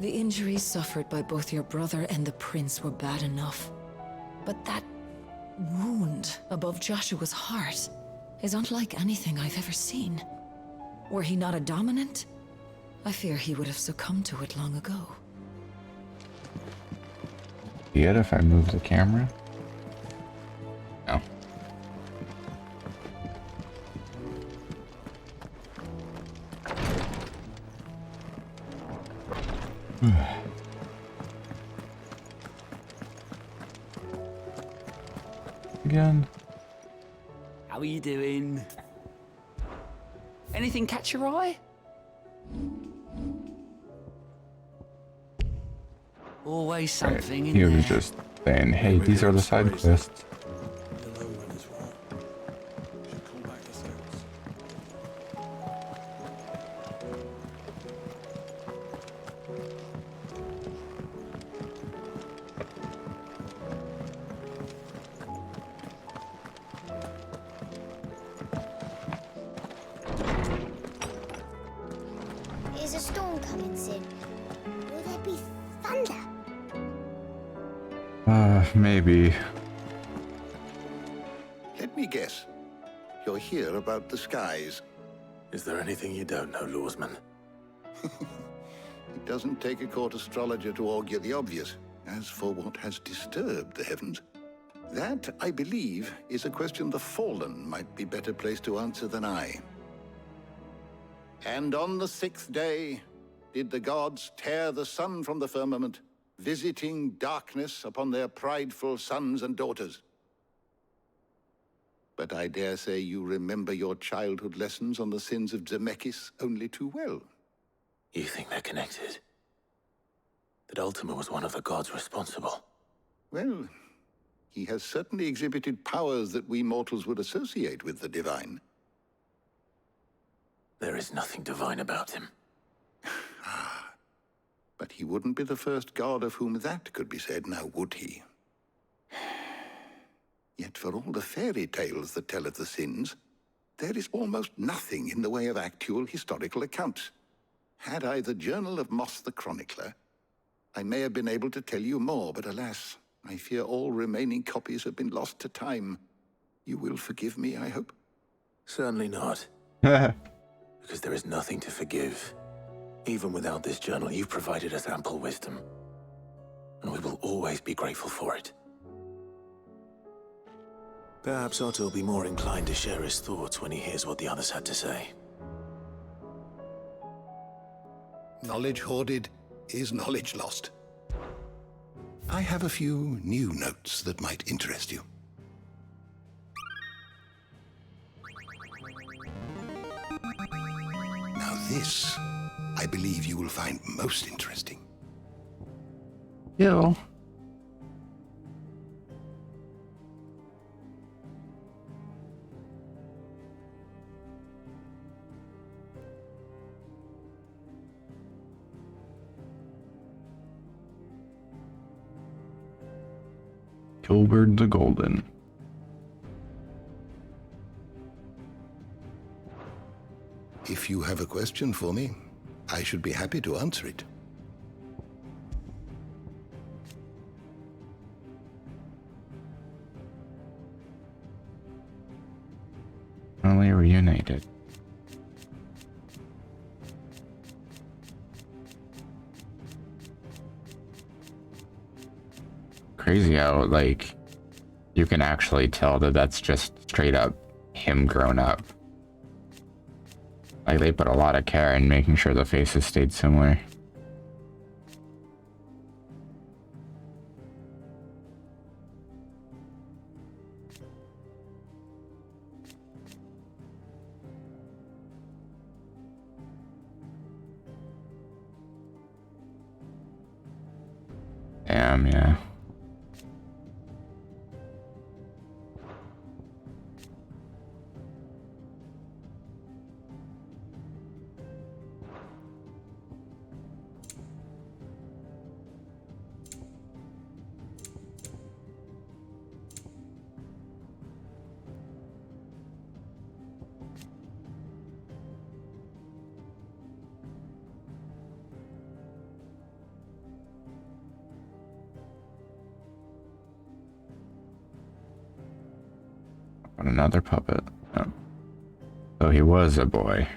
The injuries suffered by both your brother and the prince were bad enough. But that wound above Joshua's heart is unlike anything I've ever seen. Were he not a dominant, I fear he would have succumbed to it long ago. Yet if I move the camera? No. Again. How are you doing? Anything catch your eye? Always something in He there. was just saying, hey, these are the side quests. Is a storm coming soon? Will there be thunder? Maybe. Let me guess. You're here about the skies. Is there anything you don't know, Lawsman? It doesn't take a court astrologer to augur the obvious. As for what has disturbed the heavens, that, I believe, is a question the Fallen might be better placed to answer than I. And on the 6th day did the gods tear the sun from the firmament, visiting darkness upon their prideful sons and daughters. But I dare say you remember your childhood lessons on the sins of Zemeckis only too well. You think they're connected? That Ultima was one of the gods responsible? Well, he has certainly exhibited powers that we mortals would associate with the divine. There is nothing divine about him. But he wouldn't be the first god of whom that could be said, now would he? Yet for all the fairy tales that tell of the sins, there is almost nothing in the way of actual historical accounts. Had I the Journal of Moss the Chronicler, I may have been able to tell you more, but alas, I fear all remaining copies have been lost to time. You will forgive me, I hope? Certainly not. Because there is nothing to forgive. Even without this journal, you've provided us ample wisdom. And we will always be grateful for it. Perhaps Otto will be more inclined to share his thoughts when he hears what the others had to say. Knowledge hoarded is knowledge lost. I have a few new notes that might interest you. Now this, I believe you will find most interesting. Yo. Gilbert the Golden. If you have a question for me, I should be happy to answer it. Finally reunited. Crazy how, like, you can actually tell that that's just straight up him grown up. Like, they put a lot of care in making sure the faces stayed similar. Damn, yeah. What, another puppet? Oh. So he was a boy,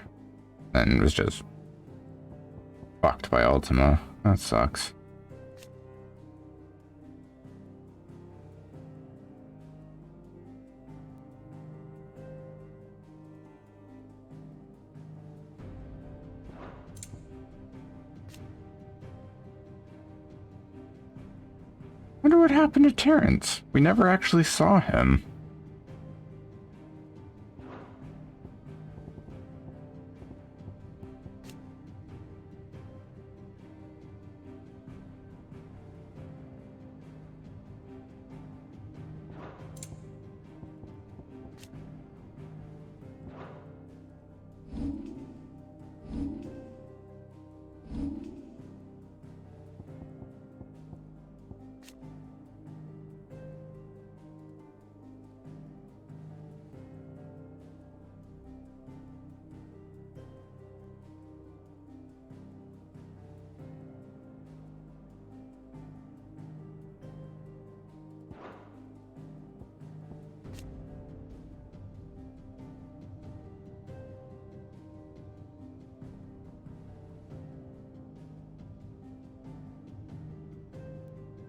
and was just fucked by Ultima. That sucks. Wonder what happened to Terrence. We never actually saw him.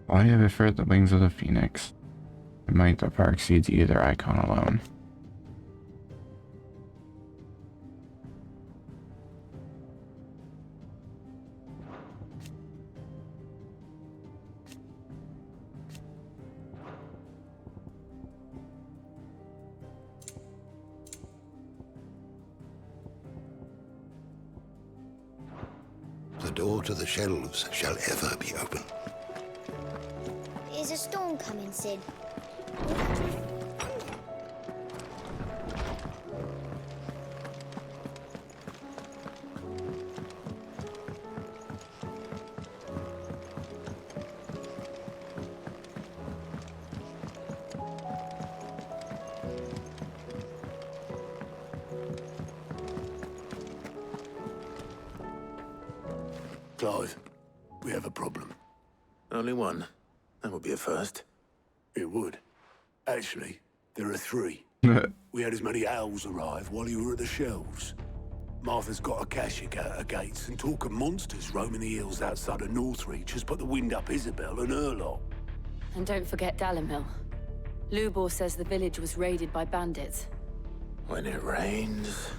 Why have I feared the wings of the phoenix? The might that far exceeds either icon alone. The door to the shelves shall ever be open. Is a storm coming, Sid? Clive, we have a problem. Only one. That would be a first. It would. Actually, there are three. We had as many owls arrive while you were at the shelves. Martha's got a Kashik out her gates, and talk of monsters roaming the hills outside of Northreach has put the wind up Isabel and her lot. And don't forget Dalimil. Lubor says the village was raided by bandits. When it rains...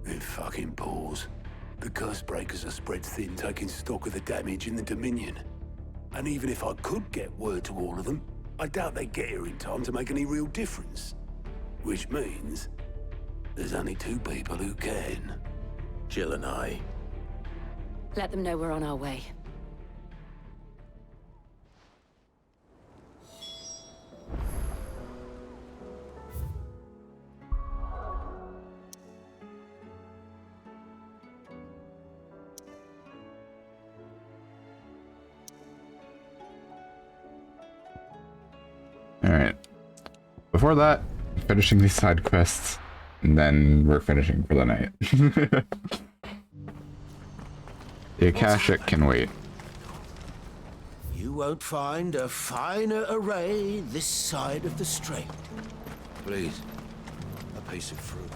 It fucking pours. The curse breakers are spread thin, taking stock of the damage in the Dominion. And even if I could get word to all of them, I doubt they'd get here in time to make any real difference. Which means there's only two people who can. Jill and I. Let them know we're on our way. before that, finishing these side quests, and then we're finishing for the night. The Akashic can wait. You won't find a finer array this side of the strait. Please, a piece of fruit.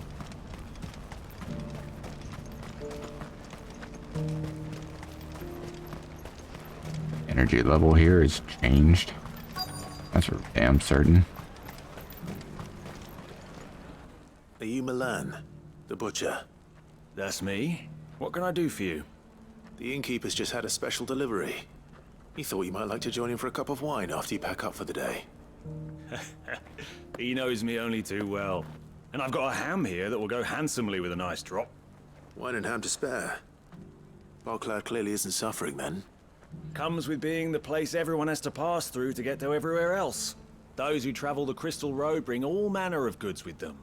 Energy level here is changed. That's for damn certain. Are you Milan, the butcher? That's me. What can I do for you? The innkeeper's just had a special delivery. He thought you might like to join him for a cup of wine after you pack up for the day. He knows me only too well. And I've got a ham here that will go handsomely with a nice drop. Wine and ham to spare. Bocklad clearly isn't suffering then. Comes with being the place everyone has to pass through to get to everywhere else. Those who travel the Crystal Road bring all manner of goods with them.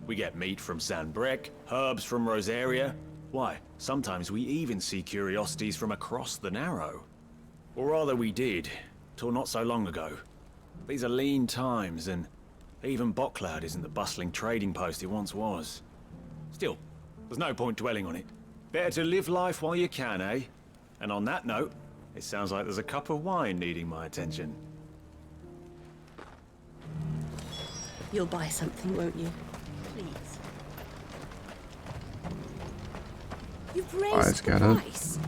We get meat from Sanbrec, herbs from Rosaria. Why, sometimes we even see curiosities from across the Narrow. Or rather we did, till not so long ago. These are lean times, and even Bocklad isn't the bustling trading post it once was. Still, there's no point dwelling on it. Better to live life while you can, eh? And on that note, it sounds like there's a cup of wine needing my attention. You'll buy something, won't you? Please. You've Eyes raised the got it. price.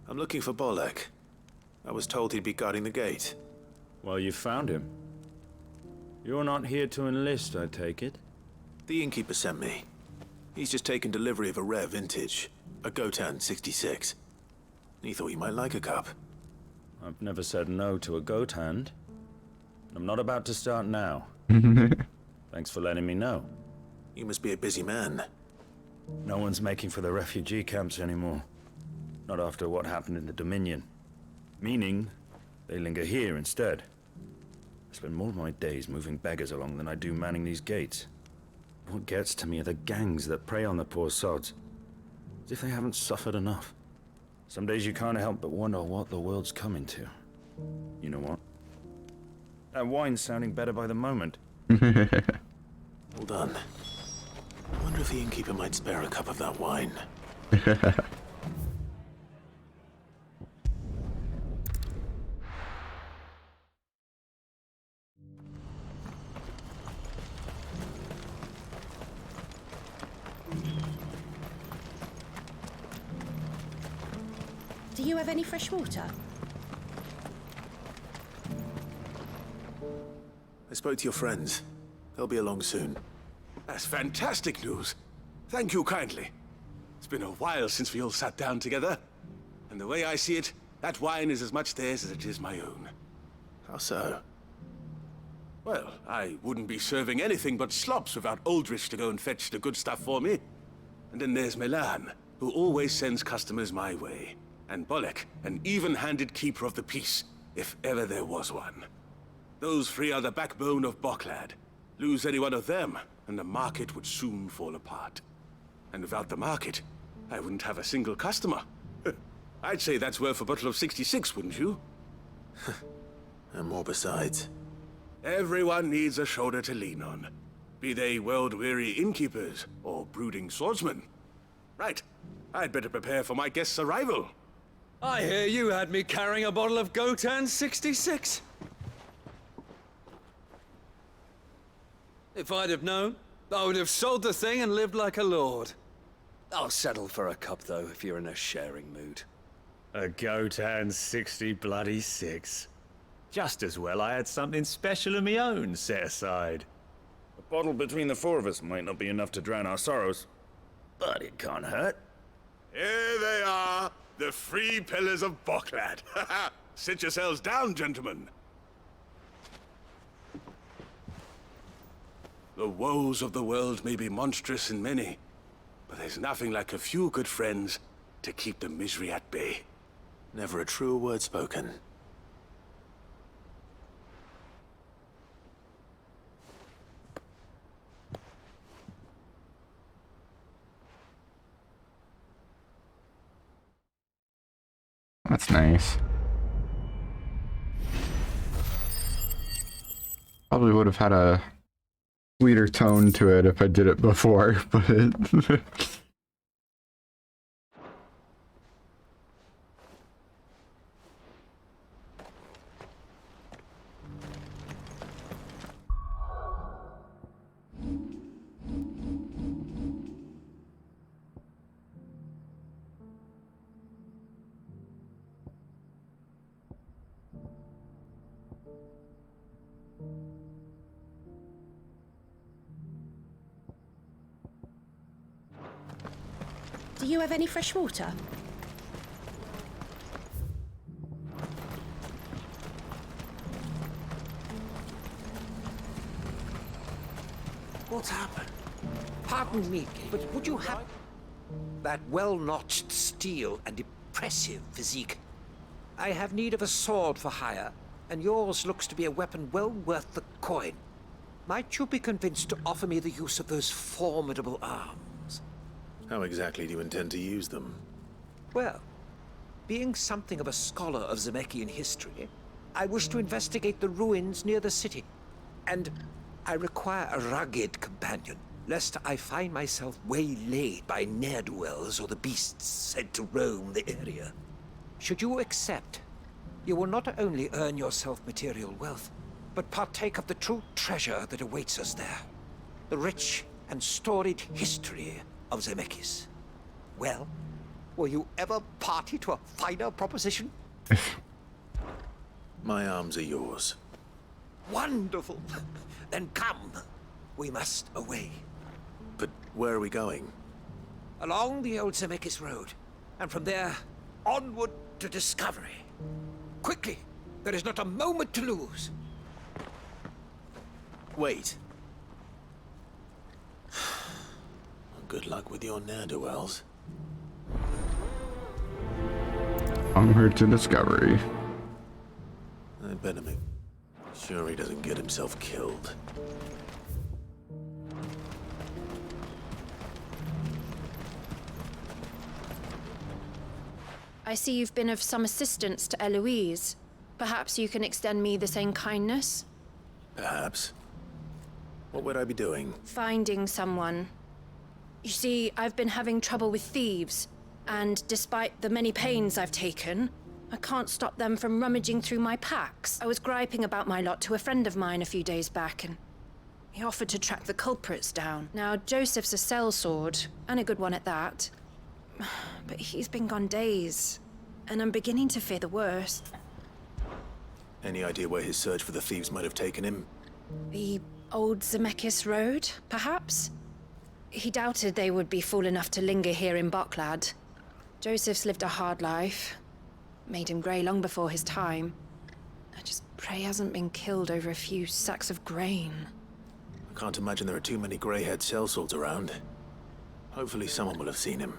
I'm looking for Bolek. I was told he'd be guarding the gate. Well, you found him. You're not here to enlist, I take it? The innkeeper sent me. He's just taken delivery of a rare vintage, a Gotan 66. He thought you might like a cup. I've never said no to a goat hand. I'm not about to start now. Thanks for letting me know. You must be a busy man. No one's making for the refugee camps anymore. Not after what happened in the Dominion. Meaning, they linger here instead. I spend more of my days moving beggars along than I do manning these gates. What gets to me are the gangs that prey on the poor sods. As if they haven't suffered enough. Some days you can't help but wonder what the world's coming to. You know what? That wine's sounding better by the moment. Hold on. I wonder if the innkeeper might spare a cup of that wine. Do you have any fresh water? I spoke to your friends. They'll be along soon. That's fantastic news. Thank you kindly. It's been a while since we all sat down together. And the way I see it, that wine is as much theirs as it is my own. How so? Well, I wouldn't be serving anything but slops without Aldrich to go and fetch the good stuff for me. And then there's Milan, who always sends customers my way. And Bolek, an even-handed keeper of the peace, if ever there was one. Those three are the backbone of Bocklad. Lose any one of them, and the market would soon fall apart. And without the market, I wouldn't have a single customer. I'd say that's worth a bottle of 66, wouldn't you? And more besides. Everyone needs a shoulder to lean on. Be they world-weary innkeepers or brooding swordsmen. Right, I'd better prepare for my guest's arrival. I hear you had me carrying a bottle of Gotan 66. If I'd have known, I would have sold the thing and lived like a lord. I'll settle for a cup, though, if you're in a sharing mood. A Gotan 66. Just as well I had something special of my own set aside. A bottle between the four of us might not be enough to drown our sorrows, but it can't hurt. Here they are, the three pillars of Bocklad. Sit yourselves down, gentlemen. The woes of the world may be monstrous and many, but there's nothing like a few good friends to keep the misery at bay. Never a truer word spoken. That's nice. Probably would have had a sweeter tone to it if I did it before, but Do you have any fresh water? What's happened? Pardon me, but would you have that well-notched steel and impressive physique? I have need of a sword for hire, and yours looks to be a weapon well worth the coin. Might you be convinced to offer me the use of those formidable arms? How exactly do you intend to use them? Well, being something of a scholar of Zemeckis history, I wish to investigate the ruins near the city. And I require a rugged companion, lest I find myself waylaid by ne'er-do-wells or the beasts said to roam the area. Should you accept, you will not only earn yourself material wealth, but partake of the true treasure that awaits us there. The rich and storied history of Zemeckis. Well, were you ever party to a finer proposition? My arms are yours. Wonderful! Then come. We must away. But where are we going? Along the old Zemeckis Road, and from there, onward to discovery. Quickly! There is not a moment to lose. Wait. Good luck with your ne'er-do-wells. onward to discovery. I'd better make sure he doesn't get himself killed. I see you've been of some assistance to Eloise. Perhaps you can extend me the same kindness? Perhaps. What would I be doing? Finding someone. You see, I've been having trouble with thieves, and despite the many pains I've taken, I can't stop them from rummaging through my packs. I was griping about my lot to a friend of mine a few days back, and he offered to track the culprits down. Now, Joseph's a sellsword, and a good one at that. But he's been gone days, and I'm beginning to fear the worst. Any idea where his search for the thieves might have taken him? The old Zemeckis Road, perhaps? He doubted they would be fool enough to linger here in Boklad. Joseph's lived a hard life. Made him grey long before his time. I just pray he hasn't been killed over a few sacks of grain. I can't imagine there are too many grey-haired sellswords around. Hopefully someone will have seen him.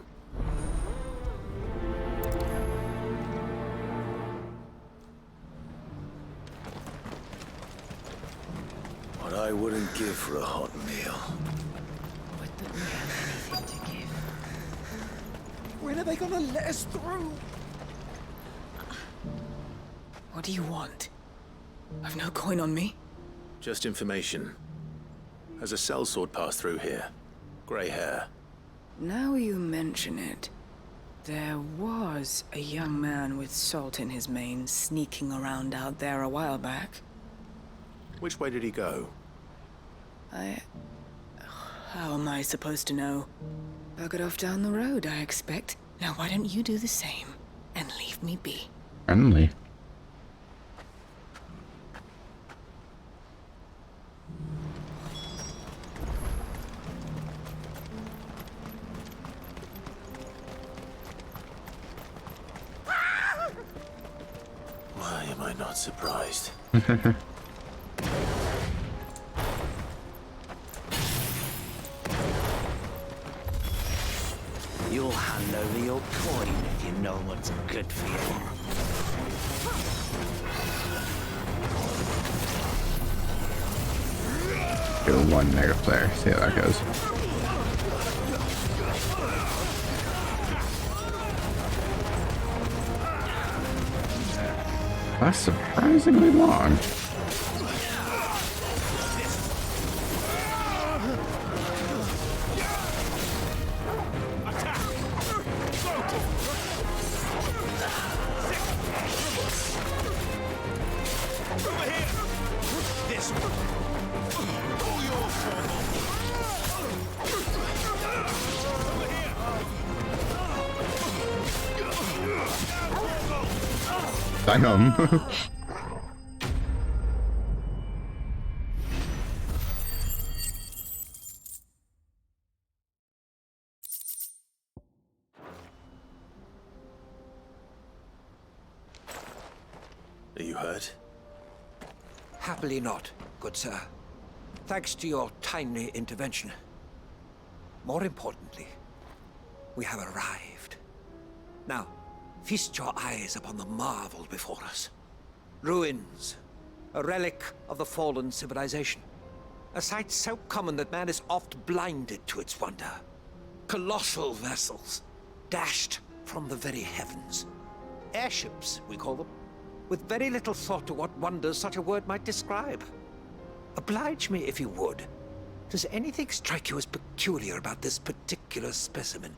What I wouldn't give for a hot meal. Wouldn't we have anything to give? When are they gonna let us through? What do you want? I've no coin on me. Just information. Has a sellsword passed through here? Grey hair. Now you mention it, there was a young man with salt in his mane sneaking around out there a while back. Which way did he go? How am I supposed to know? Buggered off down the road, I expect. Now why don't you do the same and leave me be? Friendly. Why am I not surprised? You'll hand over your coin if you know what's good for you. Kill one mega player. See how that goes. That's surprisingly long. Bang 'em. Are you hurt? Happily not, good sir. Thanks to your timely intervention. More importantly, we have arrived. Now, feast your eyes upon the marvel before us. Ruins, a relic of the fallen civilization. A sight so common that man is oft blinded to its wonder. Colossal vessels, dashed from the very heavens. Airships, we call them, with very little thought to what wonders such a word might describe. Oblige me if you would. Does anything strike you as peculiar about this particular specimen?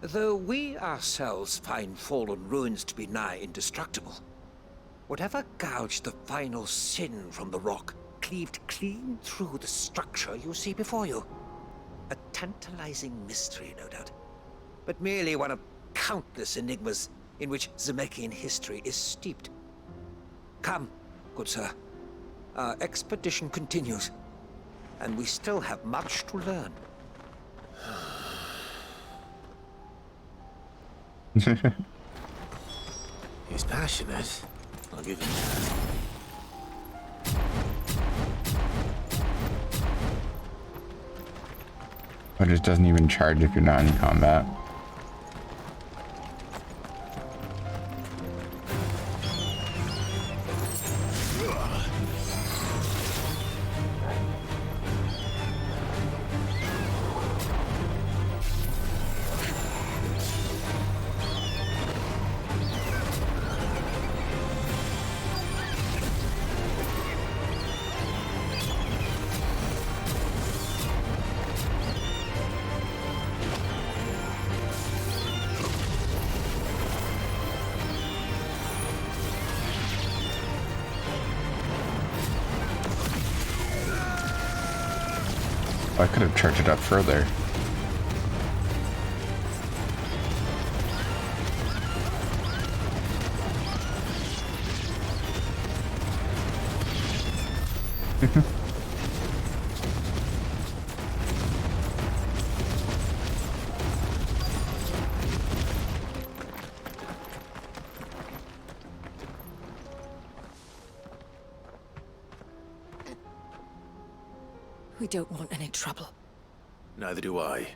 Though we ourselves find fallen ruins to be nigh indestructible, whatever gouged the final sin from the rock cleaved clean through the structure you see before you. A tantalizing mystery, no doubt, but merely one of countless enigmas in which Zemeckis history is steeped. Come, good sir. Our expedition continues, and we still have much to learn. He's passionate. I'll give him that. But it doesn't even charge if you're not in combat. I could have charged it up further. We don't want any trouble. Neither do I.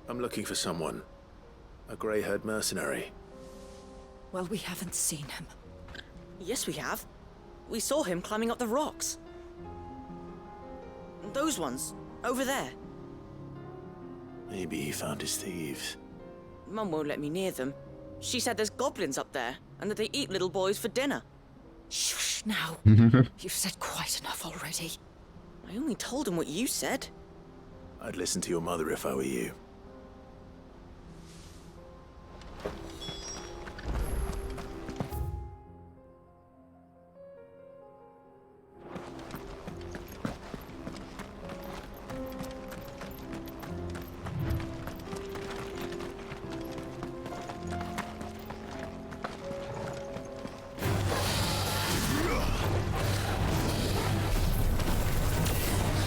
I'm looking for someone. A grey-haired mercenary. Well, we haven't seen him. Yes, we have. We saw him climbing up the rocks. Those ones, over there. Maybe he found his thieves. Mum won't let me near them. She said there's goblins up there, and that they eat little boys for dinner. Shush now. You've said quite enough already. I only told him what you said. I'd listen to your mother if I were you.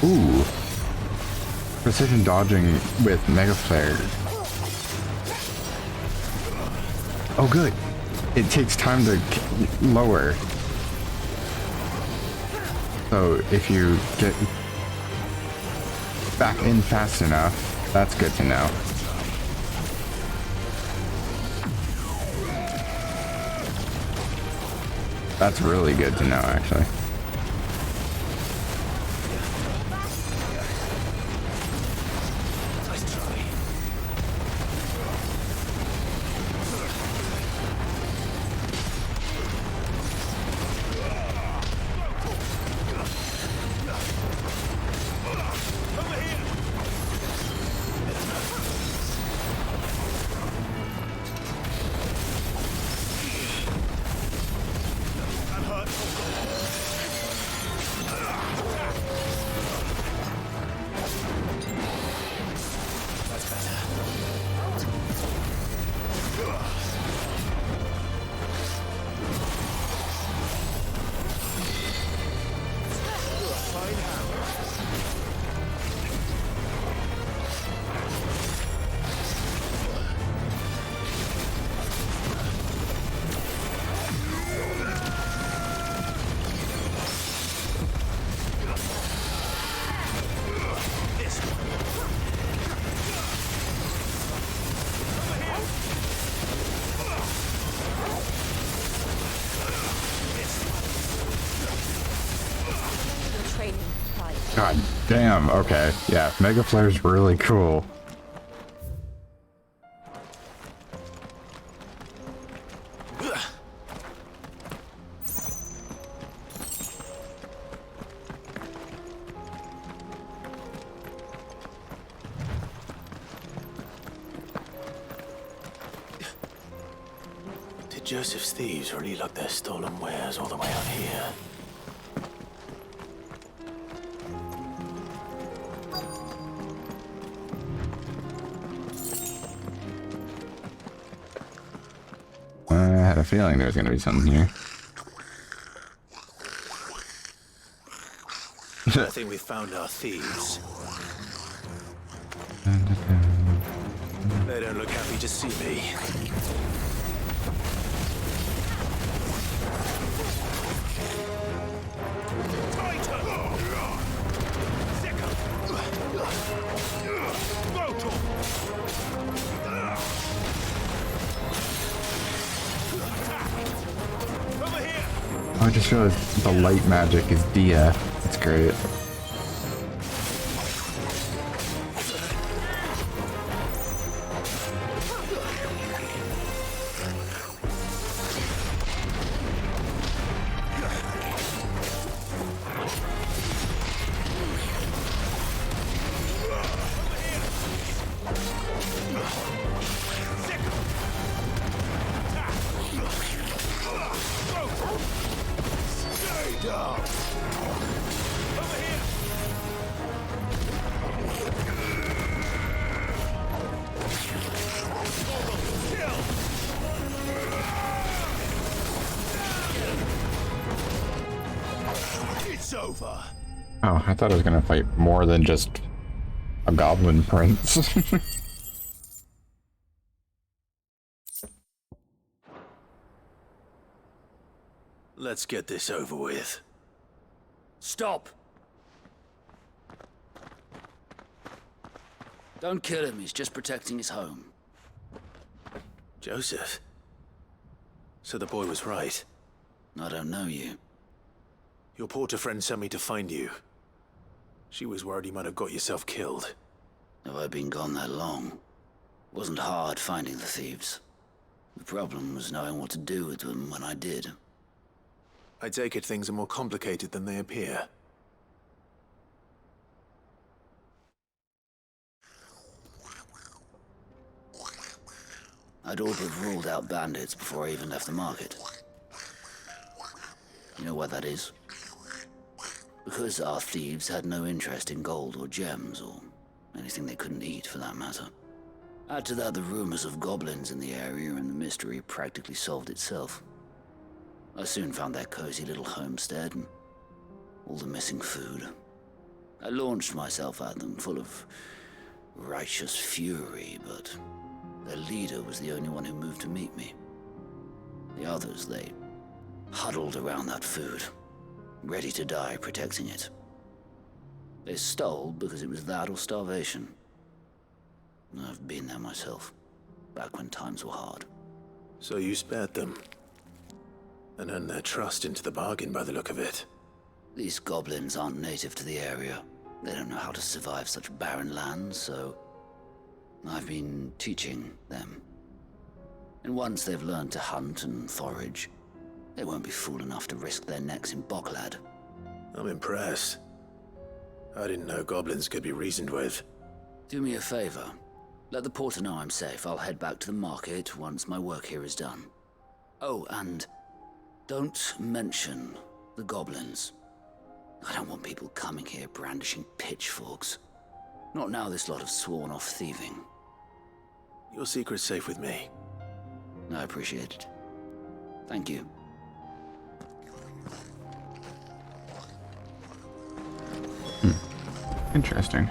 Ooh. Precision dodging with Mega Flare. Oh good. It takes time to lower. So if you get back in fast enough, that's good to know. That's really good to know, actually. God damn, okay. Yeah, Mega Flare's really cool. Did Joseph's thieves really lug their stolen wares all the way out here? I had a feeling there was going to be something here. I think we found our thieves. They don't look happy to see me. Oh, I just realized the light magic is Dia. That's great. Oh, I thought I was gonna fight more than just a goblin prince. Let's get this over with. Stop! Don't kill him, he's just protecting his home. Joseph? So the boy was right. I don't know you. Your porter friend sent me to find you. She was worried you might have got yourself killed. Have I been gone that long? Wasn't hard finding the thieves. The problem was knowing what to do with them when I did. I take it things are more complicated than they appear. I'd all but ruled out bandits before I even left the market. You know what that is? Because our thieves had no interest in gold or gems, or anything they couldn't eat for that matter. Add to that the rumors of goblins in the area, and the mystery practically solved itself. I soon found their cozy little homestead, and all the missing food. I launched myself at them, full of righteous fury, but their leader was the only one who moved to meet me. The others, they huddled around that food, ready to die protecting it. They stole because it was that or starvation. I've been there myself, back when times were hard. So you spared them? And earned their trust into the bargain by the look of it. These goblins aren't native to the area. They don't know how to survive such barren lands, so I've been teaching them. And once they've learned to hunt and forage, they won't be fool enough to risk their necks in Bocklad. I'm impressed. I didn't know goblins could be reasoned with. Do me a favor. Let the porter know I'm safe. I'll head back to the market once my work here is done. Oh, and don't mention the goblins. I don't want people coming here brandishing pitchforks. Not now this lot have sworn off thieving. Your secret's safe with me. I appreciate it. Thank you. Interesting.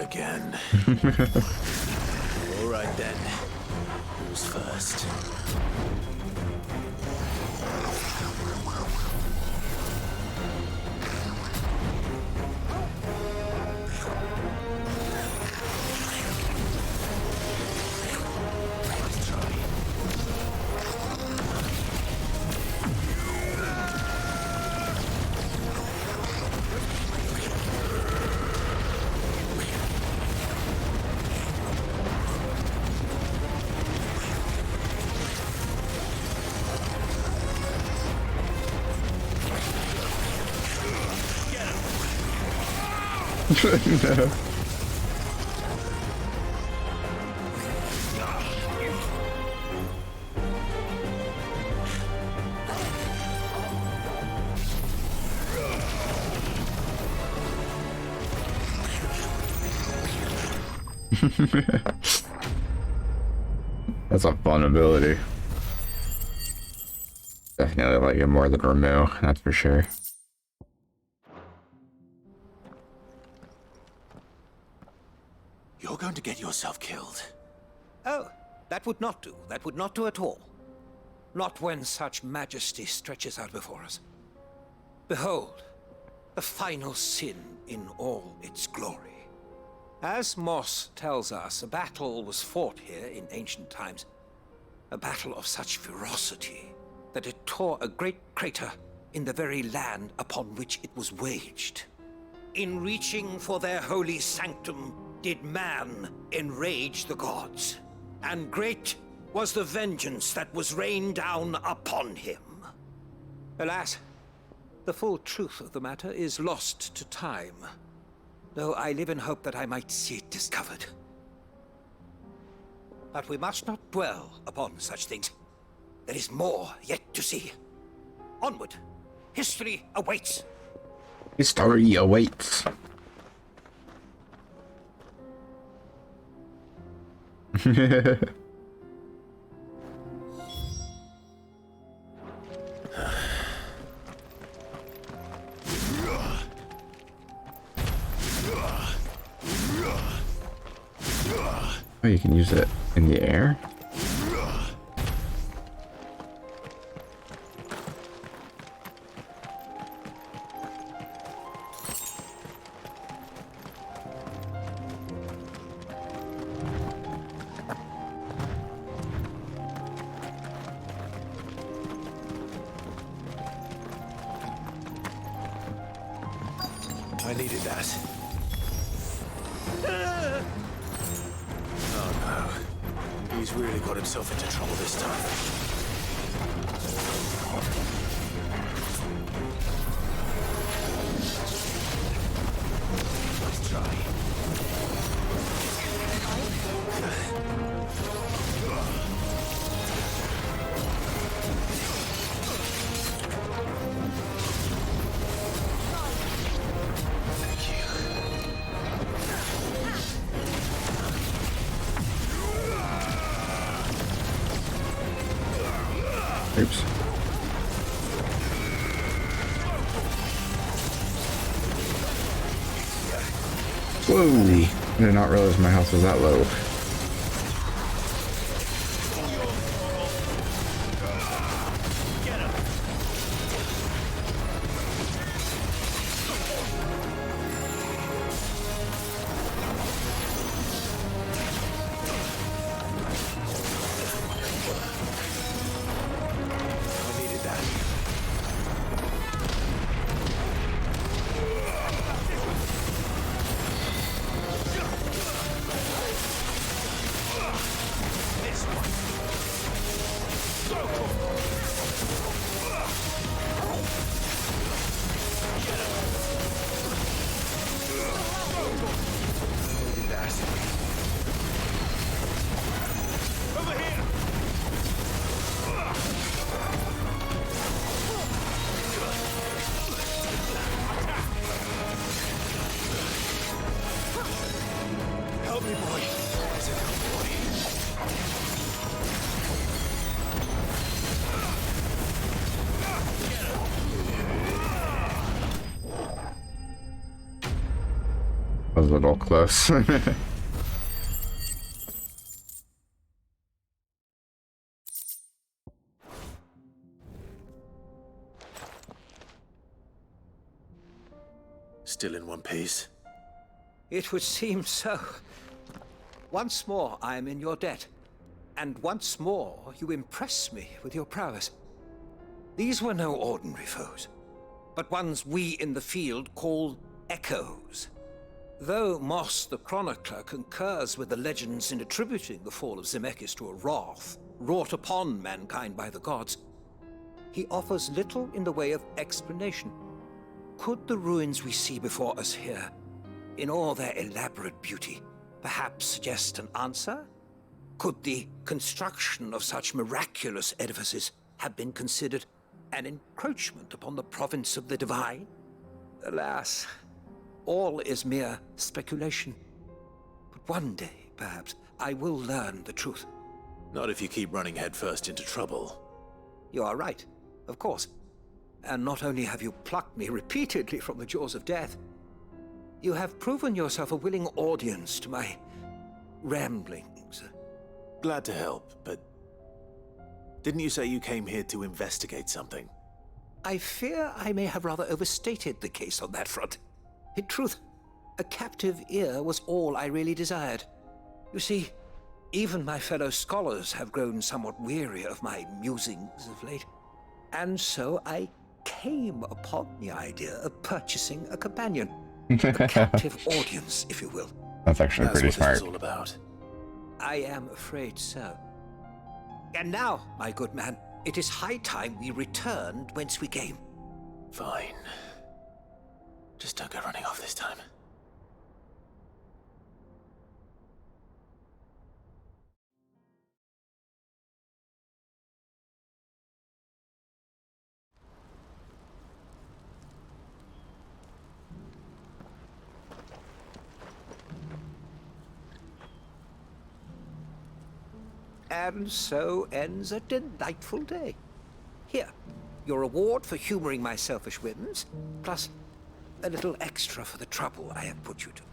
again. All right then. Who's first? No. That's a fun ability. Definitely like it more than Remo, that's for sure. You're going to get yourself killed. Oh, that would not do. That would not do at all. Not when such majesty stretches out before us. Behold, the final sin in all its glory. As Moss tells us, a battle was fought here in ancient times. A battle of such ferocity that it tore a great crater in the very land upon which it was waged. In reaching for their holy sanctum, did man enrage the gods, and great was the vengeance that was rained down upon him. Alas, the full truth of the matter is lost to time, though I live in hope that I might see it discovered. But we must not dwell upon such things. There is more yet to see. Onward. History awaits. History awaits. Oh, you can use it in the air? I needed that. Oh no. He's really got himself into trouble this time. Let's try. Oops. Whoa! I did not realize my house was that low. was a little close. Still in one piece? It would seem so. Once more, I am in your debt. And once more, you impress me with your prowess. These were no ordinary foes, but ones we in the field call echoes. Though Moss the Chronicler concurs with the legends in attributing the fall of Zemeckis to a wrath wrought upon mankind by the gods, he offers little in the way of explanation. Could the ruins we see before us here, in all their elaborate beauty, perhaps suggest an answer? Could the construction of such miraculous edifices have been considered an encroachment upon the province of the divine? Alas, all is mere speculation. But one day, perhaps, I will learn the truth. Not if you keep running headfirst into trouble. You are right, of course. And not only have you plucked me repeatedly from the jaws of death, you have proven yourself a willing audience to my ramblings. Glad to help, but didn't you say you came here to investigate something? I fear I may have rather overstated the case on that front. In truth, a captive ear was all I really desired. You see, even my fellow scholars have grown somewhat weary of my musings of late. And so I came upon the idea of purchasing a companion. A captive audience, if you will. That's actually pretty smart. That's what this is all about. I am afraid so. And now, my good man, it is high time we returned whence we came. Fine. Just don't go running off this time. And so ends a delightful day. Here, your reward for humoring my selfish whims, plus a little extra for the trouble I have put you to.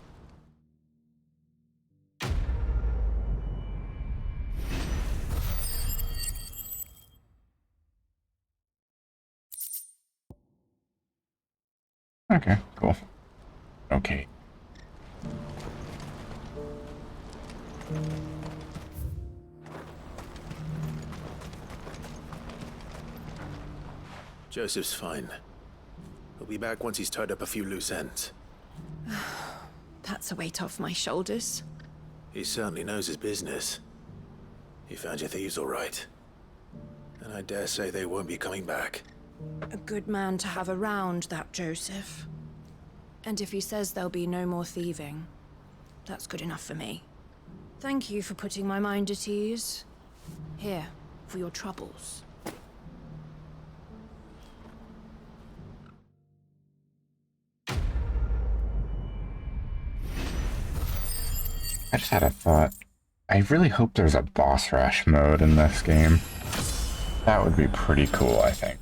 Okay, cool. Okay. Joseph's fine. He'll be back once he's tied up a few loose ends. That's a weight off my shoulders. He certainly knows his business. He found your thieves all right. And I dare say they won't be coming back. A good man to have around, that Joseph. And if he says there'll be no more thieving, that's good enough for me. Thank you for putting my mind at ease. Here, for your troubles. I just had a thought. I really hope there's a boss rush mode in this game. That would be pretty cool, I think.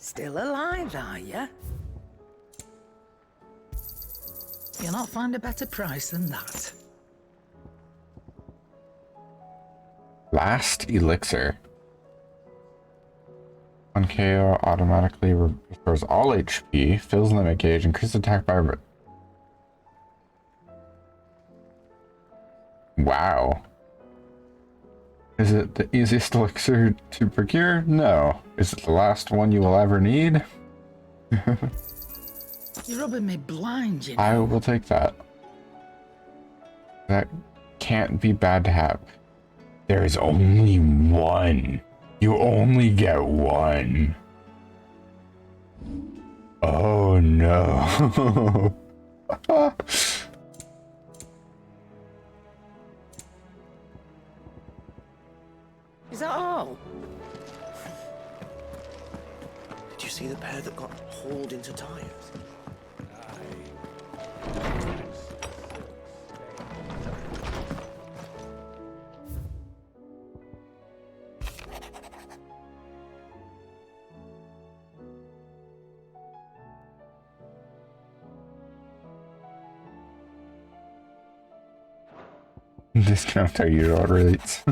Still alive, are you? You'll not find a better price than that. Last elixir. 1 KO automatically restores all HP, fills limit gauge, increases attack by... Wow. Is it the easiest elixir to procure? No. Is it the last one you will ever need? You're rubbing me blind, you know. I will take that. That can't be bad to have. There is only one. You only get one. Oh no. Is that all? Did you see the pair that got hauled into tires? Discount our usual rates.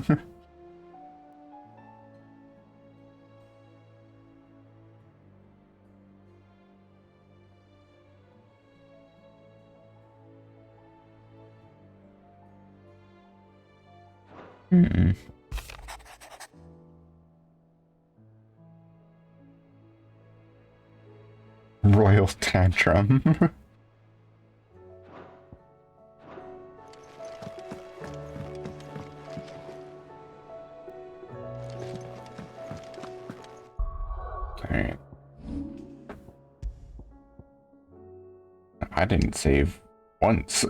Royal tantrum. Okay. I didn't save once.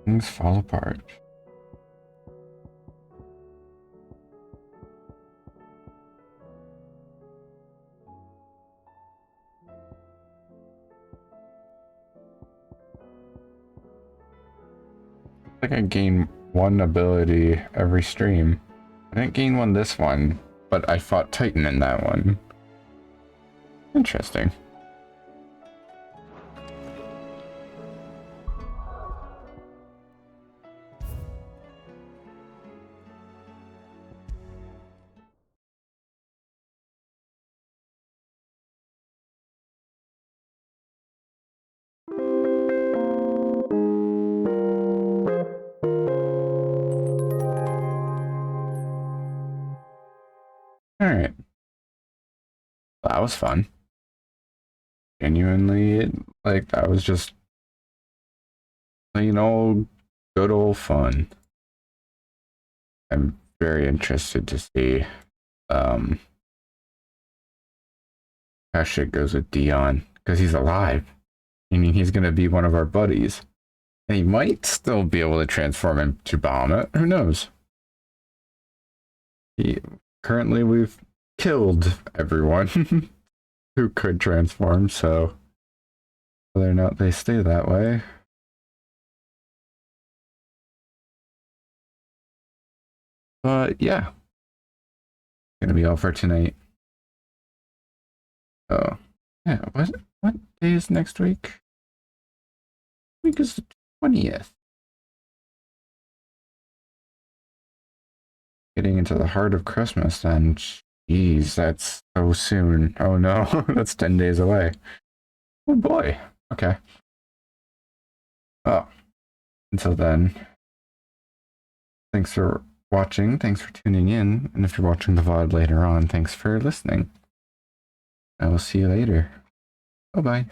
Things fall apart. I think I gain one ability every stream. I didn't gain one this one, but I fought Titan in that one. Interesting. Alright. That was fun. Genuinely, like, that was just plain old, good old fun. I'm very interested to see how shit goes with Dion, because he's alive. I mean, he's gonna be one of our buddies. And he might still be able to transform into Bahamut. Who knows? Currently, we've killed everyone who could transform, so whether or not they stay that way. But yeah, gonna be all for tonight. Oh, yeah. What day is next week? Week is the 20th. Getting into the heart of Christmas, then. Jeez, that's so soon. Oh no, that's 10 days away. Oh boy. Okay. Oh, until then, thanks for watching, thanks for tuning in, and if you're watching the VOD later on, thanks for listening. I will see you later. Bye-bye.